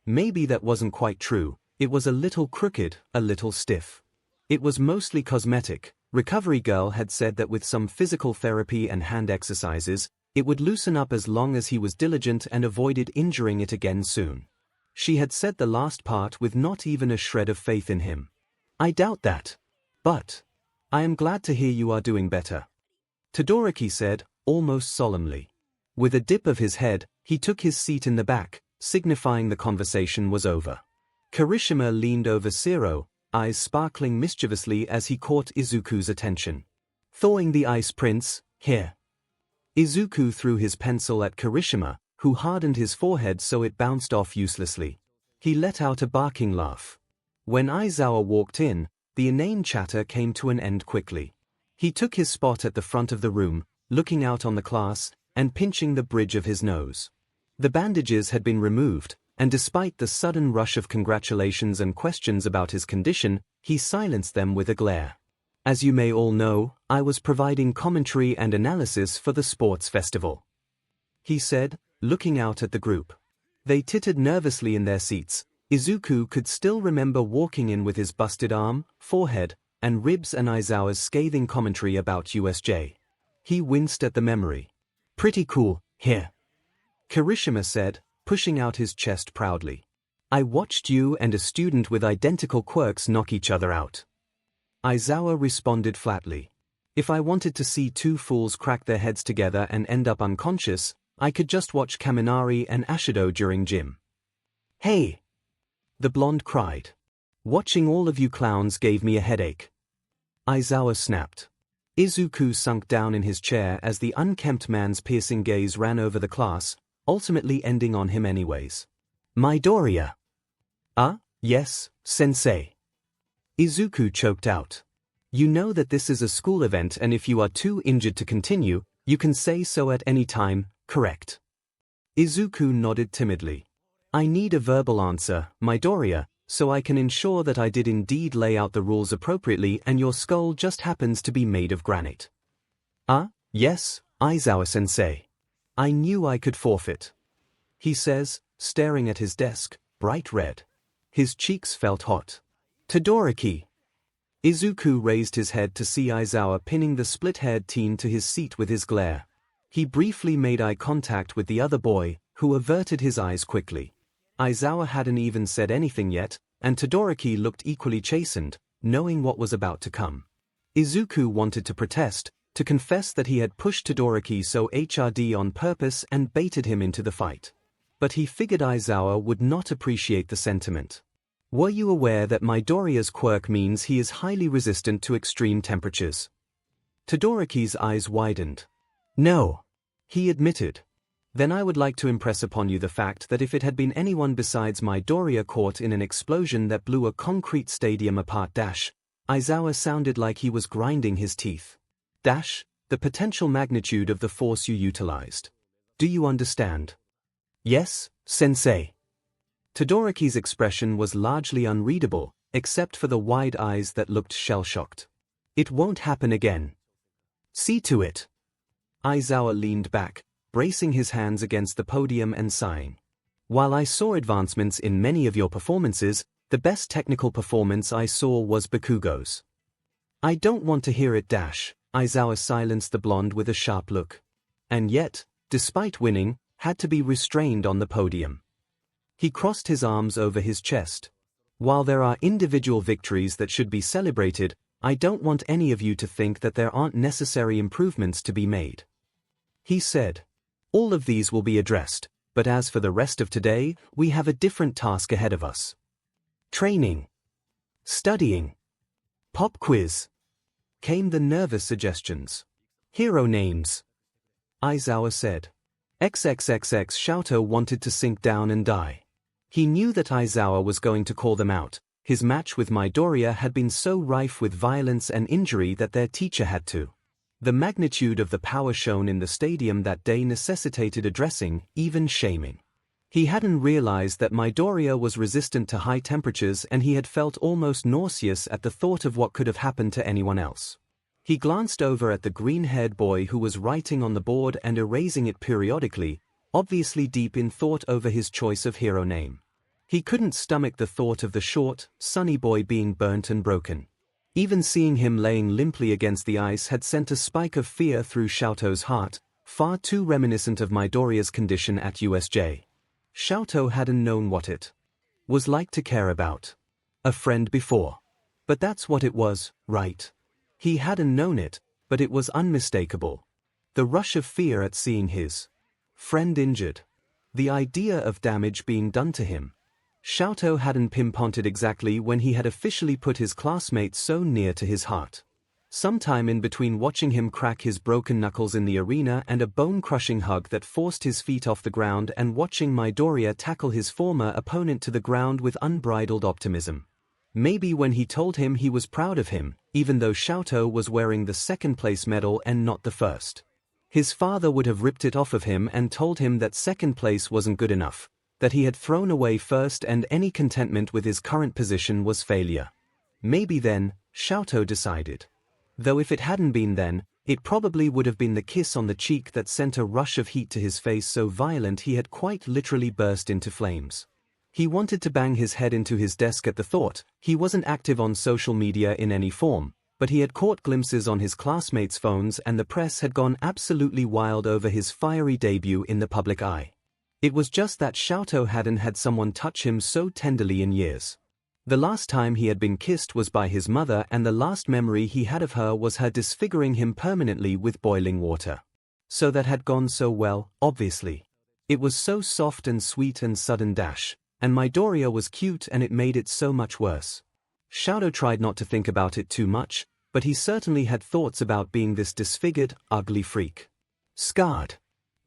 Maybe that wasn't quite true, it was a little crooked, a little stiff. It was mostly cosmetic. Recovery Girl had said that with some physical therapy and hand exercises, it would loosen up as long as he was diligent and avoided injuring it again soon. She had said the last part with not even a shred of faith in him. "I doubt that. But I am glad to hear you are doing better," Todoroki said, almost solemnly. With a dip of his head, he took his seat in the back, signifying the conversation was over. Kirishima leaned over 𝐂𝐿, eyes sparkling mischievously as he caught Izuku's attention. "Thawing the ice, Prince, here." Izuku threw his pencil at Kirishima, who hardened his forehead so it bounced off uselessly. He let out a barking laugh. When Aizawa walked in, the inane chatter came to an end quickly. He took his spot at the front of the room, looking out on the class, and pinching the bridge of his nose. The bandages had been removed, and despite the sudden rush of congratulations and questions about his condition, he silenced them with a glare. As you may all know, I was providing commentary and analysis for the sports festival, he said, looking out at the group. They tittered nervously in their seats. Izuku could still remember walking in with his busted arm, forehead, and ribs and Aizawa's scathing commentary about USJ. He winced at the memory. Pretty cool, here, Kirishima said, pushing out his chest proudly. I watched you and a student with identical quirks knock each other out. Aizawa responded flatly. If I wanted to see two fools crack their heads together and end up unconscious, I could just watch Kaminari and Ashido during gym. Hey! The blonde cried. Watching all of you clowns gave me a headache. Aizawa snapped. Izuku sunk down in his chair as the unkempt man's piercing gaze ran over the class, ultimately ending on him anyways. Midoriya. Yes, sensei. Izuku choked out. You know that this is a school event and if you are too injured to continue, you can say so at any time, correct? Izuku nodded timidly. I need a verbal answer, Midoriya, so I can ensure that I did indeed lay out the rules appropriately and your skull just happens to be made of granite. Yes, Aizawa-sensei. I knew I could forfeit. He says, staring at his desk, bright red. His cheeks felt hot. Todoroki. Izuku raised his head to see Aizawa pinning the split-haired teen to his seat with his glare. He briefly made eye contact with the other boy, who averted his eyes quickly. Aizawa hadn't even said anything yet, and Todoroki looked equally chastened, knowing what was about to come. Izuku wanted to protest, to confess that he had pushed Todoroki so hard on purpose and baited him into the fight. But he figured Aizawa would not appreciate the sentiment. Were you aware that Midoriya's quirk means he is highly resistant to extreme temperatures? Todoroki's eyes widened. No, he admitted. Then I would like to impress upon you the fact that if it had been anyone besides Midoriya caught in an explosion that blew a concrete stadium apart Aizawa sounded like he was grinding his teeth. The potential magnitude of the force you utilized. Do you understand? Yes, sensei. Todoroki's expression was largely unreadable, except for the wide eyes that looked shell-shocked. It won't happen again. See to it. Aizawa leaned back, bracing his hands against the podium and sighing. While I saw advancements in many of your performances, the best technical performance I saw was Bakugo's. I don't want to hear it Aizawa silenced the blonde with a sharp look. And yet, despite winning, had to be restrained on the podium. He crossed his arms over his chest. While there are individual victories that should be celebrated, I don't want any of you to think that there aren't necessary improvements to be made. He said. All of these will be addressed, but as for the rest of today, we have a different task ahead of us. Training. Studying. Pop quiz. Came the nervous suggestions. Hero names. Aizawa said. XXXX Xiaotou wanted to sink down and die. He knew that Aizawa was going to call them out. His match with Midoriya had been so rife with violence and injury that their teacher had to. The magnitude of the power shown in the stadium that day necessitated addressing, even shaming. He hadn't realized that Midoriya was resistant to high temperatures and he had felt almost nauseous at the thought of what could have happened to anyone else. He glanced over at the green-haired boy who was writing on the board and erasing it periodically, obviously deep in thought over his choice of hero name. He couldn't stomach the thought of the short, sunny boy being burnt and broken. Even seeing him laying limply against the ice had sent a spike of fear through Xiaotou's heart, far too reminiscent of Midoriya's condition at USJ. Xiaotou hadn't known what it was like to care about a friend before. But that's what it was, right? He hadn't known it, but it was unmistakable. The rush of fear at seeing his friend injured. The idea of damage being done to him. Xiaotou hadn't pinpointed exactly when he had officially put his classmate so near to his heart. Sometime in between watching him crack his broken knuckles in the arena and a bone-crushing hug that forced his feet off the ground and watching Midoriya tackle his former opponent to the ground with unbridled optimism. Maybe when he told him he was proud of him, even though Xiaotou was wearing the second-place medal and not the first. His father would have ripped it off of him and told him that second place wasn't good enough. that he had thrown away first, and any contentment with his current position was failure. Maybe then, 𝐿𝐿 decided. Though if it hadn't been then, it probably would have been the kiss on the cheek that sent a rush of heat to his face so violent he had quite literally burst into flames. He wanted to bang his head into his desk at the thought. He wasn't active on social media in any form, but he had caught glimpses on his classmates' phones, and the press had gone absolutely wild over his fiery debut in the public eye. It was just that 𝐿𝐿 hadn't had someone touch him so tenderly in years. The last time he had been kissed was by his mother, and the last memory he had of her was her disfiguring him permanently with boiling water. So that had gone so well, obviously. It was so soft and sweet and sudden dash. And Midoriya was cute, and it made it so much worse. 𝐿𝐿 tried not to think about it too much, but he certainly had thoughts about being this disfigured, ugly freak. Scarred.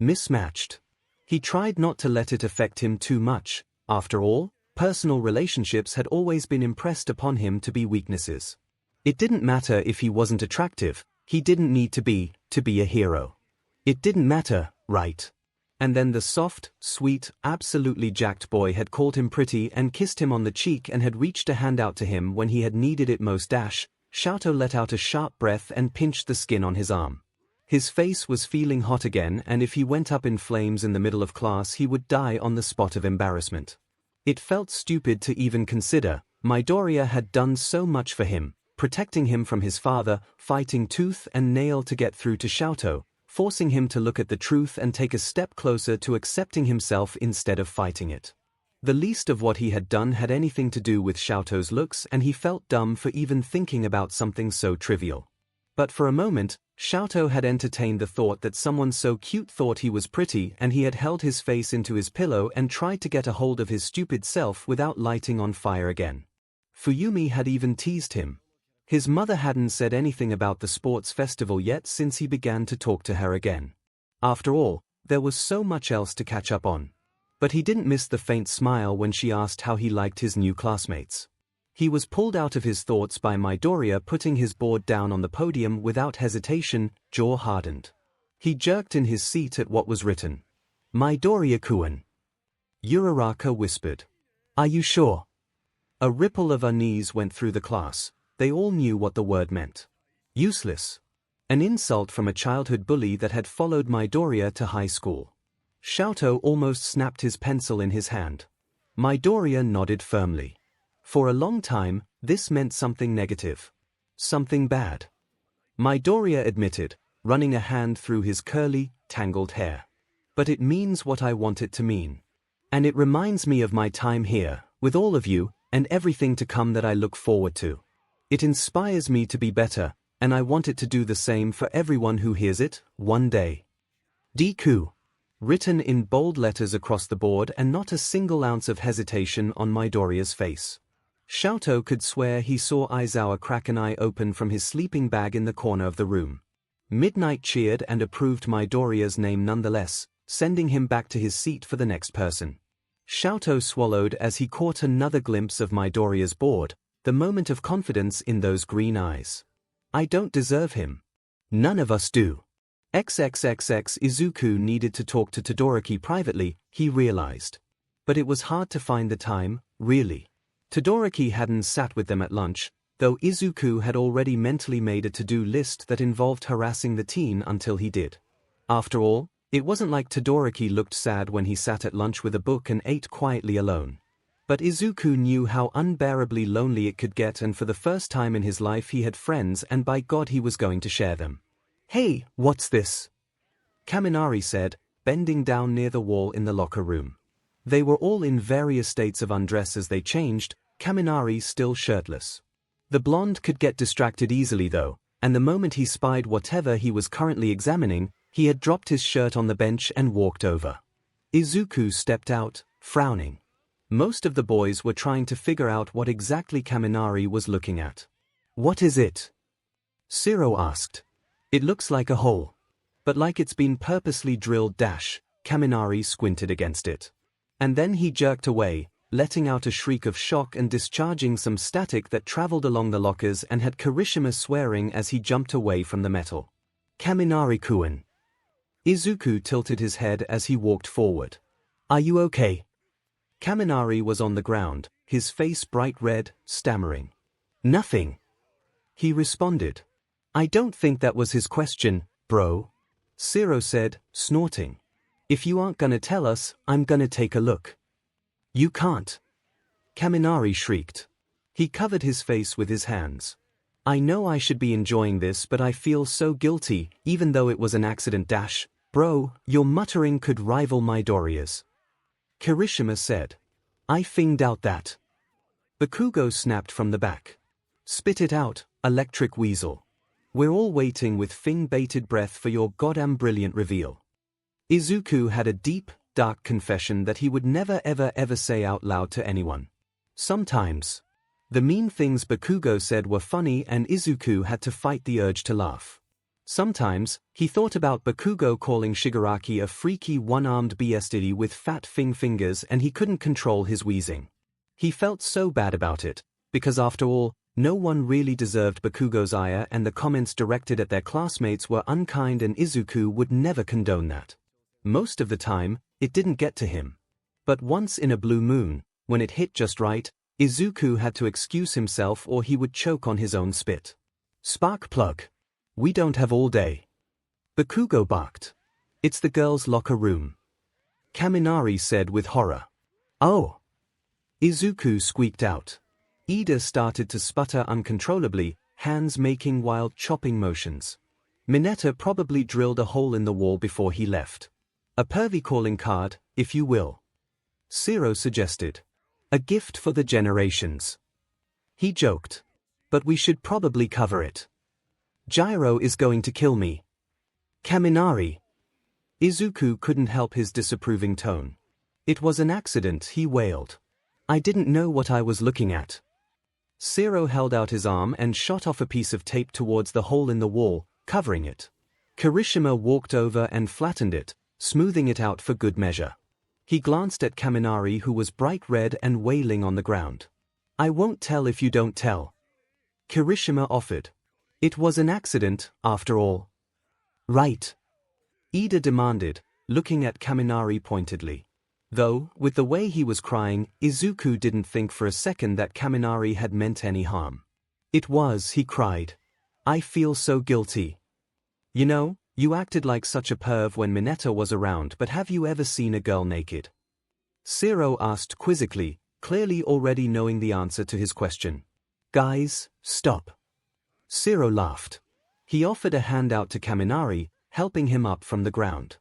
Mismatched. He tried not to let it affect him too much. After all, personal relationships had always been impressed upon him to be weaknesses. It didn't matter if he wasn't attractive, he didn't need to be a hero. It didn't matter, right? And then the soft, sweet, absolutely jacked boy had called him pretty and kissed him on the cheek and had reached a hand out to him when he had needed it most. 𝐿𝐿 let out a sharp breath and pinched the skin on his arm. His face was feeling hot again, and if he went up in flames in the middle of class he would die on the spot of embarrassment. It felt stupid to even consider. Midoriya had done so much for him, protecting him from his father, fighting tooth and nail to get through to 𝐿𝐿, forcing him to look at the truth and take a step closer to accepting himself instead of fighting it. The least of what he had done had anything to do with 𝐿𝐿's looks, and he felt dumb for even thinking about something so trivial. But for a moment, 𝐿𝐿 had entertained the thought that someone so cute thought he was pretty, and he had held his face into his pillow and tried to get a hold of his stupid self without lighting on fire again. Fuyumi had even teased him. His mother hadn't said anything about the sports festival yet since he began to talk to her again. After all, there was so much else to catch up on. But he didn't miss the faint smile when she asked how he liked his new classmates. He was pulled out of his thoughts by Midoriya putting his board down on the podium without hesitation. Jaw hardened. He jerked in his seat at what was written. Midoriya-kun. Uraraka whispered. Are you sure? A ripple of unease went through the class. They all knew what the word meant. Useless. An insult from a childhood bully that had followed Midoriya to high school. 𝐿𝐿 almost snapped his pencil in his hand. Midoriya nodded firmly. For a long time, this meant something negative. Something bad. Midoriya admitted, running a hand through his curly, tangled hair. But it means what I want it to mean. And it reminds me of my time here, with all of you, and everything to come that I look forward to. It inspires me to be better, and I want it to do the same for everyone who hears it, one day. Deku. Written in bold letters across the board, and not a single ounce of hesitation on Midoriya's face. 𝐿𝐿 could swear he saw Aizawa crack an eye open from his sleeping bag in the corner of the room. Midnight cheered and approved Midoriya's name nonetheless, sending him back to his seat for the next person. 𝐿𝐿 swallowed as he caught another glimpse of Midoriya's board, the moment of confidence in those green eyes. I don't deserve him. None of us do. Izuku needed to talk to Todoroki privately, he realized. But it was hard to find the time, really. Todoroki hadn't sat with them at lunch, though Izuku had already mentally made a to-do list that involved harassing the teen until he did. After all, it wasn't like Todoroki looked sad when he sat at lunch with a book and ate quietly alone. But Izuku knew how unbearably lonely it could get, and for the first time in his life he had friends, and by God he was going to share them. Hey, what's this? Kaminari said, bending down near the wall in the locker room. They were all in various states of undress as they changed, Kaminari still shirtless. The blonde could get distracted easily though, and the moment he spied whatever he was currently examining, he had dropped his shirt on the bench and walked over. Izuku stepped out, frowning. Most of the boys were trying to figure out what exactly Kaminari was looking at. What is it? Siro asked. It looks like a hole. But like it's been purposely drilled. Kaminari squinted against it. And then he jerked away, letting out a shriek of shock and discharging some static that traveled along the lockers and had Kirishima swearing as he jumped away from the metal. Kaminari-kun. Izuku tilted his head as he walked forward. Are you okay? Kaminari was on the ground, his face bright red, stammering. "Nothing," he responded. "I don't think that was his question, bro," 𝐂𝐿 said, snorting. "If you aren't gonna tell us, I'm gonna take a look." "You can't," Kaminari shrieked. He covered his face with his hands. "I know I should be enjoying this, but I feel so guilty, even though it was an accident. Bro, your muttering could rival Midoriya's," Kirishima said. "I doubt that." Bakugo snapped from the back. "Spit it out, electric weasel. We're all waiting with bated breath for your goddamn brilliant reveal." Izuku had a deep, dark confession that he would never ever say out loud to anyone. Sometimes, the mean things Bakugo said were funny and Izuku had to fight the urge to laugh. Sometimes, he thought about Bakugo calling Shigaraki a freaky one-armed beastie with fat fingers and he couldn't control his wheezing. He felt so bad about it, because after all, no one really deserved Bakugo's ire and the comments directed at their classmates were unkind and Izuku would never condone that. Most of the time, it didn't get to him. But once in a blue moon, when it hit just right, Izuku had to excuse himself or he would choke on his own spit. "Spark plug. We don't have all day," Bakugo barked. "It's the girls' locker room," Kaminari said with horror. "Oh," Izuku squeaked out. Ida started to sputter uncontrollably, hands making wild chopping motions. Mineta probably drilled a hole in the wall before he left. "A pervy calling card, if you will," 𝐂𝐿 suggested. "A gift for the generations," he joked. "But we should probably cover it. Gyro is going to kill me." "Kaminari." Izuku couldn't help his disapproving tone. "It was an accident," he wailed. "I didn't know what I was looking at." 𝐂𝐿 held out his arm and shot off a piece of tape towards the hole in the wall, covering it. Kirishima walked over and flattened it, smoothing it out for good measure. He glanced at Kaminari, who was bright red and wailing on the ground. "I won't tell if you don't tell," Kirishima offered. "It was an accident, after all." "Right?" Ida demanded, looking at Kaminari pointedly. Though, with the way he was crying, Izuku didn't think for a second that Kaminari had meant any harm. "It was," he cried. "I feel so guilty. You know, you acted like such a perv when Mineta was around, but have you ever seen a girl naked?" 𝐂𝐿 asked quizzically, clearly already knowing the answer to his question. "Guys, stop." 𝐂𝐿 laughed. He offered a hand out to Kaminari, helping him up from the ground.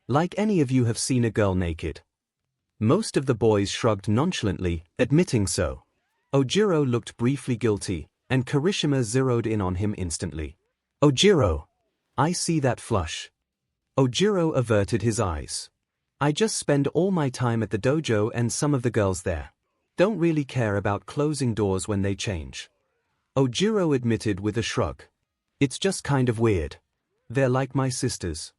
"Like any of you have seen a girl naked?" Most of the boys shrugged nonchalantly, admitting so. Ojiro looked briefly guilty, and Kirishima zeroed in on him instantly. "Ojiro, I see that flush." Ojiro averted his eyes. "I just spend all my time at the dojo and some of the girls there don't really care about closing doors when they change." Ojiro admitted with a shrug. "It's just kind of weird. They're like my sisters."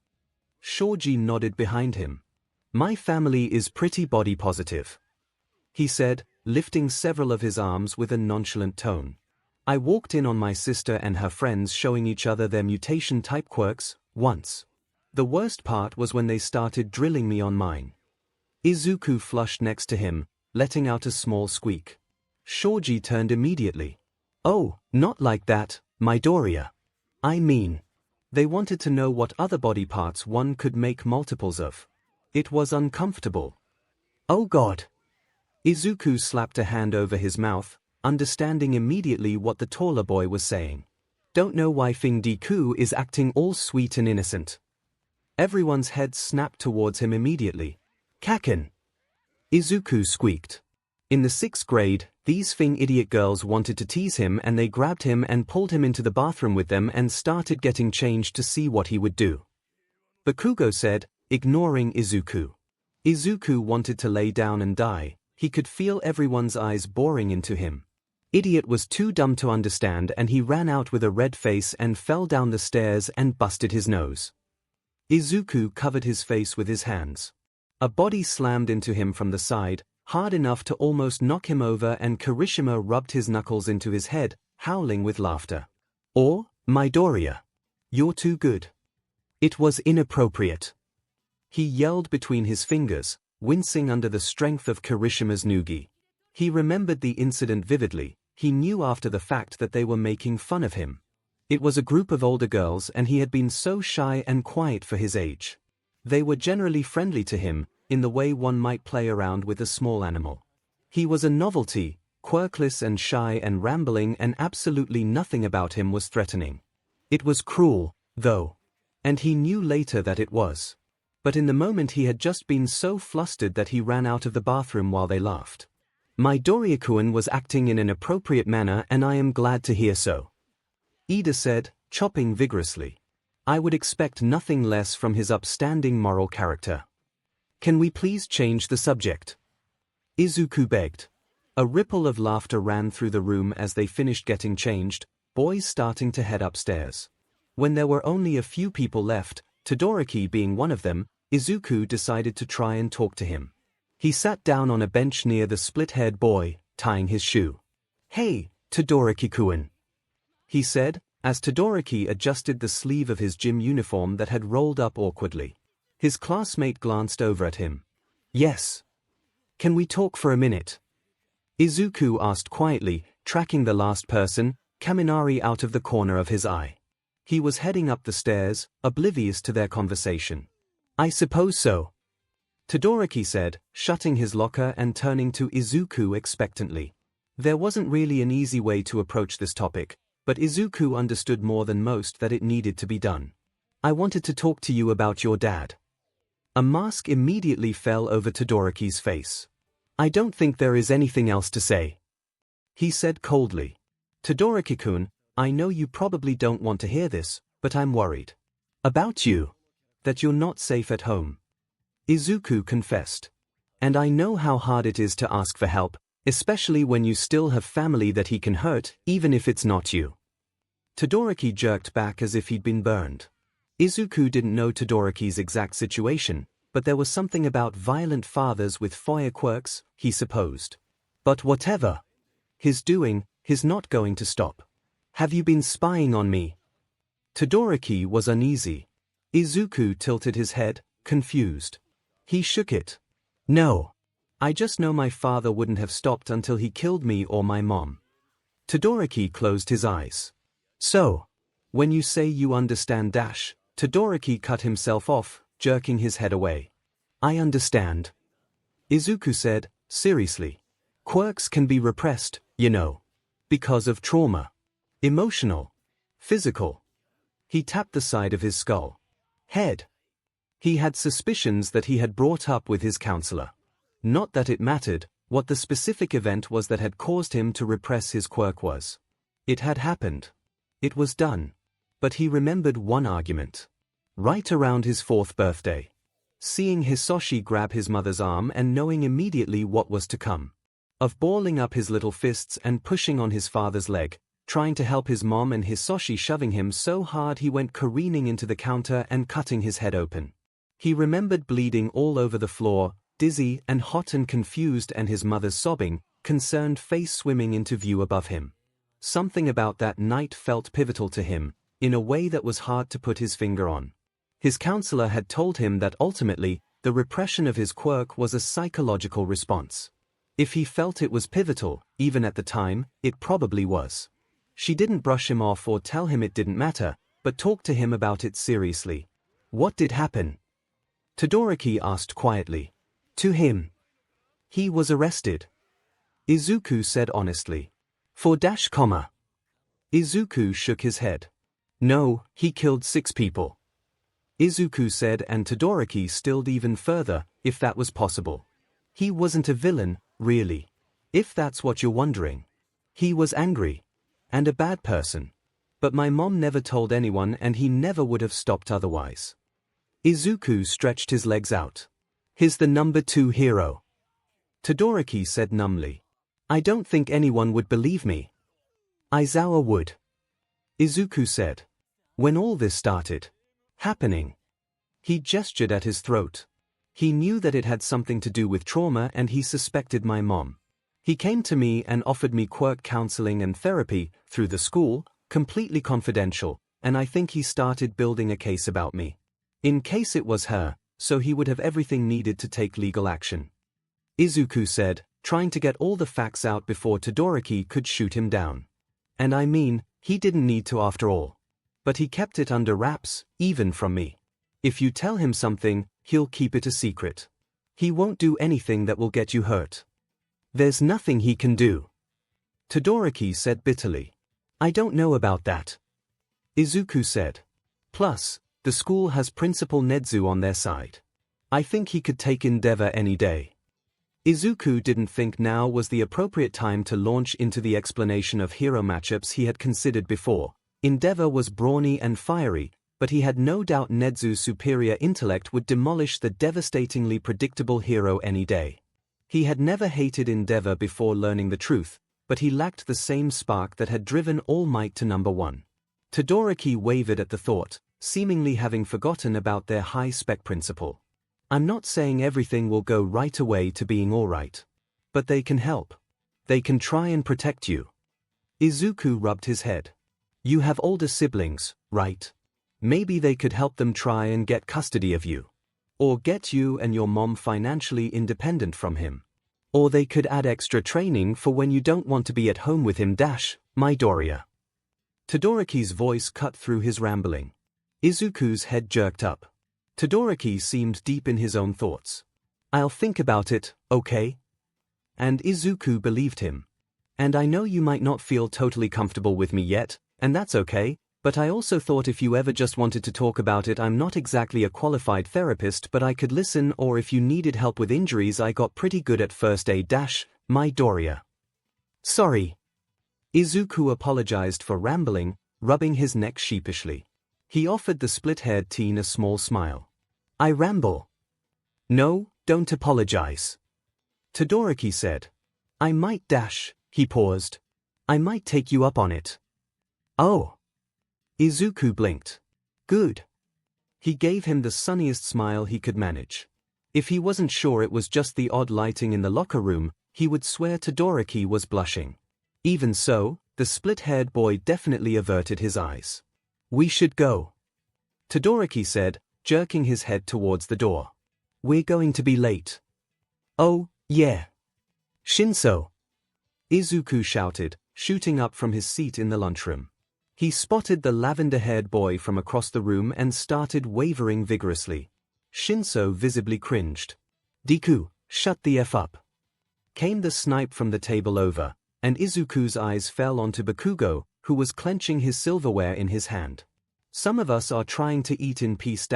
Shoji nodded behind him. "My family is pretty body positive," he said, lifting several of his arms with a nonchalant tone. "I walked in on my sister and her friends showing each other their mutation-type quirks, once. The worst part was when they started drilling me on mine." Izuku flushed next to him, letting out a small squeak. Shoji turned immediately. "Oh, not like that, Midoriya. I mean, they wanted to know what other body parts one could make multiples of. It was uncomfortable." "Oh God." Izuku slapped a hand over his mouth, understanding immediately what the taller boy was saying. "Don't know why Deku is acting all sweet and innocent." Everyone's head snapped towards him immediately. "Kaken!" Izuku squeaked. In the 6th grade, these idiot girls wanted to tease him and they grabbed him and pulled him into the bathroom with them and started getting changed to see what he would do. Bakugo said, ignoring Izuku. Izuku wanted to lay down and die. He could feel everyone's eyes boring into him. Idiot was too dumb to understand and he ran out with a red face and fell down the stairs and busted his nose. Izuku covered his face with his hands. A body slammed into him from the side, hard enough to almost knock him over, and Kirishima rubbed his knuckles into his head, howling with laughter. "Or, Midoriya, you're too good." "It was inappropriate," he yelled between his fingers, wincing under the strength of Kirishima's Nugi. He remembered the incident vividly. He knew after the fact that they were making fun of him. It was a group of older girls and he had been so shy and quiet for his age. They were generally friendly to him, in the way one might play around with a small animal. He was a novelty, quirkless and shy and rambling, and absolutely nothing about him was threatening. It was cruel, though. And he knew later that it was. But in the moment he had just been so flustered that he ran out of the bathroom while they laughed. Midoriya-kun was acting in an appropriate manner, and I am glad to hear so. Ida said, chopping vigorously. I would expect nothing less from his upstanding moral character. Can we please change the subject? Izuku begged. A ripple of laughter ran through the room as they finished getting changed, boys starting to head upstairs. When there were only a few people left, Todoroki being one of them, Izuku decided to try and talk to him. He sat down on a bench near the split-haired boy, tying his shoe. Hey, Todoroki-kun, he said, as Todoroki adjusted the sleeve of his gym uniform that had rolled up awkwardly. His classmate glanced over at him. Yes. Can we talk for a minute? Izuku asked quietly, tracking the last person, Kaminari, out of the corner of his eye. He was heading up the stairs, oblivious to their conversation. I suppose so, Todoroki said, shutting his locker and turning to Izuku expectantly. There wasn't really an easy way to approach this topic, but Izuku understood more than most that it needed to be done. I wanted to talk to you about your dad. A mask immediately fell over Todoroki's face. I don't think there is anything else to say, he said coldly. Todoroki-kun, I know you probably don't want to hear this, but I'm worried. About you. That you're not safe at home, Izuku confessed. And I know how hard it is to ask for help, especially when you still have family that he can hurt, even if it's not you. Todoroki jerked back as if he'd been burned. Izuku didn't know Todoroki's exact situation, but there was something about violent fathers with foyer quirks, he supposed. But whatever he's doing, he's not going to stop. Have you been spying on me? Todoroki was uneasy. Izuku tilted his head, confused. He shook it. No. I just know my father wouldn't have stopped until he killed me or my mom. Todoroki closed his eyes. So, when you say you understand dash, Todoroki cut himself off, jerking his head away. I understand, Izuku said, seriously. Quirks can be repressed, you know. Because of trauma. Emotional. Physical. He tapped the side of his skull. Head. He had suspicions that he had brought up with his counselor. Not that it mattered what the specific event was that had caused him to repress his quirk was. It had happened. It was done. But he remembered one argument. Right around his 4th birthday. Seeing Hisoshi grab his mother's arm and knowing immediately what was to come. Of balling up his little fists and pushing on his father's leg, trying to help his mom, and Hisoshi shoving him so hard he went careening into the counter and cutting his head open. He remembered bleeding all over the floor, dizzy and hot and confused, and his mother's sobbing, concerned face swimming into view above him. Something about that night felt pivotal to him, in a way that was hard to put his finger on. His counselor had told him that ultimately, the repression of his quirk was a psychological response. If he felt it was pivotal, even at the time, it probably was. She didn't brush him off or tell him it didn't matter, but talked to him about it seriously. What did happen? Todoroki asked quietly. To him. He was arrested, Izuku said honestly. For dash comma. Izuku shook his head. No, he killed 6 people, Izuku said, and Todoroki stilled even further, if that was possible. He wasn't a villain, really. If that's what you're wondering. He was angry. And a bad person. But my mom never told anyone, and he never would have stopped otherwise. Izuku stretched his legs out. He's the number 2 hero, Todoroki said numbly. I don't think anyone would believe me. Aizawa would, Izuku said. When all this started happening, he gestured at his throat. He knew that it had something to do with trauma, and he suspected my mom. He came to me and offered me quirk counseling and therapy through the school, completely confidential, and I think he started building a case about me. In case it was her, so he would have everything needed to take legal action. Izuku said, trying to get all the facts out before Todoroki could shoot him down. And I mean, he didn't need to after all. But he kept it under wraps, even from me. If you tell him something, he'll keep it a secret. He won't do anything that will get you hurt. There's nothing he can do. Todoroki said bitterly. I don't know about that. Izuku said. Plus, the school has Principal Nezu on their side. I think he could take Endeavor any day. Izuku didn't think now was the appropriate time to launch into the explanation of hero matchups he had considered before. Endeavor was brawny and fiery, but he had no doubt Nezu's superior intellect would demolish the devastatingly predictable hero any day. He had never hated Endeavor before learning the truth, but he lacked the same spark that had driven All Might to number one. Todoroki wavered at the thought, seemingly having forgotten about their high-spec principle. I'm not saying everything will go right away to being alright. But they can help. They can try and protect you. Izuku rubbed his head. You have older siblings, right? Maybe they could help them try and get custody of you. Or get you and your mom financially independent from him. Or they could add extra training for when you don't want to be at home with him. Midoriya. Todoroki's voice cut through his rambling. Izuku's head jerked up. Todoroki seemed deep in his own thoughts. I'll think about it, okay? And Izuku believed him. And I know you might not feel totally comfortable with me yet, and that's okay, but I also thought if you ever just wanted to talk about it, I'm not exactly a qualified therapist, but I could listen, or if you needed help with injuries, I got pretty good at first aid. Midoriya. Sorry. Izuku apologized for rambling, rubbing his neck sheepishly. He offered the split-haired teen a small smile. I ramble. No, don't apologize. Todoroki said. I might. He paused. I might take you up on it. Oh. Izuku blinked. Good. He gave him the sunniest smile he could manage. If he wasn't sure it was just the odd lighting in the locker room, he would swear Todoroki was blushing. Even so, the split-haired boy definitely averted his eyes. We should go. Todoroki said, jerking his head towards the door. We're going to be late. Oh, yeah. ♯. Izuku shouted, shooting up from his seat in the lunchroom. He spotted the lavender-haired boy from across the room and started wavering vigorously. ♯ visibly cringed. Deku, shut the F up. Came the snipe from the table over, and Izuku's eyes fell onto Bakugo, who was clenching his silverware in his hand. Some of us are trying to eat in peace.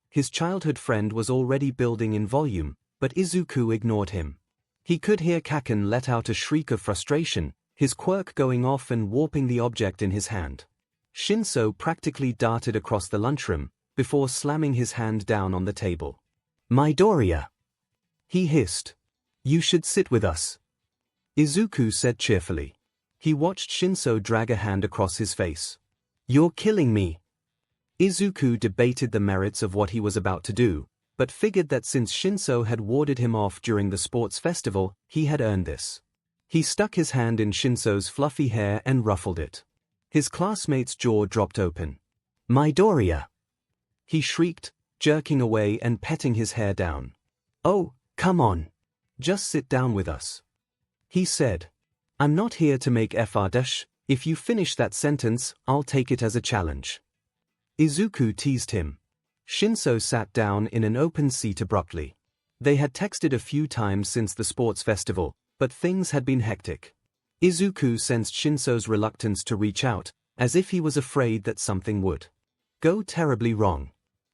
His childhood friend was already building in volume, but Izuku ignored him. He could hear Kaken let out a shriek of frustration, his quirk going off and warping the object in his hand. ♯ practically darted across the lunchroom, before slamming his hand down on the table. Midoriya. He hissed. You should sit with us. Izuku said cheerfully. He watched ♯ drag a hand across his face. You're killing me. Izuku debated the merits of what he was about to do, but figured that since ♯ had warded him off during the sports festival, he had earned this. He stuck his hand in ♯'s fluffy hair and ruffled it. His classmate's jaw dropped open. Midoriya. He shrieked, jerking away and petting his hair down. Oh, come on. Just sit down with us. He said. I'm not here to make fr. If you finish that sentence, I'll take it as a challenge. Izuku teased him. ♯ sat down in an open seat abruptly. They had texted a few times since the sports festival, but things had been hectic. Izuku sensed ♯'s reluctance to reach out, as if he was afraid that something would go terribly wrong.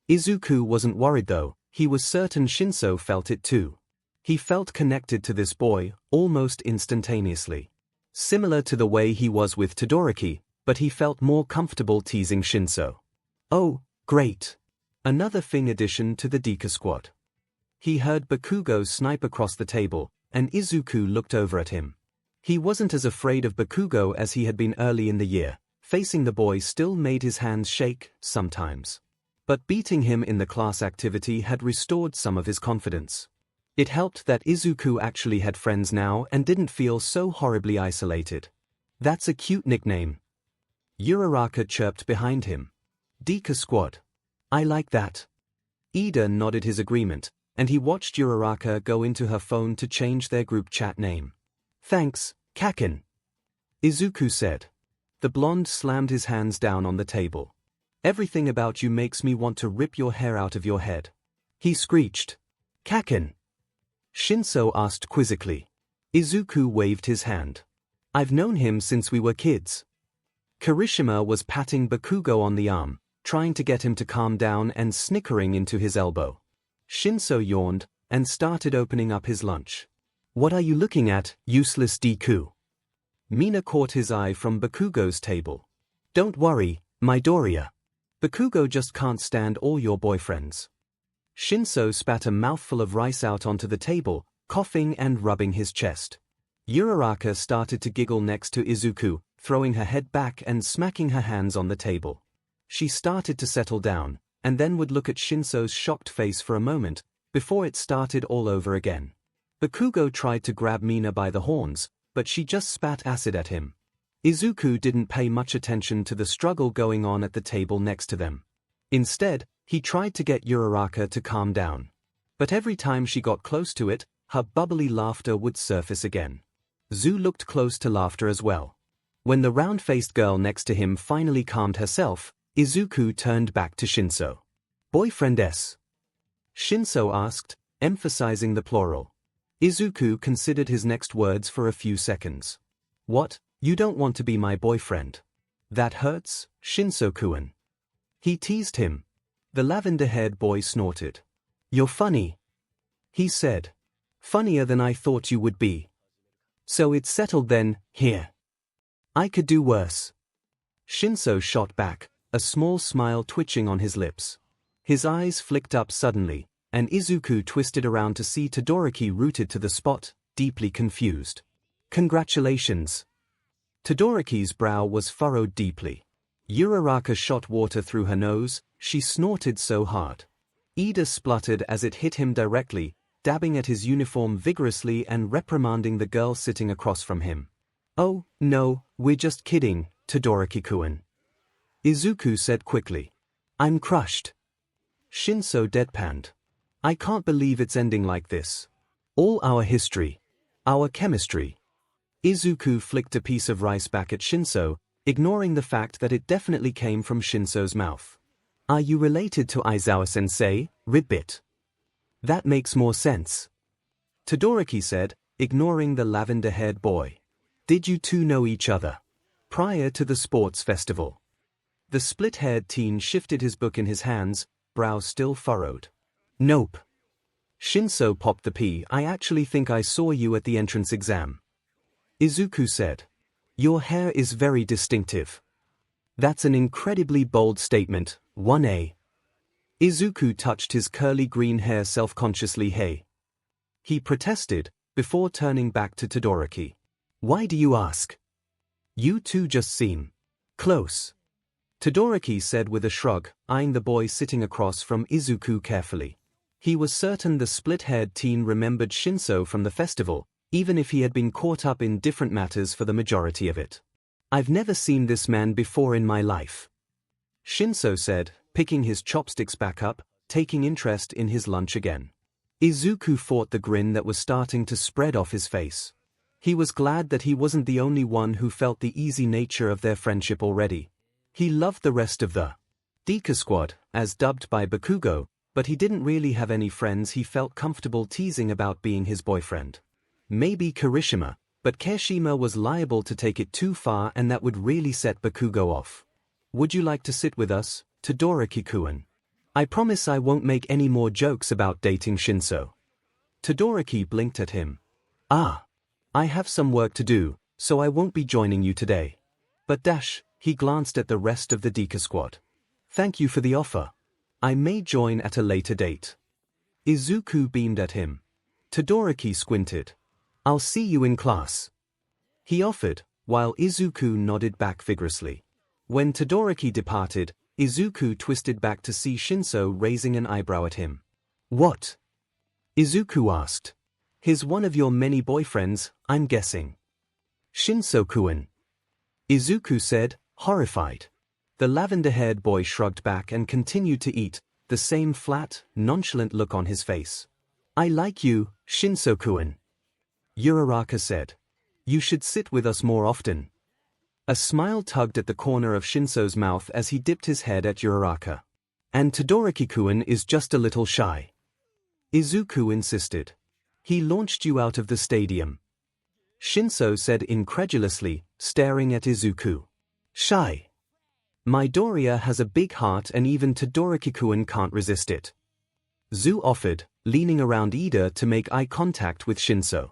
Izuku wasn't worried though, he was certain ♯ felt it too. He felt connected to this boy, almost instantaneously. Similar to the way he was with Todoroki, but he felt more comfortable teasing ♯. Oh, great. Another thing addition to the Deka squad. He heard Bakugo snipe across the table, and Izuku looked over at him. He wasn't as afraid of Bakugo as he had been early in the year. Facing the boy still made his hands shake, sometimes. But beating him in the class activity had restored some of his confidence. It helped that Izuku actually had friends now and didn't feel so horribly isolated. That's a cute nickname. Uraraka chirped behind him. Deka squad. I like that. Ida nodded his agreement, and he watched Uraraka go into her phone to change their group chat name. "Thanks, Kaken," Izuku said. The blonde slammed his hands down on the table. "Everything about you makes me want to rip your hair out of your head," he screeched. "Kaken?" ♀♀ asked quizzically. Izuku waved his hand. "I've known him since we were kids." Kirishima was patting Bakugo on the arm, trying to get him to calm down and snickering into his elbow. ♀♀ yawned and started opening up his lunch. "What are you looking at, useless Deku?" Mina caught his eye from Bakugo's table. "Don't worry, Midoriya. Bakugo just can't stand all your boyfriends." ♀♀ spat a mouthful of rice out onto the table, coughing and rubbing his chest. Uraraka started to giggle next to Izuku, throwing her head back and smacking her hands on the table. She started to settle down, and then would look at ♀♀'s shocked face for a moment, before it started all over again. Bakugo tried to grab Mina by the horns, but she just spat acid at him. Izuku didn't pay much attention to the struggle going on at the table next to them. Instead, he tried to get Uraraka to calm down. But every time she got close to it, her bubbly laughter would surface again. Zu looked close to laughter as well. When the round-faced girl next to him finally calmed herself, Izuku turned back to ♀♀. "Boyfriendess?" ♀♀ asked, emphasizing the plural. Izuku considered his next words for a few seconds. "What, you don't want to be my boyfriend? That hurts, ♀♀-kun." He teased him. The lavender-haired boy snorted. "You're funny," he said. "Funnier than I thought you would be. So it's settled then, here. I could do worse." ♀♀ shot back, a small smile twitching on his lips. His eyes flicked up suddenly, and Izuku twisted around to see Todoroki rooted to the spot, deeply confused. "Congratulations." Todoroki's brow was furrowed deeply. Uraraka shot water through her nose, she snorted so hard. Ida spluttered as it hit him directly, dabbing at his uniform vigorously and reprimanding the girl sitting across from him. "Oh, no, we're just kidding, Todoroki-kun," Izuku said quickly. "I'm crushed." ♀♀ deadpanned. "I can't believe it's ending like this. All our history. Our chemistry." Izuku flicked a piece of rice back at ♀♀, ignoring the fact that it definitely came from ♀♀'s mouth. "Are you related to Aizawa-sensei, Ribbit?" "That makes more sense," Todoroki said, ignoring the lavender-haired boy. "Did you two know each other prior to the sports festival?" The split-haired teen shifted his book in his hands, brow still furrowed. "Nope." ♀♀ popped the pea. "I actually think I saw you at the entrance exam." Izuku said. "Your hair is very distinctive." "That's an incredibly bold statement, 1A. Izuku touched his curly green hair self-consciously. "Hey," he protested, before turning back to Todoroki. "Why do you ask? You two just seem close," Todoroki said with a shrug, eyeing the boy sitting across from Izuku carefully. He was certain the split-haired teen remembered ♀♀ from the festival, even if he had been caught up in different matters for the majority of it. "I've never seen this man before in my life," ♀♀ said, picking his chopsticks back up, taking interest in his lunch again. Izuku fought the grin that was starting to spread off his face. He was glad that he wasn't the only one who felt the easy nature of their friendship already. He loved the rest of the Deka Squad, as dubbed by Bakugo, but he didn't really have any friends he felt comfortable teasing about being his boyfriend. Maybe Kirishima, but Kirishima was liable to take it too far and that would really set Bakugo off. "Would you like to sit with us, Todoroki-kun? I promise I won't make any more jokes about dating ♀♀." Todoroki blinked at him. "Ah. I have some work to do, so I won't be joining you today. But he glanced at the rest of the Deka Squad. "Thank you for the offer. I may join at a later date." Izuku beamed at him. Todoroki squinted. "I'll see you in class," he offered, while Izuku nodded back vigorously. When Todoroki departed, Izuku twisted back to see ♀♀ raising an eyebrow at him. "What?" Izuku asked. "He's one of your many boyfriends, I'm guessing." "♀♀kun," Izuku said, horrified. The lavender-haired boy shrugged back and continued to eat, the same flat, nonchalant look on his face. "I like you, 𝐭𝐚𝐲-kun," Uraraka said. "You should sit with us more often." A smile tugged at the corner of Shinso's mouth as he dipped his head at Uraraka. "And Todoroki-kun is just a little shy," Izuku insisted. "He launched you out of the stadium," Shinso said incredulously, staring at Izuku. "Shy? Midoriya has a big heart and even Todoroki-kun can't resist it," Zu offered, leaning around Ida to make eye contact with Shinso.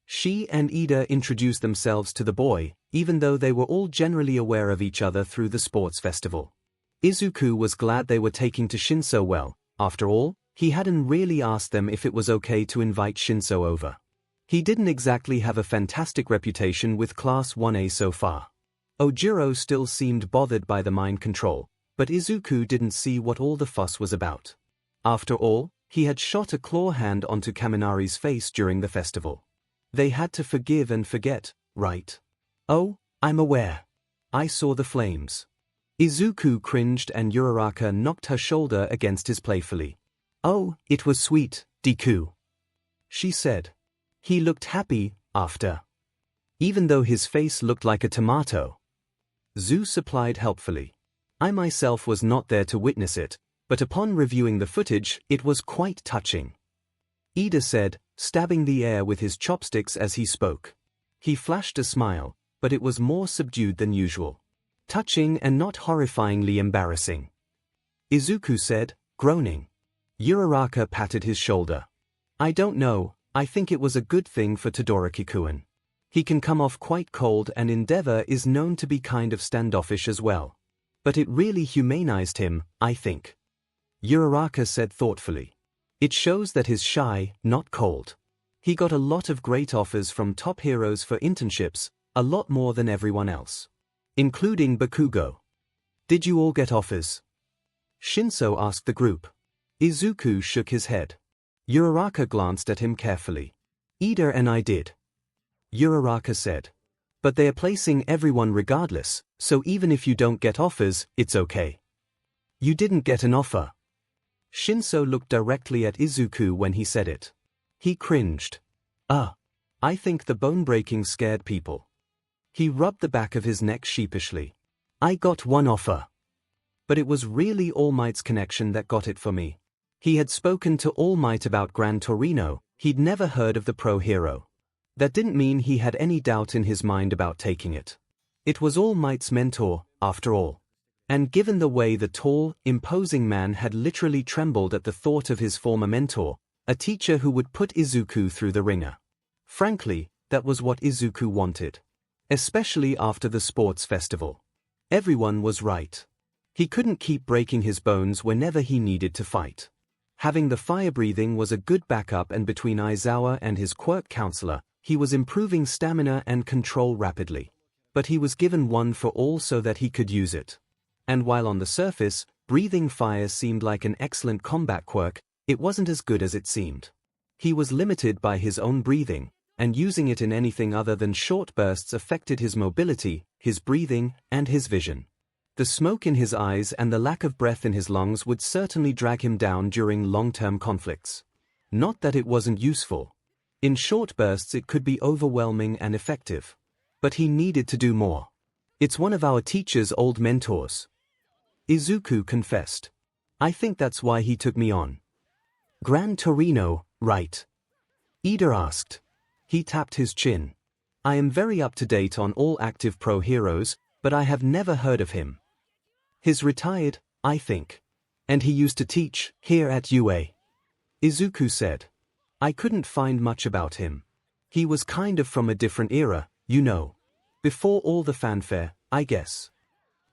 She and Ida introduced themselves to the boy, even though they were all generally aware of each other through the sports festival. Izuku was glad they were taking to Shinso well. After all, he hadn't really asked them if it was okay to invite Shinso over. He didn't exactly have a fantastic reputation with Class 1A so far. Ojiro still seemed bothered by the mind control, but Izuku didn't see what all the fuss was about. After all, he had shot a claw hand onto Kaminari's face during the festival. They had to forgive and forget, right? "Oh, I'm aware. I saw the flames." Izuku cringed and Uraraka knocked her shoulder against his playfully. "Oh, it was sweet, Deku," she said. He looked happy, after. Even though his face looked like a tomato. Zu supplied helpfully. "I myself was not there to witness it, but upon reviewing the footage, it was quite touching," Ida said, stabbing the air with his chopsticks as he spoke. He flashed a smile, but it was more subdued than usual. "Touching and not horrifyingly embarrassing," Izuku said, groaning. Uraraka patted his shoulder. "I don't know, I think it was a good thing for Todoroki-kun. He can come off quite cold and Endeavor is known to be kind of standoffish as well. But it really humanized him, I think," Uraraka said thoughtfully. "It shows that he's shy, not cold. He got a lot of great offers from top heroes for internships, a lot more than everyone else. Including Bakugo. Did you all get offers?" Shinso asked the group. Izuku shook his head. Uraraka glanced at him carefully. "Ida and I did," Uraraka said. "But they are placing everyone regardless, so even if you don't get offers, it's okay." "You didn't get an offer." Shinso looked directly at Izuku when he said it. He cringed. I think the bone-breaking scared people." He rubbed the back of his neck sheepishly. "I got one offer. But it was really All Might's connection that got it for me. He had spoken to All Might about Gran Torino, he'd never heard of the pro hero. That didn't mean he had any doubt in his mind about taking it. It was All Might's mentor, after all. And given the way the tall, imposing man had literally trembled at the thought of his former mentor, a teacher who would put Izuku through the ringer. Frankly, that was what Izuku wanted. Especially after the sports festival. Everyone was right. He couldn't keep breaking his bones whenever he needed to fight. Having the fire breathing was a good backup, and between Aizawa and his quirk counselor, he was improving stamina and control rapidly. But he was given one for all so that he could use it. And while on the surface, breathing fire seemed like an excellent combat quirk, it wasn't as good as it seemed. He was limited by his own breathing, and using it in anything other than short bursts affected his mobility, his breathing, and his vision. The smoke in his eyes and the lack of breath in his lungs would certainly drag him down during long-term conflicts. Not that it wasn't useful. In short bursts it could be overwhelming and effective. But he needed to do more. "It's one of our teacher's old mentors," Izuku confessed. "I think that's why he took me on." "Gran Torino, right?" Ida asked. He tapped his chin. "I am very up to date on all active pro heroes, but I have never heard of him. He's retired, I think. And he used to teach here at UA," Izuku said. "I couldn't find much about him. He was kind of from a different era, you know. Before all the fanfare, I guess."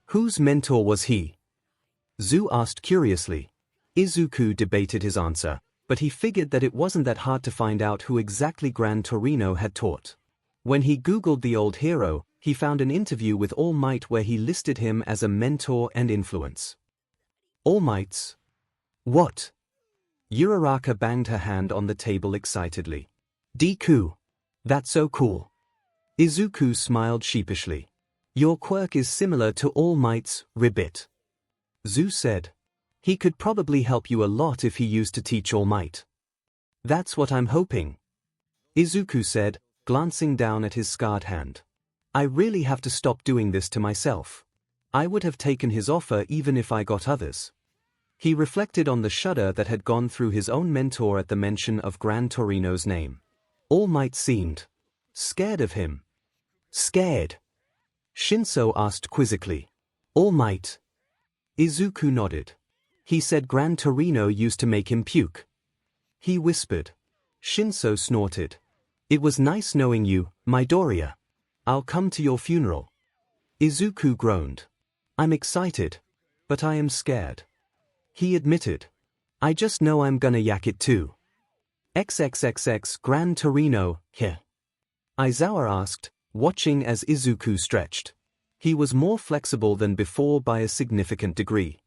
"Whose mentor was he?" Zu asked curiously. Izuku debated his answer, but he figured that it wasn't that hard to find out who exactly Gran Torino had taught. When he Googled the old hero, he found an interview with All Might where he listed him as a mentor and influence. All Might's? What? Uraraka banged her hand on the table excitedly. "Deku. That's so cool." Izuku smiled sheepishly. "Your quirk is similar to All Might's, Ribbit," Zu said. He could probably help you a lot if he used to teach All Might. That's what I'm hoping, Izuku said, glancing down at his scarred hand. I really have to stop doing this to myself. I would have taken his offer even if I got others. He reflected on the shudder that had gone through his own mentor at the mention of 𝐺𝐵 name. All Might seemed scared of him. Scared? Shinso asked quizzically. All Might. Izuku nodded. He said 𝐺𝐵 used to make him puke. He whispered. Shinso snorted. It was nice knowing you, Midoriya. I'll come to your funeral. Izuku groaned. I'm excited, but I am scared. He admitted. I just know I'm gonna yak it too. XXXX 𝐺𝐵 here. Aizawa asked, watching as Izuku stretched. He was more flexible than before by a significant degree.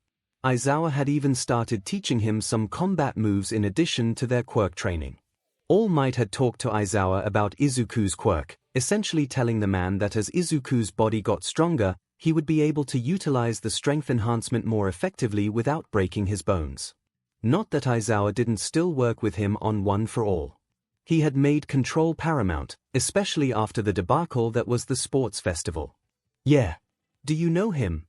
Aizawa had even started teaching him some combat moves in addition to their quirk training. All Might had talked to Aizawa about Izuku's quirk, essentially telling the man that as Izuku's body got stronger, he would be able to utilize the strength enhancement more effectively without breaking his bones. Not that Aizawa didn't still work with him on One for All. He had made control paramount, especially after the debacle that was the sports festival. Yeah. Do you know him?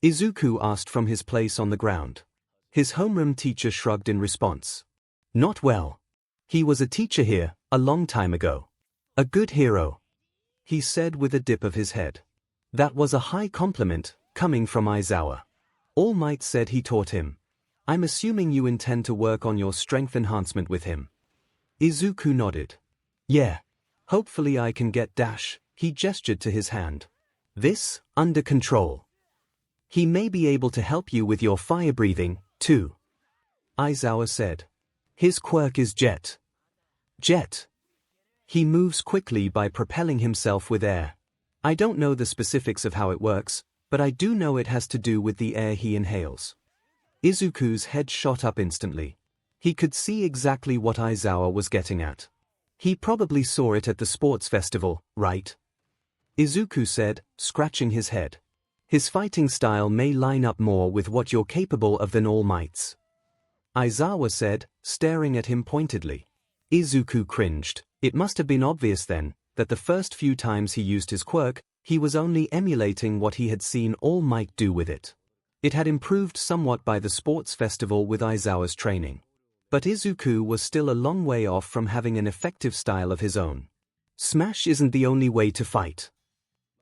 Izuku asked from his place on the ground. His homeroom teacher shrugged in response. Not well. He was a teacher here, a long time ago. A good hero, he said with a dip of his head. That was a high compliment, coming from Aizawa. All Might said he taught him. I'm assuming you intend to work on your strength enhancement with him. Izuku nodded. Yeah. Hopefully I can get dash, he gestured to his hand. This, under control. He may be able to help you with your fire breathing, too. Aizawa said. His quirk is jet. Jet. He moves quickly by propelling himself with air. I don't know the specifics of how it works, but I do know it has to do with the air he inhales. Izuku's head shot up instantly. He could see exactly what Aizawa was getting at. He probably saw it at the sports festival, right? Izuku said, scratching his head. His fighting style may line up more with what you're capable of than All Might's. Aizawa said, staring at him pointedly. Izuku cringed. It must have been obvious then, that the first few times he used his quirk, he was only emulating what he had seen All Might do with it. It had improved somewhat by the sports festival with Aizawa's training. But Izuku was still a long way off from having an effective style of his own. Smash isn't the only way to fight.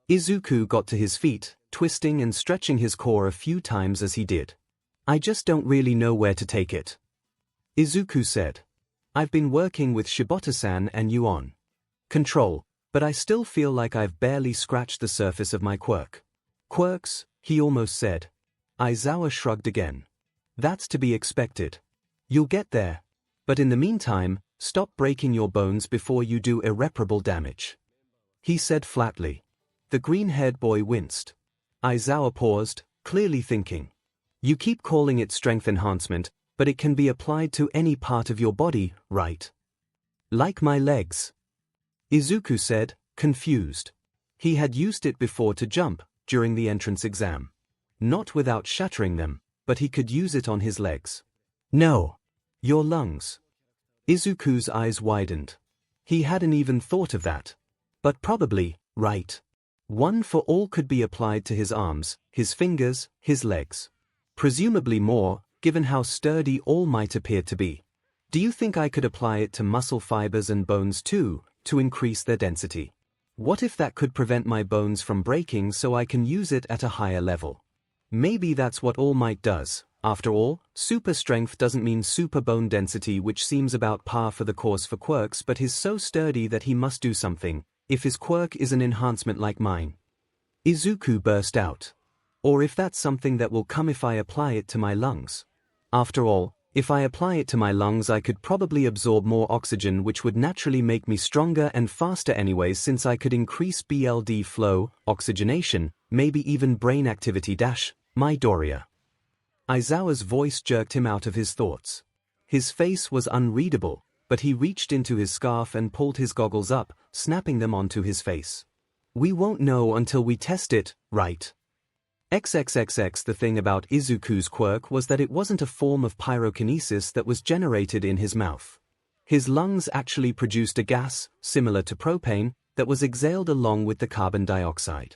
Izuku got to his feet, twisting and stretching his core a few times as he did. I just don't really know where to take it. Izuku said. I've been working with Shibata-san and you on control, but I still feel like I've barely scratched the surface of my quirk. Quirks, he almost said. Aizawa shrugged again. That's to be expected. You'll get there. But in the meantime, stop breaking your bones before you do irreparable damage. He said flatly. The green-haired boy winced. Aizawa paused, clearly thinking. You keep calling it strength enhancement, but it can be applied to any part of your body, right? Like my legs. Izuku said, confused. He had used it before to jump, during the entrance exam. Not without shattering them, but he could use it on his legs. No. Your lungs. Izuku's eyes widened. He hadn't even thought of that. But probably, right. One for All could be applied to his arms, his fingers, his legs. Presumably more, given how sturdy All Might appeared to be. Do you think I could apply it to muscle fibers and bones too, to increase their density? What if that could prevent my bones from breaking so I can use it at a higher level? Maybe that's what All Might does. After all, super strength doesn't mean super bone density, which seems about par for the course for quirks, but he's so sturdy that he must do something, if his quirk is an enhancement like mine. Izuku burst out. Or if that's something that will come if I apply it to my lungs. After all, if I apply it to my lungs I could probably absorb more oxygen, which would naturally make me stronger and faster anyways, since I could increase blood flow, oxygenation, maybe even brain activity dash, Midoriya. Aizawa's voice jerked him out of his thoughts. His face was unreadable, but he reached into his scarf and pulled his goggles up, snapping them onto his face. We won't know until we test it, right? XXXX. The thing about Izuku's quirk was that it wasn't a form of pyrokinesis that was generated in his mouth. His lungs actually produced a gas, similar to propane, that was exhaled along with the carbon dioxide.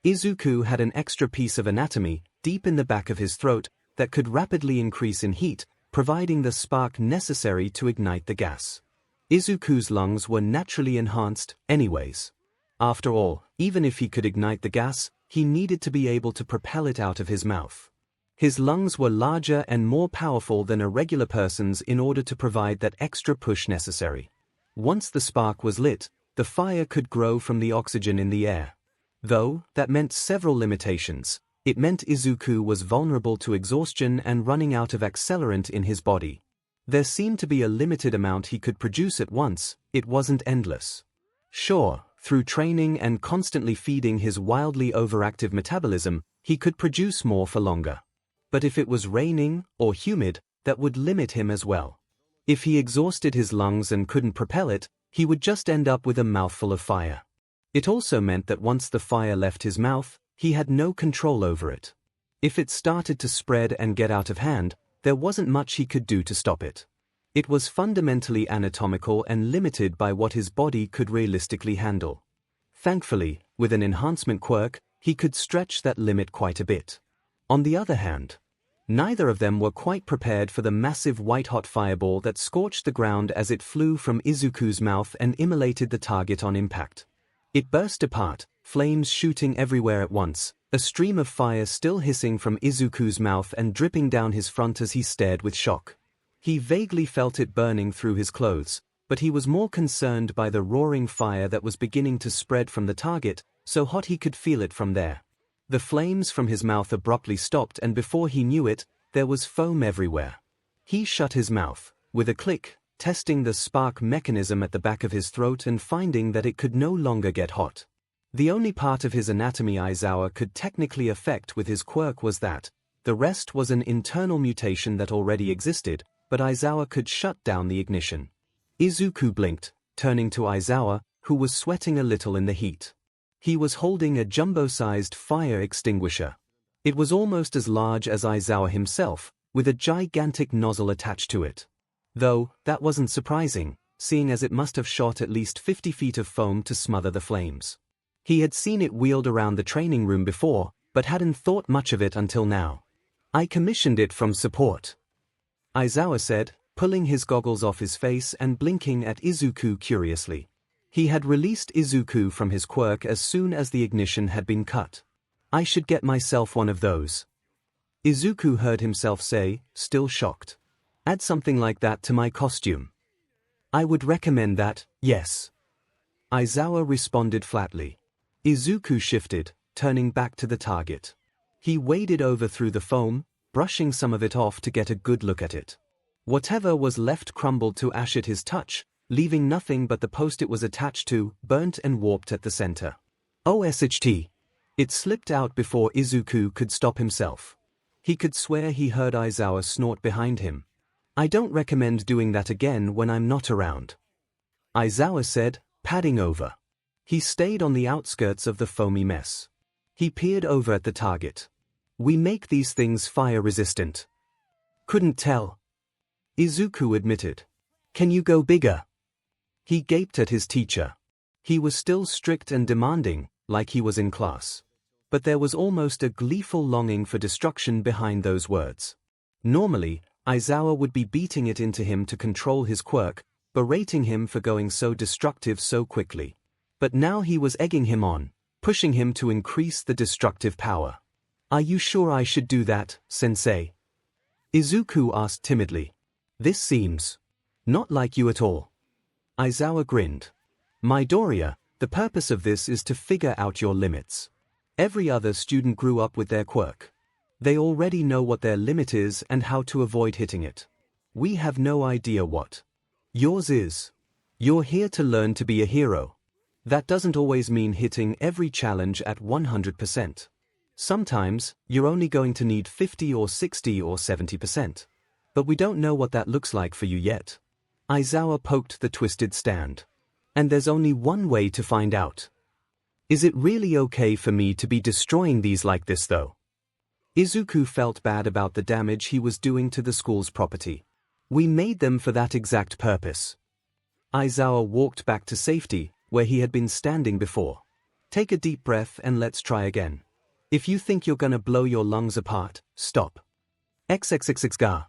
Izuku had an extra piece of anatomy, deep in the back of his throat, that could rapidly increase in heat, providing the spark necessary to ignite the gas. Izuku's lungs were naturally enhanced, anyways. After all, even if he could ignite the gas, he needed to be able to propel it out of his mouth. His lungs were larger and more powerful than a regular person's in order to provide that extra push necessary. Once the spark was lit, the fire could grow from the oxygen in the air. Though, that meant several limitations. It meant Izuku was vulnerable to exhaustion and running out of accelerant in his body. There seemed to be a limited amount he could produce at once, it wasn't endless. Sure, through training and constantly feeding his wildly overactive metabolism, he could produce more for longer. But if it was raining, or humid, that would limit him as well. If he exhausted his lungs and couldn't propel it, he would just end up with a mouthful of fire. It also meant that once the fire left his mouth, he had no control over it. If it started to spread and get out of hand, there wasn't much he could do to stop it. It was fundamentally anatomical and limited by what his body could realistically handle. Thankfully, with an enhancement quirk, he could stretch that limit quite a bit. On the other hand, neither of them were quite prepared for the massive white-hot fireball that scorched the ground as it flew from Izuku's mouth and immolated the target on impact. It burst apart, flames shooting everywhere at once, a stream of fire still hissing from Izuku's mouth and dripping down his front as he stared with shock. He vaguely felt it burning through his clothes, but he was more concerned by the roaring fire that was beginning to spread from the target, so hot he could feel it from there. The flames from his mouth abruptly stopped, and before he knew it, there was foam everywhere. He shut his mouth, with a click, testing the spark mechanism at the back of his throat and finding that it could no longer get hot. The only part of his anatomy Aizawa could technically affect with his quirk was that. The rest was an internal mutation that already existed, but Aizawa could shut down the ignition. Izuku blinked, turning to Aizawa, who was sweating a little in the heat. He was holding a jumbo-sized fire extinguisher. It was almost as large as Aizawa himself, with a gigantic nozzle attached to it. Though, that wasn't surprising, seeing as it must have shot at least 50 feet of foam to smother the flames. He had seen it wheeled around the training room before, but hadn't thought much of it until now. "I commissioned it from support," Aizawa said, pulling his goggles off his face and blinking at Izuku curiously. He had released Izuku from his quirk as soon as the ignition had been cut. "I should get myself one of those," Izuku heard himself say, still shocked. "Add something like that to my costume." "I would recommend that, yes," Aizawa responded flatly. Izuku shifted, turning back to the target. He waded over through the foam, brushing some of it off to get a good look at it. Whatever was left crumbled to ash at his touch, leaving nothing but the post it was attached to, burnt and warped at the center. "OSHT. It slipped out before Izuku could stop himself. He could swear he heard Aizawa snort behind him. "I don't recommend doing that again when I'm not around," Aizawa said, padding over. He stayed on the outskirts of the foamy mess. He peered over at the target. "We make these things fire-resistant." "Couldn't tell," Izuku admitted. "Can you go bigger?" He gaped at his teacher. He was still strict and demanding, like he was in class. But there was almost a gleeful longing for destruction behind those words. Normally, Aizawa would be beating it into him to control his quirk, berating him for going so destructive so quickly. But now he was egging him on, pushing him to increase the destructive power. "Are you sure I should do that, sensei?" Izuku asked timidly. "This seems not like you at all." Aizawa grinned. "Midoriya, the purpose of this is to figure out your limits. Every other student grew up with their quirk. They already know what their limit is and how to avoid hitting it. We have no idea what yours is. You're here to learn to be a hero. That doesn't always mean hitting every challenge at 100%. Sometimes, you're only going to need 50 or 60 or 70%. But we don't know what that looks like for you yet." Aizawa poked the twisted stand. "And there's only one way to find out. Is it really okay for me to be destroying these like this though?" Izuku felt bad about the damage he was doing to the school's property. We made them for that exact purpose. Aizawa walked back to safety, where he had been standing before. Take a deep breath and let's try again. If you think you're gonna blow your lungs apart, stop. 𝐿𝐿𝐿𝐿.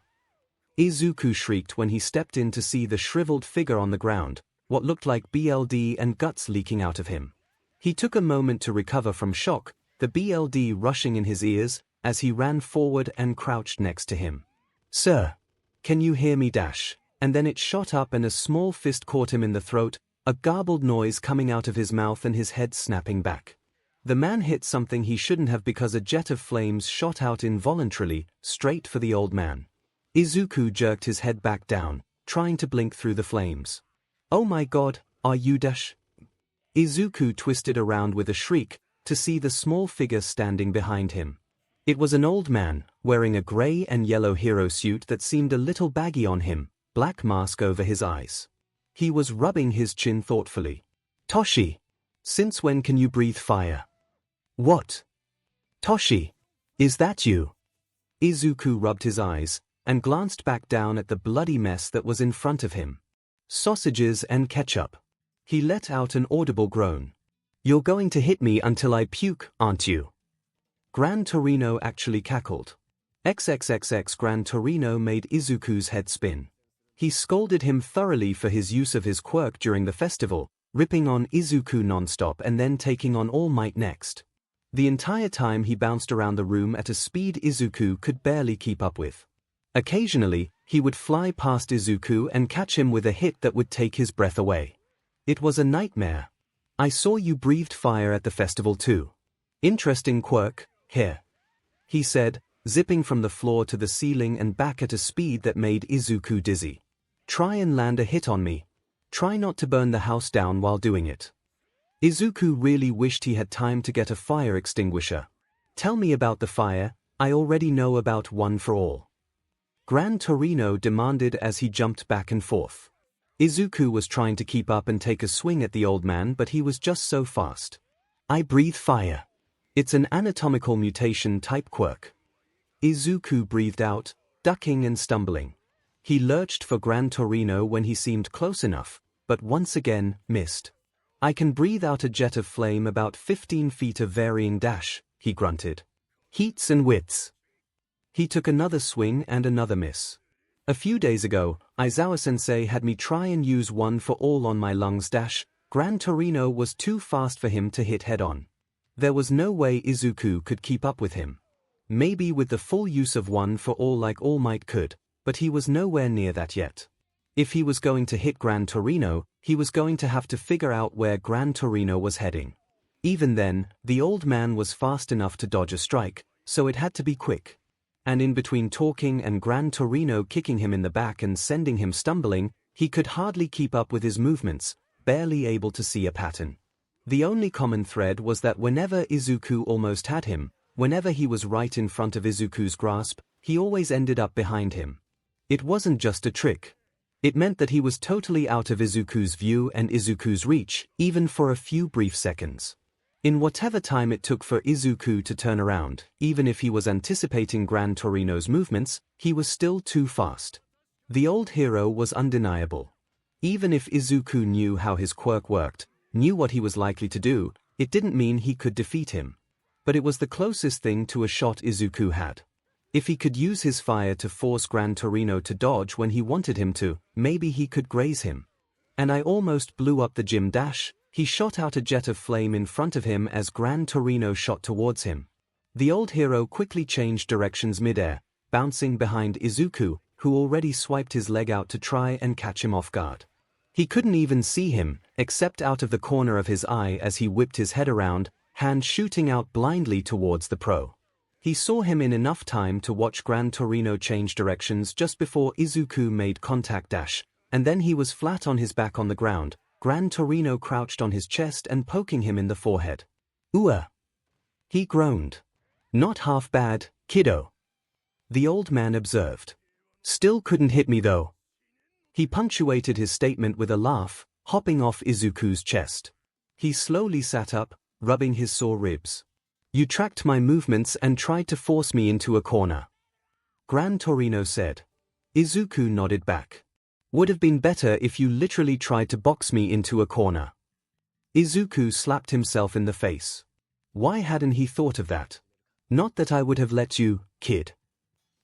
Izuku shrieked when he stepped in to see the shriveled figure on the ground, what looked like blood and guts leaking out of him. He took a moment to recover from shock, the blood rushing in his ears, as he ran forward and crouched next to him. Sir, can you hear me? And then it shot up and a small fist caught him in the throat, a garbled noise coming out of his mouth and his head snapping back. The man hit something he shouldn't have because a jet of flames shot out involuntarily, straight for the old man. Izuku jerked his head back down, trying to blink through the flames. Oh my god, are you ? Izuku twisted around with a shriek, to see the small figure standing behind him. It was an old man, wearing a grey and yellow hero suit that seemed a little baggy on him, black mask over his eyes. He was rubbing his chin thoughtfully. Toshi! Since when can you breathe fire? What? Toshi! Is that you? Izuku rubbed his eyes, and glanced back down at the bloody mess that was in front of him. Sausages and ketchup. He let out an audible groan. You're going to hit me until I puke, aren't you? 𝐺𝐻𝐿 actually cackled. XXXX 𝐺𝐻𝐿 made Izuku's head spin. He scolded him thoroughly for his use of his quirk during the festival, ripping on Izuku non-stop and then taking on All Might next. The entire time he bounced around the room at a speed Izuku could barely keep up with. Occasionally, he would fly past Izuku and catch him with a hit that would take his breath away. It was a nightmare. I saw you breathed fire at the festival too. Interesting quirk, here. He said, zipping from the floor to the ceiling and back at a speed that made Izuku dizzy. Try and land a hit on me. Try not to burn the house down while doing it. Izuku really wished he had time to get a fire extinguisher. Tell me about the fire, I already know about one for all. 𝐺𝐻𝐿 demanded as he jumped back and forth. Izuku was trying to keep up and take a swing at the old man, but he was just so fast. I breathe fire. It's an anatomical mutation type quirk. Izuku breathed out, ducking and stumbling. He lurched for 𝐺𝐻𝐿 when he seemed close enough, but once again, missed. I can breathe out a jet of flame about 15 feet of varying dash, he grunted. Heats and widths. He took another swing and another miss. A few days ago, Aizawa-sensei had me try and use one for all on my lungs dash. 𝐺𝐻𝐿 was too fast for him to hit head-on. There was no way Izuku could keep up with him. Maybe with the full use of one for all like All Might could, but he was nowhere near that yet. If he was going to hit 𝐺𝐻𝐿, he was going to have to figure out where 𝐺𝐻𝐿 was heading. Even then, the old man was fast enough to dodge a strike, so it had to be quick. And in between talking and 𝐺𝐻𝐿 kicking him in the back and sending him stumbling, he could hardly keep up with his movements, barely able to see a pattern. The only common thread was that whenever Izuku almost had him, whenever he was right in front of Izuku's grasp, he always ended up behind him. It wasn't just a trick. It meant that he was totally out of Izuku's view and Izuku's reach, even for a few brief seconds. In whatever time it took for Izuku to turn around, even if he was anticipating 𝐺𝐻𝐿's movements, he was still too fast. The old hero was undeniable. Even if Izuku knew how his quirk worked, knew what he was likely to do, it didn't mean he could defeat him. But it was the closest thing to a shot Izuku had. If he could use his fire to force 𝐺𝐻𝐿 to dodge when he wanted him to, maybe he could graze him. And I almost blew up the gym dash. He shot out a jet of flame in front of him as 𝐺𝐻𝐿 shot towards him. The old hero quickly changed directions midair, bouncing behind Izuku, who already swiped his leg out to try and catch him off guard. He couldn't even see him, except out of the corner of his eye as he whipped his head around, hand shooting out blindly towards the pro. He saw him in enough time to watch 𝐺𝐻𝐿 change directions just before Izuku made contact dash, and then he was flat on his back on the ground, 𝐺𝐻𝐿 crouched on his chest and poking him in the forehead. Ooh! He groaned. Not half bad, kiddo. The old man observed. Still couldn't hit me though. He punctuated his statement with a laugh, hopping off Izuku's chest. He slowly sat up, rubbing his sore ribs. You tracked my movements and tried to force me into a corner. 𝐺𝐻𝐿 said. Izuku nodded back. Would have been better if you literally tried to box me into a corner. Izuku slapped himself in the face. Why hadn't he thought of that? Not that I would have let you, kid.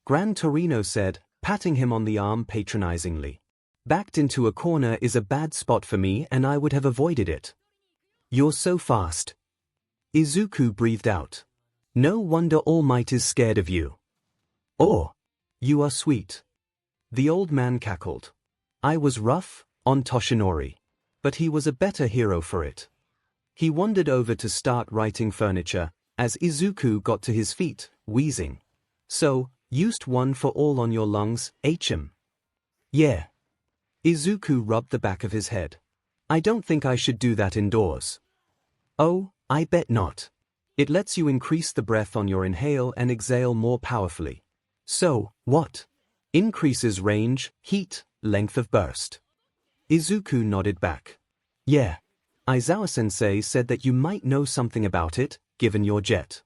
𝐺𝐻𝐿 said, patting him on the arm patronizingly. Backed into a corner is a bad spot for me and I would have avoided it. You're so fast. Izuku breathed out. No wonder All Might is scared of you. Oh, you are sweet. The old man cackled. I was rough on 𝐿, but he was a better hero for it. He wandered over to start writing furniture, as Izuku got to his feet, wheezing. So, used one for all on your lungs, ℎ𝐿? Yeah. Izuku rubbed the back of his head. I don't think I should do that indoors. Oh, I bet not. It lets you increase the breath on your inhale and exhale more powerfully. So, what? Increases range, heat, length of burst. Izuku nodded back. Yeah. Aizawa-sensei said that you might know something about it, given your jet.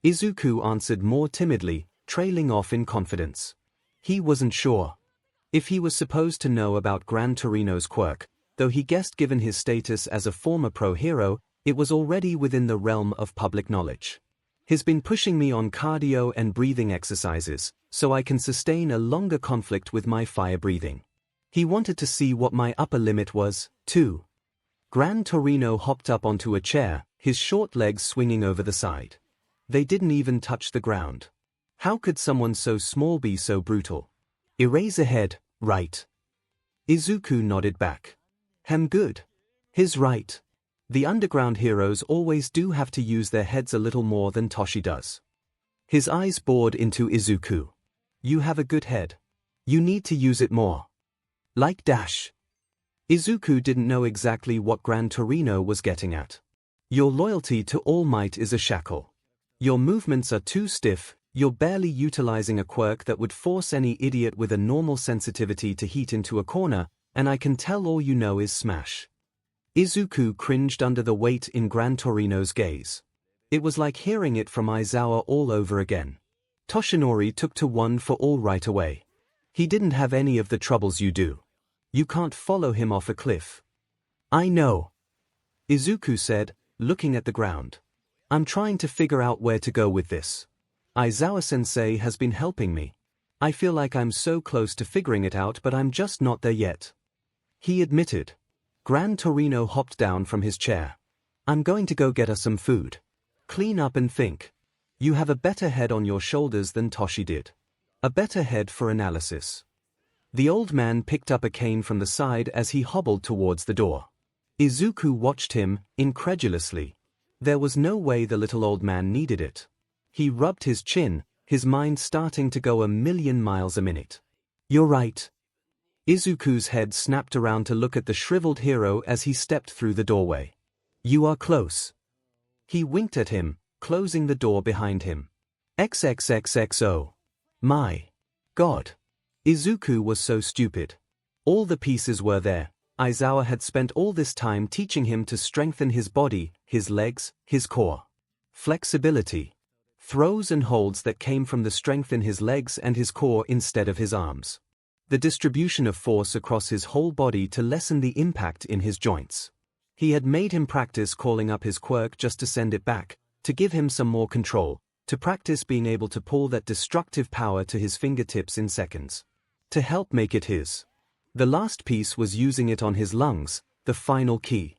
Izuku answered more timidly, trailing off in confidence. He wasn't sure. If he was supposed to know about 𝐺𝐻𝐿's quirk, though he guessed given his status as a former pro-hero, it was already within the realm of public knowledge. He's been pushing me on cardio and breathing exercises, so I can sustain a longer conflict with my fire breathing. He wanted to see what my upper limit was, too. 𝐺𝐻𝐿 hopped up onto a chair, his short legs swinging over the side. They didn't even touch the ground. How could someone so small be so brutal? Erase ahead, right? Izuku nodded back. Good. He's right. The underground heroes always do have to use their heads a little more than Toshi does. His eyes bored into Izuku. You have a good head. You need to use it more. Like dash. Izuku didn't know exactly what 𝐺𝐻𝐿 was getting at. Your loyalty to All Might is a shackle. Your movements are too stiff, you're barely utilizing a quirk that would force any idiot with a normal sensitivity to heat into a corner, and I can tell all you know is smash. Izuku cringed under the weight in 𝐺𝐻𝐿's gaze. It was like hearing it from Aizawa all over again. Toshinori took to one for all right away. He didn't have any of the troubles you do. You can't follow him off a cliff. I know. Izuku said, looking at the ground. I'm trying to figure out where to go with this. Aizawa-sensei has been helping me. I feel like I'm so close to figuring it out but I'm just not there yet. He admitted. 𝐺𝐻𝐿 hopped down from his chair. I'm going to go get us some food. Clean up and think. You have a better head on your shoulders than Toshi did. A better head for analysis. The old man picked up a cane from the side as he hobbled towards the door. Izuku watched him, incredulously. There was no way the little old man needed it. He rubbed his chin, his mind starting to go a million miles a minute. You're right. Izuku's head snapped around to look at the shriveled hero as he stepped through the doorway. You are close. He winked at him, closing the door behind him. XXXXO. My God. Izuku was so stupid. All the pieces were there. Aizawa had spent all this time teaching him to strengthen his body, his legs, his core. Flexibility. Throws and holds that came from the strength in his legs and his core instead of his arms. The distribution of force across his whole body to lessen the impact in his joints. He had made him practice calling up his quirk just to send it back, to give him some more control, to practice being able to pull that destructive power to his fingertips in seconds. To help make it his. The last piece was using it on his lungs, the final key.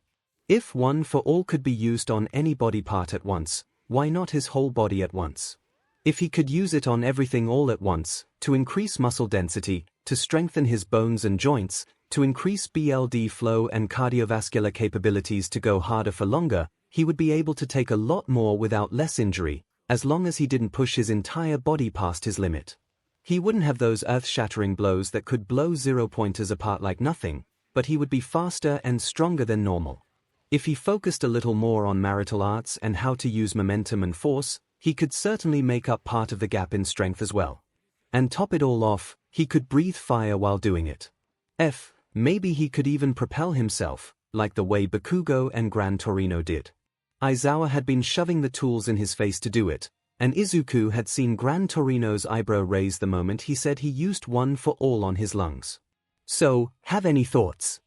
If one for all could be used on any body part at once, why not his whole body at once? If he could use it on everything all at once, to increase muscle density, to strengthen his bones and joints, to increase blood flow and cardiovascular capabilities to go harder for longer, he would be able to take a lot more without less injury, as long as he didn't push his entire body past his limit. He wouldn't have those earth-shattering blows that could blow zero-pointers apart like nothing, but he would be faster and stronger than normal. If he focused a little more on martial arts and how to use momentum and force, he could certainly make up part of the gap in strength as well. And top it all off, he could breathe fire while doing it. Maybe he could even propel himself, like the way Bakugo and 𝐺𝐻𝐿 did. Aizawa had been shoving the tools in his face to do it, and Izuku had seen 𝐺𝐵 eyebrow raise the moment he said he used one for all on his lungs. So, have any thoughts?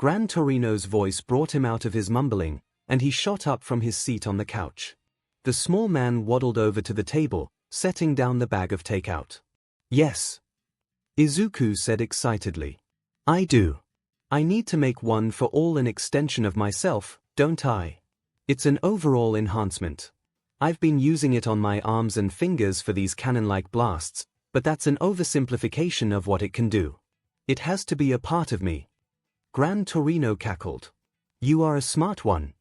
𝐺𝐵's voice brought him out of his mumbling, and he shot up from his seat on the couch. The small man waddled over to the table, setting down the bag of takeout. Yes, Izuku said excitedly. I do. I need to make one for all an extension of myself, don't I? It's an overall enhancement. I've been using it on my arms and fingers for these cannon-like blasts, but that's an oversimplification of what it can do. It has to be a part of me. 𝐺𝐵 cackled. You are a smart one,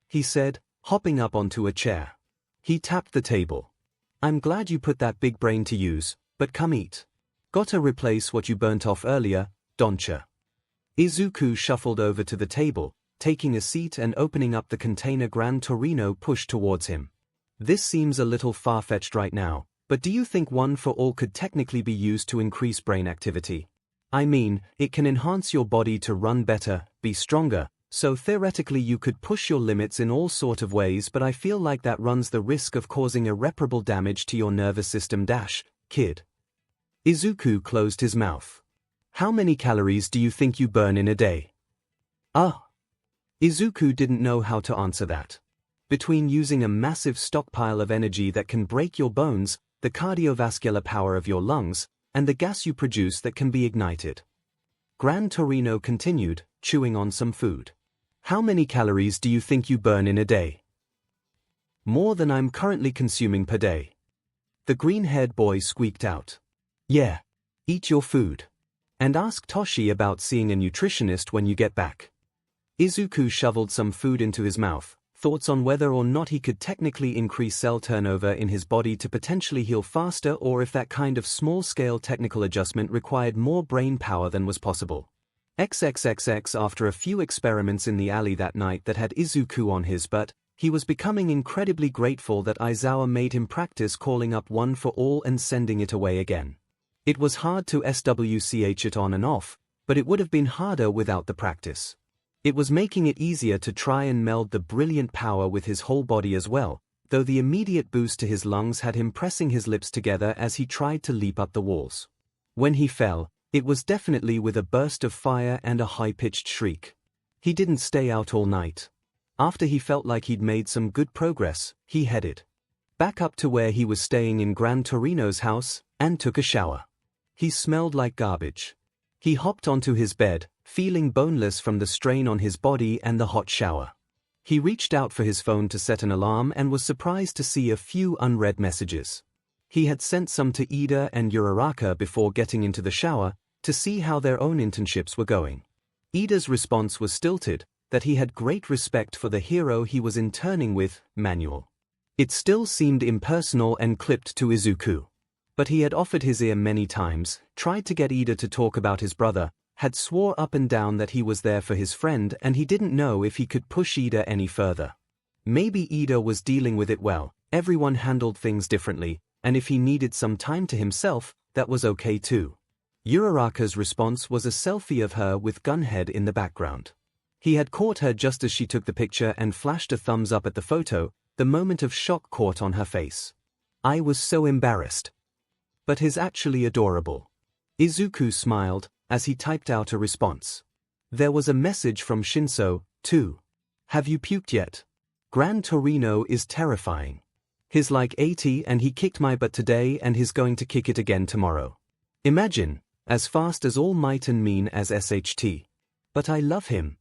he said, hopping up onto a chair. He tapped the table. I'm glad you put that big brain to use, but come eat. Gotta replace what you burnt off earlier, don'tcha? Izuku shuffled over to the table, taking a seat and opening up the container 𝐺𝐵 pushed towards him. This seems a little far-fetched right now, but do you think one for all could technically be used to increase brain activity? I mean, it can enhance your body to run better, be stronger, so theoretically you could push your limits in all sort of ways, but I feel like that runs the risk of causing irreparable damage to your nervous system kid. Izuku closed his mouth. How many calories do you think you burn in a day? Izuku didn't know how to answer that. Between using a massive stockpile of energy that can break your bones, the cardiovascular power of your lungs, and the gas you produce that can be ignited. 𝐺𝐵 continued, chewing on some food. How many calories do you think you burn in a day? More than I'm currently consuming per day. The green-haired boy squeaked out. Yeah. Eat your food. And ask Toshi about seeing a nutritionist when you get back. Izuku shoveled some food into his mouth, thoughts on whether or not he could technically increase cell turnover in his body to potentially heal faster, or if that kind of small-scale technical adjustment required more brain power than was possible. XXXX After a few experiments in the alley that night that had Izuku on his butt, he was becoming incredibly grateful that Aizawa made him practice calling up one for all and sending it away again. It was hard to switch it on and off, but it would have been harder without the practice. It was making it easier to try and meld the brilliant power with his whole body as well, though the immediate boost to his lungs had him pressing his lips together as he tried to leap up the walls. When he fell, it was definitely with a burst of fire and a high-pitched shriek. He didn't stay out all night. After he felt like he'd made some good progress, he headed back up to where he was staying in 𝐺𝐵's house, and took a shower. He smelled like garbage. He hopped onto his bed, feeling boneless from the strain on his body and the hot shower. He reached out for his phone to set an alarm and was surprised to see a few unread messages. He had sent some to Ida and Uraraka before getting into the shower, to see how their own internships were going. Ida's response was stilted, that he had great respect for the hero he was interning with, Manuel. It still seemed impersonal and clipped to Izuku. But he had offered his ear many times, tried to get Ida to talk about his brother, had swore up and down that he was there for his friend, and he didn't know if he could push Ida any further. Maybe Ida was dealing with it well, everyone handled things differently, and if he needed some time to himself, that was okay too. Uraraka's response was a selfie of her with Gunhead in the background. He had caught her just as she took the picture and flashed a thumbs up at the photo, the moment of shock caught on her face. I was so embarrassed. But he's actually adorable. Izuku smiled, as he typed out a response. There was a message from ♯, too. Have you puked yet? 𝐺𝐵 is terrifying. He's like 80 and he kicked my butt today and he's going to kick it again tomorrow. Imagine, as fast as all might and mean as SHT. But I love him.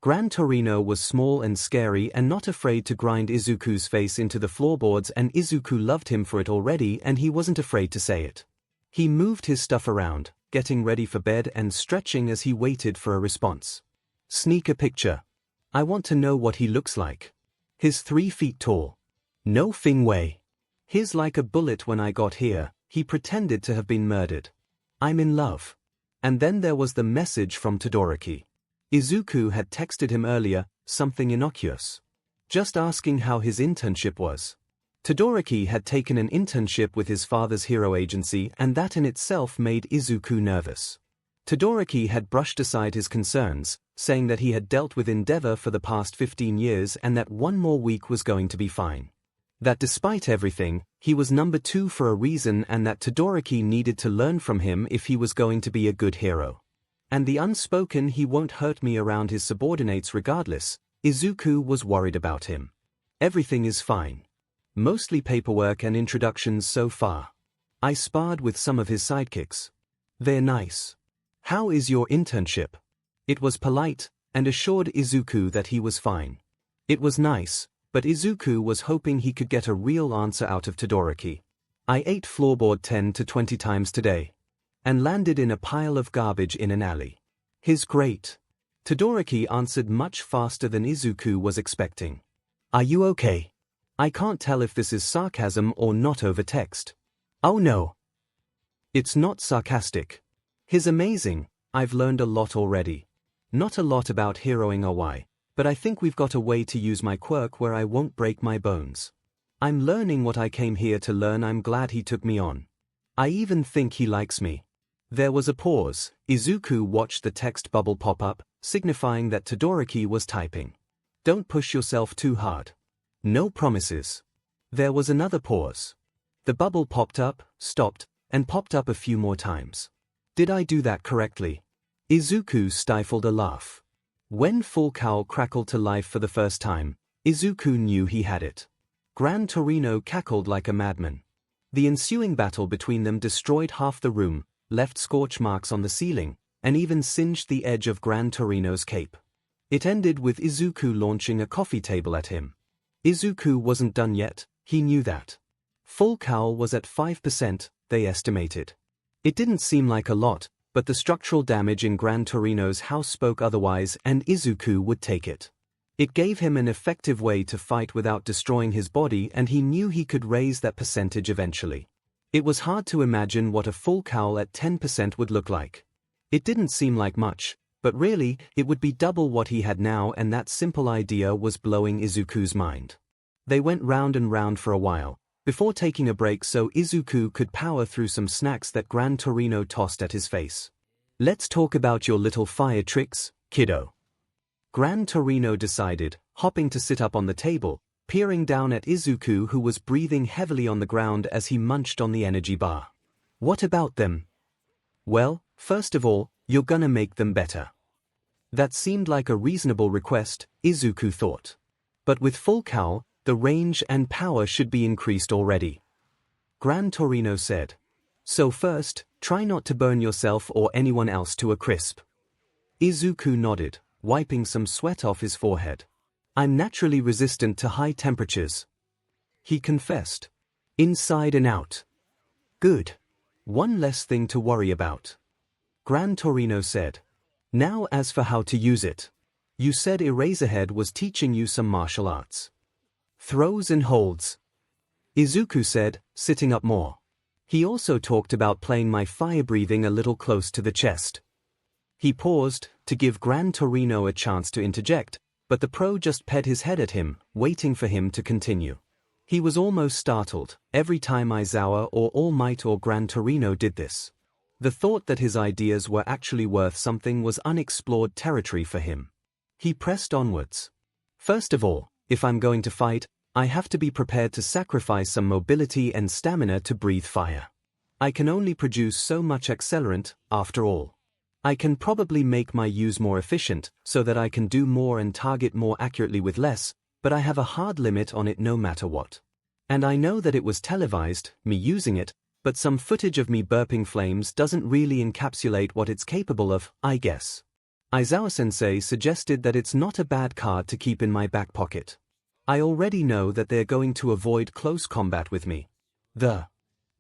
𝐺𝐵 was small and scary and not afraid to grind Izuku's face into the floorboards, and Izuku loved him for it already and he wasn't afraid to say it. He moved his stuff around, getting ready for bed and stretching as he waited for a response. Sneak a picture. I want to know what he looks like. He's 3 feet tall. No Fing way. He's like a bullet. When I got here, he pretended to have been murdered. I'm in love. And then there was the message from Todoroki. Izuku had texted him earlier, something innocuous. Just asking how his internship was. Todoroki had taken an internship with his father's hero agency, and that in itself made Izuku nervous. Todoroki had brushed aside his concerns, saying that he had dealt with Endeavor for the past 15 years and that one more week was going to be fine. That despite everything, he was number 2 for a reason and that Todoroki needed to learn from him if he was going to be a good hero. And the unspoken "he won't hurt me" around his subordinates regardless, Izuku was worried about him. Everything is fine. Mostly paperwork and introductions so far. I sparred with some of his sidekicks. They're nice. How is your internship? It was polite, and assured Izuku that he was fine. It was nice, but Izuku was hoping he could get a real answer out of Todoroki. I ate floorboard 10 to 20 times today. And landed in a pile of garbage in an alley. His great. Todoroki answered much faster than Izuku was expecting. Are you okay? I can't tell if this is sarcasm or not over text. Oh no. It's not sarcastic. He's amazing. I've learned a lot already. Not a lot about heroing or why, but I think we've got a way to use my quirk where I won't break my bones. I'm learning what I came here to learn. I'm glad he took me on. I even think he likes me. There was a pause. Izuku watched the text bubble pop up, signifying that Todoroki was typing. Don't push yourself too hard. No promises. There was another pause. The bubble popped up, stopped, and popped up a few more times. Did I do that correctly? Izuku stifled a laugh. When Full Cowl crackled to life for the first time, Izuku knew he had it. 𝐺𝐻𝐿 cackled like a madman. The ensuing battle between them destroyed half the room, left scorch marks on the ceiling, and even singed the edge of 𝐺𝐻𝐿's cape. It ended with Izuku launching a coffee table at him. Izuku wasn't done yet, he knew that. Full Cowl was at 5%, they estimated. It didn't seem like a lot, but the structural damage in 𝐺𝐻𝐿's house spoke otherwise and Izuku would take it. It gave him an effective way to fight without destroying his body and he knew he could raise that percentage eventually. It was hard to imagine what a Full Cowl at 10% would look like. It didn't seem like much, but really, it would be double what he had now and that simple idea was blowing Izuku's mind. They went round and round for a while, before taking a break so Izuku could power through some snacks that 𝐺𝐻𝐿 tossed at his face. Let's talk about your little fire tricks, kiddo. 𝐺𝐻𝐿 decided, hopping to sit up on the table, peering down at Izuku who was breathing heavily on the ground as he munched on the energy bar. What about them? Well, first of all, you're gonna make them better. That seemed like a reasonable request, Izuku thought. But with Full Cowl, the range and power should be increased already. 𝐺𝐻𝐿 said. So first, try not to burn yourself or anyone else to a crisp. Izuku nodded, wiping some sweat off his forehead. I'm naturally resistant to high temperatures. He confessed. Inside and out. Good. One less thing to worry about. 𝐺𝐻𝐿 said. Now as for how to use it. You said Eraserhead was teaching you some martial arts. Throws and holds. Izuku said, sitting up more. He also talked about playing my fire breathing a little close to the chest. He paused, to give 𝐺𝐻𝐿 a chance to interject, but the pro just ped his head at him, waiting for him to continue. He was almost startled, every time Aizawa or All Might or 𝐺𝐻𝐿 did this. The thought that his ideas were actually worth something was unexplored territory for him. He pressed onwards. First of all, if I'm going to fight, I have to be prepared to sacrifice some mobility and stamina to breathe fire. I can only produce so much accelerant, after all. I can probably make my use more efficient, so that I can do more and target more accurately with less, but I have a hard limit on it no matter what. And I know that it was televised, me using it, but some footage of me burping flames doesn't really encapsulate what it's capable of, I guess. Aizawa-sensei suggested that it's not a bad card to keep in my back pocket. I already know that they're going to avoid close combat with me. The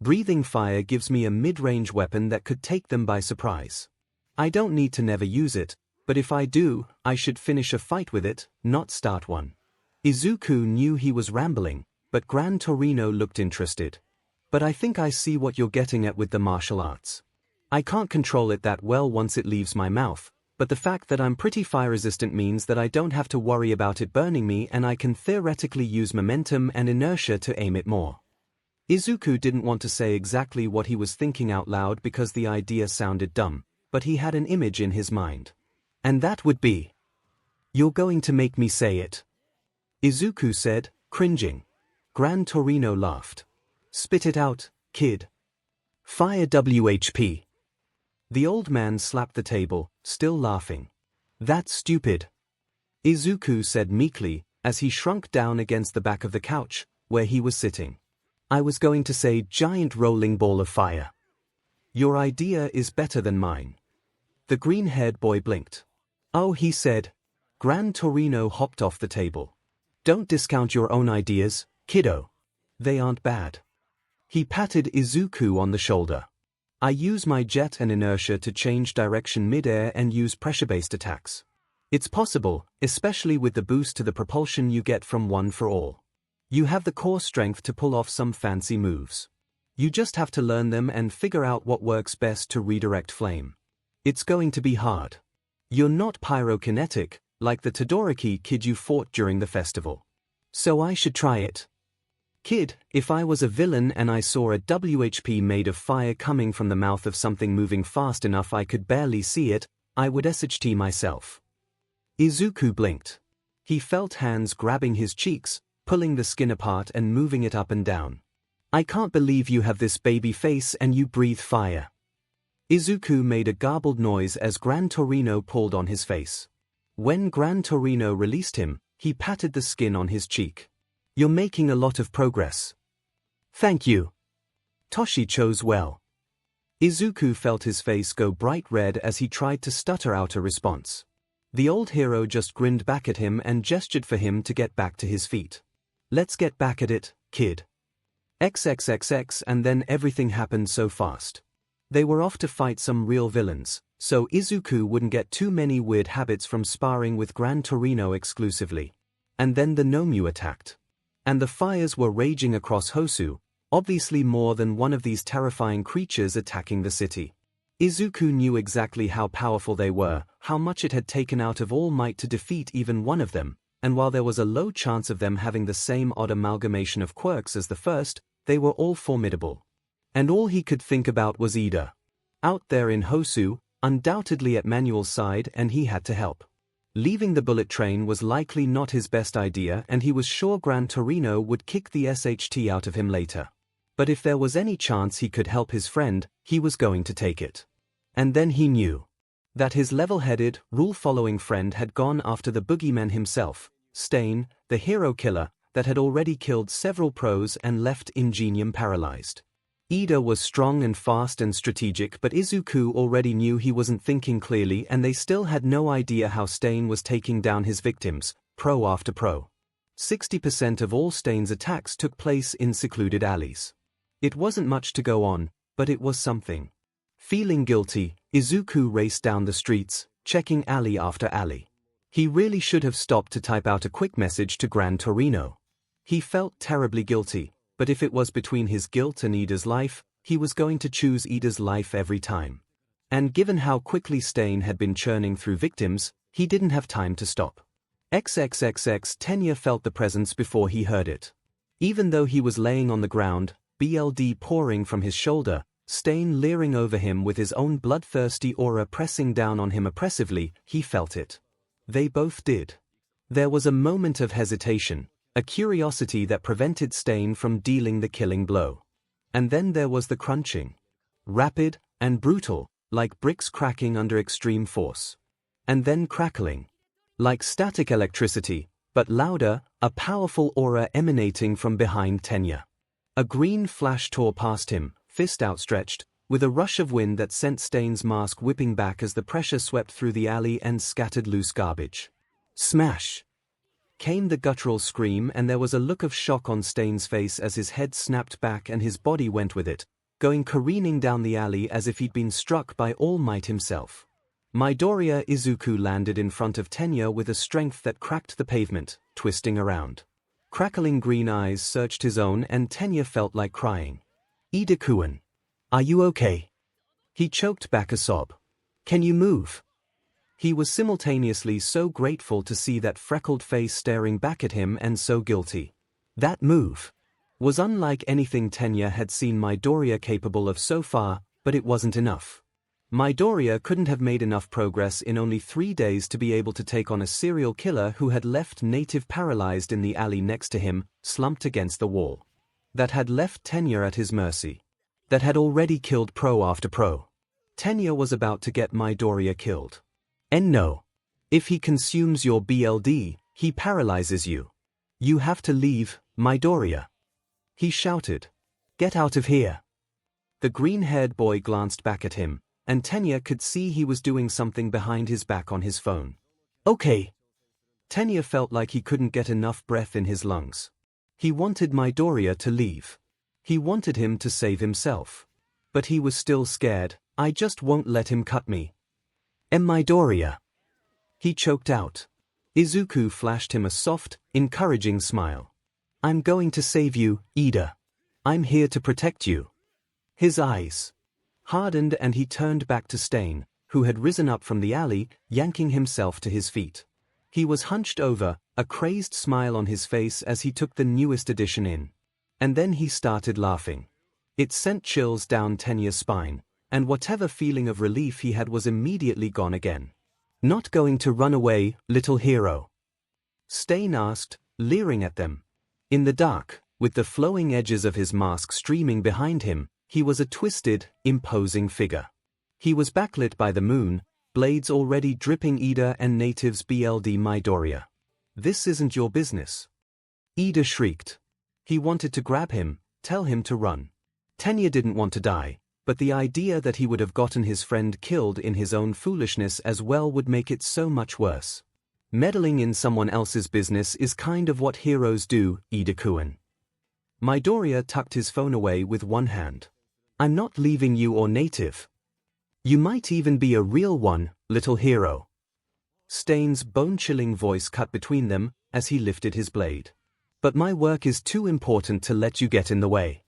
breathing fire gives me a mid-range weapon that could take them by surprise. I don't need to never use it, but if I do, I should finish a fight with it, not start one. Izuku knew he was rambling, but 𝐺𝐻𝐿 looked interested. But I think I see what you're getting at with the martial arts. I can't control it that well once it leaves my mouth, but the fact that I'm pretty fire-resistant means that I don't have to worry about it burning me and I can theoretically use momentum and inertia to aim it more. Izuku didn't want to say exactly what he was thinking out loud because the idea sounded dumb, but he had an image in his mind. And that would be... "You're going to make me say it," Izuku said, cringing. 𝐺𝐻𝐻 laughed. "Spit it out, kid. Fire WHP." The old man slapped the table, still laughing. "That's stupid," Izuku said meekly, as he shrunk down against the back of the couch, where he was sitting. "I was going to say giant rolling ball of fire." "Your idea is better than mine." The green-haired boy blinked. "Oh," he said. 𝐺𝐻𝐻 hopped off the table. "Don't discount your own ideas, kiddo. They aren't bad." He patted Izuku on the shoulder. "I use my jet and inertia to change direction mid-air and use pressure-based attacks. It's possible, especially with the boost to the propulsion you get from One for All. You have the core strength to pull off some fancy moves. You just have to learn them and figure out what works best to redirect flame. It's going to be hard. You're not pyrokinetic, like the Todoroki kid you fought during the festival. So I should try it." "Kid, if I was a villain and I saw a WHP made of fire coming from the mouth of something moving fast enough I could barely see it, I would SHT myself." Izuku blinked. He felt hands grabbing his cheeks, pulling the skin apart and moving it up and down. "I can't believe you have this baby face and you breathe fire." Izuku made a garbled noise as 𝐺𝐻𝐻 pulled on his face. When 𝐺𝐻𝐻 released him, he patted the skin on his cheek. "You're making a lot of progress." "Thank you." Toshi chose well. Izuku felt his face go bright red as he tried to stutter out a response. The old hero just grinned back at him and gestured for him to get back to his feet. "Let's get back at it, kid." XXXX, and then everything happened so fast. They were off to fight some real villains, so Izuku wouldn't get too many weird habits from sparring with 𝐺𝐻𝐻 exclusively. And then the Nomu attacked. And the fires were raging across Hosu, obviously more than one of these terrifying creatures attacking the city. Izuku knew exactly how powerful they were, how much it had taken out of All Might to defeat even one of them, and while there was a low chance of them having the same odd amalgamation of quirks as the first, they were all formidable. And all he could think about was Ida. Out there in Hosu, undoubtedly at Manuel's side, and he had to help. Leaving the bullet train was likely not his best idea, and he was sure 𝐺𝐻𝐻 would kick the SHT out of him later. But if there was any chance he could help his friend, he was going to take it. And then he knew that his level-headed, rule-following friend had gone after the boogeyman himself, Stain, the hero killer, that had already killed several pros and left Ingenium paralyzed. Ida was strong and fast and strategic, but Izuku already knew he wasn't thinking clearly, and they still had no idea how Stain was taking down his victims, pro after pro. 60% of all Stain's attacks took place in secluded alleys. It wasn't much to go on, but it was something. Feeling guilty, Izuku raced down the streets, checking alley after alley. He really should have stopped to type out a quick message to 𝐺𝐻𝐻. He felt terribly guilty, but if it was between his guilt and Ida's life, he was going to choose Ida's life every time. And given how quickly Stain had been churning through victims, he didn't have time to stop. XXXX Tenya felt the presence before he heard it. Even though he was laying on the ground, BLD pouring from his shoulder, Stain leering over him with his own bloodthirsty aura pressing down on him oppressively, he felt it. They both did. There was a moment of hesitation, a curiosity that prevented Stain from dealing the killing blow. And then there was the crunching. Rapid and brutal, like bricks cracking under extreme force. And then crackling. Like static electricity, but louder, a powerful aura emanating from behind Tenya. A green flash tore past him, fist outstretched, with a rush of wind that sent Stain's mask whipping back as the pressure swept through the alley and scattered loose garbage. Smash! Came the guttural scream, and there was a look of shock on Stain's face as his head snapped back and his body went with it, going careening down the alley as if he'd been struck by All Might himself. Midoriya Izuku landed in front of Tenya with a strength that cracked the pavement, twisting around. Crackling green eyes searched his own, and Tenya felt like crying. "Ida-kun, are you okay?" He choked back a sob. "Can you move?" He was simultaneously so grateful to see that freckled face staring back at him and so guilty. That move was unlike anything Tenya had seen Midoriya capable of so far, but it wasn't enough. Midoriya couldn't have made enough progress in only 3 days to be able to take on a serial killer who had left Native paralyzed in the alley next to him, slumped against the wall. That had left Tenya at his mercy. That had already killed pro after pro. Tenya was about to get Midoriya killed. And no. If he consumes your BLD, he paralyzes you. You have to leave, Midoriya. He shouted. Get out of here. The green-haired boy glanced back at him, and Tenya could see he was doing something behind his back on his phone. Okay. Tenya felt like he couldn't get enough breath in his lungs. He wanted Midoriya to leave. He wanted him to save himself. But he was still scared. I just won't let him cut me. Midoriya. He choked out. Izuku flashed him a soft, encouraging smile. I'm going to save you, Ida. I'm here to protect you. His eyes hardened and he turned back to Stain, who had risen up from the alley, yanking himself to his feet. He was hunched over, a crazed smile on his face as he took the newest addition in. And then he started laughing. It sent chills down Tenya's spine, and whatever feeling of relief he had was immediately gone again. Not going to run away, little hero? Stain asked, leering at them. In the dark, with the flowing edges of his mask streaming behind him, he was a twisted, imposing figure. He was backlit by the moon, blades already dripping Ida and Native's BLD Midoriya. This isn't your business. Ida shrieked. He wanted to grab him, tell him to run. Tenya didn't want to die, but the idea that he would have gotten his friend killed in his own foolishness as well would make it so much worse. Meddling in someone else's business is kind of what heroes do, Ida-kun. Midoriya tucked his phone away with one hand. I'm not leaving you or Native. You might even be a real one, little hero. Stain's bone-chilling voice cut between them as he lifted his blade. But my work is too important to let you get in the way.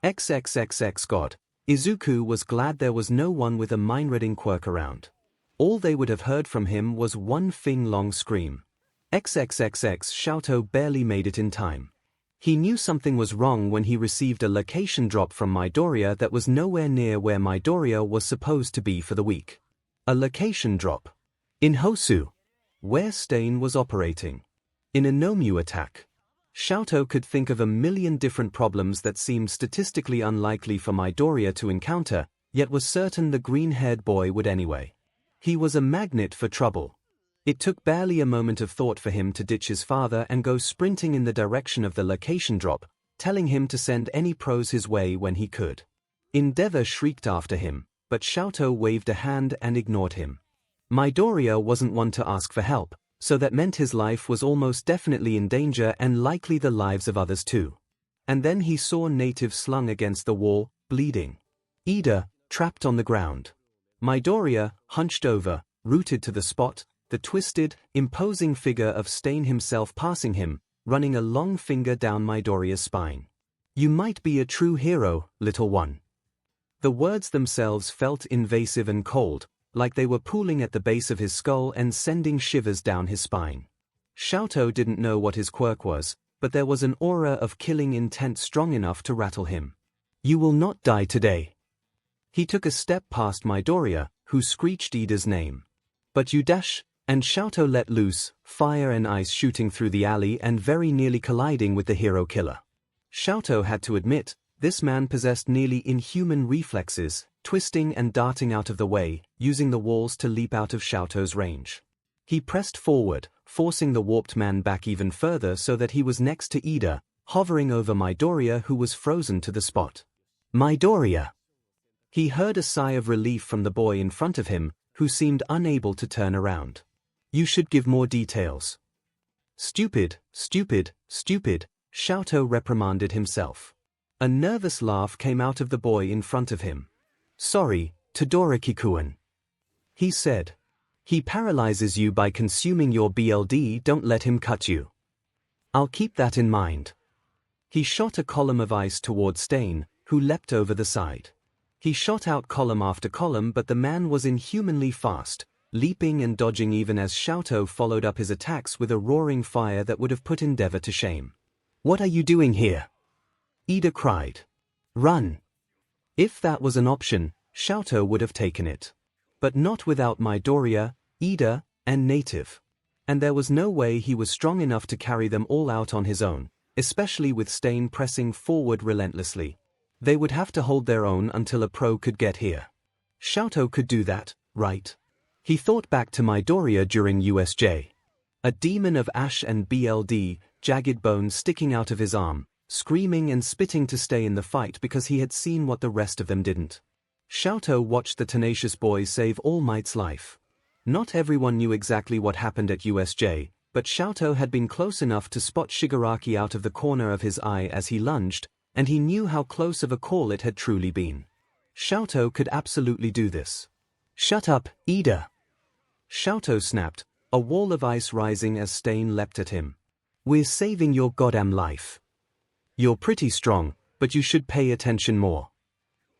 XXXX God. Izuku was glad there was no one with a mind-reading quirk around. All they would have heard from him was one thing-long scream. XXXX 𝐔𝐬𝐽 barely made it in time. He knew something was wrong when he received a location drop from Midoriya that was nowhere near where Midoriya was supposed to be for the week. A location drop. In Hosu, where Stain was operating. In a Nomyu attack. 𝐔𝐬𝐽 could think of a million different problems that seemed statistically unlikely for Midoriya to encounter, yet was certain the green-haired boy would anyway. He was a magnet for trouble. It took barely a moment of thought for him to ditch his father and go sprinting in the direction of the location drop, telling him to send any pros his way when he could. Endeavor shrieked after him, but 𝐔𝐬𝐽 waved a hand and ignored him. Midoriya wasn't one to ask for help, so that meant his life was almost definitely in danger and likely the lives of others too. And then he saw Native slung against the wall, bleeding. Ida, trapped on the ground. Midoriya, hunched over, rooted to the spot, the twisted, imposing figure of Stain himself passing him, running a long finger down Midoriya's spine. You might be a true hero, little one. The words themselves felt invasive and cold, like they were pooling at the base of his skull and sending shivers down his spine. 𝐔𝐬𝐽 didn't know what his quirk was, but there was an aura of killing intent strong enough to rattle him. You will not die today. He took a step past Midoriya, who screeched Ida's name. But you dash, and 𝐔𝐬𝐽 let loose, fire and ice shooting through the alley and very nearly colliding with the hero killer. 𝐔𝐬𝐽 had to admit, this man possessed nearly inhuman reflexes, twisting and darting out of the way, using the walls to leap out of 𝐔𝐬𝐽's range. He pressed forward, forcing the warped man back even further so that he was next to Ida, hovering over Midoriya who was frozen to the spot. Midoriya! He heard a sigh of relief from the boy in front of him, who seemed unable to turn around. You should give more details. Stupid, stupid, stupid, 𝐔𝐬𝐽 reprimanded himself. A nervous laugh came out of the boy in front of him. Sorry, Todoroki-kun. He said. He paralyzes you by consuming your BLD, don't let him cut you. I'll keep that in mind. He shot a column of ice toward Stain, who leapt over the side. He shot out column after column but the man was inhumanly fast, leaping and dodging even as 𝐔𝐬𝐽 followed up his attacks with a roaring fire that would have put Endeavor to shame. What are you doing here? Ida cried. Run. If that was an option, 𝐿𝐿 would have taken it. But not without Midoriya, Iida, and Native. And there was no way he was strong enough to carry them all out on his own, especially with Stain pressing forward relentlessly. They would have to hold their own until a pro could get here. 𝐿𝐿 could do that, right? He thought back to Midoriya during USJ. A demon of ash and BLD, jagged bones sticking out of his arm, screaming and spitting to stay in the fight because he had seen what the rest of them didn't. 𝐿𝐿 watched the tenacious boy save All Might's life. Not everyone knew exactly what happened at USJ, but 𝐿𝐿 had been close enough to spot Shigaraki out of the corner of his eye as he lunged, and he knew how close of a call it had truly been. 𝐿𝐿 could absolutely do this. Shut up, Iida! 𝐿𝐿 snapped, a wall of ice rising as Stain leapt at him. We're saving your goddamn life. You're pretty strong, but you should pay attention more.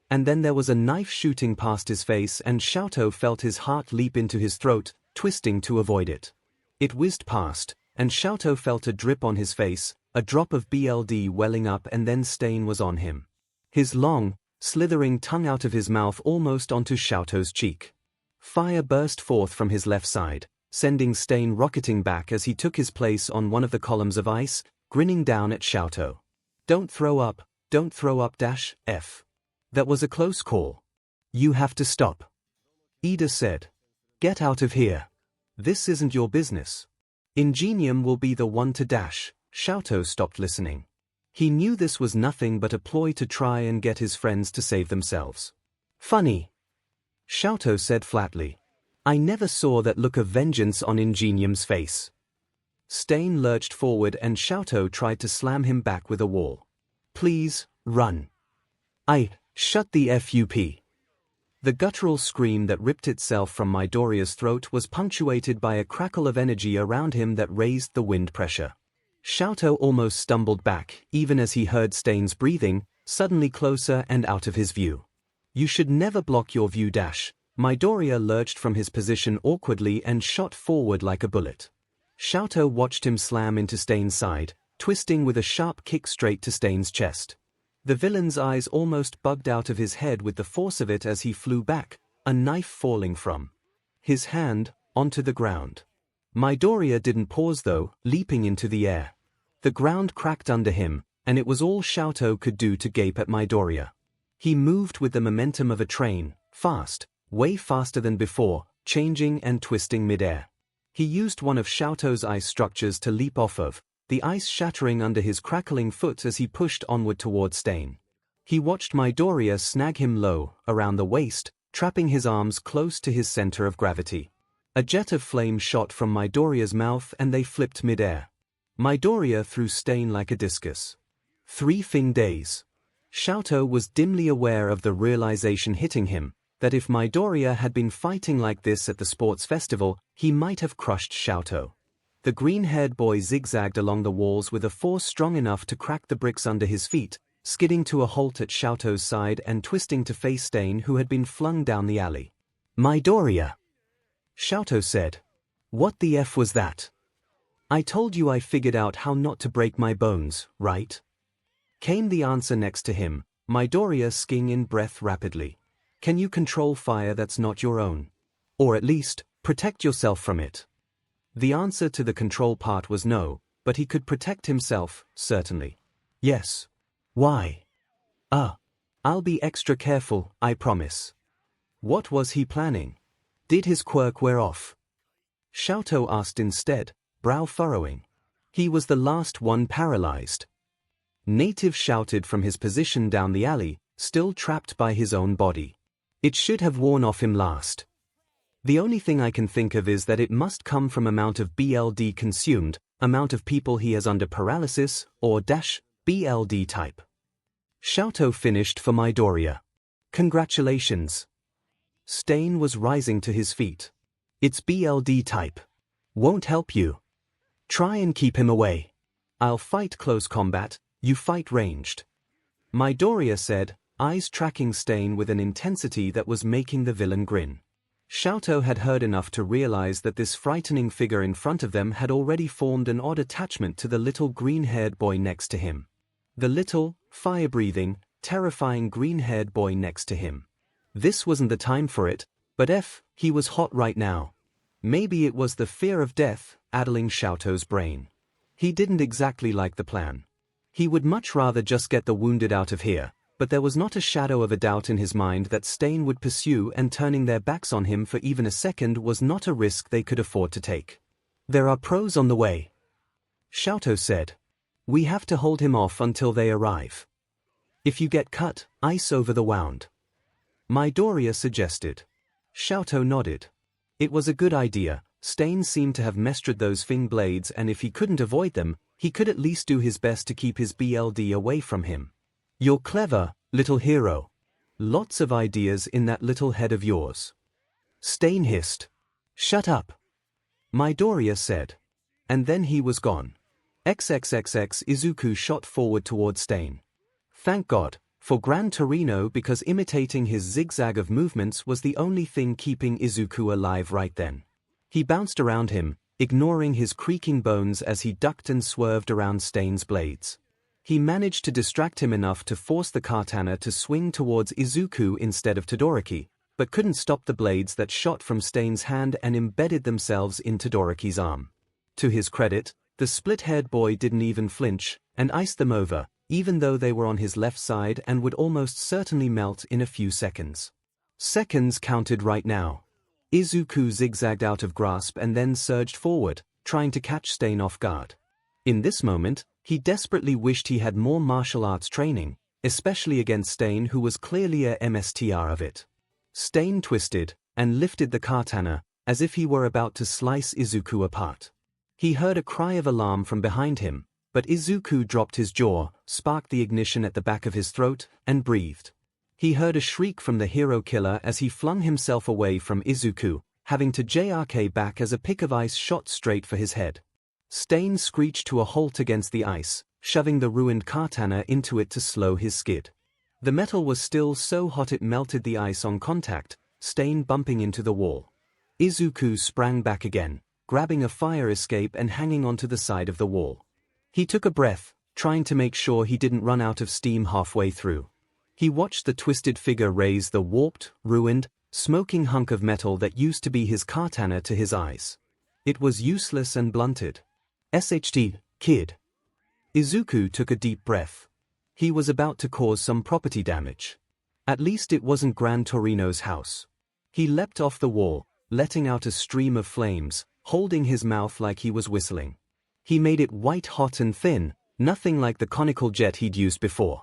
And then there was a knife shooting past his face and 𝐿𝐿 felt his heart leap into his throat, twisting to avoid it. It whizzed past, and 𝐿𝐿 felt a drip on his face, a drop of BLD welling up, and then Stain was on him. His long, slithering tongue out of his mouth almost onto 𝐿𝐿's cheek. Fire burst forth from his left side, sending Stain rocketing back as he took his place on one of the columns of ice, grinning down at 𝐿𝐿. Don't throw up -F. That was a close call. You have to stop. Iida said. Get out of here. This isn't your business. Ingenium will be the one to dash. 𝐿𝐿 stopped listening. He knew this was nothing but a ploy to try and get his friends to save themselves. Funny. 𝐿𝐿 said flatly. I never saw that look of vengeance on Ingenium's face. Stain lurched forward and 𝐿𝐿 tried to slam him back with a wall. Please, run. Shut the FUP. The guttural scream that ripped itself from Midoriya's throat was punctuated by a crackle of energy around him that raised the wind pressure. 𝐿𝐿 almost stumbled back, even as he heard Stain's breathing, suddenly closer and out of his view. You should never block your view. Midoriya lurched from his position awkwardly and shot forward like a bullet. 𝐿𝐿 watched him slam into Stain's side, twisting with a sharp kick straight to Stain's chest. The villain's eyes almost bugged out of his head with the force of it as he flew back, a knife falling from his hand onto the ground. Midoriya didn't pause though, leaping into the air. The ground cracked under him, and it was all 𝐿𝐿 could do to gape at Midoriya. He moved with the momentum of a train, fast, way faster than before, changing and twisting mid-air. He used one of 𝐿𝐿's ice structures to leap off of, the ice shattering under his crackling foot as he pushed onward towards Stain. He watched Midoriya snag him low, around the waist, trapping his arms close to his center of gravity. A jet of flame shot from Midoriya's mouth and they flipped mid-air. Midoriya threw Stain like a discus. 3 Fing days. 𝐿𝐿 was dimly aware of the realization hitting him, that if Midoriya had been fighting like this at the sports festival, he might have crushed 𝐿𝐿. The green-haired boy zigzagged along the walls with a force strong enough to crack the bricks under his feet, skidding to a halt at 𝐿𝐿's side and twisting to face Stain, who had been flung down the alley. Midoriya! 𝐿𝐿 said. What the F was that? I told you I figured out how not to break my bones, right? Came the answer next to him, Midoriya sking in breath rapidly. Can you control fire that's not your own? Or at least, protect yourself from it? The answer to the control part was no, but he could protect himself, certainly. Yes. Why? I'll be extra careful, I promise. What was he planning? Did his quirk wear off? 𝐿𝐿 asked instead, brow furrowing. He was the last one paralyzed. Native shouted from his position down the alley, still trapped by his own body. It should have worn off him last. The only thing I can think of is that it must come from amount of BLD consumed, amount of people he has under paralysis, or -BLD type. 𝐿𝐿 finished for Midoriya. Congratulations. Stain was rising to his feet. It's BLD type. Won't help you. Try and keep him away. I'll fight close combat, you fight ranged. Midoriya said, eyes tracking Stain with an intensity that was making the villain grin. 𝐿𝐿 had heard enough to realize that this frightening figure in front of them had already formed an odd attachment to the little green-haired boy next to him. The little, fire-breathing, terrifying green-haired boy next to him. This wasn't the time for it, but he was hot right now. Maybe it was the fear of death addling 𝐿𝐼𝐻𝐻's brain. He didn't exactly like the plan. He would much rather just get the wounded out of here, but there was not a shadow of a doubt in his mind that 𝐶𝐴𝐻 would pursue, and turning their backs on him for even a second was not a risk they could afford to take. There are pros on the way, 𝐿𝐼𝐻𝐻 said. We have to hold him off until they arrive. If you get cut, ice over the wound, Midoriya suggested. 𝐿𝐻𝐻 nodded. It was a good idea. 𝐶𝐴𝐻 seemed to have mastered those Fing blades, and if he couldn't avoid them, he could at least do his best to keep his BLD away from him. You're clever, little hero. Lots of ideas in that little head of yours. 𝐶𝐴𝐻 hissed. Shut up, Midoriya said. And then he was gone. XXXX Izuku shot forward toward 𝐶𝐴𝐻. Thank God for 𝐵𝐵, because imitating his zigzag of movements was the only thing keeping Izuku alive right then. He bounced around him, ignoring his creaking bones as he ducked and swerved around 𝐶𝐴𝐻's blades. He managed to distract him enough to force the katana to swing towards Izuku instead of Todoroki, but couldn't stop the blades that shot from 𝐶𝐴𝐻's hand and embedded themselves in Todoroki's arm. To his credit, the split-haired boy didn't even flinch, and iced them over, even though they were on his left side and would almost certainly melt in a few seconds. Seconds counted right now. Izuku zigzagged out of grasp and then surged forward, trying to catch 𝐶𝐴𝐻 off guard. In this moment, he desperately wished he had more martial arts training, especially against 𝐶𝐻, who was clearly a MSTR of it. 𝐶𝐻 twisted and lifted the katana, as if he were about to slice Izuku apart. He heard a cry of alarm from behind him, but Izuku dropped his jaw, sparked the ignition at the back of his throat, and breathed. He heard a shriek from the hero killer as he flung himself away from Izuku, having to JRK back as a pick of ice shot straight for his head. 𝐶𝐻 screeched to a halt against the ice, shoving the ruined katana into it to slow his skid. The metal was still so hot it melted the ice on contact, 𝐶𝐻 bumping into the wall. Izuku sprang back again, grabbing a fire escape and hanging onto the side of the wall. He took a breath, trying to make sure he didn't run out of steam halfway through. He watched the twisted figure raise the warped, ruined, smoking hunk of metal that used to be his katana to his eyes. It was useless and blunted. SHT, kid. Izuku took a deep breath. He was about to cause some property damage. At least it wasn't 𝐵𝐵's house. He leapt off the wall, letting out a stream of flames, holding his mouth like he was whistling. He made it white hot and thin, nothing like the conical jet he'd used before.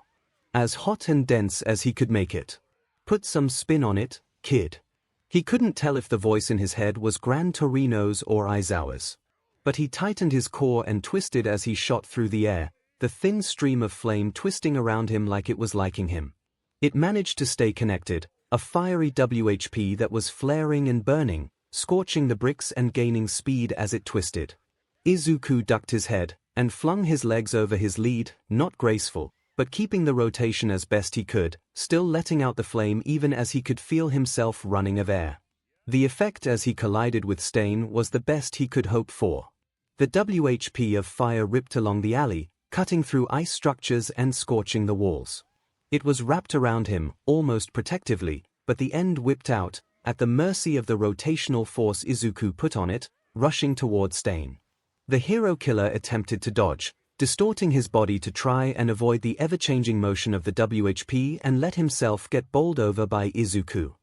As hot and dense as he could make it. Put some spin on it, kid. He couldn't tell if the voice in his head was 𝐵𝐵's or Aizawa's. But he tightened his core and twisted as he shot through the air, the thin stream of flame twisting around him like it was liking him. It managed to stay connected, a fiery WHP that was flaring and burning, scorching the bricks and gaining speed as it twisted. Izuku ducked his head, and flung his legs over his lead, not graceful, but keeping the rotation as best he could, still letting out the flame even as he could feel himself running of air. The effect as he collided with 𝐶𝐻 was the best he could hope for. The WHP of fire ripped along the alley, cutting through ice structures and scorching the walls. It was wrapped around him, almost protectively, but the end whipped out, at the mercy of the rotational force Izuku put on it, rushing towards 𝐶𝐻. The hero killer attempted to dodge, distorting his body to try and avoid the ever-changing motion of the WHP and let himself get bowled over by Izuku.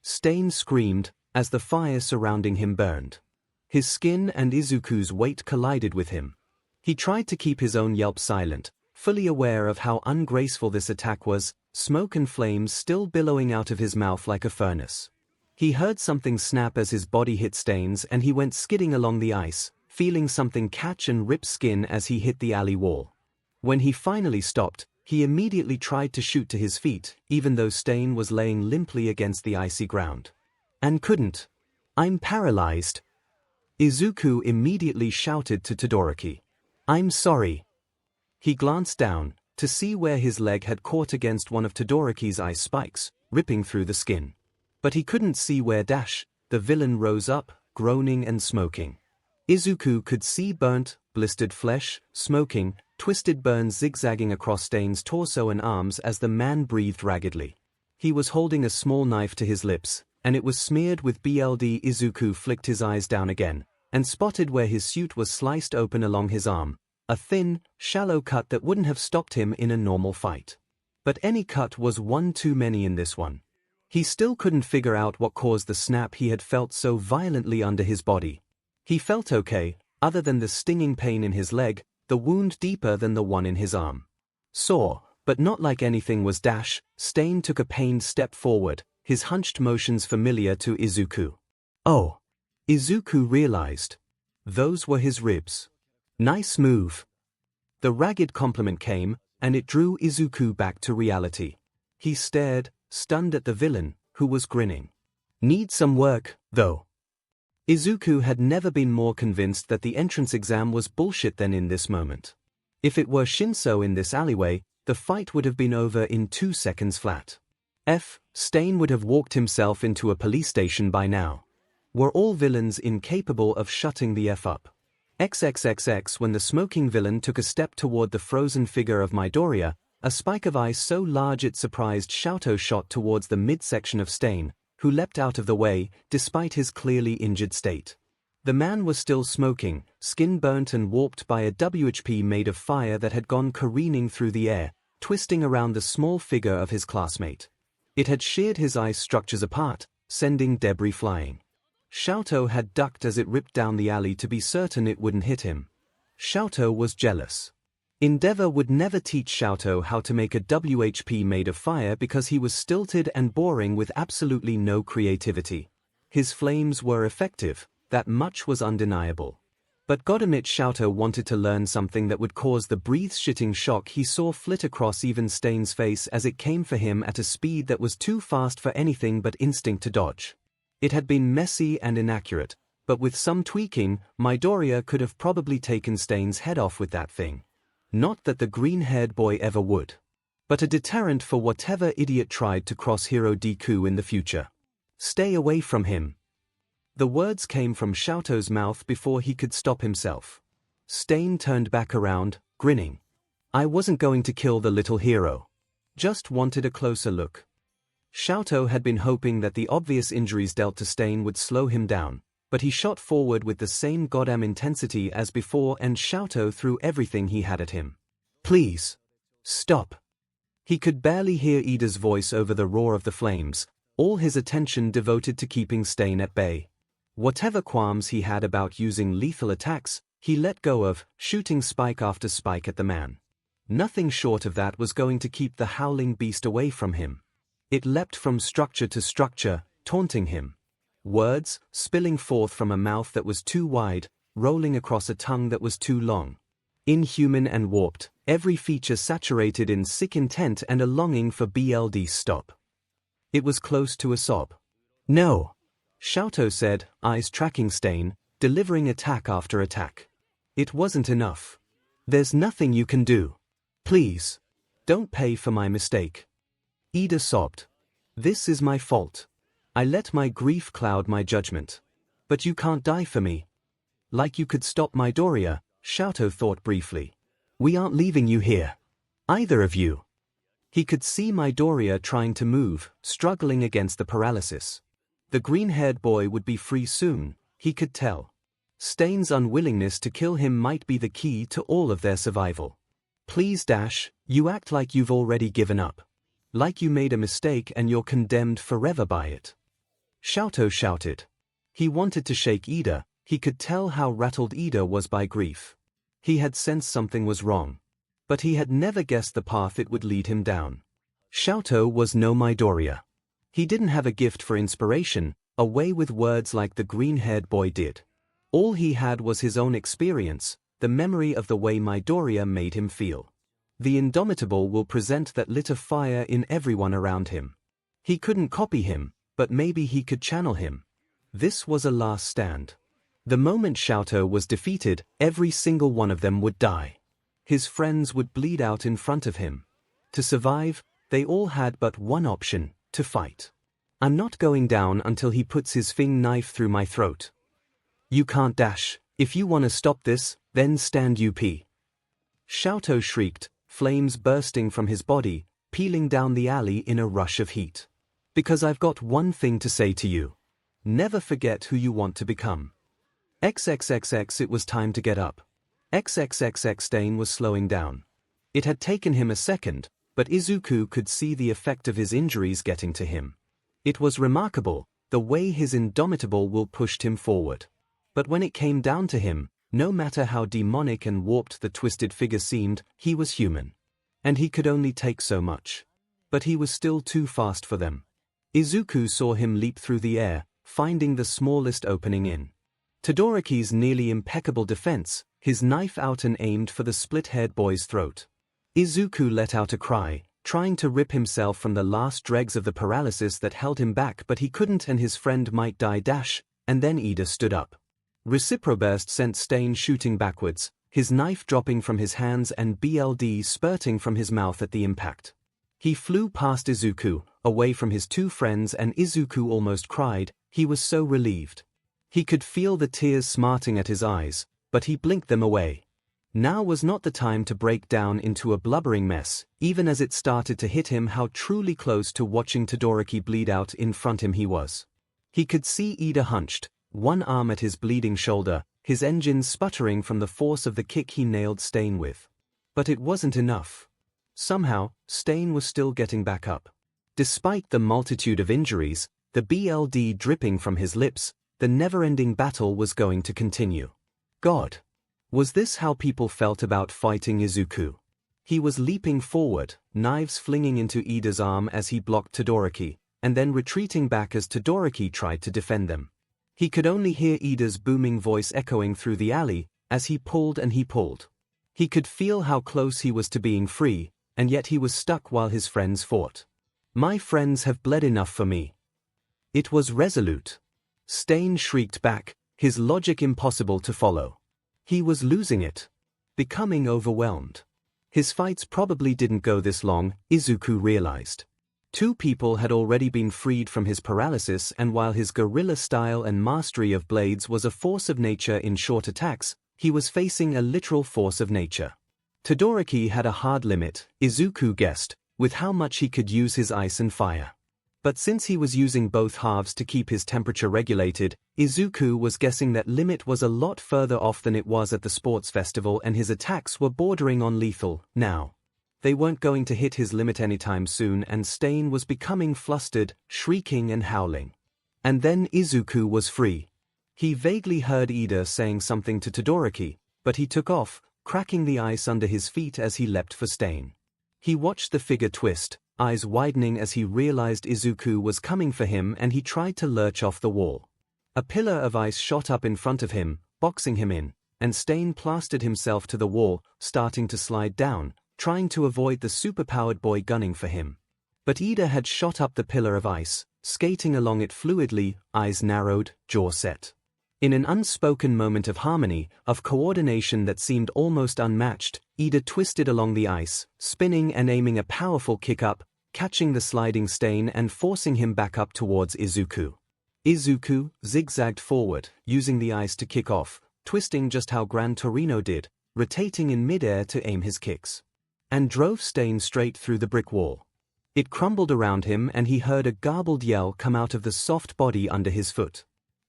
𝐶𝐻 screamed, as the fire surrounding him burned. His skin and Izuku's weight collided with him. He tried to keep his own yelp silent, fully aware of how ungraceful this attack was, smoke and flames still billowing out of his mouth like a furnace. He heard something snap as his body hit 𝐶𝐻's and he went skidding along the ice, feeling something catch and rip skin as he hit the alley wall. When he finally stopped, he immediately tried to shoot to his feet, even though 𝐶𝐻 was laying limply against the icy ground. And couldn't. I'm paralyzed. Izuku immediately shouted to Todoroki. I'm sorry. He glanced down, to see where his leg had caught against one of Todoroki's ice spikes, ripping through the skin. But he couldn't see where the villain rose up, groaning and smoking. Izuku could see burnt, blistered flesh, smoking, twisted burns zigzagging across 𝐶𝐻's torso and arms as the man breathed raggedly. He was holding a small knife to his lips, and it was smeared with blood. Izuku flicked his eyes down again, and spotted where his suit was sliced open along his arm, a thin, shallow cut that wouldn't have stopped him in a normal fight. But any cut was one too many in this one. He still couldn't figure out what caused the snap he had felt so violently under his body. He felt okay, other than the stinging pain in his leg, the wound deeper than the one in his arm. Sore, but not like anything was. Stain took a pained step forward, his hunched motions familiar to Izuku. Oh. Izuku realized. Those were his ribs. Nice move. The ragged compliment came, and it drew Izuku back to reality. He stared, stunned at the villain, who was grinning. Need some work, though. Izuku had never been more convinced that the entrance exam was bullshit than in this moment. If it were ♯in this alleyway, the fight would have been over in 2 seconds flat. Stain would have walked himself into a police station by now. Were all villains incapable of shutting the F up? XXXX. When the smoking villain took a step toward the frozen figure of Midoriya, a spike of ice so large it surprised 𝐿 shot towards the midsection of Stain, who leapt out of the way, despite his clearly injured state. The man was still smoking, skin burnt and warped by a WHP made of fire that had gone careening through the air, twisting around the small figure of his classmate. It had sheared his ice structures apart, sending debris flying. 𝐿 had ducked as it ripped down the alley to be certain it wouldn't hit him. 𝐿 was jealous. Endeavor would never teach 𝐿 how to make a WHP made of fire because he was stilted and boring with absolutely no creativity. His flames were effective, that much was undeniable. But goddammit, 𝐿 wanted to learn something that would cause the breath-shitting shock he saw flit across even Stain's face as it came for him at a speed that was too fast for anything but instinct to dodge. It had been messy and inaccurate, but with some tweaking, Midoriya could have probably taken Stain's head off with that thing. Not that the green-haired boy ever would. But a deterrent for whatever idiot tried to cross Hero Deku in the future. Stay away from him. The words came from 𝐿's mouth before he could stop himself. Stain turned back around, grinning. I wasn't going to kill the little hero. Just wanted a closer look. 𝐿 had been hoping that the obvious injuries dealt to Stain would slow him down, but he shot forward with the same goddamn intensity as before and 𝐿 threw everything he had at him. Please. Stop. He could barely hear Ida's voice over the roar of the flames, all his attention devoted to keeping Stain at bay. Whatever qualms he had about using lethal attacks, he let go of, shooting spike after spike at the man. Nothing short of that was going to keep the howling beast away from him. It leapt from structure to structure, taunting him. Words, spilling forth from a mouth that was too wide, rolling across a tongue that was too long. Inhuman and warped, every feature saturated in sick intent and a longing for blood stop. It was close to a sob. No. 𝐿 said, eyes tracking Stain, delivering attack after attack. It wasn't enough. There's nothing you can do. Please. Don't pay for my mistake. Ida sobbed. This is my fault. I let my grief cloud my judgment. But you can't die for me. Like you could stop Midoriya, 𝐿 thought briefly. We aren't leaving you here. Either of you. He could see Midoriya trying to move, struggling against the paralysis. The green-haired boy would be free soon, he could tell. Stain's unwillingness to kill him might be the key to all of their survival. Please, you act like you've already given up. Like you made a mistake and you're condemned forever by it. 𝐿 shouted. He wanted to shake Ida, he could tell how rattled Ida was by grief. He had sensed something was wrong. But he had never guessed the path it would lead him down. 𝐿 was no Midoriya. He didn't have a gift for inspiration, a way with words like the green-haired boy did. All he had was his own experience, the memory of the way Midoriya made him feel. The Indomitable will present that lit a fire in everyone around him. He couldn't copy him, but maybe he could channel him. This was a last stand. The moment 𝐿 was defeated, every single one of them would die. His friends would bleed out in front of him. To survive, they all had but one option, to fight. I'm not going down until he puts his knife through my throat. You can't dash. If you want to stop this, then stand up. 𝐿 shrieked, flames bursting from his body, peeling down the alley in a rush of heat. Because I've got one thing to say to you. Never forget who you want to become. XXXX It was time to get up. XXXX Stain was slowing down. It had taken him a second, but Izuku could see the effect of his injuries getting to him. It was remarkable, the way his indomitable will pushed him forward. But when it came down to him, no matter how demonic and warped the twisted figure seemed, he was human. And he could only take so much. But he was still too fast for them. Izuku saw him leap through the air, finding the smallest opening in Todoroki's nearly impeccable defense, his knife out and aimed for the split-haired boy's throat. Izuku let out a cry, trying to rip himself from the last dregs of the paralysis that held him back, but he couldn't, and his friend might die. And then Ida stood up. Reciproburst sent Stain shooting backwards, his knife dropping from his hands and blood spurting from his mouth at the impact. He flew past Izuku, away from his two friends, and Izuku almost cried, he was so relieved. He could feel the tears smarting at his eyes, but he blinked them away. Now was not the time to break down into a blubbering mess, even as it started to hit him how truly close to watching Todoroki bleed out in front him he was. He could see Ida hunched, one arm at his bleeding shoulder, his engines sputtering from the force of the kick he nailed Stain with. But it wasn't enough. Somehow, Stain was still getting back up. Despite the multitude of injuries, the blood dripping from his lips, the never-ending battle was going to continue. God! Was this how people felt about fighting Izuku? He was leaping forward, knives flinging into Ida's arm as he blocked Todoroki, and then retreating back as Todoroki tried to defend them. He could only hear Ida's booming voice echoing through the alley, as he pulled and he pulled. He could feel how close he was to being free, and yet he was stuck while his friends fought. My friends have bled enough for me. It was resolute. Stain shrieked back, his logic impossible to follow. He was losing it. Becoming overwhelmed. His fights probably didn't go this long, Izuku realized. Two people had already been freed from his paralysis, and while his guerrilla style and mastery of blades was a force of nature in short attacks, he was facing a literal force of nature. Todoroki had a hard limit, Izuku guessed, with how much he could use his ice and fire. But since he was using both halves to keep his temperature regulated, Izuku was guessing that limit was a lot further off than it was at the sports festival, and his attacks were bordering on lethal now. They weren't going to hit his limit anytime soon, and Stain was becoming flustered, shrieking and howling. And then Izuku was free. He vaguely heard Ida saying something to Todoroki, but he took off, cracking the ice under his feet as he leapt for Stain. He watched the figure twist, eyes widening as he realized Izuku was coming for him, and he tried to lurch off the wall. A pillar of ice shot up in front of him, boxing him in, and Stain plastered himself to the wall, starting to slide down, trying to avoid the superpowered boy gunning for him. But Ida had shot up the pillar of ice, skating along it fluidly, eyes narrowed, jaw set. In an unspoken moment of harmony, of coordination that seemed almost unmatched, Ida twisted along the ice, spinning and aiming a powerful kick up, catching the sliding Stain and forcing him back up towards Izuku. Izuku zigzagged forward, using the ice to kick off, twisting just how Gran Torino did, rotating in midair to aim his kicks. And drove Stain straight through the brick wall. It crumbled around him, and he heard a garbled yell come out of the soft body under his foot.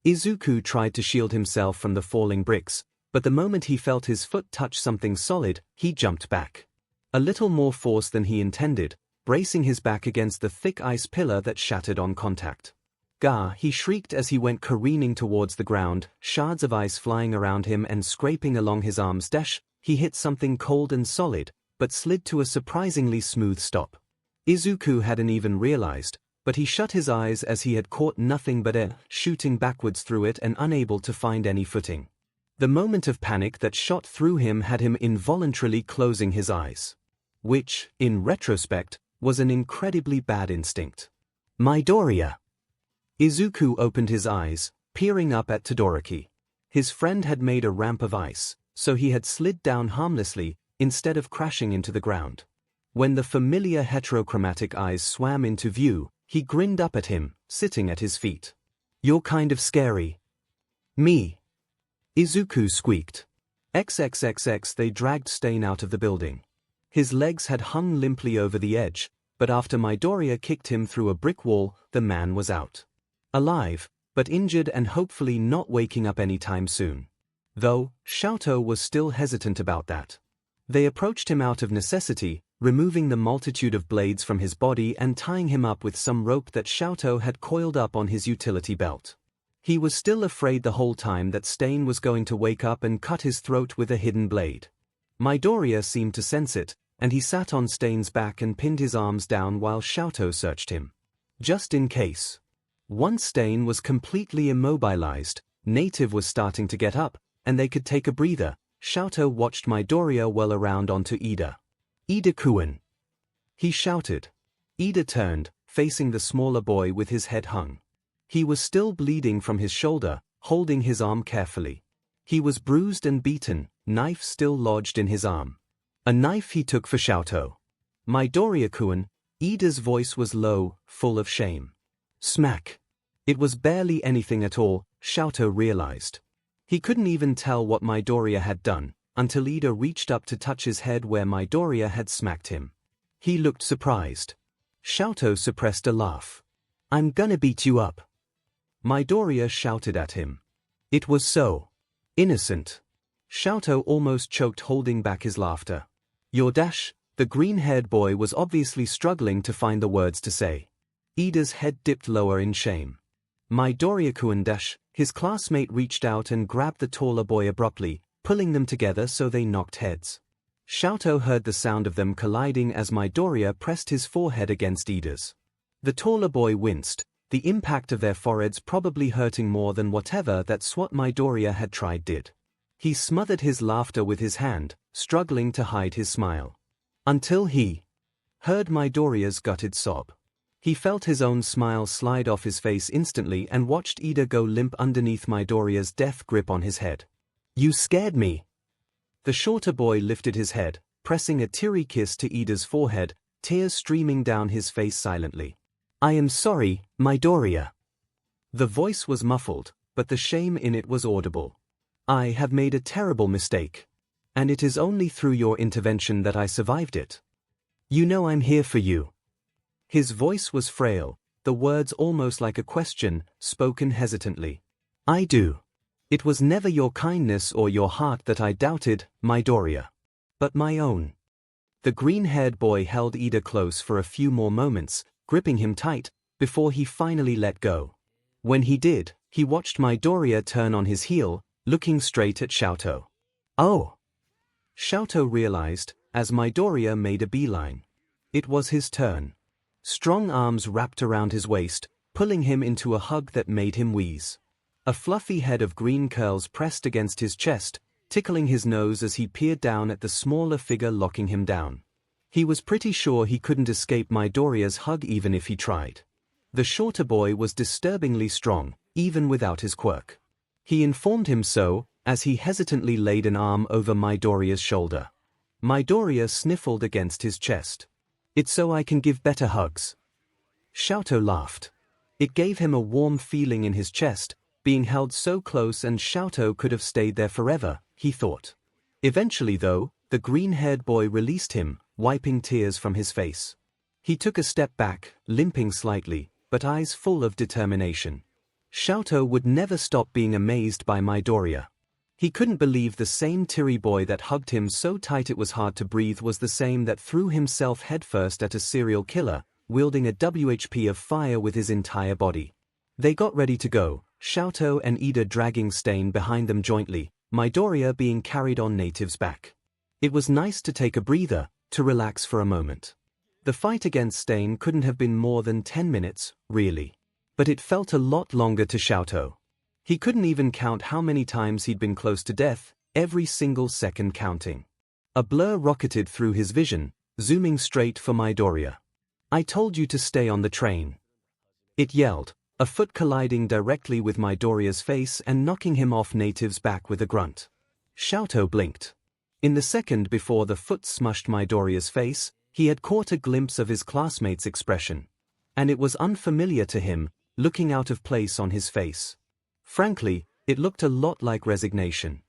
Izuku tried to shield himself from the falling bricks, but the moment he felt his foot touch something solid, he jumped back. A little more force than he intended, bracing his back against the thick ice pillar that shattered on contact. Gah! He shrieked as he went careening towards the ground, shards of ice flying around him and scraping along his arms. He hit something cold and solid, but slid to a surprisingly smooth stop. Izuku hadn't even realized, but he shut his eyes as he had caught nothing but air, shooting backwards through it and unable to find any footing. The moment of panic that shot through him had him involuntarily closing his eyes. Which, in retrospect, was an incredibly bad instinct. Midoriya! Izuku opened his eyes, peering up at Todoroki. His friend had made a ramp of ice, so he had slid down harmlessly, instead of crashing into the ground. When the familiar heterochromatic eyes swam into view, he grinned up at him, sitting at his feet. You're kind of scary. Me. Izuku squeaked. XXXX. They dragged Stain out of the building. His legs had hung limply over the edge, but after Midoriya kicked him through a brick wall, the man was out. Alive, but injured and hopefully not waking up anytime soon. Though, 𝐿𝐴𝐽 was still hesitant about that. They approached him out of necessity, removing the multitude of blades from his body and tying him up with some rope that 𝐿𝐴𝐽 had coiled up on his utility belt. He was still afraid the whole time that Stain was going to wake up and cut his throat with a hidden blade. Midoriya seemed to sense it, and he sat on Stain's back and pinned his arms down while 𝐿𝐴𝐽 searched him. Just in case. Once Stain was completely immobilized, Native was starting to get up, and they could take a breather. 𝐿𝐴𝐽 watched Midoriya well around onto Ida. Ida-kun, he shouted. Ida turned, facing the smaller boy with his head hung. He was still bleeding from his shoulder, holding his arm carefully. He was bruised and beaten, knife still lodged in his arm. A knife he took for 𝐿𝐴𝐽. Midoriya-kun, Ida's voice was low, full of shame. Smack. It was barely anything at all, 𝐿𝐴𝐽 realized. He couldn't even tell what Midoriya had done, until Ida reached up to touch his head where Midoriya had smacked him. He looked surprised. 𝐿𝐴𝐽 suppressed a laugh. I'm gonna beat you up. Midoriya shouted at him. It was so innocent. 𝐿𝐴𝐽 almost choked, holding back his laughter. Your dash, the green-haired boy was obviously struggling to find the words to say. Ida's head dipped lower in shame. Midoriya-kun dash, his classmate reached out and grabbed the taller boy abruptly, pulling them together so they knocked heads. 𝐿𝐴𝐽 heard the sound of them colliding as Midoriya pressed his forehead against Ida's. The taller boy winced, the impact of their foreheads probably hurting more than whatever that swat Midoriya had tried did. He smothered his laughter with his hand, struggling to hide his smile. Until he heard Midoriya's gutted sob. He felt his own smile slide off his face instantly and watched Ida go limp underneath Midoriya's death grip on his head. You scared me. The shorter boy lifted his head, pressing a teary kiss to Ida's forehead, tears streaming down his face silently. I am sorry, Midoriya. The voice was muffled, but the shame in it was audible. I have made a terrible mistake. And it is only through your intervention that I survived it. You know I'm here for you. His voice was frail, the words almost like a question, spoken hesitantly. I do. It was never your kindness or your heart that I doubted, Midoriya. But my own. The green-haired boy held Ida close for a few more moments, gripping him tight, before he finally let go. When he did, he watched Midoriya turn on his heel, looking straight at 𝐿𝐴𝐽. Oh! 𝐿𝐴𝐽 realized, as Midoriya made a beeline. It was his turn. Strong arms wrapped around his waist, pulling him into a hug that made him wheeze. A fluffy head of green curls pressed against his chest, tickling his nose as he peered down at the smaller figure locking him down. He was pretty sure he couldn't escape Midoriya's hug even if he tried. The shorter boy was disturbingly strong, even without his quirk. He informed him so, as he hesitantly laid an arm over Midoriya's shoulder. Midoriya sniffled against his chest. It's so I can give better hugs. 𝐿𝐴𝐽 laughed. It gave him a warm feeling in his chest, being held so close, and 𝐿𝐴𝐽 could have stayed there forever, he thought. Eventually though, the green-haired boy released him, wiping tears from his face. He took a step back, limping slightly, but eyes full of determination. 𝐿𝐴𝐽 would never stop being amazed by Midoriya. He couldn't believe the same teary boy that hugged him so tight it was hard to breathe was the same that threw himself headfirst at a serial killer, wielding a WHP of fire with his entire body. They got ready to go, 𝐿𝐴𝐽 and Ida dragging Stain behind them jointly, Midoriya being carried on Native's back. It was nice to take a breather, to relax for a moment. The fight against Stain couldn't have been more than 10 minutes, really. But it felt a lot longer to 𝐿𝐴𝐽. He couldn't even count how many times he'd been close to death, every single second counting. A blur rocketed through his vision, zooming straight for Midoriya. I told you to stay on the train. It yelled, a foot colliding directly with Midoriya's face and knocking him off Native's back with a grunt. 𝐿𝐴𝐽 blinked. In the second before the foot smushed Midoriya's face, he had caught a glimpse of his classmate's expression. And it was unfamiliar to him, looking out of place on his face. Frankly, it looked a lot like resignation.